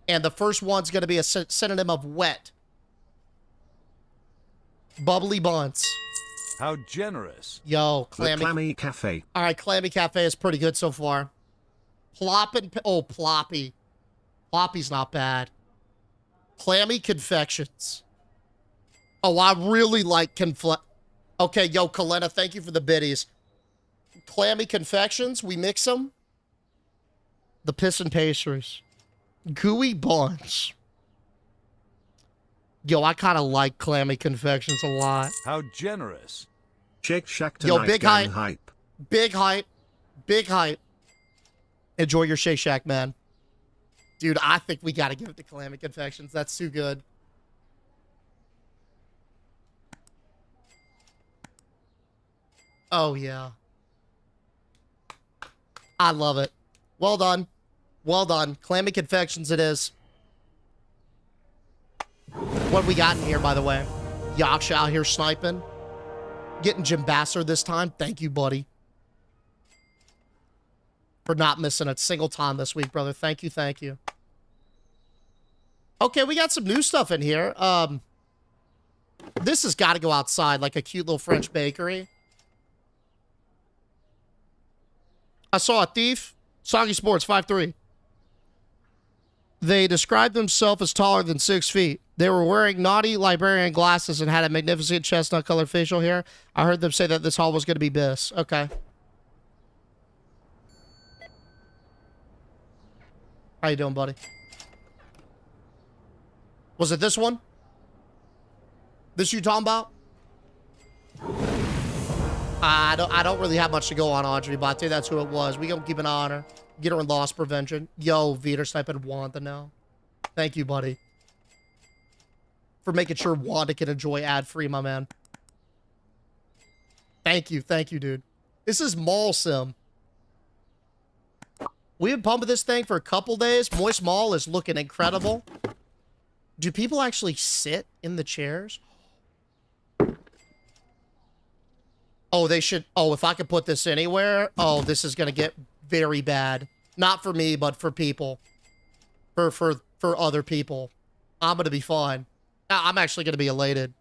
And the first one's gonna be a synonym of wet. Bubbly buns. How generous. Yo, The Clammy Cafe. All right, Clammy Cafe is pretty good so far. Ploppin'. Oh, Ploppy. Ploppy's not bad. Clammy Confections. Oh, I really like Okay, yo, Kalena, thank you for the biddies. Clammy Confections, we mix them. The Piss and Pastries. Gooey buns. Yo, I kind of like clammy confections a lot. How generous. Shake Shack Yo, tonight, big gang hype. Big hype. Big hype. Enjoy your Shake Shack, man. Dude, I think we got to give it to clammy confections. That's too good. Oh, yeah. I love it. Well done. Well done. Clammy confections it is. What we got in here, by the way? Yaksha out here sniping. Getting Jim Basser this time. Thank you, buddy. For not missing a single time this week, brother. Thank you, thank you. Okay, we got some new stuff in here. This has got to go outside, like a cute little French bakery. I saw a thief. Soggy Sports 5'3". They described themselves as taller than 6 feet. They were wearing naughty librarian glasses and had a magnificent chestnut-colored facial hair. I heard them say that this haul was going to be Biss. Okay. How you doing, buddy? Was it this one? This you talking about? I don't really have much to go on, Audrey, but I think that's who it was. We gonna keep an eye on her. Get her in loss prevention. Yo, Vita sniping Wanda now. Thank you, buddy. For making sure Wanda can enjoy ad-free, my man. Thank you, dude. This is Mall Sim. We've been pumping this thing for a couple days. Moist Mall is looking incredible. Do people actually sit in the chairs? Oh, they should. Oh, if I could put this anywhere. Oh, this is going to get very bad. Not for me, but for people. For other people. I'm going to be fine. I'm actually going to be elated.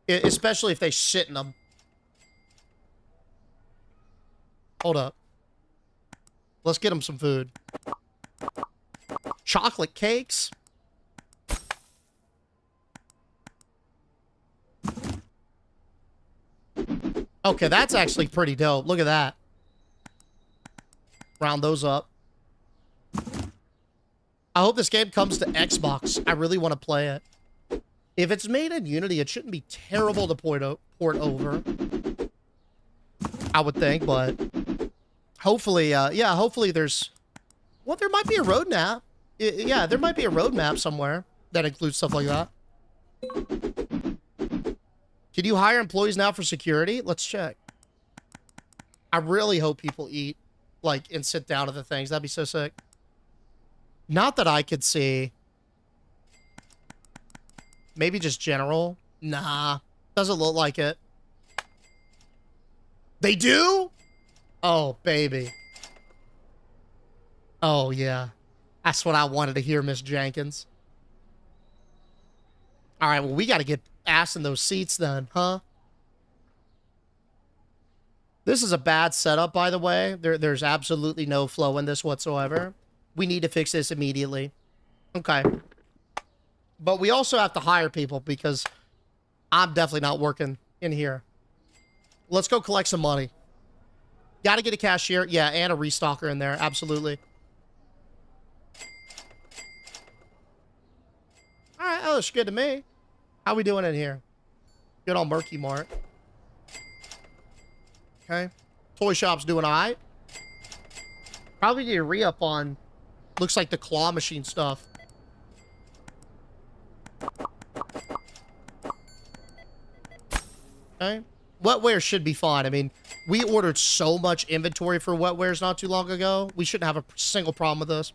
Especially if they sit in them. Hold up. Let's get them some food. Chocolate cakes. Okay, that's actually pretty dope. Look at that. Round those up. I hope this game comes to Xbox. I really want to play it. If it's made in Unity, it shouldn't be terrible to port over. I would think, but hopefully, yeah, hopefully there's... Well, there might be a roadmap. Yeah, there might be a roadmap somewhere that includes stuff like that. Can you hire employees now for security? Let's check. I really hope people eat, like, and sit down at the things. That'd be so sick. Not that I could see. Maybe just general. Nah. Doesn't look like it. They do? Oh, baby. Oh, yeah. That's what I wanted to hear, Miss Jenkins. All right, well, we got to get ass in those seats then, huh? This is a bad setup, by the way. There's absolutely no flow in this whatsoever. We need to fix this immediately. Okay. But we also have to hire people because I'm definitely not working in here. Let's go collect some money. Got to get a cashier. Yeah, and a restocker in there. Absolutely. All right, that looks good to me. How we doing in here? Good on Murky Mart. Okay. Toy shop's doing all right. Probably need a re-up on, looks like the claw machine stuff. Okay. Wetware should be fine. I mean, we ordered so much inventory for wetwares not too long ago. We shouldn't have a single problem with this.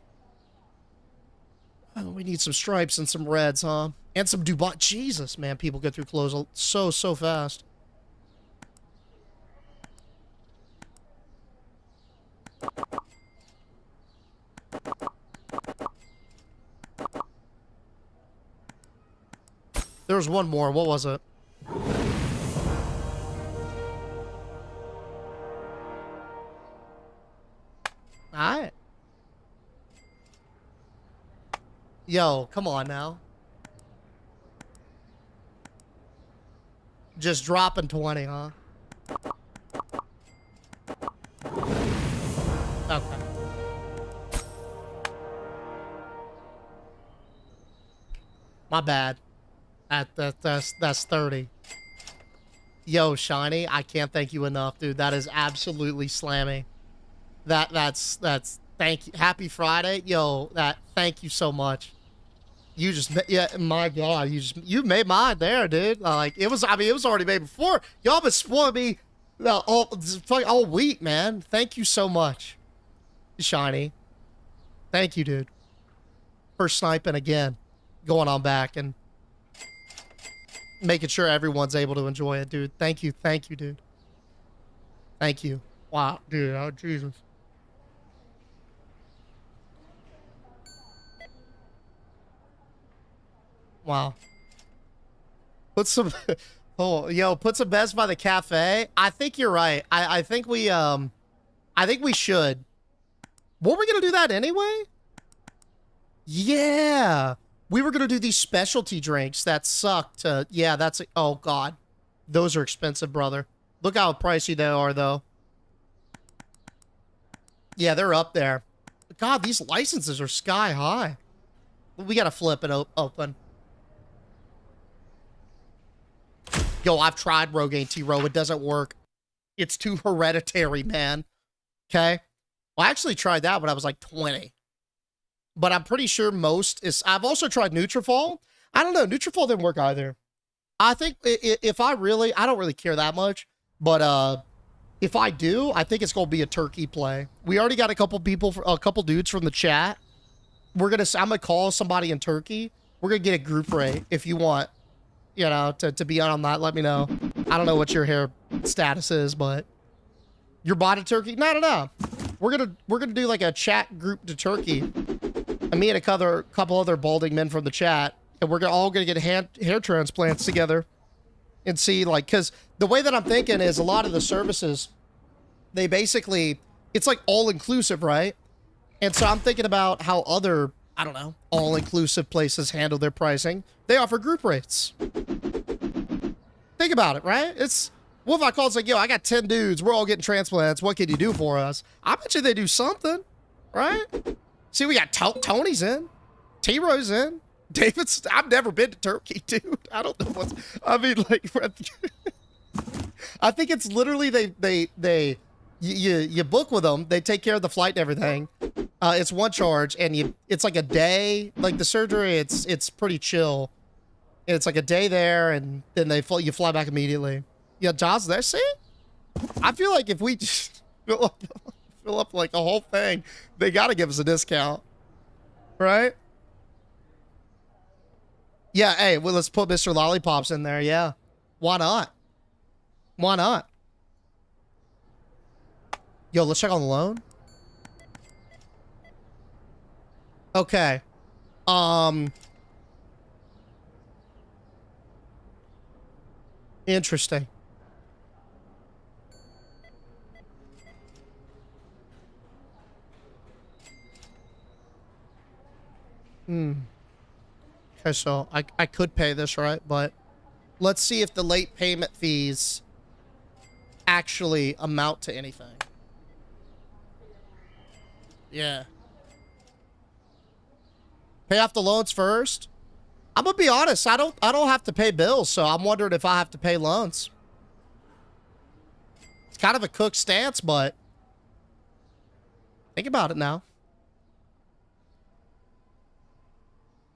Oh, we need some stripes and some reds, huh? And some Dubai. Jesus, man, people get through clothes so fast. There was one more. What was it? Alright. Yo, come on now. Just dropping 20, huh? Okay. My bad. That's 30. Yo, Shiny, I can't thank you enough, dude. That is absolutely slammy. That's thank you. Happy Friday. Yo, thank you so much. You just, yeah, my God, you made mine there, dude. Like, it was already made before. Y'all been spoiling me all week, man. Thank you so much, Shiny. Thank you, dude, for sniping again, going on back and making sure everyone's able to enjoy it, dude. Thank you, dude. Thank you. Wow, dude, oh, Jesus. Wow. Put some, put some Best by the cafe. I think you're right. I think we should. Were we gonna do that anyway? Yeah. We were gonna do these specialty drinks that sucked. Yeah, oh God. Those are expensive, brother. Look how pricey they are, though. Yeah, they're up there. God, these licenses are sky high. We gotta flip it open. Yo, I've tried Rogaine T-Row. It doesn't work. It's too hereditary, man. Okay? Well, I actually tried that when I was like 20. But I'm pretty sure I've also tried Nutrafol. I don't know. Nutrafol didn't work either. I think if I don't really care that much. But if I do, I think it's going to be a turkey play. We already got a couple dudes from the chat. I'm going to call somebody in Turkey. We're going to get a group rate if you want. You know, to be on that, let me know. I don't know what your hair status is, but your body Turkey? No. We're gonna do like a chat group to Turkey. And me and a couple other balding men from the chat, and we're all gonna get hair transplants together and see, like, because the way that I'm thinking is a lot of the services, they basically, it's like all inclusive, right? And so I'm thinking about how other, I don't know, all-inclusive places handle their pricing. They offer group rates. Think about it, right? What if I call, it's like, yo, I got 10 dudes. We're all getting transplants. What can you do for us? I bet you they do something, right? See, we got Tony's in. T-Row's in. David's, I've never been to Turkey, dude. I don't know I think it's literally you book with them. They take care of the flight and everything. It's one charge, and it's like a day. Like the surgery, it's pretty chill. And it's like a day there, and then you fly back immediately. Yeah, John's there. See, I feel like if we just fill up like a whole thing, they got to give us a discount, right? Yeah. Hey, well, let's put Mr. Lollipops in there. Yeah, why not? Why not? Yo, let's check on the loan. Okay. Interesting. Okay, so I could pay this, right? But let's see if the late payment fees actually amount to anything. Yeah. Pay off the loans first. I'm gonna be honest, I don't have to pay bills, so I'm wondering if I have to pay loans. It's kind of a cook stance, but think about it now.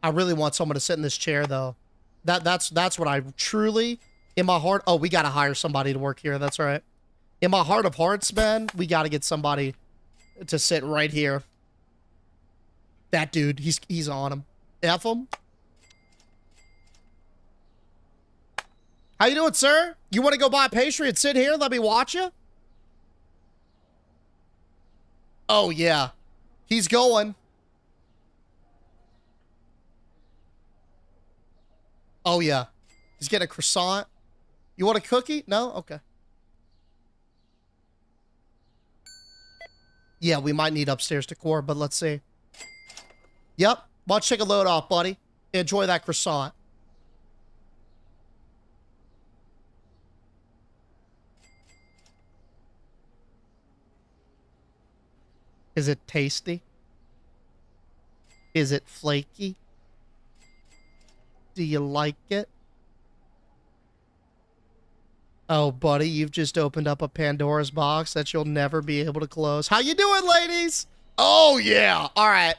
I really want someone to sit in this chair, though. That's what I truly, in my heart. Oh, we gotta hire somebody to work here. That's right. In my heart of hearts, man, we gotta get somebody to sit right here. That dude, he's on him. F him. How you doing, sir? You want to go buy a pastry and sit here? Let me watch you. Oh, yeah. He's going. Oh, yeah. He's getting a croissant. You want a cookie? No? Okay. Yeah, we might need upstairs decor, but let's see. Yep. Why don't you take a load off, buddy? Enjoy that croissant. Is it tasty? Is it flaky? Do you like it? Oh, buddy, you've just opened up a Pandora's box that you'll never be able to close. How you doing, ladies? Oh, yeah. All right.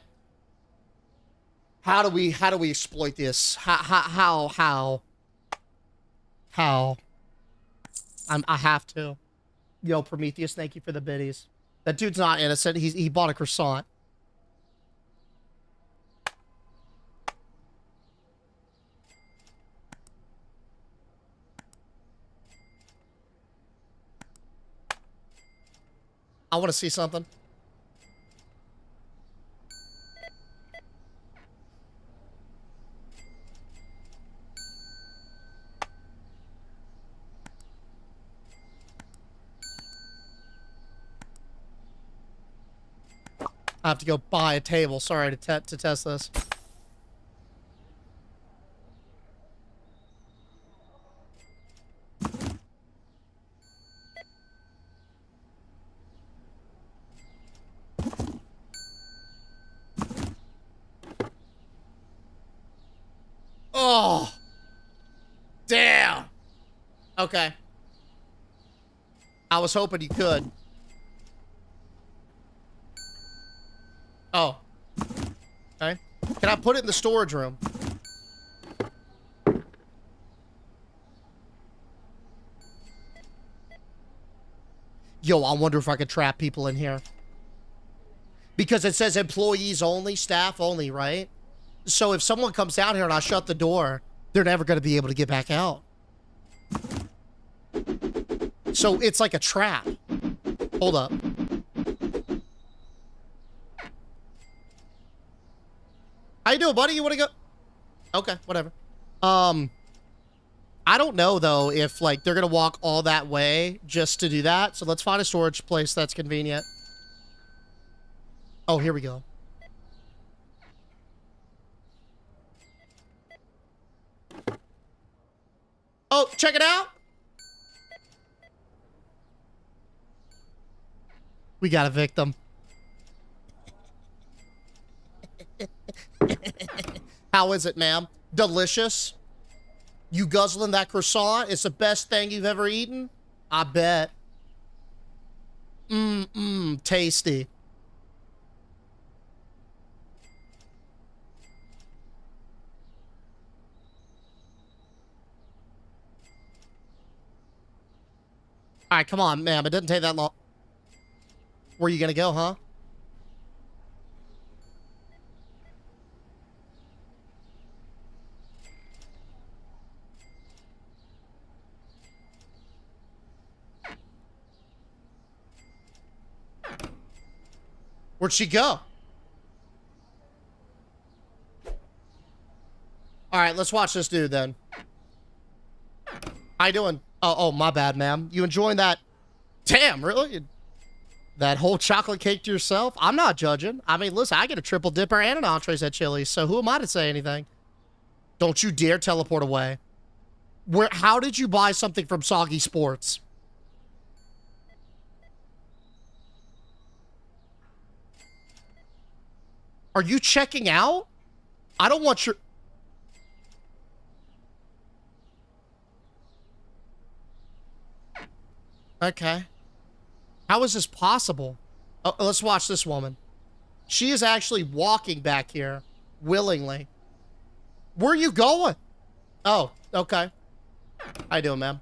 How do we exploit this? How? I have to. Yo, Prometheus, thank you for the biddies. That dude's not innocent. He bought a croissant. I want to see something. I have to go buy a table. Sorry to test this. Oh, damn. Okay. I was hoping you could. Oh. Okay. Can I put it in the storage room? Yo, I wonder if I could trap people in here. Because it says employees only, staff only, right? So if someone comes down here and I shut the door, they're never going to be able to get back out. So it's like a trap. Hold up. How you doing, buddy? You want to go? Okay, whatever. I don't know, though, if, like, they're going to walk all that way just to do that. So let's find a storage place that's convenient. Oh, here we go. Oh, check it out. We got a victim. How is it, ma'am? Delicious? You guzzling that croissant? It's the best thing you've ever eaten? I bet. Tasty. All right, come on, ma'am. It doesn't take that long. Where are you gonna go, huh? Where'd she go? All right, let's watch this dude then. How you doing? Oh, my bad, ma'am. You enjoying that? Damn, really? That whole chocolate cake to yourself? I'm not judging. I mean, listen, I get a triple dipper and an entrees at Chili's, so who am I to say anything? Don't you dare teleport away. How did you buy something from Soggy Sports? Are you checking out? I don't want your... Okay. How is this possible? Oh, let's watch this woman. She is actually walking back here willingly. Where are you going? Oh, okay. How you doing, ma'am?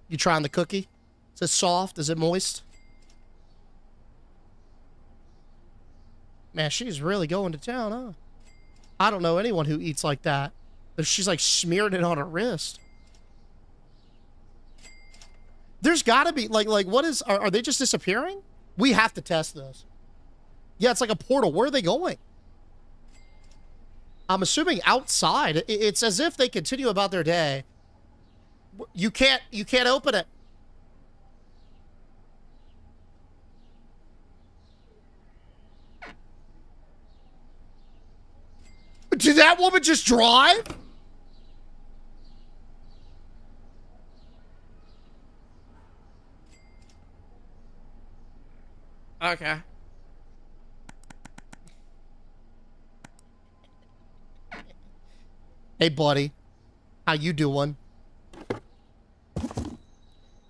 You trying the cookie? Is it soft? Is it moist? Man, she's really going to town, huh? I don't know anyone who eats like that. She's like smearing it on her wrist. There's gotta be, like what is, are they just disappearing? We have to test this. Yeah, it's like a portal. Where are they going? I'm assuming outside. It's as if they continue about their day. You can't open it. Did that woman just drive? Okay. Hey, buddy. How you doing?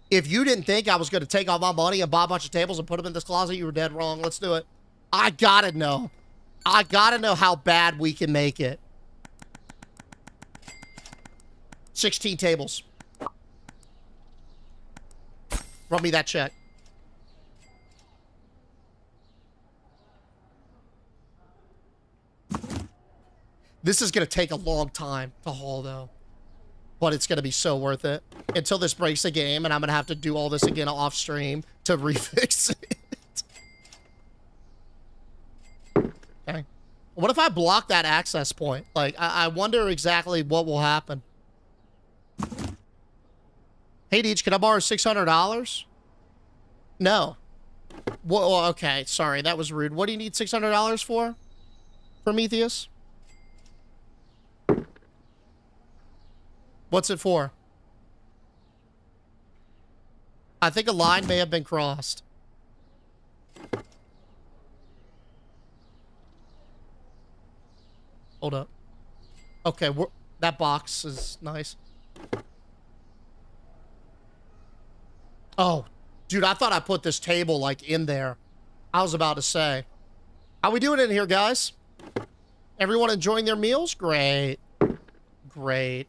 If you didn't think I was going to take all my money and buy a bunch of tables and put them in this closet, you were dead wrong. Let's do it. I gotta know. I gotta know how bad we can make it. 16 tables. Run me that check. This is going to take a long time to haul, though. But it's going to be so worth it. Until this breaks the game, and I'm going to have to do all this again off stream to refix it. Okay. What if I block that access point? Like, I wonder exactly what will happen. Hey, Deej, can I borrow $600? No. Well, okay, sorry, that was rude. What do you need $600 for? Prometheus? What's it for? I think a line may have been crossed. Hold up. Okay, that box is nice. Oh, dude, I thought I put this table, like, in there. I was about to say. How we doing in here, guys? Everyone enjoying their meals? Great. Great.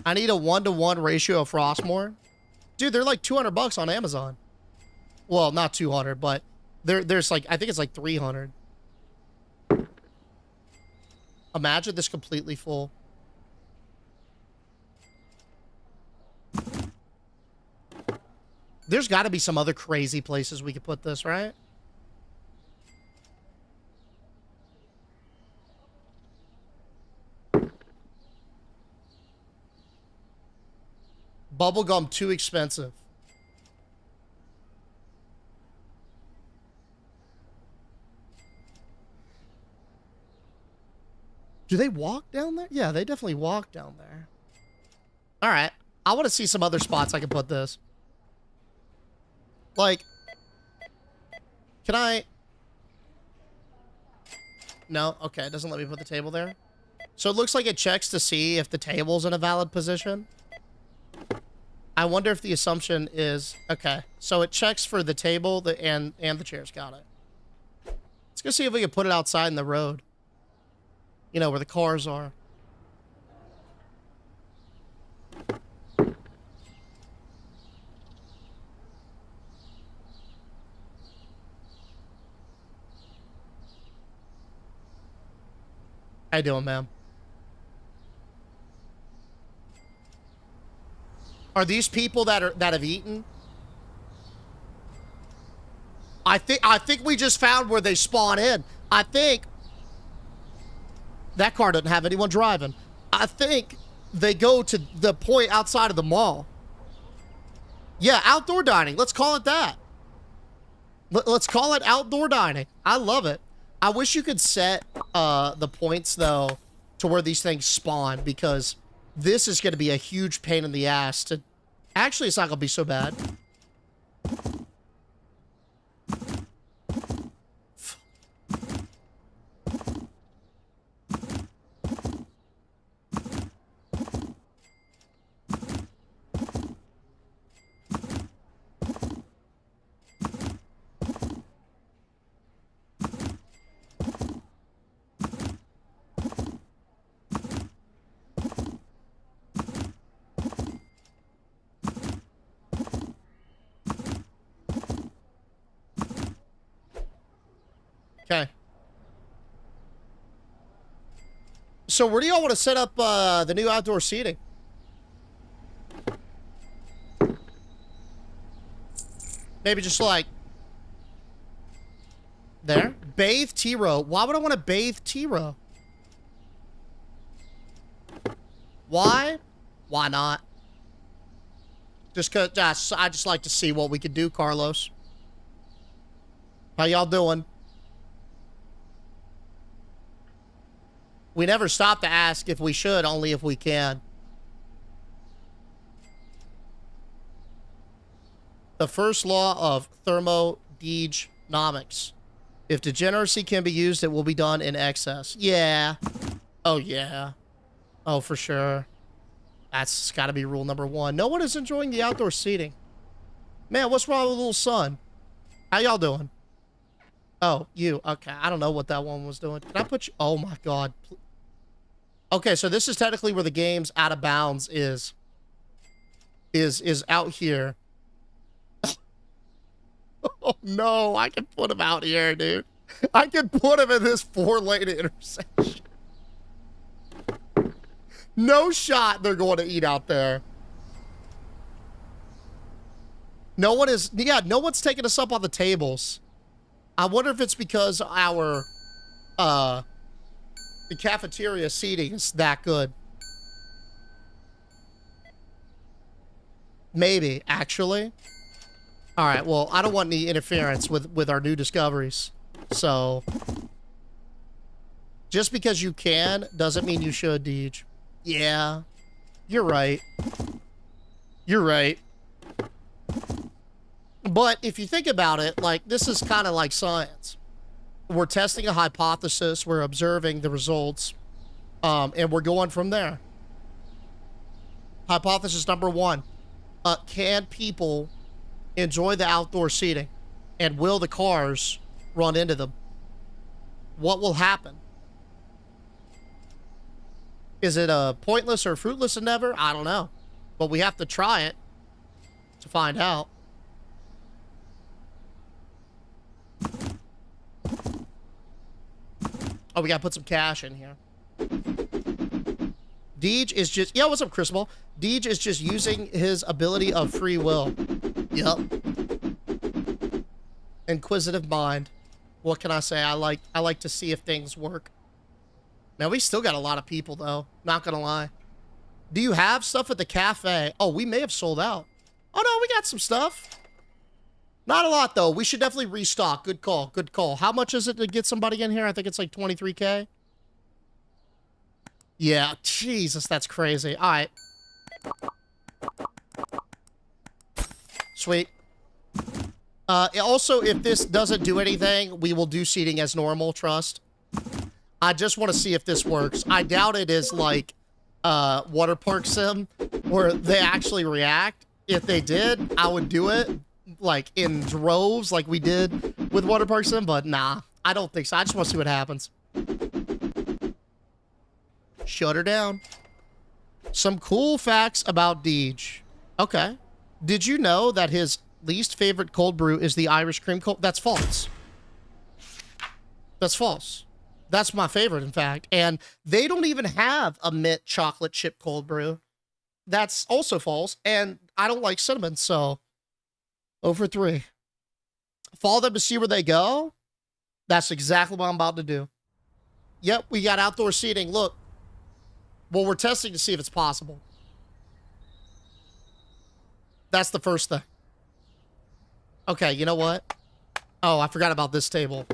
I need a 1-to-1 ratio of Frostmore. Dude, they're like $200 on Amazon. Well, not 200, but there's like, I think it's like 300. Imagine this completely full. There's got to be some other crazy places we could put this, right? Bubblegum too expensive. Do they walk down there? Yeah, they definitely walk down there. All right. I want to see some other spots I can put this. Like, can I? No? Okay, it doesn't let me put the table there. So it looks like it checks to see if the table's in a valid position. I wonder if the assumption is, okay, so it checks for the table and the chairs. Got it. Let's go see if we can put it outside in the road. You know, where the cars are. How you doing, ma'am? Are these people that have eaten? I think we just found where they spawn in. I think that car doesn't have anyone driving. I think they go to the point outside of the mall. Yeah, outdoor dining. Let's call it that. Let's call it outdoor dining. I love it. I wish you could set the points, though, to where these things spawn, because this is going to be a huge pain in the ass to... Actually, it's not going to be so bad. Okay. So where do y'all want to set up the new outdoor seating? Maybe just like there. Bathe T-Row. Why would I want to bathe T-Row? Why? Why not? Just cause I just like to see what we could do, Carlos. How y'all doing? We never stop to ask if we should, only if we can. The first law of thermodynamics. If degeneracy can be used, it will be done in excess. Yeah. Oh, yeah. Oh, for sure. That's got to be rule number 1. No one is enjoying the outdoor seating. Man, what's wrong with little son? How y'all doing? Oh, you. Okay, I don't know what that one was doing. Can I put you? Oh, my God. Okay, so this is technically where the game's out of bounds is out here. Oh, no, I can put him out here, dude. I can put him in this 4-lane intersection. No shot they're going to eat out there. No one is, yeah, no one's taking us up on the tables. I wonder if it's because our, the cafeteria seating is that good. Maybe, actually. All right, well, I don't want any interference with our new discoveries. So, just because you can doesn't mean you should, Deej. Yeah, you're right. You're right. But if you think about it, like, this is kind of like science. We're testing a hypothesis, we're observing the results, and we're going from there. Hypothesis number 1. Can people enjoy the outdoor seating? And will the cars run into them? What will happen? Is it a pointless or fruitless endeavor? I don't know. But we have to try it to find out. Oh, we gotta put some cash in here. Deej is just... Yeah, what's up, Chris Ball? Deej is just using his ability of free will. Yep. Inquisitive mind. What can I say? I like to see if things work. Man, we still got a lot of people, though. Not gonna lie. Do you have stuff at the cafe? Oh, we may have sold out. Oh, no, we got some stuff. Not a lot, though. We should definitely restock. Good call. Good call. How much is it to get somebody in here? I think it's like 23K. Yeah, Jesus, that's crazy. All right. Sweet. Also, if this doesn't do anything, we will do seating as normal, trust. I just want to see if this works. I doubt it is like Water Park Sim, where they actually react. If they did, I would do it, like, in droves, like we did with Water Park Sim, but nah, I don't think so. I just want to see what happens. Shut her down. Some cool facts about Deej. Okay. Did you know that his least favorite cold brew is the Irish cream cold? That's false. That's false. That's my favorite, in fact. And they don't even have a mint chocolate chip cold brew. That's also false. And I don't like cinnamon, so 0 for 3. Follow them to see where they go. That's exactly what I'm about to do. Yep, we got outdoor seating. Look. Well, we're testing to see if it's possible. That's the first thing. Okay, you know what? Oh, I forgot about this table.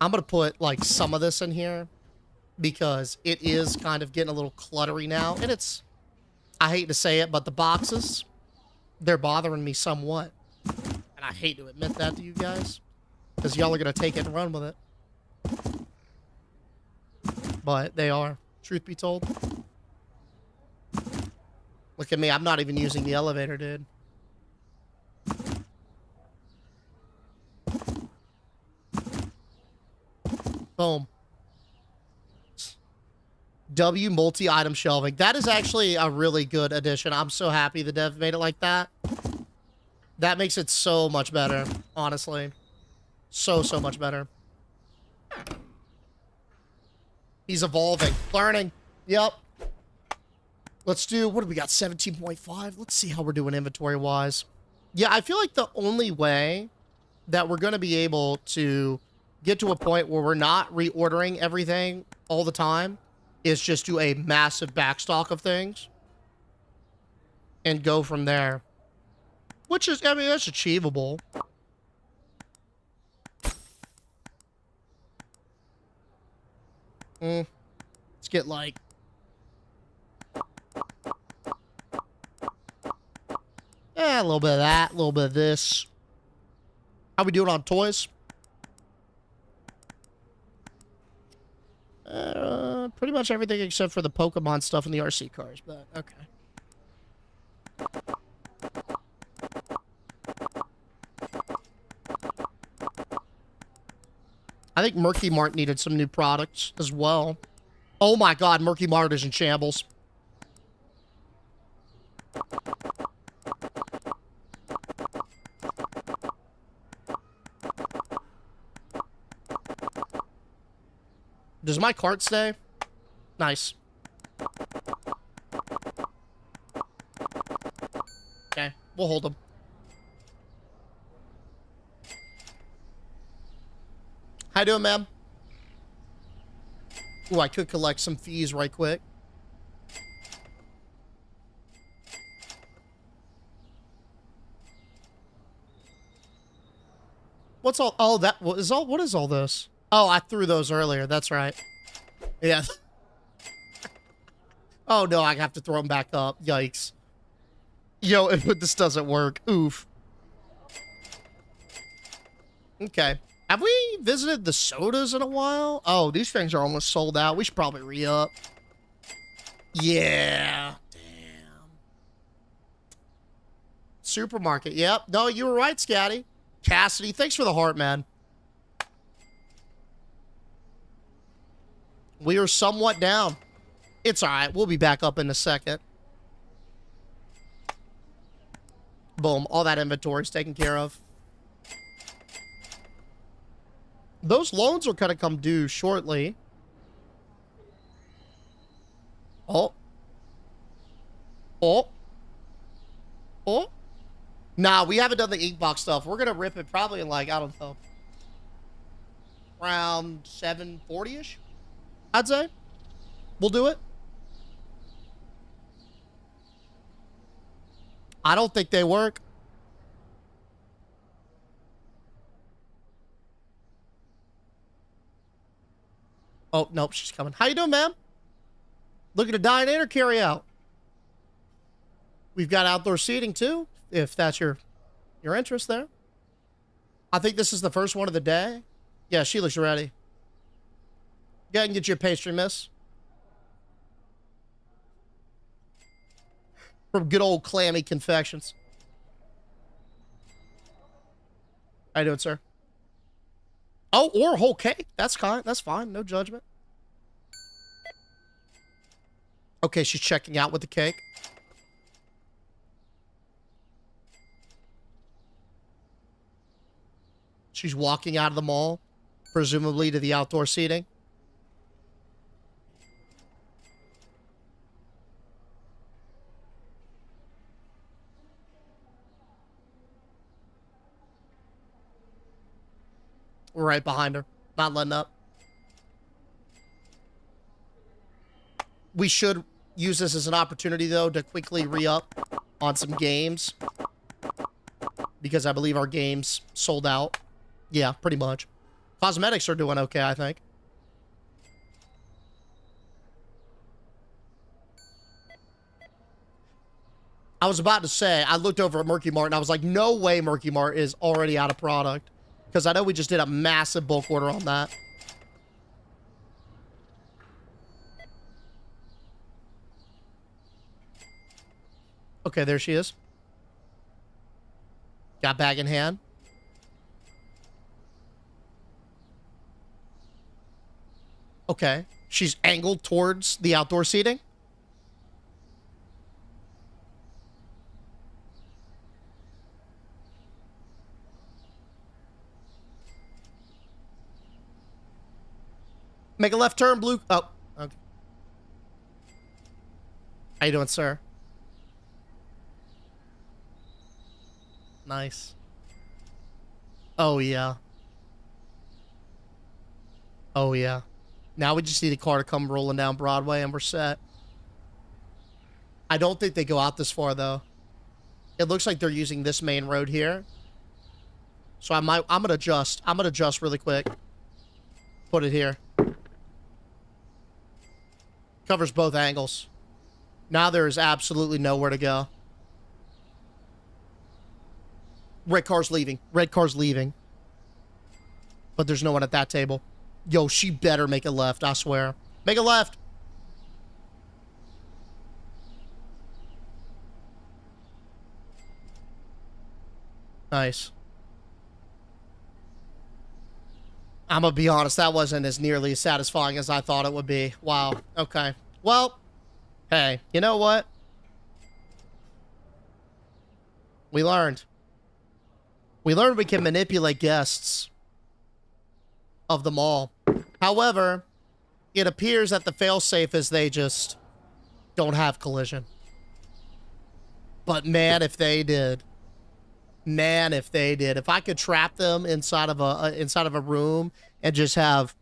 I'm going to put, like, some of this in here because it is kind of getting a little cluttery now. And it's, I hate to say it, but the boxes, they're bothering me somewhat. And I hate to admit that to you guys because y'all are going to take it and run with it. But they are, truth be told. Look at me, I'm not even using the elevator, dude. Boom. W multi-item shelving. That is actually a really good addition. I'm so happy the dev made it like that. That makes it so much better, honestly. So much better. He's evolving. Learning. Yep. Let's do, what do we got? 17.5. Let's see how we're doing inventory-wise. Yeah, I feel like the only way that we're going to be able to get to a point where we're not reordering everything all the time is just do a massive backstock of things and go from there. Which is, I mean, that's achievable. Let's get like... Yeah, a little bit of that, a little bit of this. How we doing on toys? Pretty much everything except for the Pokemon stuff and the RC cars, but okay. I think Murky Mart needed some new products as well. Oh my god, Murky Mart is in shambles. Does my cart stay? Nice. Okay, we'll hold them. How you doing, ma'am? Ooh, I could collect some fees right quick. What's all? Oh, that was all. What is all this? Oh, I threw those earlier. That's right. Yeah. Oh no, I have to throw them back up. Yikes. Yo, if this doesn't work, oof. Okay. Have we visited the sodas in a while? Oh, these things are almost sold out. We should probably re-up. Yeah. Damn. Supermarket. Yep. No, you were right, Scatty. Cassidy, thanks for the heart, man. We are somewhat down. It's all right. We'll be back up in a second. Boom. All that inventory's taken care of. Those loans are going to come due shortly. Oh. Oh. Oh. Nah, we haven't done the Inkbox stuff. We're going to rip it probably in like, I don't know, around 7:40-ish, I'd say. We'll do it. I don't think they work. Oh, nope, she's coming. How you doing, ma'am? Looking to dine in or carry out? We've got outdoor seating, too, if that's your interest there. I think this is the first one of the day. Yeah, she looks ready. Go ahead and get you a pastry, miss. From good old Clammy Confections. How you doing, sir? Oh, or a whole cake. That's fine. No judgment. Okay, she's checking out with the cake. She's walking out of the mall, presumably to the outdoor seating. We're right behind her. Not letting up. We should use this as an opportunity, though, to quickly re-up on some games. Because I believe our games sold out. Yeah, pretty much. Cosmetics are doing okay, I think. I was about to say, I looked over at Murky Mart and I was like, no way Murky Mart is already out of product. Because I know we just did a massive bulk order on that. Okay, there she is. Got bag in hand. Okay. She's angled towards the outdoor seating. Make a left turn, blue. Oh, okay. How you doing, sir? Nice. Oh, yeah. Oh, yeah. Now we just need a car to come rolling down Broadway and we're set. I don't think they go out this far, though. It looks like they're using this main road here. So I'm gonna adjust. I'm gonna adjust really quick. Put it here. Covers both angles. Now there is absolutely nowhere to go. Red car's leaving. Red car's leaving. But there's no one at that table. Yo, she better make a left, I swear. Make a left. Nice. I'm gonna be honest, that wasn't as nearly as satisfying as I thought it would be. Wow. Okay. Well, hey, you know what? We learned. We learned we can manipulate guests of the mall. However, it appears that the failsafe is they just don't have collision. But man, if they did. Man, if they did. If I could trap them inside of a room and just have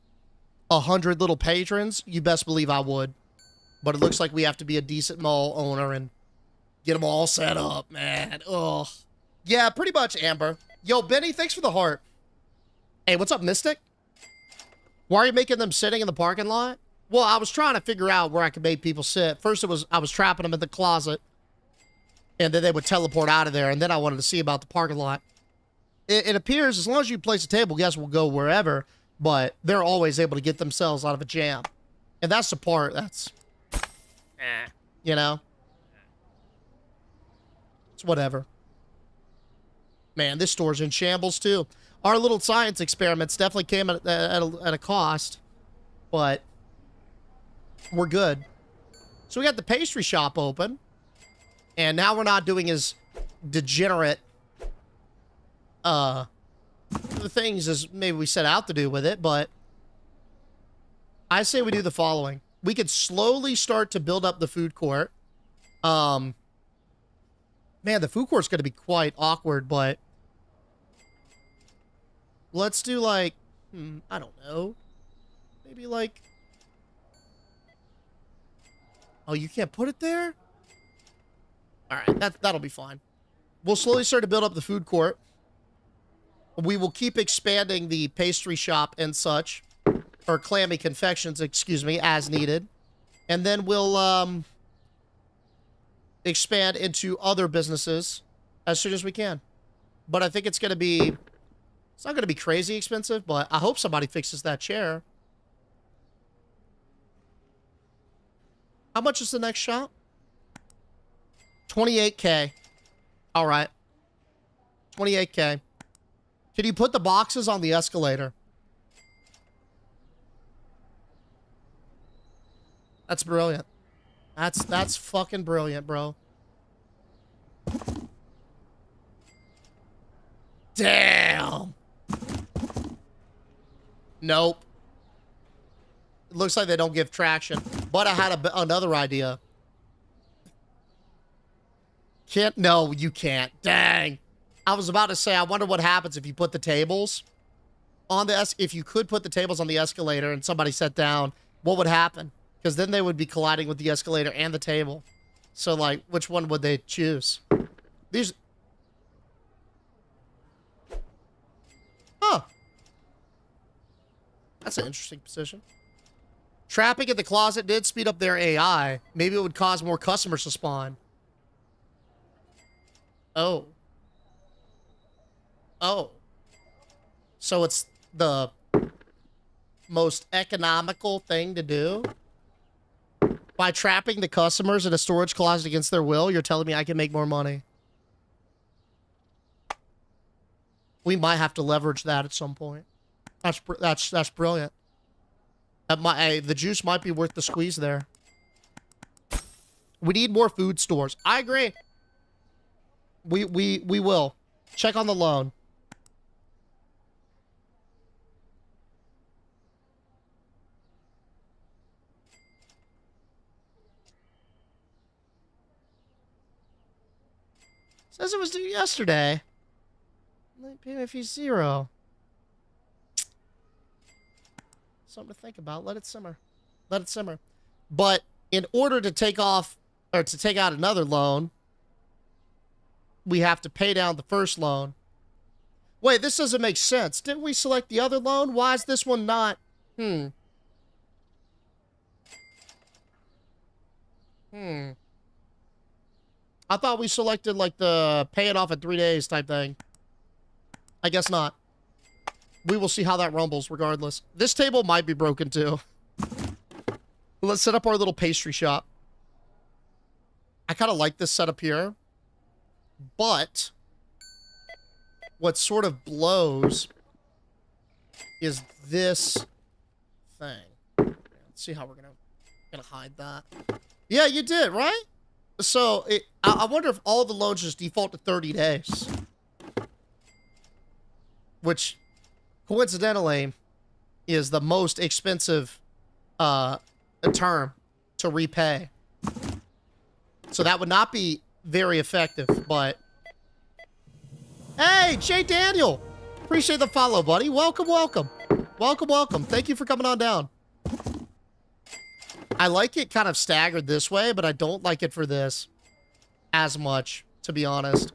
100 little patrons, you best believe I would. But it looks like we have to be a decent mall owner and get them all set up, man. Ugh. Yeah, pretty much, Amber. Yo, Benny, thanks for the heart. Hey, what's up, Mystic? Why are you making them sitting in the parking lot? Well, I was trying to figure out where I could make people sit. First, I was trapping them in the closet. And then they would teleport out of there. And then I wanted to see about the parking lot. It appears as long as you place a table, guests will go wherever. But they're always able to get themselves out of a jam. And that's the part that's... You know? It's whatever. Man, this store's in shambles too. Our little science experiments definitely came at a cost. But we're good. So we got the pastry shop open. And now we're not doing as degenerate the things as maybe we set out to do with it, but I say we do the following. We could slowly start to build up the food court. Man, the food court's going to be quite awkward, but let's do like, I don't know. Maybe like, oh, you can't put it there? All right, that'll be fine. We'll slowly start to build up the food court. We will keep expanding the pastry shop and such, or clammy confections, excuse me, as needed. And then we'll expand into other businesses as soon as we can. But I think it's not going to be crazy expensive, but I hope somebody fixes that chair. How much is the next shop? 28K. All right. 28K. Can you put the boxes on the escalator? That's brilliant. That's fucking brilliant, bro. Damn. Nope. It looks like they don't give traction. But I had another idea. No, you can't. Dang. I was about to say, I wonder what happens if you put the tables on the if you could put the tables on the escalator and somebody sat down, what would happen? Because then they would be colliding with the escalator and the table. So, like, which one would they choose? These... Huh. That's an interesting position. Trapping in the closet did speed up their AI. Maybe it would cause more customers to spawn. Oh. Oh. So it's the most economical thing to do? By trapping the customers in a storage closet against their will, you're telling me I can make more money? We might have to leverage that at some point. That's brilliant. The juice might be worth the squeeze there. We need more food stores. I agree. We will. Check on the loan. Says it was due yesterday. Late payment fee 0. Something to think about. Let it simmer. Let it simmer. But in order to take off, or to take out another loan, we have to pay down the first loan. Wait, this doesn't make sense. Didn't we select the other loan? Why is this one not? I thought we selected like the pay it off in 3 days type thing. I guess not. we will see how that rumbles regardless. This table might be broken too. Let's set up our little pastry shop. I kind of like this setup here. But what sort of blows is this thing. Let's see how we're gonna hide that. Yeah, you did, right? So I wonder if all the loans just default to 30 days. Which, coincidentally, is the most expensive term to repay. So that would not be very effective, but... Hey, Jay Daniel! Appreciate the follow, buddy. Welcome, welcome. Welcome, welcome. Thank you for coming on down. I like it kind of staggered this way, but I don't like it for this as much, to be honest.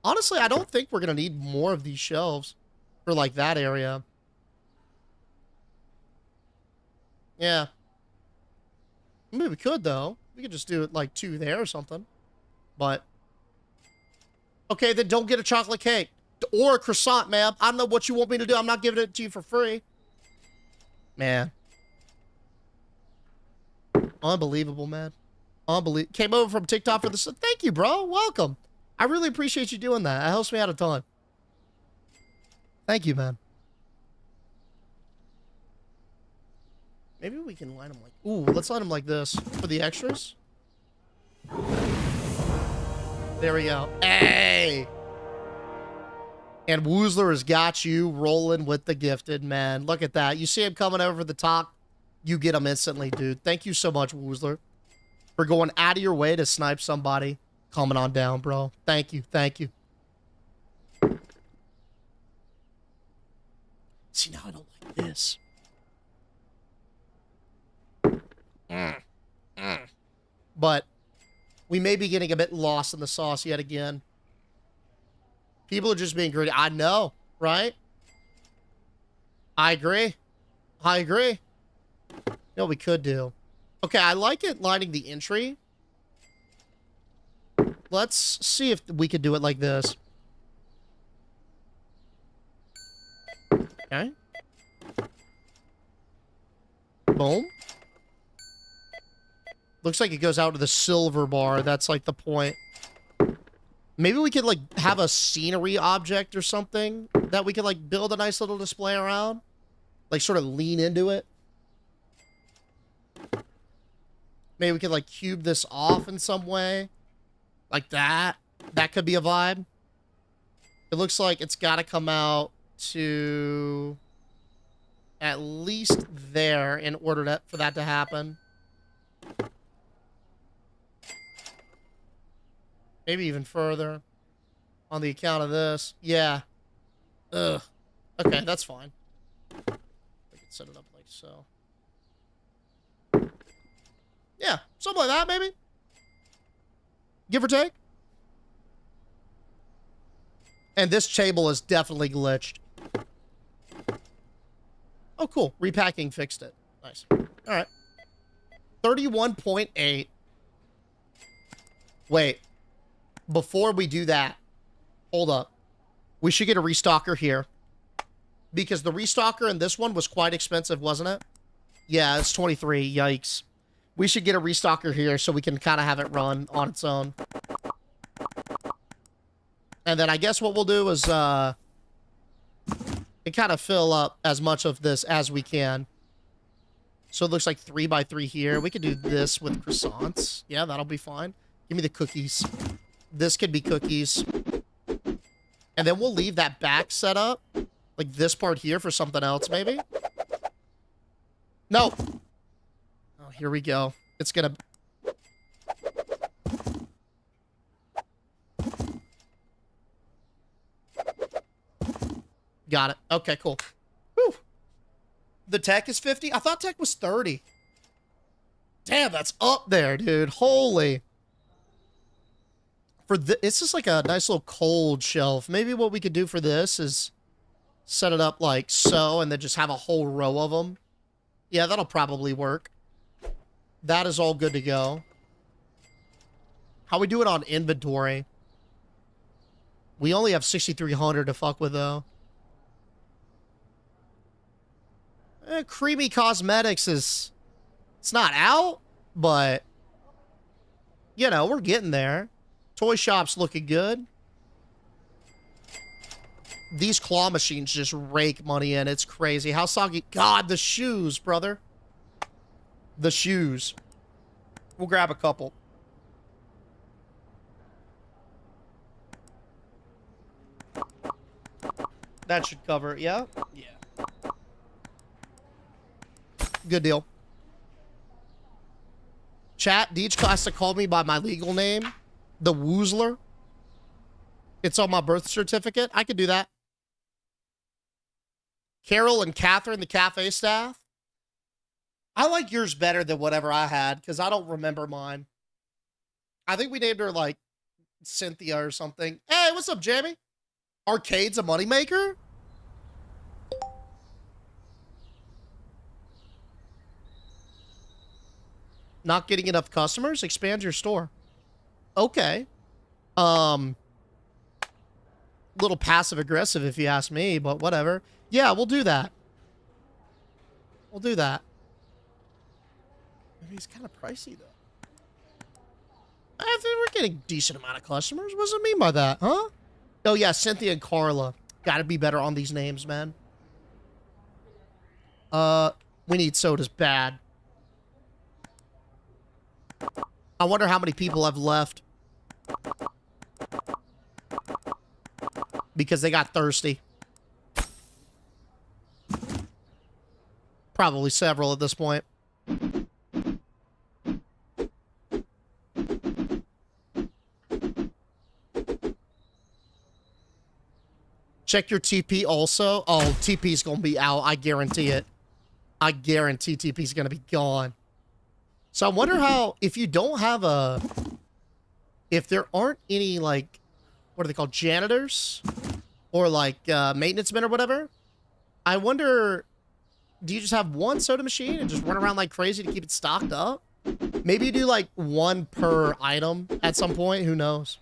Honestly, I don't think we're going to need more of these shelves for, like, that area. Yeah. Maybe we could, though. We could just do it, like, 2 there or something. But... Okay, then don't get a chocolate cake. Or a croissant, ma'am. I don't know what you want me to do. I'm not giving it to you for free. Man. Unbelievable, man. Unbelievable. Came over from TikTok for this. Thank you, bro. Welcome. I really appreciate you doing that. That helps me out a ton. Thank you, man. Maybe we can line them like... Ooh, let's line them like this. For the extras. There we go. Hey! And Woozler has got you rolling with the gifted, man. Look at that. You see him coming over the top, you get him instantly, dude. Thank you so much, Woozler, for going out of your way to snipe somebody. Coming on down, bro. Thank you. Thank you. See, now I don't like this. But we may be getting a bit lost in the sauce yet again. People are just being greedy. I know, right? I agree. I agree. You know what we could do? Okay, I like it lining the entry. Let's see if we could do it like this. Okay. Boom. Looks like it goes out to the silver bar. That's like the point. Maybe we could like have a scenery object or something that we could like build a nice little display around. Like sort of lean into it. Maybe we could like cube this off in some way. Like that. That could be a vibe. It looks like it's got to come out to at least there in order for that to happen. Maybe even further on the account of this. Yeah. Ugh. Okay, that's fine. We can set it up like so. Yeah, something like that, maybe. Give or take. And this table is definitely glitched. Oh, cool. Repacking fixed it. Nice. All right. 31.8. Wait. Before we do that, hold up. We should get a restocker here. Because the restocker in this one was quite expensive, wasn't it? Yeah, it's 23. Yikes. We should get a restocker here so we can kind of have it run on its own. And then I guess what we'll do is kind of fill up as much of this as we can. So it looks like 3 by 3 here. We could do this with croissants. Yeah, that'll be fine. Give me the cookies. This could be cookies. And then we'll leave that back set up. Like this part here for something else, maybe? No. Oh, here we go. It's gonna... Got it. Okay, cool. Whew. The tech is 50? I thought tech was 30. Damn, that's up there, dude. Holy... It's just like a nice little cold shelf. Maybe what we could do for this is set it up like so and then just have a whole row of them. Yeah, that'll probably work. That is all good to go. How we do it on inventory? We only have 6,300 to fuck with, though. Creamy Cosmetics is... It's not out, but... You know, we're getting there. Toy shop's looking good. These claw machines just rake money in. It's crazy. How soggy... God, the shoes, brother. The shoes. We'll grab a couple. That should cover it, yeah? Yeah. Good deal. Chat, Deej has to call me by my legal name. The Woozler. It's on my birth certificate. I could do that. Carol and Catherine, the cafe staff. I like yours better than whatever I had, because I don't remember mine. I think we named her, like, Cynthia or something. Hey, what's up, Jamie? Arcade's a moneymaker? Not getting enough customers? Expand your store. Okay. Little passive aggressive if you ask me, but whatever. Yeah, we'll do that. We'll do that. Maybe it's kind of pricey, though. I think we're getting a decent amount of customers. What does it mean by that, huh? Oh, yeah, Cynthia and Carla. Gotta be better on these names, man. We need sodas bad. I wonder how many people have left. Because they got thirsty. Probably several at this point. Check your TP also. Oh, TP's gonna be out. I guarantee it. I guarantee TP's gonna be gone. So I wonder how, if you don't have a... If there aren't any, like... What are they called? Janitors? Or, like, maintenance men or whatever? I wonder... Do you just have one soda machine and just run around like crazy to keep it stocked up? Maybe you do, like, one per item at some point. Who knows?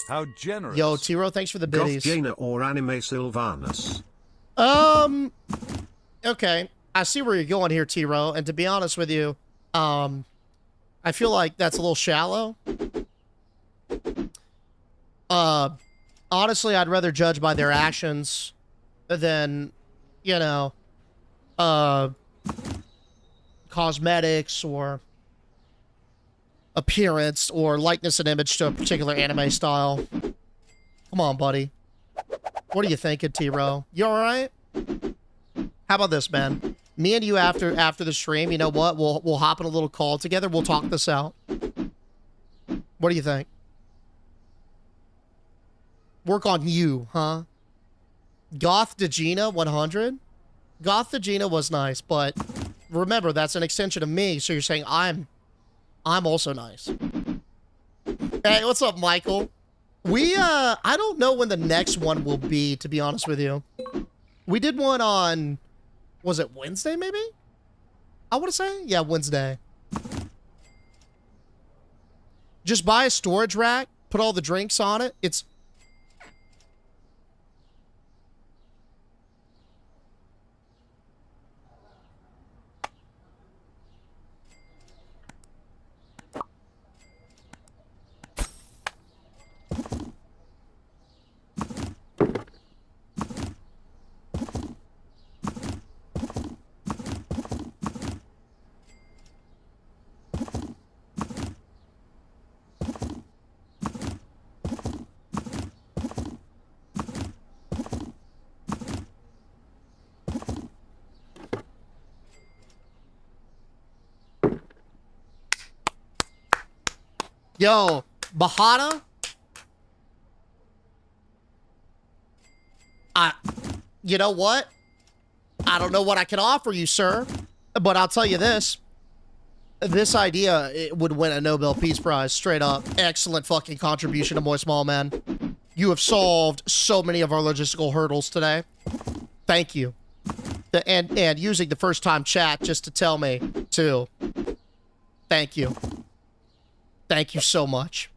How generous. Yo, Tiro, thanks for the biddies. Jaina or Anime Sylvanus? Okay. I see where you're going here, Tiro. And to be honest with you, I feel like that's a little shallow. Honestly, I'd rather judge by their actions than, you know, cosmetics or appearance or likeness and image to a particular anime style. Come on, buddy. What are you thinking, T-Row? You alright? How about this, man? Me and you after the stream, you know what? We'll hop in a little call together. We'll talk this out. What do you think? Work on you, huh? Goth Degina 100? Goth Degina was nice, but remember, that's an extension of me, so you're saying I'm also nice. Hey, what's up, Michael? I don't know when the next one will be, to be honest with you. We did one on, was it Wednesday, maybe? I want to say? Yeah, Wednesday. Just buy a storage rack, put all the drinks on it. It's... Yo, Bahana? You know what? I don't know what I can offer you, sir. But I'll tell you this. This idea, it would win a Nobel Peace Prize, straight up. Excellent fucking contribution to Moist Mall, man. You have solved so many of our logistical hurdles today. Thank you. And using the first time chat just to tell me, too. Thank you. Thank you so much.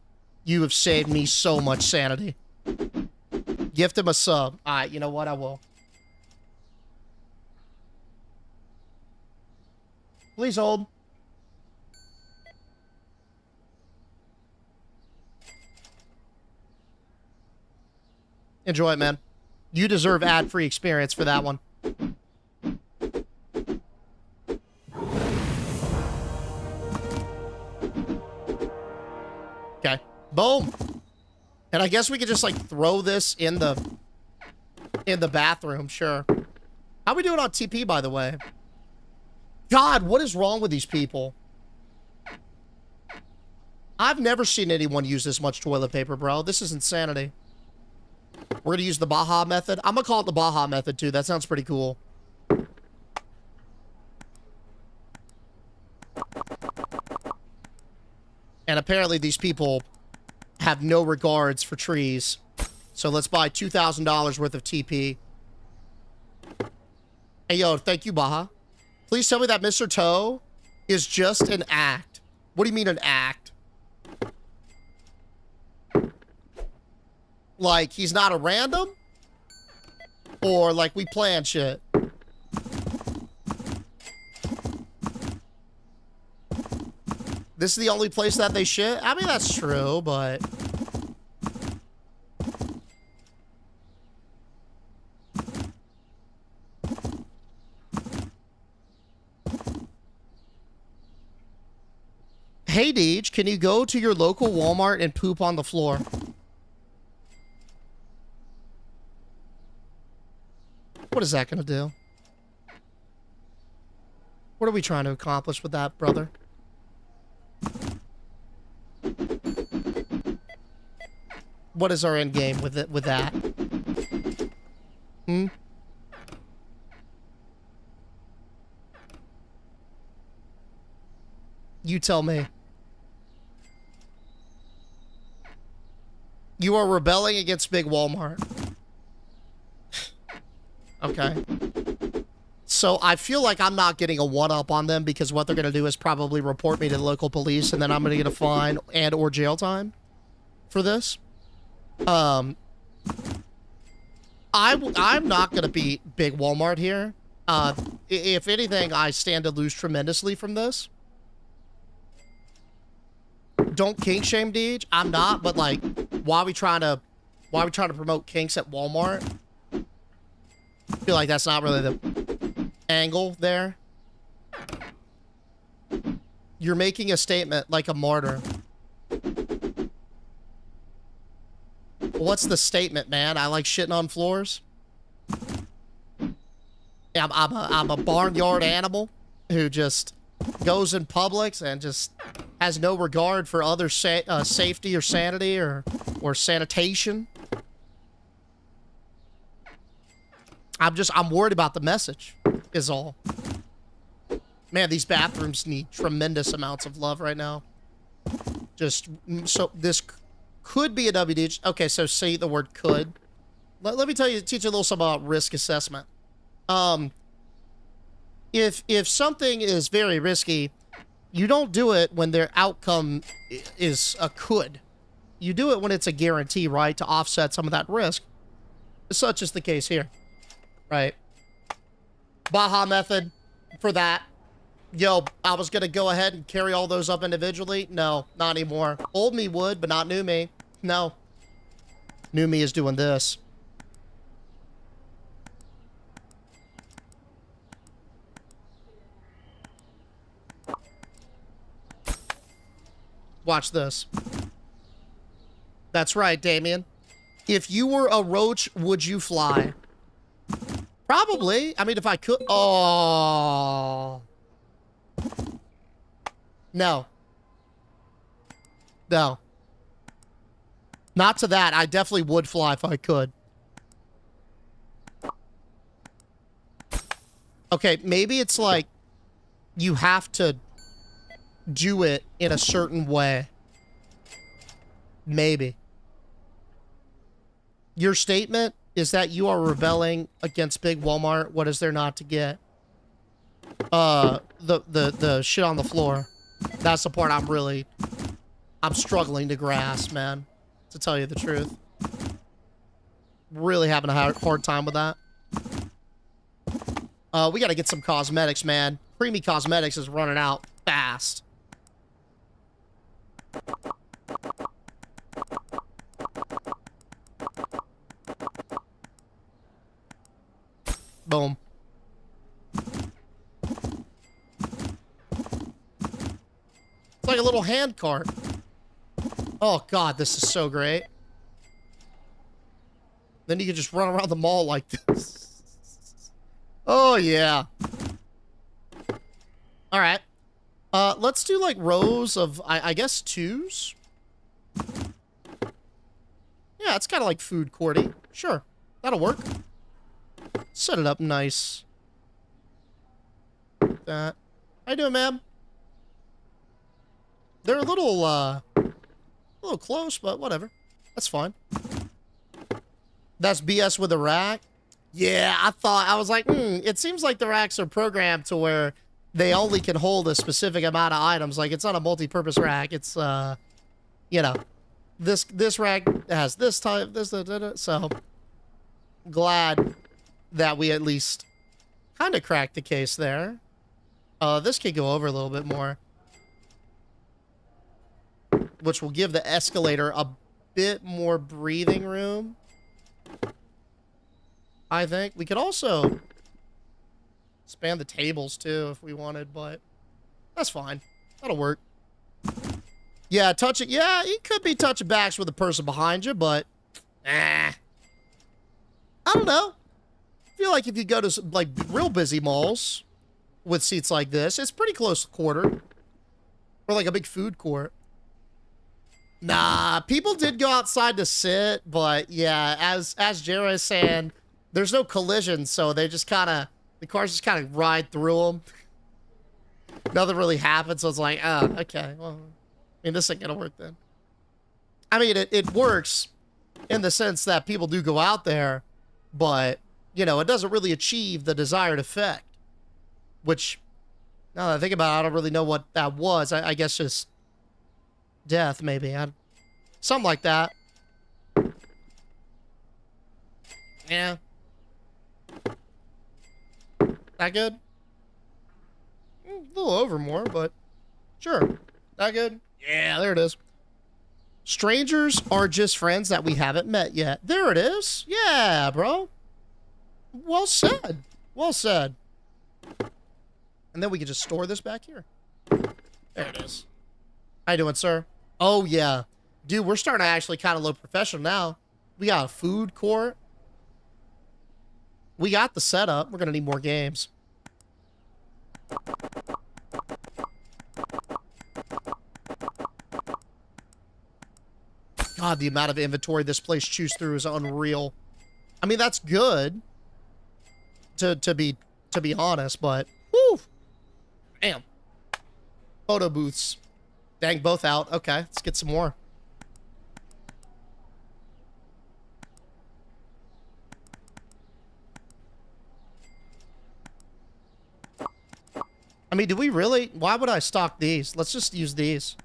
You have saved me so much sanity. Gift him a sub. Alright, you know what? I will. Please hold. Enjoy it, man. You deserve ad-free experience for that one. Okay. Boom. And I guess we could just, like, throw this in the bathroom. Sure. How we doing on TP, by the way? God, what is wrong with these people? I've never seen anyone use this much toilet paper, bro. This is insanity. We're gonna use the Baja method. I'm gonna call it the Baja method, too. That sounds pretty cool. And apparently these people have no regards for trees. So let's buy $2,000 worth of TP. Hey, yo, thank you, Baja. Please tell me that Mr. Toe is just an act. What do you mean an act? Like, he's not a random? Or, like, we plan shit? This is the only place that they shit? I mean, that's true, but... Hey, Deej, can you go to your local Walmart and poop on the floor? What is that gonna do? What are we trying to accomplish with that, brother? What is our end game with it, with that? Hmm? You tell me. You are rebelling against Big Walmart. Okay. So I feel like I'm not getting a one-up on them because what they're going to do is probably report me to the local police and then I'm going to get a fine and or jail time for this. I'm not going to beat Big Walmart here. If anything, I stand to lose tremendously from this. Don't kink shame Deej. I'm not, but like, why are we trying to promote kinks at Walmart? I feel like that's not really the angle there. You're making a statement like a martyr. What's the statement, man? I like shitting on floors. I'm a barnyard animal who just goes in Publix and just has no regard for other safety or sanity or sanitation. I'm worried about the message, is all. Man, these bathrooms need tremendous amounts of love right now. Just, so this could be a WD. Okay, so say the word could. Let me teach you a little something about risk assessment. If something is very risky, you don't do it when their outcome is a could. You do it when it's a guarantee, right, to offset some of that risk. Such is the case here. Right. Baja method for that. Yo, I was going to go ahead and carry all those up individually. No, not anymore. Old me would, but not new me. No. New me is doing this. Watch this. That's right, Damien. If you were a roach, would you fly? Probably. I mean, if I could... Oh. No. No. Not to that. I definitely would fly if I could. Okay, maybe it's like you have to do it in a certain way. Maybe. Your statement is that you are rebelling against Big Walmart. What is there not to get? The shit on the floor. That's the part I'm struggling to grasp, man. To tell you the truth. Really having a hard time with that. We gotta get some cosmetics, man. Creamy Cosmetics is running out fast. Boom. It's like a little hand cart. Oh god, this is so great. Then you can just run around the mall like this. Oh yeah. All right. Let's do like rows of, I guess, 2s. Yeah, it's kind of like food courty. Sure, that'll work. Set it up nice. That. How you doing, ma'am? They're a little close, but whatever. That's fine. That's BS with a rack. Yeah, I was like, it seems like the racks are programmed to where they only can hold a specific amount of items. Like, it's not a multi-purpose rack. It's, you know, this rack has this type, so glad that we at least kind of cracked the case there. This could go over a little bit more, which will give the escalator a bit more breathing room. I think we could also span the tables too if we wanted, but that's fine. That'll work. Yeah, touch it. Yeah, you could be touching backs with the person behind you, but I don't know. I feel like if you go to like real busy malls with seats like this, it's pretty close to quarter, or like a big food court. Nah, people did go outside to sit, but yeah, as Jera is saying, there's no collision, so they just kind of, the cars just kind of ride through them. Nothing really happens, so it's like, oh, okay, well, I mean, this ain't gonna work then. I mean, it works in the sense that people do go out there, but, you know, it doesn't really achieve the desired effect. Which, now that I think about it, I don't really know what that was. I guess just death, maybe. Something like that. Yeah. That good? A little over more, but sure. That good? Yeah, there it is. Strangers are just friends that we haven't met yet. There it is. Yeah, bro. Well said. Well said. And then we can just store this back here. There it is. How you doing, sir? Oh, yeah. Dude, we're starting to actually kind of look professional now. We got a food court. We got the setup. We're going to need more games. God, the amount of inventory this place chews through is unreal. I mean, that's good to be honest, but whew. Damn. Photo booths. Dang, both out. Okay, let's get some more. I mean, do we really? Why would I stock these? Let's just use these.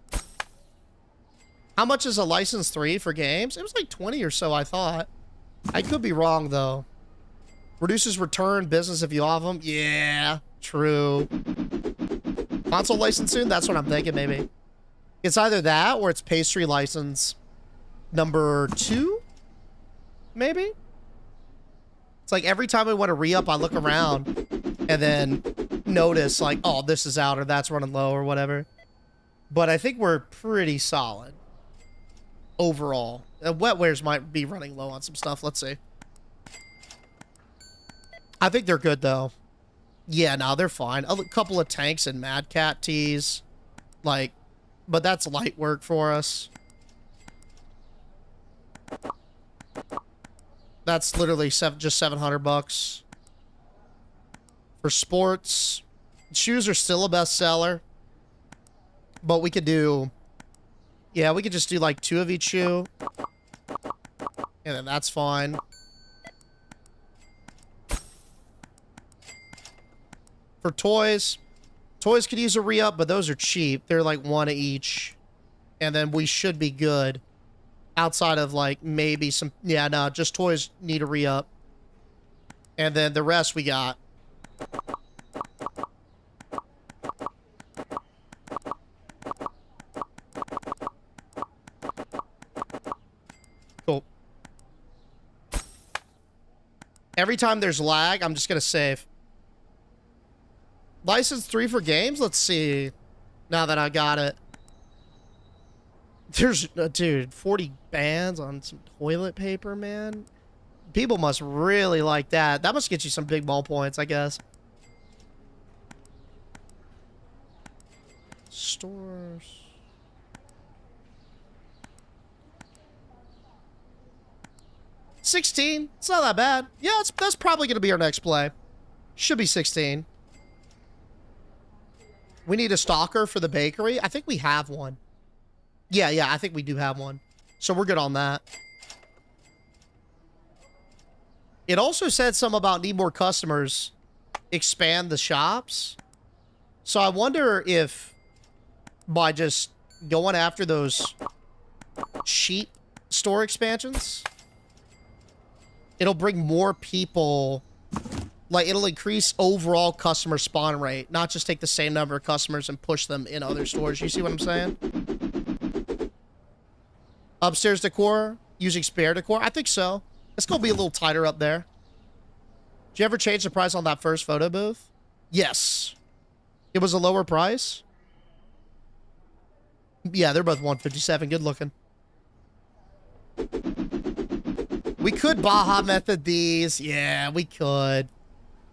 How much is a license 3 for games? It was like 20 or so, I thought. I could be wrong, though. Reduces return business if you offer them. Yeah, true. Console license soon? That's what I'm thinking, maybe. It's either that or it's pastry license number 2? Maybe? It's like every time I want to re-up, I look around and then notice like, oh, this is out or that's running low or whatever. But I think we're pretty solid overall. Wetwares might be running low on some stuff. Let's see. I think they're good, though. Yeah, no, they're fine. A couple of tanks and Mad Cat tees. Like, but that's light work for us. That's literally just $700 for sports. Shoes are still a bestseller, but we could do, yeah, we could just do like 2 of each shoe, and then that's fine. For toys could use a re-up, but those are cheap. They're like 1 each, and then we should be good. Outside of like maybe some, yeah, no, just toys need a re-up. And then the rest we got. Every time there's lag, I'm just going to save. License 3 for games? Let's see. Now that I got it. There's, dude, 40 bands on some toilet paper, man. People must really like that. That must get you some big ball points, I guess. Stores. $16. It's not that bad. Yeah, that's probably going to be our next play. Should be 16. We need a stalker for the bakery. I think we have one. Yeah, I think we do have one. So we're good on that. It also said something about need more customers. Expand the shops. So I wonder if by just going after those sheep store expansions, it'll bring more people. Like, it'll increase overall customer spawn rate, not just take the same number of customers and push them in other stores. You see what I'm saying? Upstairs decor, using spare decor. I think so. It's going to be a little tighter up there. Did you ever change the price on that first photo booth? Yes. It was a lower price. Yeah, they're both 157. Good looking. We could Baja Method these. Yeah, we could.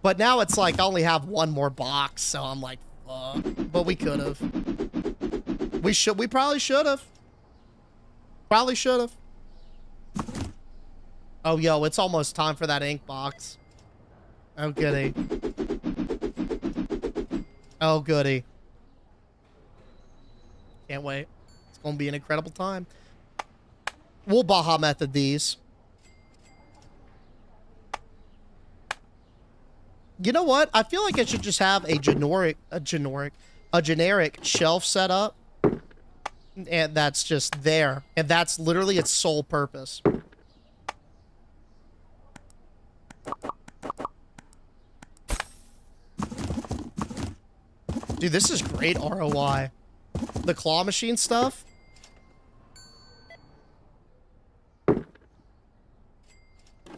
But now it's like I only have one more box, so I'm like, fuck. But we could have. We probably should have. Probably should have. Oh, yo, it's almost time for that ink box. Oh, goody. Oh, goody. Can't wait. It's going to be an incredible time. We'll Baja Method these. You know what? I feel like I should just have a generic shelf set up. And that's just there. And that's literally its sole purpose. Dude, this is great ROI. The claw machine stuff.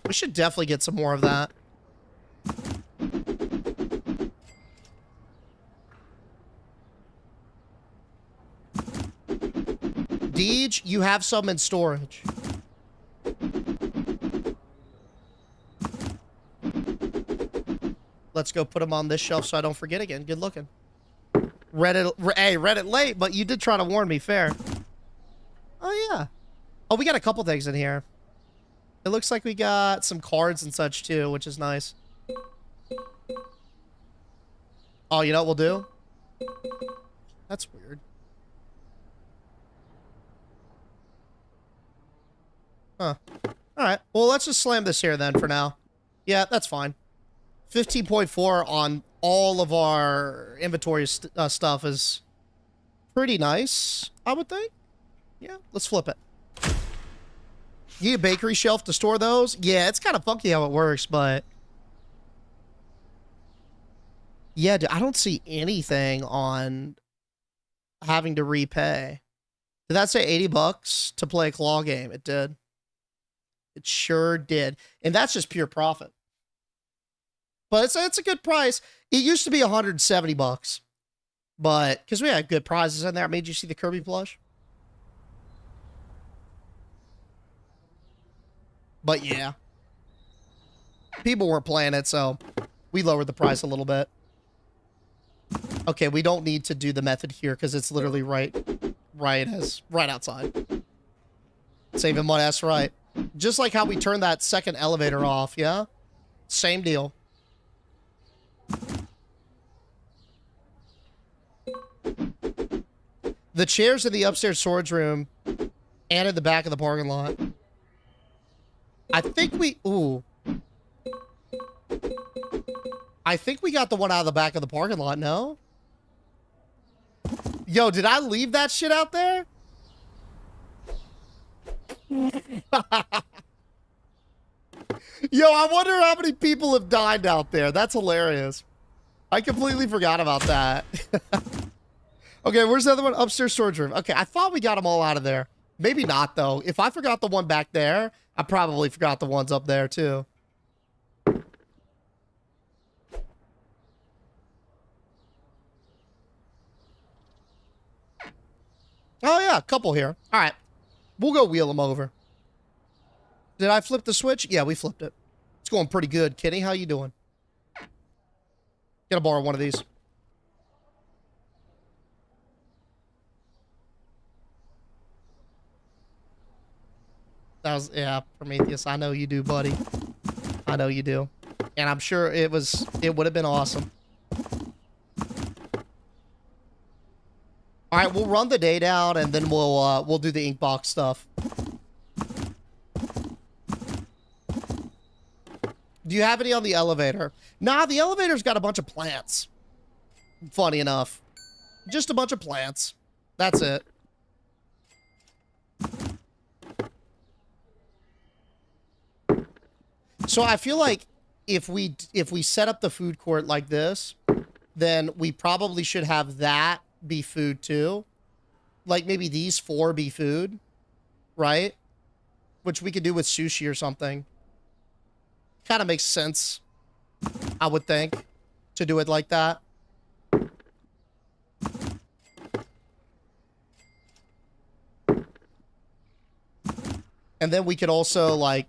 We should definitely get some more of that. Deej, you have some in storage. Let's go put them on this shelf so I don't forget again. Good looking. Read it late, but you did try to warn me. Fair. Oh, yeah. Oh, we got a couple things in here. It looks like we got some cards and such, too, which is nice. Oh, you know what we'll do? That's weird. Huh. Alright. Well, let's just slam this here then for now. Yeah, that's fine. 15.4 on all of our inventory stuff is pretty nice, I would think. Yeah, let's flip it. You need a bakery shelf to store those? Yeah, it's kind of funky how it works, but... Yeah, dude, I don't see anything on having to repay. Did that say 80 bucks to play a claw game? It did. It sure did. And that's just pure profit. But it's a good price. It used to be 170 bucks. But, because we had good prizes in there. Made you see the Kirby plush? But yeah. People weren't playing it, so we lowered the price a little bit. Okay, we don't need to do the method here because it's literally right outside. Saving money, that's right. Just like how we turned that second elevator off, yeah? Same deal. The chairs in the upstairs storage room and in the back of the parking lot. I think we... Ooh. I think we got the one out of the back of the parking lot, no? Yo, did I leave that shit out there? Yo, I wonder how many people have died out there. That's hilarious. I completely forgot about that. Okay, where's the other one? Upstairs storage room. Okay, I thought we got them all out of there. Maybe not, though. If I forgot the one back there, I probably forgot the ones up there, too. Oh, yeah, a couple here. All right. We'll go wheel them over. Did I flip the switch? Yeah, we flipped it. It's going pretty good. Kenny, how you doing? Gonna borrow one of these. That was, yeah, Prometheus. I know you do, buddy. I know you do. And I'm sure it would have been awesome. All right, we'll run the day down and then we'll do the ink box stuff. Do you have any on the elevator? Nah, the elevator's got a bunch of plants. Funny enough. Just a bunch of plants. That's it. So I feel like if we set up the food court like this, then we probably should have that be food too. Like maybe these 4 be food, right? Which we could do with sushi or something. Kind of makes sense, I would think, to do it like that. And then we could also, like,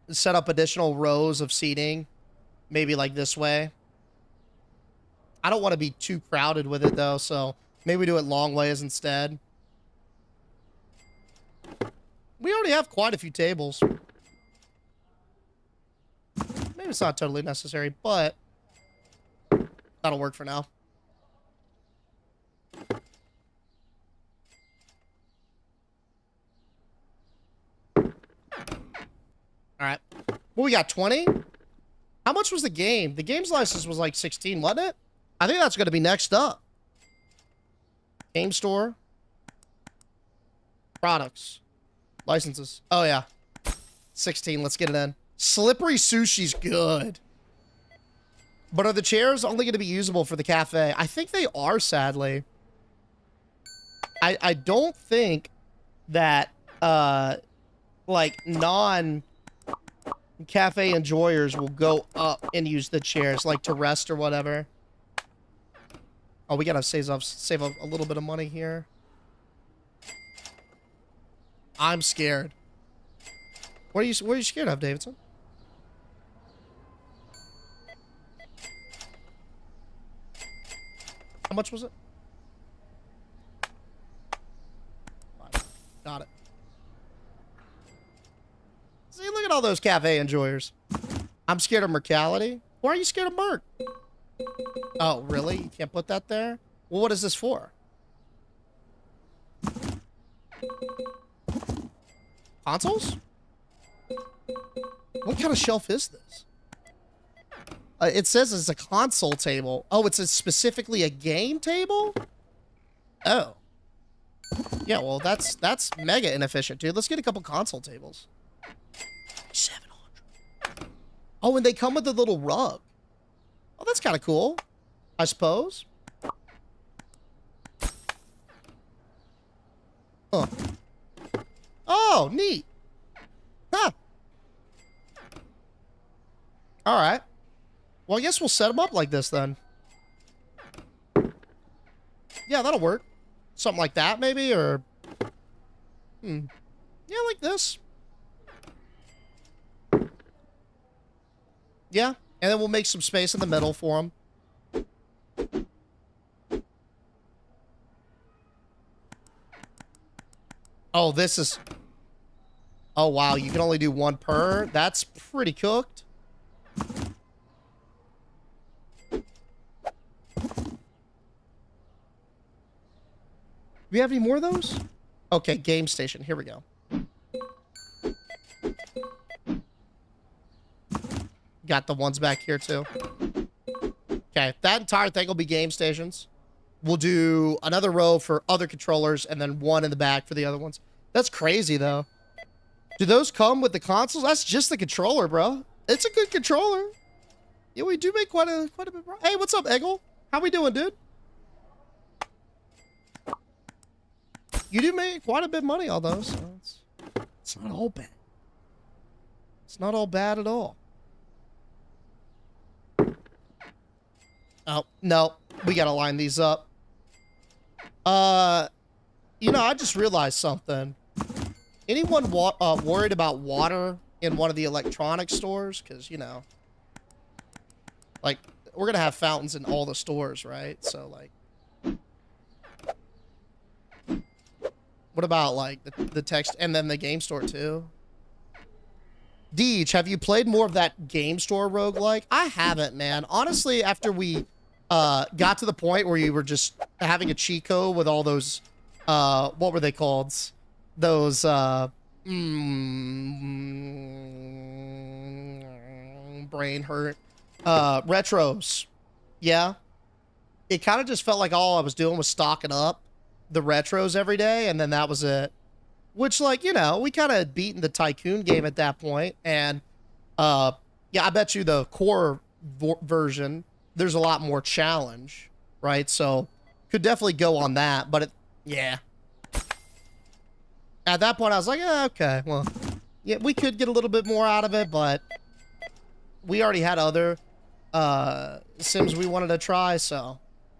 set up additional rows of seating. Maybe like this way. I don't want to be too crowded with it, though, so maybe we do it long ways instead. We already have quite a few tables. Maybe it's not totally necessary, but that'll work for now. All right. Well, we got 20. How much was the game? The game's license was like 16, wasn't it? I think that's going to be next up. Game store. Products. Licenses. Oh, yeah. 16. Let's get it in. Slippery sushi's good. But are the chairs only going to be usable for the cafe? I think they are, sadly. I don't think that, like, non-cafe enjoyers will go up and use the chairs, like, to rest or whatever. Oh, we got to save a little bit of money here. I'm scared. What are you scared of, Davidson? How much was it? Got it. See, look at all those cafe enjoyers. I'm scared of Mercality. Why are you scared of Merc? Oh, really? You can't put that there? Well, what is this for? Consoles? What kind of shelf is this? It says it's a console table. Oh, it's specifically a game table? Oh. Yeah, well, that's mega inefficient, dude. Let's get a couple console tables. 700. Oh, and they come with a little rug. Oh, that's kind of cool, I suppose. Huh. Oh, neat. Huh. All right. Well, I guess we'll set them up like this then. Yeah, that'll work. Something like that, maybe, or... Yeah, like this. Yeah, and then we'll make some space in the middle for them. Oh, this is... Oh, wow, you can only do one per? That's pretty cooked. Do we have any more of those? Okay, game station. Here we go. Got the ones back here, too. Okay, that entire thing will be game stations. We'll do another row for other controllers and then one in the back for the other ones. That's crazy, though. Do those come with the consoles? That's just the controller, bro. It's a good controller. Yeah, we do make quite a bit. Hey, what's up, Eggle? How we doing, dude? You do make quite a bit of money on those, so it's not all bad. It's not all bad at all. Oh, no. We gotta line these up. You know, I just realized something. Anyone worried about water in one of the electronics stores? Because, you know, like, we're going to have fountains in all the stores, right? So, like, what about, like, the text and then the game store, too? Deej, have you played more of that game store roguelike? I haven't, man. Honestly, after we got to the point where you were just having a cheat code with all those, what were they called? Those, brain hurt, retros. Yeah. It kind of just felt like all I was doing was stocking up the retros every day, and then that was it. Which, like, you know, we kind of beaten the Tycoon game at that point, and, yeah, I bet you the core version, there's a lot more challenge, right? So, could definitely go on that, but, yeah. At that point, I was like, yeah, okay, well, yeah, we could get a little bit more out of it, but we already had other Sims we wanted to try, so,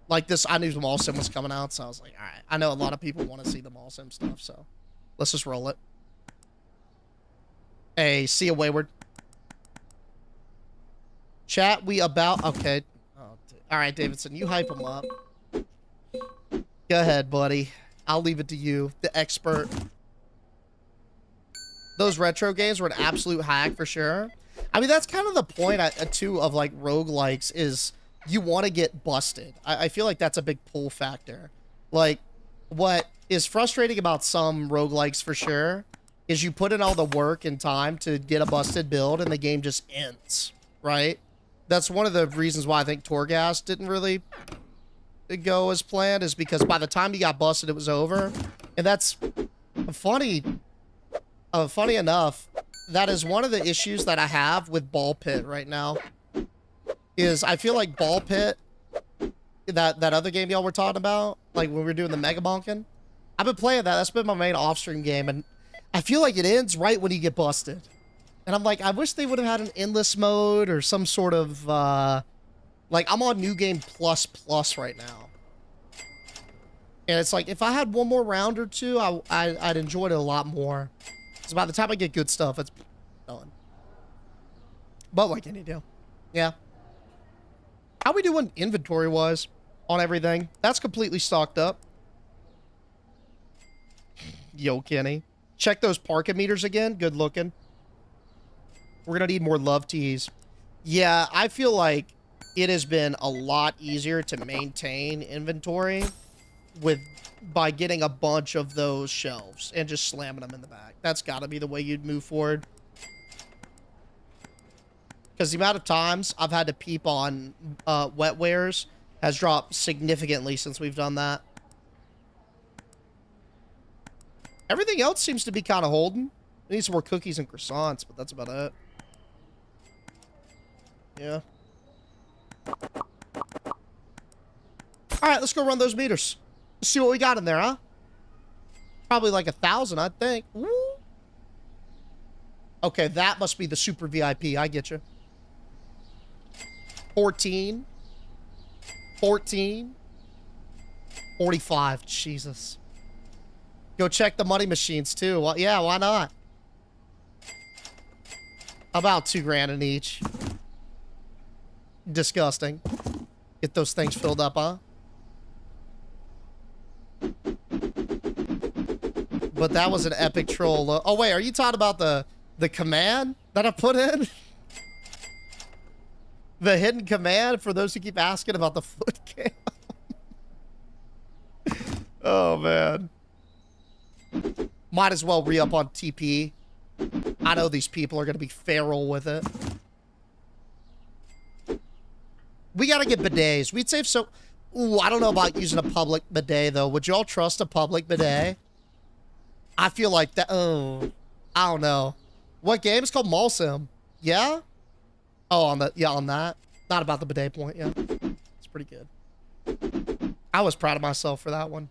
like this, I knew the Mall Sim was coming out, so I was like, all right, I know a lot of people want to see the Mall Sim stuff, so let's just roll it. Hey, see ya, Wayward. Chat, we about, okay. Oh, all right, Davidson, you hype him up. Go ahead, buddy. I'll leave it to you, the expert. Those retro games were an absolute hack for sure. I mean, that's kind of the point, too, of, like, roguelikes is you want to get busted. I feel like that's a big pull factor. Like, what is frustrating about some roguelikes for sure is you put in all the work and time to get a busted build and the game just ends, right? That's one of the reasons why I think Torghast didn't really go as planned, is because by the time you got busted, it was over. And that's funny enough, that is one of the issues that I have with Ball Pit right now. Is I feel like Ball Pit, that other game y'all were talking about, like when we were doing the Mega Bonkin, I've been playing that. That's been my main off-stream game, and I feel like it ends right when you get busted. And I'm like, I wish they would have had an endless mode or some sort of, like, I'm on New Game Plus right now. And it's like, if I had one more round or two, I'd enjoy it a lot more. Because by the time I get good stuff, it's done. But what can you do? Yeah. How we doing inventory-wise on everything? That's completely stocked up. Yo, Kenny. Check those parking meters again. Good looking. We're going to need more love teas. Yeah, I feel like it has been a lot easier to maintain inventory by getting a bunch of those shelves and just slamming them in the back. That's got to be the way you'd move forward. Because the amount of times I've had to peep on wetwares has dropped significantly since we've done that. Everything else seems to be kind of holding. We need some more cookies and croissants, but that's about it. Yeah. Alright, let's go run those meters. Let's see what we got in there, huh? Probably like 1,000, I think. Woo. Okay, that must be the super VIP. I get you. 14. 14. 45. Jesus. Go check the money machines, too. Well, yeah, why not? About $2,000 in each. Disgusting. Get those things filled up, huh? But that was an epic troll. Oh, wait, are you talking about the command that I put in? The hidden command for those who keep asking about the foot cam. Oh, man. Might as well re-up on TP. I know these people are going to be feral with it. We got to get bidets. We'd save so... Ooh, I don't know about using a public bidet, though. Would y'all trust a public bidet? I feel like that... Oh, I don't know. What game? It's called Mall Sim. Yeah? Oh, on the... Yeah, on that. Not about the bidet point, yeah. It's pretty good. I was proud of myself for that one.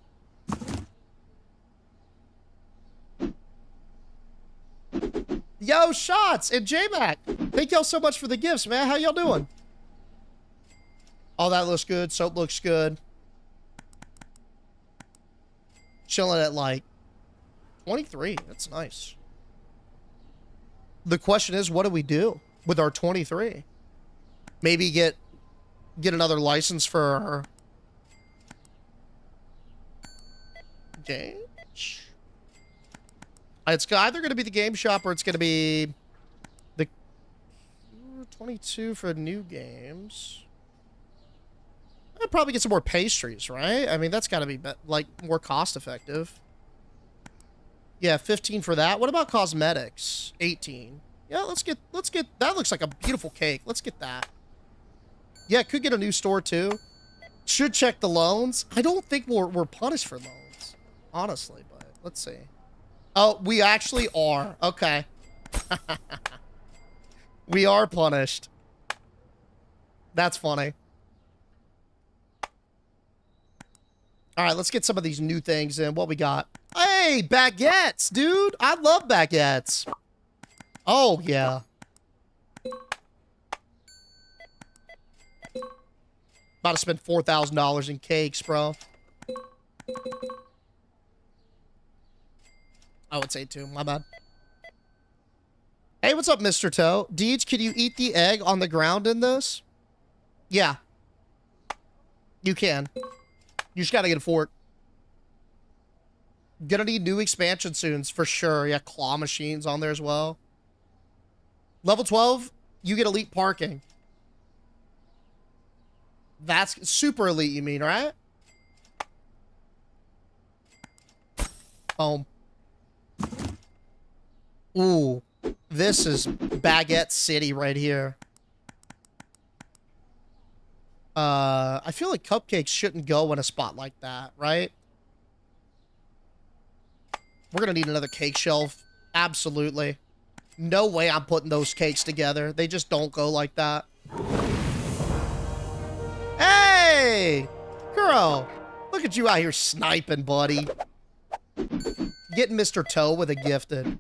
Yo, Shots and J-Mac. Thank y'all so much for the gifts, man. How y'all doing? All that looks good. Soap looks good. chilling at like 23. That's nice. The question is, what do we do with our 23? Maybe get another license for our game. It's either going to be the game shop or it's going to be the 22 for new games. I'd probably get some more pastries, right? I mean, that's got to be like more cost effective. Yeah, 15 for that. What about cosmetics? 18. Yeah, let's get that. Looks like a beautiful cake. Let's get that. Yeah, could get a new store too. Should check the loans. I don't think we're punished for loans, honestly, but let's see. Oh, we actually are. Okay. We are punished. That's funny. All right, let's get some of these new things in. What we got? Hey, baguettes, dude. I love baguettes. Oh, yeah. About to spend $4,000 in cakes, bro. I would say two. My bad. Hey, what's up, Mr. Toe? Deej, can you eat the egg on the ground in this? Yeah. You can. You just gotta get a fork. Gonna need new expansion soon, for sure. Yeah, claw machines on there as well. Level 12, you get elite parking. That's super elite, you mean, right? Boom. Ooh, this is Baguette City right here. I feel like cupcakes shouldn't go in a spot like that, right? We're gonna need another cake shelf. Absolutely. No way I'm putting those cakes together. They just don't go like that. Hey! Girl! Look at you out here sniping, buddy. Getting Mr. Toe with a gifted.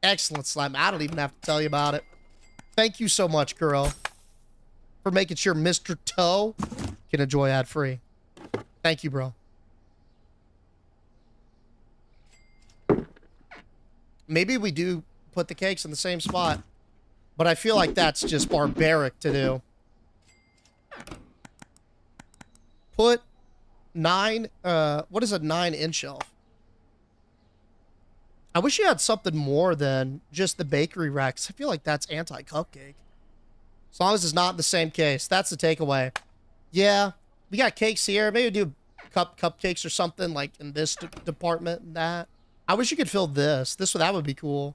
Excellent slime. I don't even have to tell you about it. Thank you so much, girl, for making sure Mr. Toe can enjoy ad-free. Thank you, bro. Maybe we do put the cakes in the same spot, but I feel like that's just barbaric to do. Put 9, what is a 9-inch shelf? I wish you had something more than just the bakery racks. I feel like that's anti-cupcake. As long as it's not in the same case. That's the takeaway. Yeah, we got cakes here. Maybe do cupcakes or something like in this department and that. I wish you could fill this. That would be cool.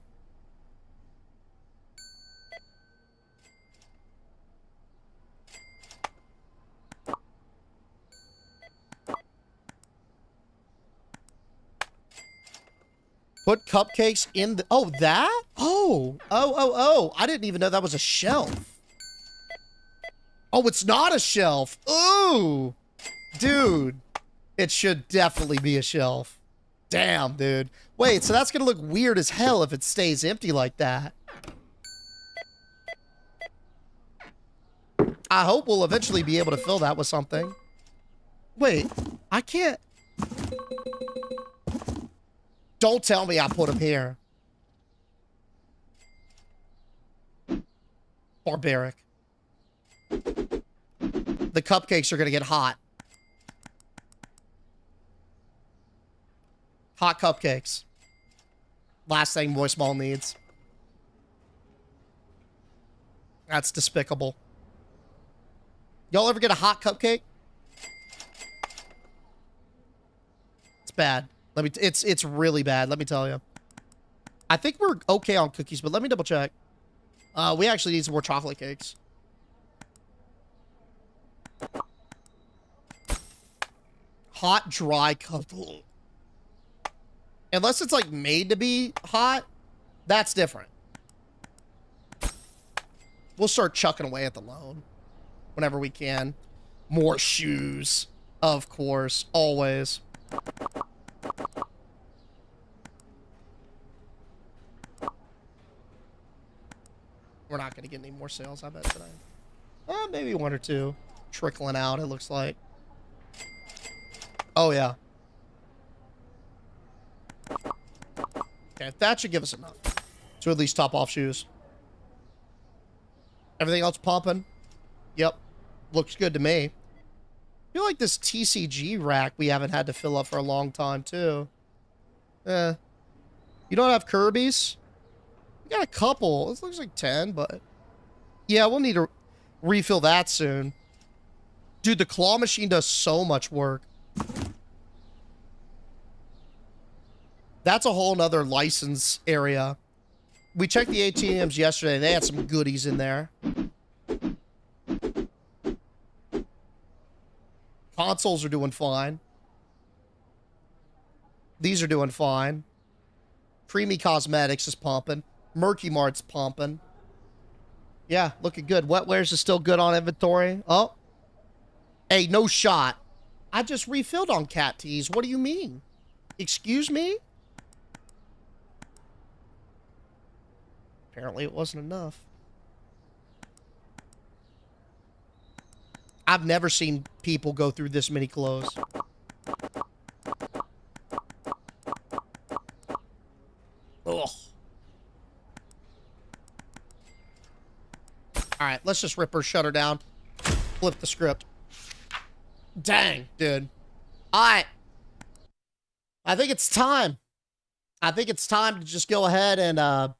Put cupcakes in the... Oh, that? Oh. Oh. I didn't even know that was a shelf. Oh, it's not a shelf. Ooh. Dude. It should definitely be a shelf. Damn, dude. Wait, so that's going to look weird as hell if it stays empty like that. I hope we'll eventually be able to fill that with something. Wait, I can't... Don't tell me I put them here. Barbaric. The cupcakes are going to get hot. Hot cupcakes. Last thing Moist Mall needs. That's despicable. Y'all ever get a hot cupcake? It's bad. It's really bad, let me tell you. I think we're okay on cookies, but let me double check. We actually need some more chocolate cakes. Hot, dry cupcake. Unless it's like made to be hot, that's different. We'll start chucking away at the loan whenever we can. More shoes, of course, always. We're not going to get any more sales, I bet, today. Maybe one or two trickling out, it looks like. Oh, yeah. Okay, that should give us enough to at least top off shoes. Everything else pumping? Yep. Looks good to me. I feel like this TCG rack we haven't had to fill up for a long time, too. You don't have Kirby's? We got a couple. This looks like 10, but... Yeah, we'll need to refill that soon. Dude, the claw machine does so much work. That's a whole nother license area. We checked the ATMs yesterday. They had some goodies in there. Consoles are doing fine. These are doing fine. Creamy Cosmetics is pumping. Murky Mart's pumping. Yeah, looking good. Wetwares is still good on inventory. Oh. Hey, no shot. I just refilled on cat tees. What do you mean? Excuse me? Apparently it wasn't enough. I've never seen people go through this many clothes. Ugh. Alright, let's just rip her shutter down. Flip the script. Dang, dude. Alright. I think it's time. I think it's time to just go ahead and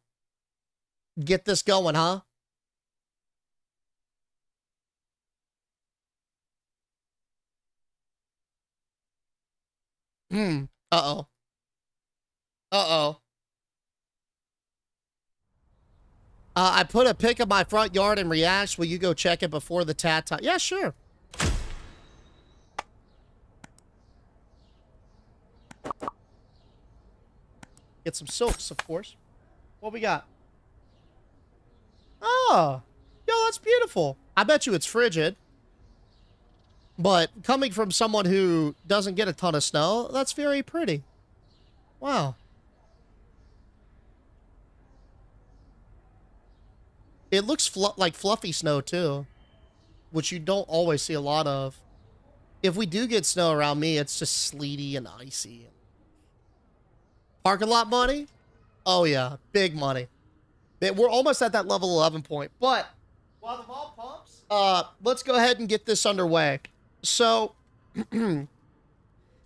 get this going, huh? Uh-oh. Uh-oh. I put a pic of my front yard in Reacts. Will you go check it before the tat time? Yeah, sure. Get some silks, of course. What we got? Oh, yo, that's beautiful. I bet you it's frigid. But coming from someone who doesn't get a ton of snow, that's very pretty. Wow. It looks like fluffy snow, too. Which you don't always see a lot of. If we do get snow around me, it's just sleety and icy. Parking lot money? Oh, yeah. Big money. We're almost at that level 11 point. But while the ball pumps, let's go ahead and get this underway. So,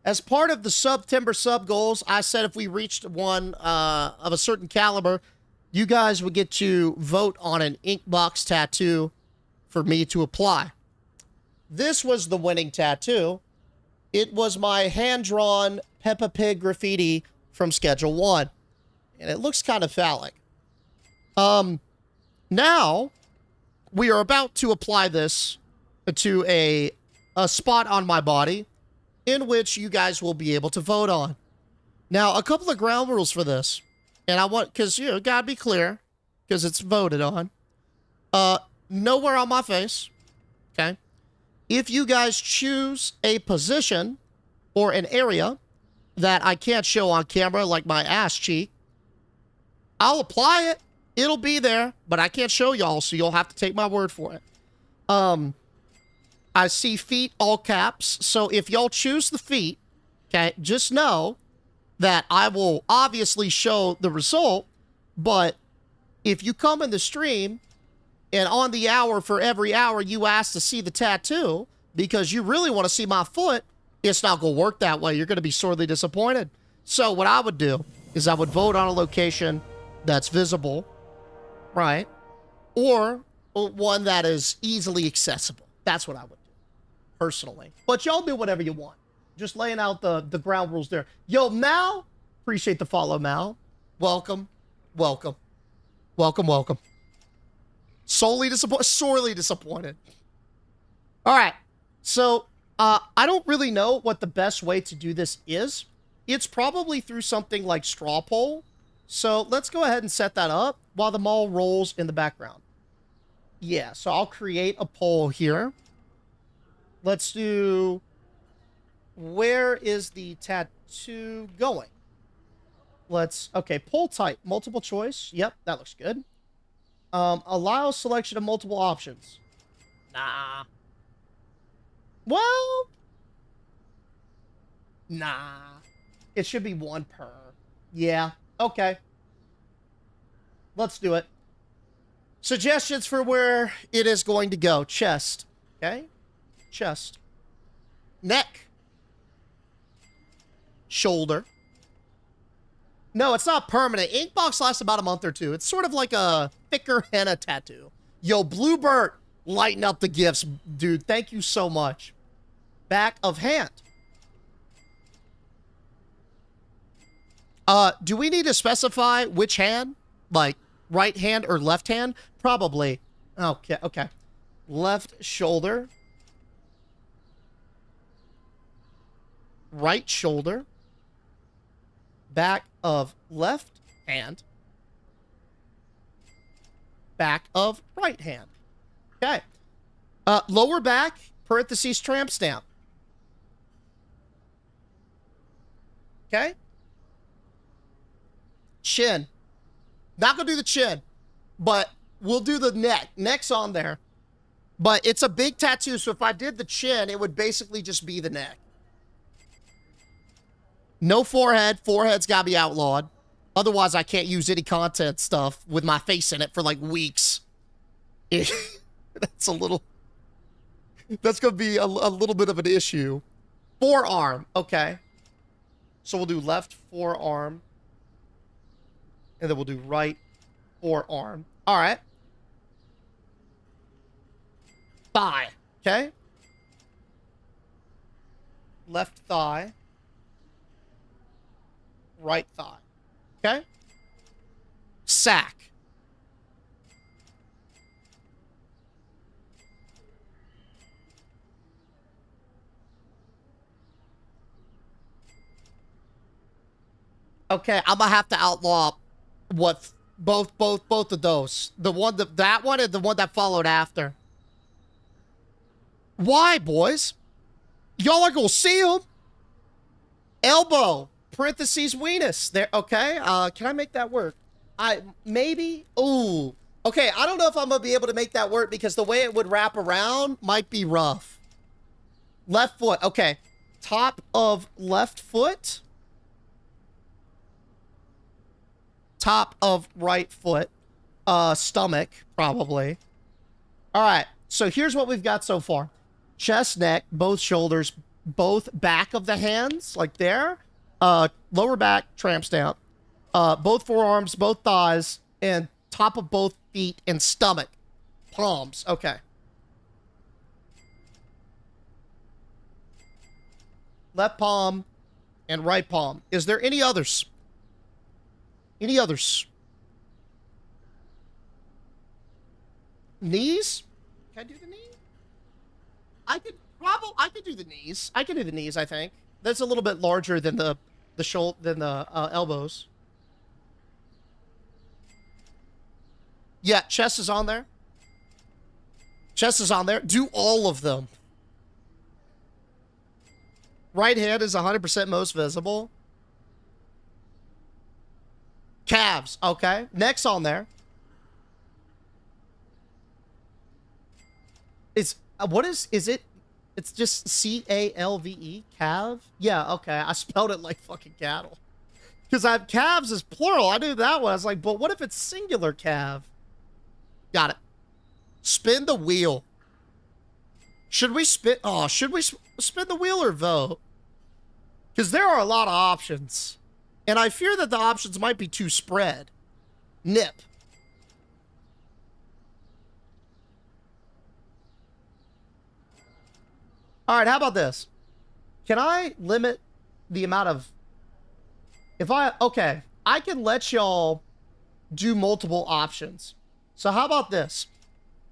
as part of the September sub goals, I said if we reached one of a certain caliber, you guys would get to vote on an Inkbox tattoo for me to apply. This was the winning tattoo. It was my hand-drawn Peppa Pig graffiti from Schedule 1. And it looks kind of phallic. Now, we are about to apply this to a spot on my body in which you guys will be able to vote on. Now, a couple of ground rules for this. And I want, because, you know, gotta be clear, because it's voted on. Nowhere on my face, okay? If you guys choose a position or an area that I can't show on camera, like my ass cheek, I'll apply it. It'll be there, but I can't show y'all, so you'll have to take my word for it. I see feet, all caps, so if y'all choose the feet, okay, just know that I will obviously show the result, but if you come in the stream and on the hour for every hour you ask to see the tattoo because you really want to see my foot, it's not going to work that way. You're going to be sorely disappointed. So what I would do is I would vote on a location that's visible, right? Or one that is easily accessible. That's what I would do, personally. But y'all do whatever you want. Just laying out the ground rules there. Yo, Mal, appreciate the follow, Mal. Welcome, welcome, welcome, welcome. Sorely disappointed. All right, so I don't really know what the best way to do this is. It's probably through something like straw poll. So let's go ahead and set that up while the mall rolls in the background. Yeah, so I'll create a poll here. Let's do... Where is the tattoo going? Okay, poll type, multiple choice. Yep, that looks good. Allow selection of multiple options. Nah. Well, nah. It should be one per. Yeah, okay. let's do it. Suggestions for where it is going to go. Chest. Okay? Chest. Neck. Shoulder. No, it's not permanent. Inkbox lasts about a month or two. It's sort of like a thicker henna tattoo. Yo, Bluebird, lighten up the gifts, dude. Thank you so much. Back of hand. Do we need to specify which hand? Like, right hand or left hand? Probably. Okay, okay. Left shoulder. Right shoulder. Back of left hand. Back of right hand. Okay. Lower back, parentheses, tramp stamp. Okay. Chin. Not gonna do the chin, but we'll do the neck. Neck's on there. But it's a big tattoo, so if I did the chin, it would basically just be the neck. No forehead. Forehead's gotta be outlawed. Otherwise, I can't use any content stuff with my face in it for like weeks. That's a little... That's gonna be a little bit of an issue. Forearm. Okay. So we'll do left forearm. And then we'll do right forearm. All right. Thigh. Okay. Left thigh. Right thigh. Okay. Sack. Okay, I'm gonna have to outlaw what both of those. The one that one and the one that followed after. Why, boys? Y'all are gonna see them. Elbow, parentheses, weenus. There, okay. Can I make that work? Maybe. Ooh. Okay, I don't know if I'm gonna be able to make that work because the way it would wrap around might be rough. Left foot. Okay. Top of left foot. Top of right foot. Stomach, probably. All right. So here's what we've got so far. Chest, neck, both shoulders, both back of the hands, like there. Lower back, tramp stamp. Both forearms, both thighs, and top of both feet and stomach. Palms. Okay. Left palm and right palm. Is there any others? Any others? Knees? Can I do the knee? I could do the knees. I can do the knees, I think. That's a little bit larger than the shoulder, than the elbows. Yeah, chest is on there. Chest is on there. Do all of them. Right hand is 100% most visible. Calves, okay. Neck's on there. Is it? It's just C-A-L-V-E, calve? Yeah, okay. I spelled it like fucking cattle. Because I have calves as plural. I knew that one. I was like, but what if it's singular calf? Got it. Spin the wheel. Should we spin? Oh, should we spin the wheel or vote? Because there are a lot of options. And I fear that the options might be too spread. Nip. All right, how about this? Can I limit the amount of... Okay, I can let y'all do multiple options. So how about this?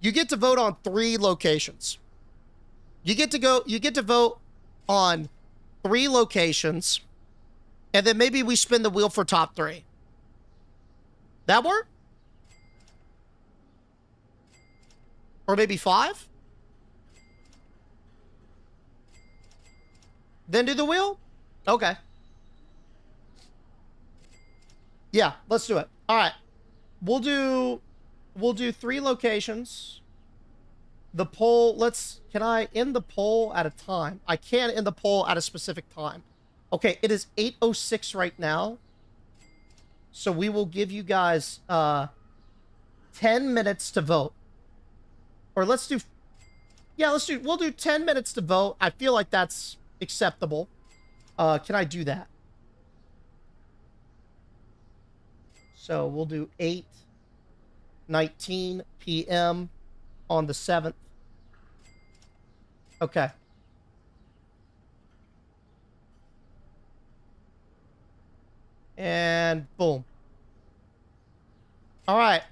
You get to vote on 3 locations. You get to vote on 3 locations. And then maybe we spin the wheel for top 3. That work? Or maybe 5? Then do the wheel? Okay. Yeah, let's do it. All right. We'll do 3 locations. The poll, can I end the poll at a time? I can end the poll at a specific time. Okay, it is 8:06 right now. So we will give you guys 10 minutes to vote. Or let's do, yeah, we'll do 10 minutes to vote. I feel like that's acceptable. Can I do that? So we'll do 8:19 p.m. on the 7th. Okay. And boom. All right.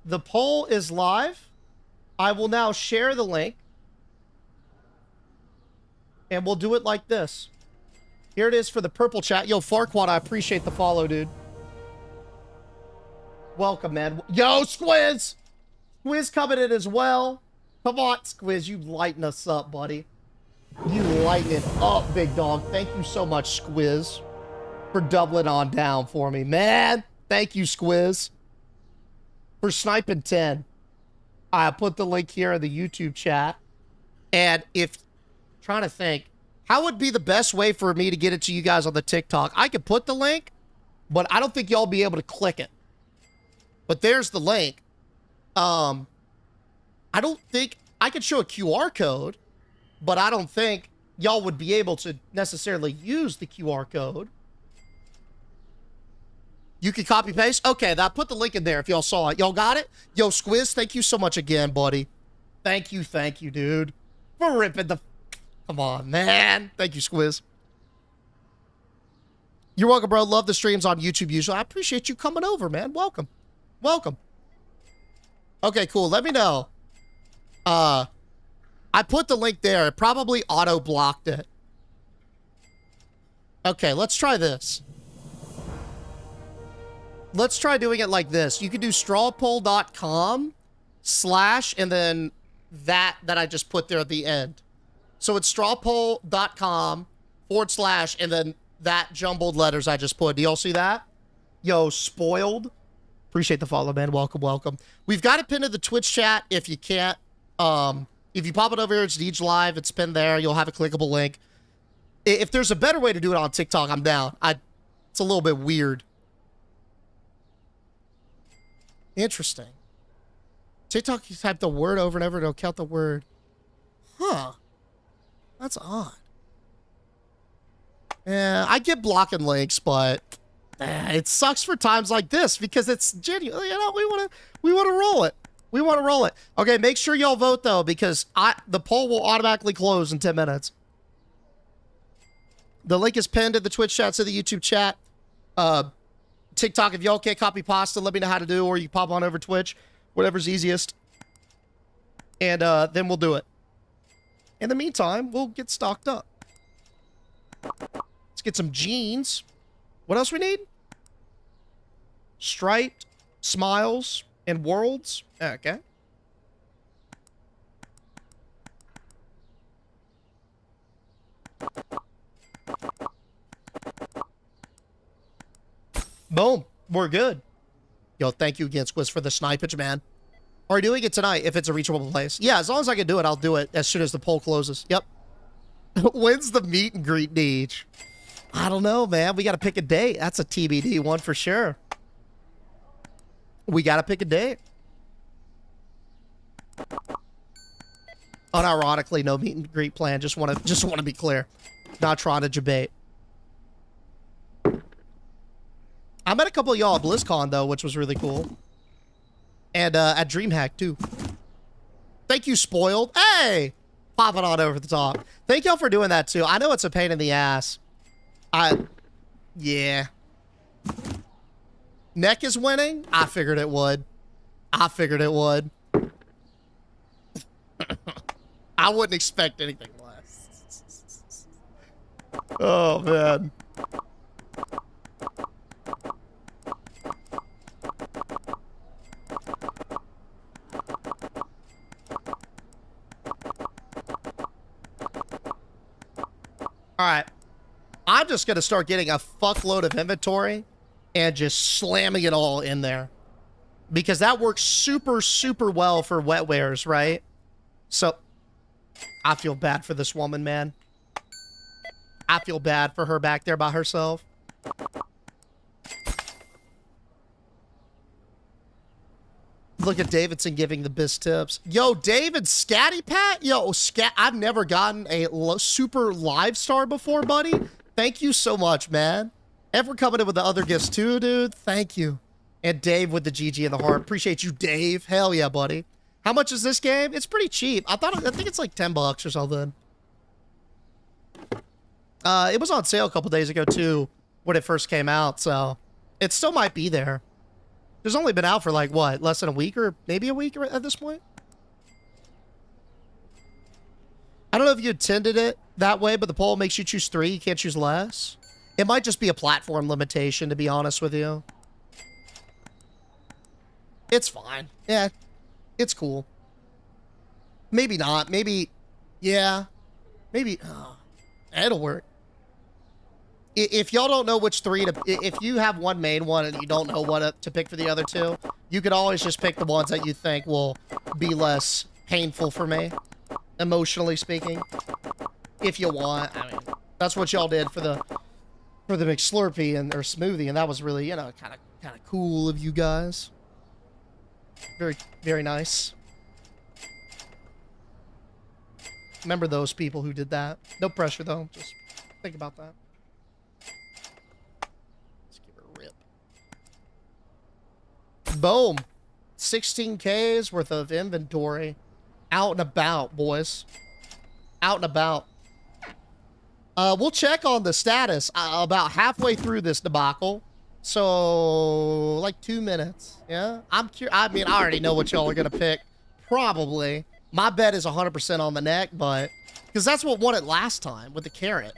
The poll is live. I will now share the link. And we'll do it like this. Here it is for the purple chat. Yo, Farquaad, I appreciate the follow, dude. Welcome, man. Yo, Squiz! Squiz coming in as well. Come on, Squiz. You lighten us up, buddy. You lighten it up, big dog. Thank you so much, Squiz, for doubling on down for me. Man, thank you, Squiz, for sniping 10. I put the link here in the YouTube chat. And if, trying to think, how would be the best way for me to get it to you guys on the TikTok? I could put the link, but I don't think y'all be able to click it. But there's the link. I don't think, I could show a QR code, but I don't think y'all would be able to necessarily use the QR code. You can copy paste? Okay, I put the link in there if y'all saw it. Y'all got it? Yo, Squiz, thank you so much again, buddy. Thank you, dude. For ripping the... Come on, man. Thank you, Squiz. You're welcome, bro. Love the streams on YouTube usually. I appreciate you coming over, man. Welcome. Welcome. Okay, cool. Let me know. I put the link there. It probably auto-blocked it. Okay, let's try this. Let's try doing it like this. You can do strawpoll.com/ and then that I just put there at the end. So it's strawpoll.com/ and then that jumbled letters I just put. Do y'all see that? Yo, spoiled. Appreciate the follow, man. Welcome, welcome. We've got it pinned to the Twitch chat if you can't. If you pop it over here, it's Deej Live. It's pinned there. You'll have a clickable link. If there's a better way to do it on TikTok, I'm down. It's a little bit weird. Interesting. TikTok, you type the word over and over, it'll count the word. Huh. That's odd. Yeah, I get blocking links, but it sucks for times like this because it's genuine. You know, we want to roll it. We want to roll it. Okay, make sure y'all vote though, because the poll will automatically close in 10 minutes. The link is pinned in the Twitch chat to the YouTube chat. TikTok, if y'all can't copy pasta, let me know how to do, or you pop on over Twitch, whatever's easiest. And then we'll do it. In the meantime, we'll get stocked up. Let's get some jeans. What else we need? Striped, smiles, and worlds. Okay. Boom. We're good. Yo, thank you again, Squiz, for the snipage, man. Are you doing it tonight if it's a reachable place? Yeah, as long as I can do it, I'll do it as soon as the poll closes. Yep. When's the meet and greet, Deej? I don't know, man. We got to pick a date. That's a TBD one for sure. We got to pick a date. Unironically, no meet and greet plan. Just want to be clear. Not trying to debate. I met a couple of y'all at BlizzCon, though, which was really cool. And at DreamHack, too. Thank you, Spoiled. Hey! Popping on over the top. Thank y'all for doing that, too. I know it's a pain in the ass. Yeah. Neck is winning? I figured it would. I wouldn't expect anything less. Oh, man. All right. I'm just going to start getting a fuckload of inventory and just slamming it all in there. Because that works super, super well for wet wares, right? So, I feel bad for this woman, man. I feel bad for her back there by herself. Look at Davidson giving the best tips. Yo, David Scatty Pat. Yo, I've never gotten a super live star before, buddy. Thank you so much, man. Ever coming in with the other gifts too, dude. Thank you. And Dave with the GG and the heart. Appreciate you, Dave. Hell yeah, buddy. How much is this game? It's pretty cheap. I think it's like $10 or something. It was on sale a couple days ago too when it first came out, so it still might be there. It's only been out for like what, less than a week or maybe a week at this point. I don't know if you intended it that way, but the poll makes you choose 3. You can't choose less. It might just be a platform limitation, to be honest with you. It's fine. Yeah, it's cool. Maybe not. Maybe, yeah. Maybe, it'll work. If y'all don't know which 3 to... If you have one main one and you don't know what to pick for the other 2, you could always just pick the ones that you think will be less painful for me, emotionally speaking. If you want. I mean, that's what y'all did for the McSlurpee and or smoothie, and that was really, you know, kind of cool of you guys. Very, very nice. Remember those people who did that. No pressure, though. Just think about that. Let's give it a rip. Boom. 16K's worth of inventory. Out and about, boys. Out and about. We'll check on the status about halfway through this debacle. So, like 2 minutes. Yeah? I'm curious. I mean, I already know what y'all are going to pick. Probably. My bet is 100% on the neck, but... Because that's what won it last time with the carrot.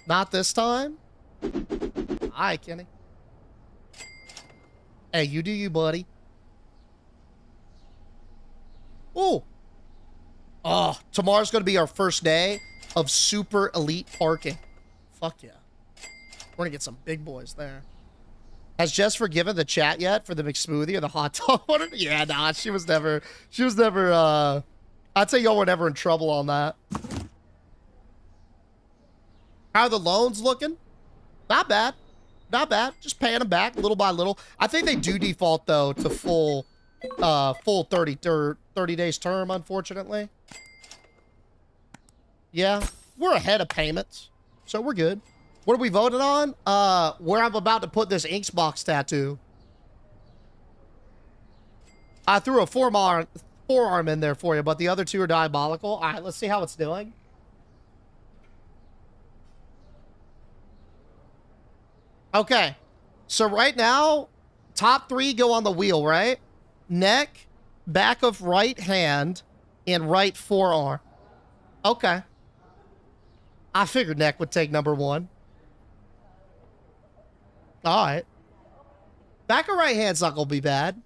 Not this time? Hi, Kenny. Hey, you do you, buddy. Ooh. Oh, tomorrow's going to be our first day of super elite parking. Fuck yeah. We're going to get some big boys there. Has Jess forgiven the chat yet for the McSmoothie or the hot dog? Yeah, nah, she was never, I'd say y'all were never in trouble on that. How are the loans looking? Not bad. Not bad. Just paying them back little by little. I think they do default, though, to full 30 days term, unfortunately. Yeah, we're ahead of payments, so we're good. What are we voting on? Where I'm about to put this Inksbox tattoo. I threw a forearm in there for you, but the other 2 are diabolical. All right, let's see how it's doing. Okay, so right now, top 3 go on the wheel, right? Neck, back of right hand, and right forearm. Okay. I figured neck would take number 1. All right. Back of right hand's not going to be bad.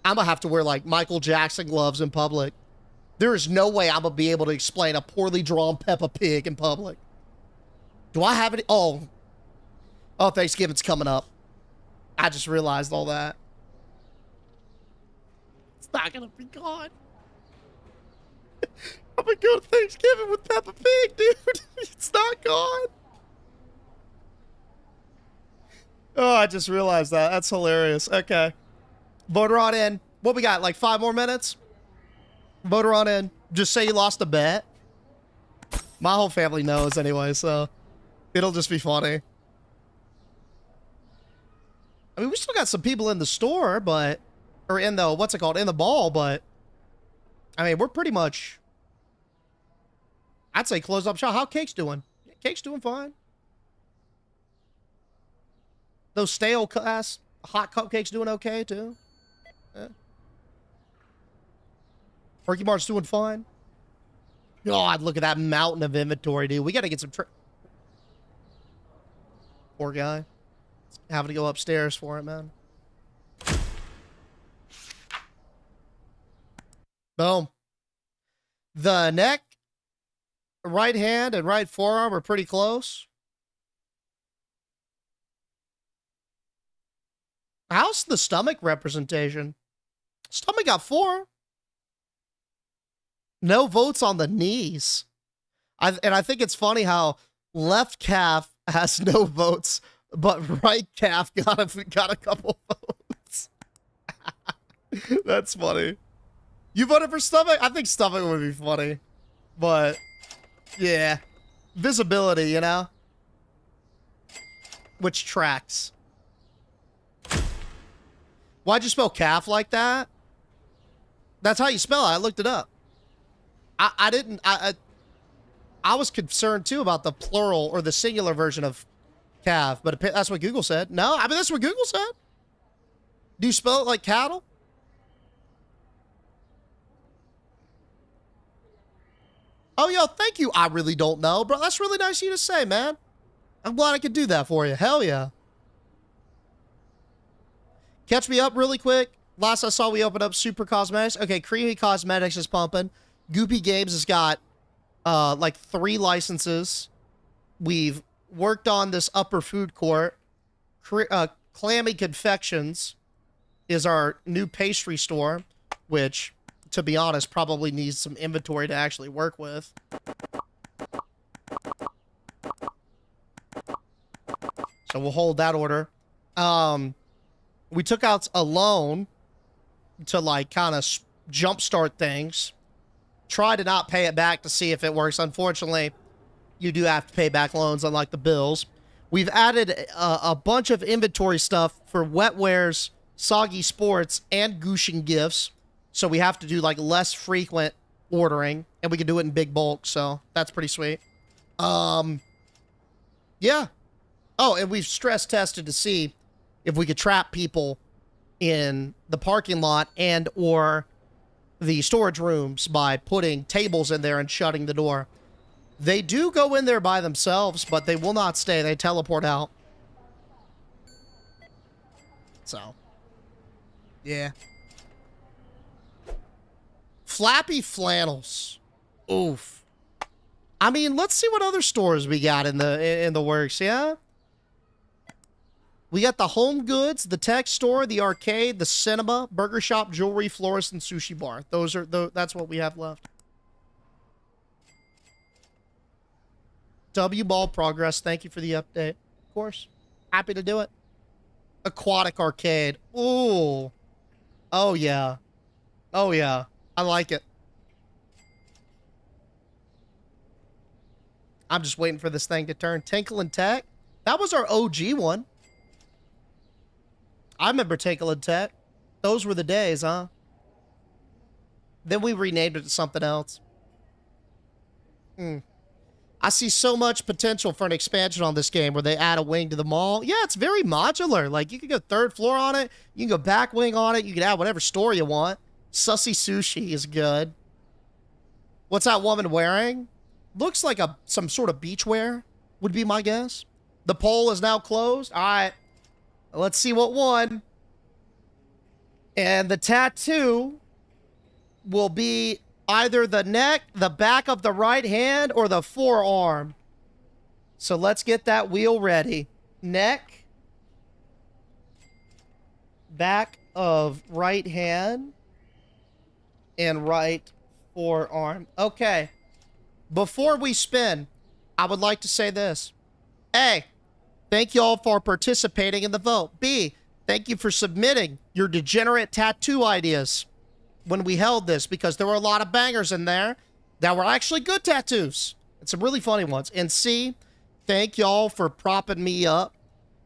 I'm going to have to wear, like, Michael Jackson gloves in public. There is no way I'm going to be able to explain a poorly drawn Peppa Pig in public. Do I have any? Oh, Thanksgiving's coming up. I just realized all that. It's not going to be gone. I'm going to go to Thanksgiving with Peppa Pig, dude. It's not gone. Oh, I just realized that. That's hilarious. Okay. Voter on in. What we got? Like 5 more minutes? Voter on in. Just say you lost a bet. My whole family knows anyway, so it'll just be funny. I mean, we still got some people in the store, but... Or in the... What's it called? In the ball, but... I mean, we're pretty much... I'd say close up shop. How Cake's doing? Cake's doing fine. Those stale ass hot cupcakes doing okay too. Yeah. Perky Mart's doing fine. God, look at that mountain of inventory, dude. We got to get some. Poor guy. Having to go upstairs for it, man. Boom. The neck, right hand, and right forearm are pretty close. How's the stomach representation? Stomach got 4. No votes on the knees. And I think it's funny how left calf has no votes But right calf got a couple votes. That's funny. You voted for stomach? I think stomach would be funny. But, yeah. Visibility, you know? Which tracks? Why'd you spell calf like that? That's how you spell it. I looked it up. I was concerned too about the plural or the singular version of calf, but that's what Google said. No, I mean, that's what Google said. Do you spell it like cattle? Oh, yo, thank you. I really don't know, bro. That's really nice of you to say, man. I'm glad I could do that for you. Hell yeah. Catch me up really quick. Last I saw, we opened up Super Cosmetics. Okay, Creamy Cosmetics is pumping. Goopy Games has got, like 3 licenses. We've worked on this upper food court. Clammy Confections is our new pastry store, which, to be honest, probably needs some inventory to actually work with. So we'll hold that order. We took out a loan to, like, kind of jumpstart things. Try to not pay it back to see if it works. Unfortunately, you do have to pay back loans, unlike the bills. We've added a bunch of inventory stuff for Wetwares, Soggy Sports, and Gushin Gifts. So we have to do, like, less frequent ordering, and we can do it in big bulk, so that's pretty sweet. Yeah. Oh, and we've stress tested to see if we could trap people in the parking lot and or the storage rooms by putting tables in there and shutting the door. They do go in there by themselves, but they will not stay. They teleport out. So, yeah. Flappy Flannels. Oof. I mean, let's see what other stores we got in the works, yeah? We got the Home Goods, the Tech Store, the Arcade, the Cinema, Burger Shop, Jewelry, Florist, and Sushi Bar. That's what we have left. W Ball Progress, thank you for the update. Of course. Happy to do it. Aquatic Arcade. Ooh. Oh, yeah. Oh, yeah. I like it. I'm just waiting for this thing to turn. Tinkle and Tech. That was our OG one. I remember Tinkle and Tech. Those were the days, huh? Then we renamed it to something else. I see so much potential for an expansion on this game where they add a wing to the mall. Yeah, it's very modular. Like, you can go 3rd floor on it. You can go back wing on it. You can add whatever store you want. Sussy Sushi is good. What's that woman wearing? Looks like some sort of beachwear, would be my guess. The poll is now closed. All right. Let's see what won. And the tattoo will be either the neck, the back of the right hand, or the forearm. So let's get that wheel ready. Neck, back of right hand, and right forearm. Okay. Before we spin, I would like to say this. A, thank you all for participating in the vote. B, thank you for submitting your degenerate tattoo ideas when we held this, because there were a lot of bangers in there that were actually good tattoos and some really funny ones. And C, thank y'all for propping me up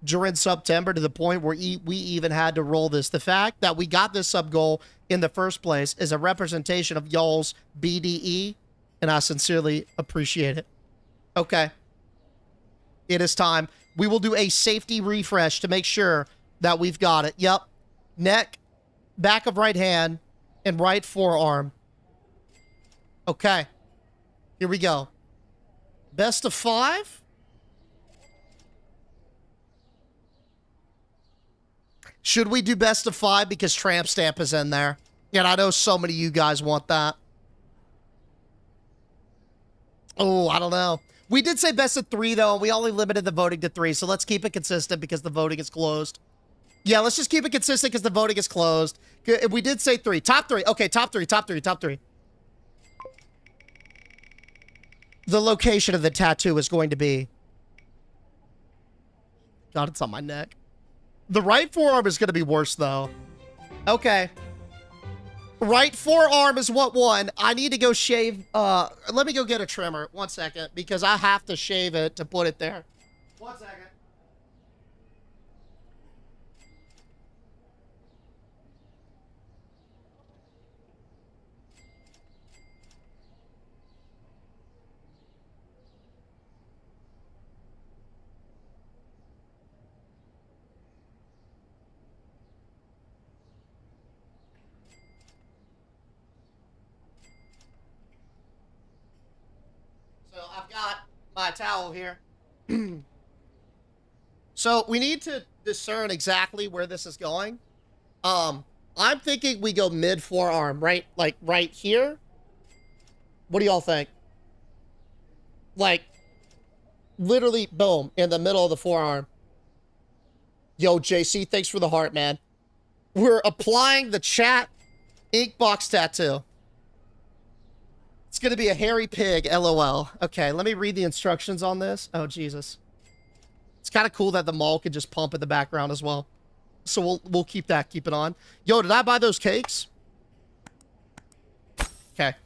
during September to the point where we even had to roll this. The fact that we got this sub goal in the first place is a representation of y'all's BDE, and I sincerely appreciate it. Okay. It is time. We will do a safety refresh to make sure that we've got it. Yep. Neck, back of right hand, and right forearm. Okay. Here we go. Best of 5? Should we do best of 5 because Tramp Stamp is in there? And I know so many of you guys want that. Oh, I don't know. We did say best of 3, though. We only limited the voting to 3, so let's keep it consistent because the voting is closed. Yeah, let's just keep it consistent because the voting is closed. We did say 3. Top 3. Okay, top 3, top 3, top 3. The location of the tattoo is going to be God, it's on my neck. The right forearm is going to be worse, though. Okay. Right forearm is what won. I need to go shave. Let me go get a trimmer. 1 second, because I have to shave it to put it there. 1 second. So I've got my towel here. So we need to discern exactly where this is going. I'm thinking we go mid forearm, right? Like right here. What do y'all think? Like literally boom in the middle of the forearm. Yo, JC, thanks for the heart, man. We're applying the chat ink box tattoo. It's going to be a hairy pig, LOL. Okay, let me read the instructions on this. Oh, Jesus. It's kind of cool that the mall could just pump in the background as well. So we'll keep it on. Yo, did I buy those cakes? Okay.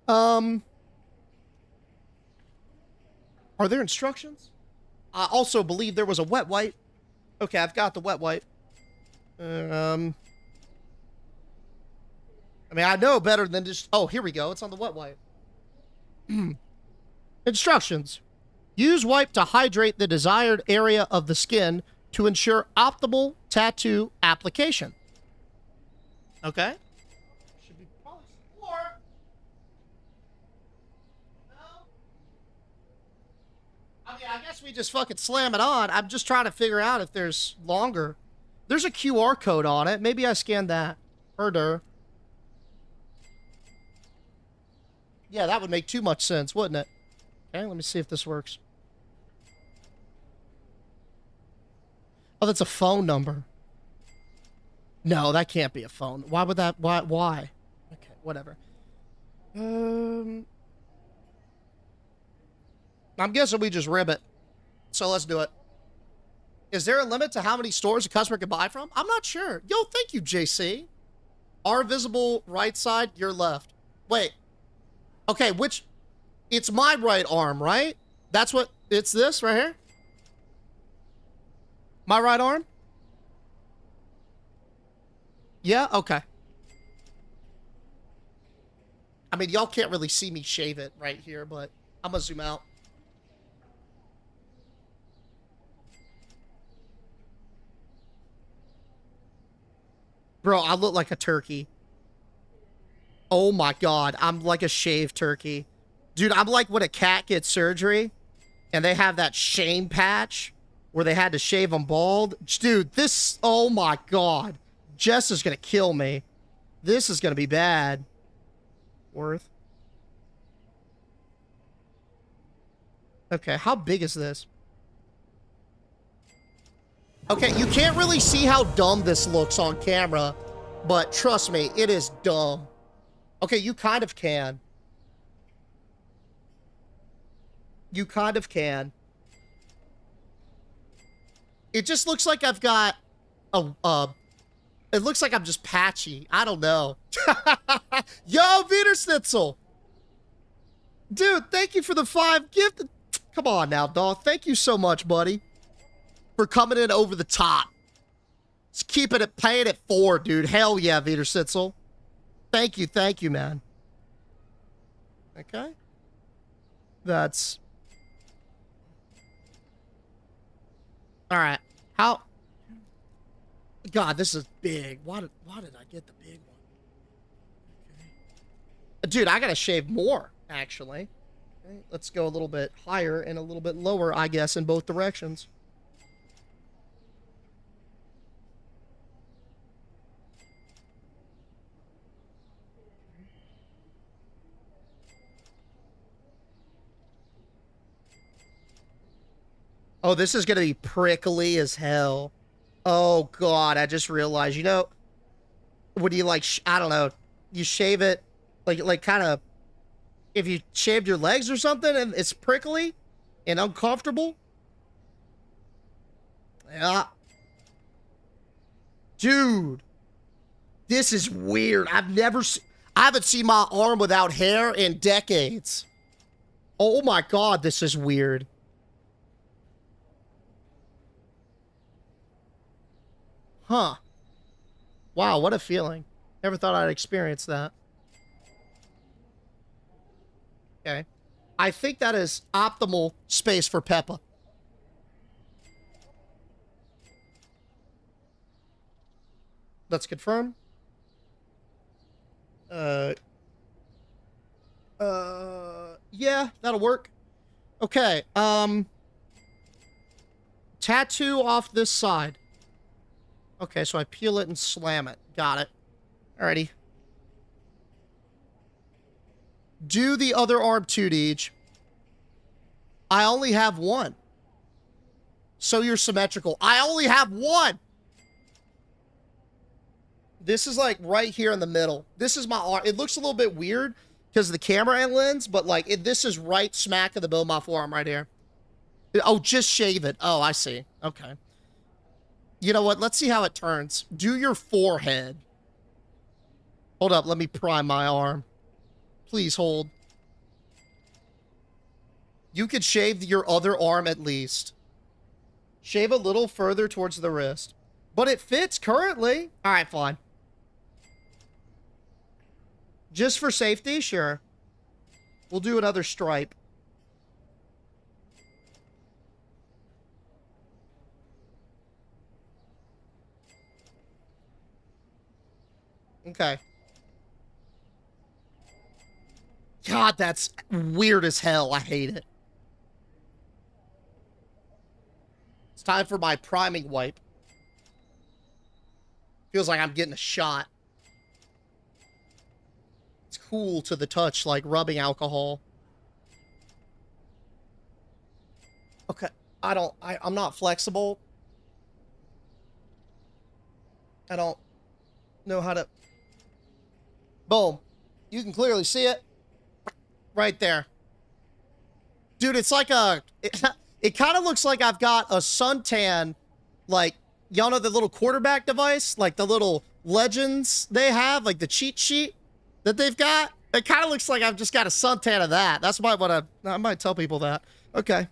Are there instructions? I also believe there was a wet wipe. Okay, I've got the wet wipe. I mean, I know better than just... Oh, here we go. It's on the wet wipe. Instructions. Use wipe to hydrate the desired area of the skin to ensure optimal tattoo application. Okay. Should be probably more. No. I mean, I guess we just fucking slam it on. I'm just trying to figure out if there's longer. There's a QR code on it. Maybe I scanned that. Herder. Yeah, that would make too much sense, wouldn't it? Okay, let me see if this works. Oh, that's a phone number. No, that can't be a phone. Why would that... Why? Okay, whatever. I'm guessing we just rib it. So let's do it. Is there a limit to how many stores a customer can buy from? I'm not sure. Yo, thank you, JC. Our visible right side, your left. Wait. Okay, which... It's my right arm, right? That's what... It's this right here? My right arm? Yeah? Okay. I mean, y'all can't really see me shave it right here, but I'm gonna zoom out. Bro, I look like a turkey. Oh my God, I'm like a shaved turkey. Dude, I'm like when a cat gets surgery and they have that shame patch where they had to shave them bald. Dude, this, oh my God. Jess is gonna kill me. This is gonna be bad. Worth. Okay, how big is this? Okay, you can't really see how dumb this looks on camera, but trust me, it is dumb. Okay, you kind of can. You kind of can. It just looks like I've got a it looks like I'm just patchy. I don't know. Yo, Wienerschnitzel! Dude, thank you for the 5 gift. Come on now, dog. Thank you so much, buddy. For coming in over the top. Just keeping it, paying it forward, dude. Hell yeah, Wienerschnitzel. Thank you, man. Okay. That's... All right. How... God, this is big. Why did I get the big one? Okay. Dude, I gotta shave more, actually. Okay, let's go a little bit higher and a little bit lower, I guess, in both directions. Oh, this is gonna be prickly as hell. Oh God, I just realized, you know, when you like, I don't know, you shave it, like kind of, if you shaved your legs or something and it's prickly and uncomfortable. Yeah. Dude. This is weird. I haven't seen my arm without hair in decades. Oh my God, this is weird. Huh. Wow, what a feeling. Never thought I'd experience that. Okay. I think that is optimal space for Peppa. Let's confirm. Yeah, that'll work. Okay, tattoo off this side. Okay, so I peel it and slam it. Got it. Alrighty. Do the other arm too, Deej. I only have one. So you're symmetrical. I only have one! This is like right here in the middle. This is my arm. It looks a little bit weird because of the camera and lens, but like this is right smack in the middle of my forearm right here. Oh, just shave it. Oh, I see. Okay. You know what? Let's see how it turns. Do your forehead. Hold up. Let me prime my arm. Please hold. You could shave your other arm at least. Shave a little further towards the wrist. But it fits currently. All right, fine. Just for safety? Sure. We'll do another stripe. Okay. God, that's weird as hell. I hate it. It's time for my priming wipe. Feels like I'm getting a shot. It's cool to the touch, like rubbing alcohol. Okay, I'm not flexible. I don't know how to... Boom. You can clearly see it. Right there. Dude, it's like a... It kind of looks like I've got a suntan, like, y'all know the little quarterback device? Like the little legends they have, like the cheat sheet that they've got? It kind of looks like I've just got a suntan of that. That's what I might tell people that. Okay.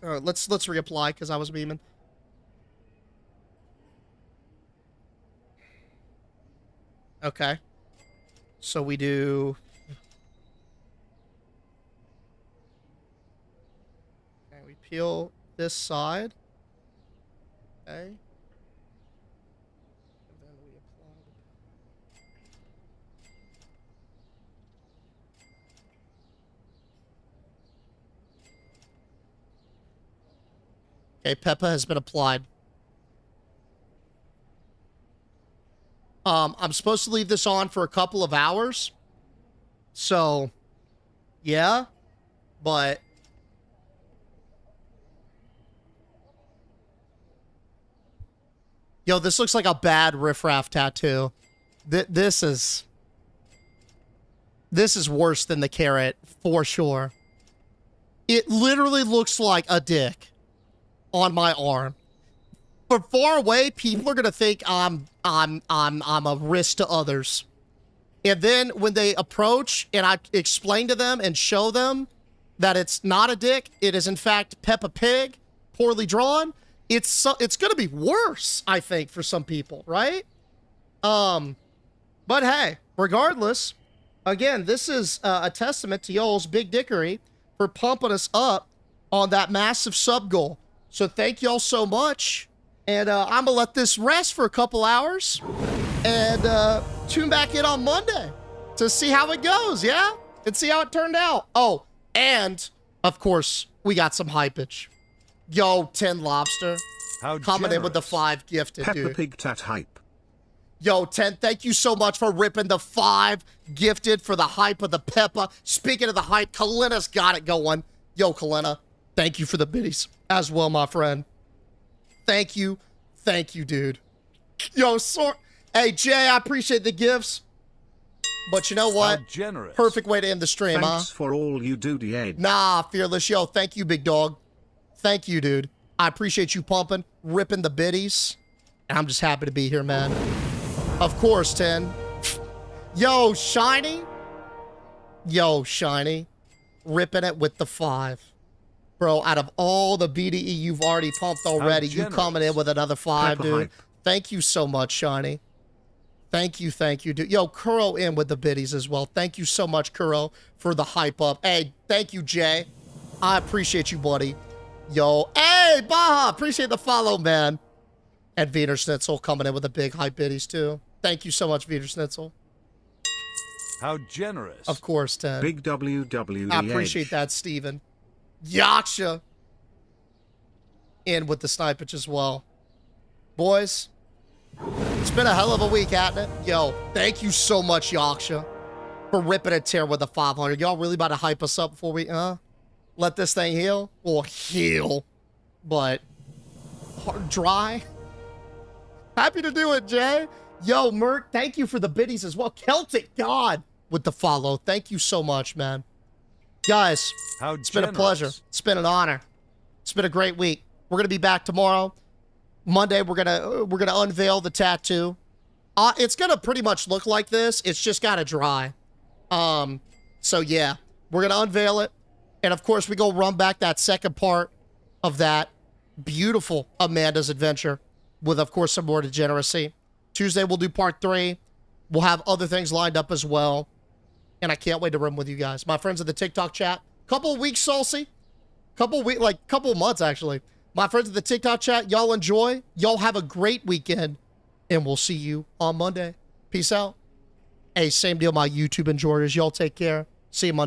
All right, let's reapply because I was memeing. Okay. So we do... Okay, we peel this side. Okay. And then we apply the... Okay, Peppa has been applied. I'm supposed to leave this on for a couple of hours. So, yeah. But... Yo, this looks like a bad riffraff tattoo. This is worse than the carrot, for sure. It literally looks like a dick on my arm. From far away, people are gonna think I'm a risk to others. And then when they approach and I explain to them and show them that it's not a dick, it is in fact Peppa Pig, poorly drawn, it's gonna be worse, I think, for some people, right? But hey, regardless, again, this is a testament to y'all's big dickery for pumping us up on that massive sub goal. So thank y'all so much. And I'm gonna let this rest for a couple hours and tune back in on Monday to see how it goes, yeah? And see how it turned out. Oh, and of course, we got some hypage. Yo, 10 Lobster. How coming in with the 5 gifted, Peppa dude. Pig Tat Hype. Yo, 10, thank you so much for ripping the 5 gifted for the hype of the Peppa. Speaking of the hype, Kalina's got it going. Yo, Kalina, thank you for the biddies as well, my friend. Thank you, dude. Yo, hey, Jay, I appreciate the gifts. But you know what? How generous. Perfect way to end the stream, Thanks for all you do, Ed. Nah, Fearless. Yo, thank you, big dog. Thank you, dude. I appreciate you pumping, ripping the biddies. And I'm just happy to be here, man. Of course, 10. Yo, Shiny. Yo, Shiny. Ripping it with the 5. Bro, out of all the BDE you've already pumped already, you coming in with another 5, dude. Hype. Thank you so much, Shiny. Thank you, dude. Yo, Kuro in with the biddies as well. Thank you so much, Kuro, for the hype up. Hey, thank you, Jay. I appreciate you, buddy. Yo, hey, Baja, appreciate the follow, man. And Wiener Schnitzel coming in with the big hype biddies, too. Thank you so much, Wiener Schnitzel. How generous. Of course, Ted. Big WW. I appreciate that, Steven. Yaksha in with the snipage as well. Boys, it's been a hell of a week, hasn't it? Yo, thank you so much, Yaksha, for ripping a tear with the 500. Y'all really about to hype us up before we, let this thing heal? Well, heal, but dry. Happy to do it, Jay. Yo, Merc, thank you for the biddies as well. Celtic God with the follow. Thank you so much, man. Guys, it's been a pleasure. It's been an honor. It's been a great week. We're going to be back tomorrow. Monday, we're gonna unveil the tattoo. It's going to pretty much look like this. It's just got to dry. So, yeah, we're going to unveil it. And, of course, we go run back that second part of that beautiful Amanda's adventure with, of course, some more degeneracy. Tuesday, we'll do part 3. We'll have other things lined up as well. And I can't wait to run with you guys. My friends in the TikTok chat. Couple of weeks, Salsy. Couple of months, actually. My friends in the TikTok chat, y'all enjoy. Y'all have a great weekend. And we'll see you on Monday. Peace out. Hey, same deal, my YouTube enjoyers. Y'all take care. See you Monday.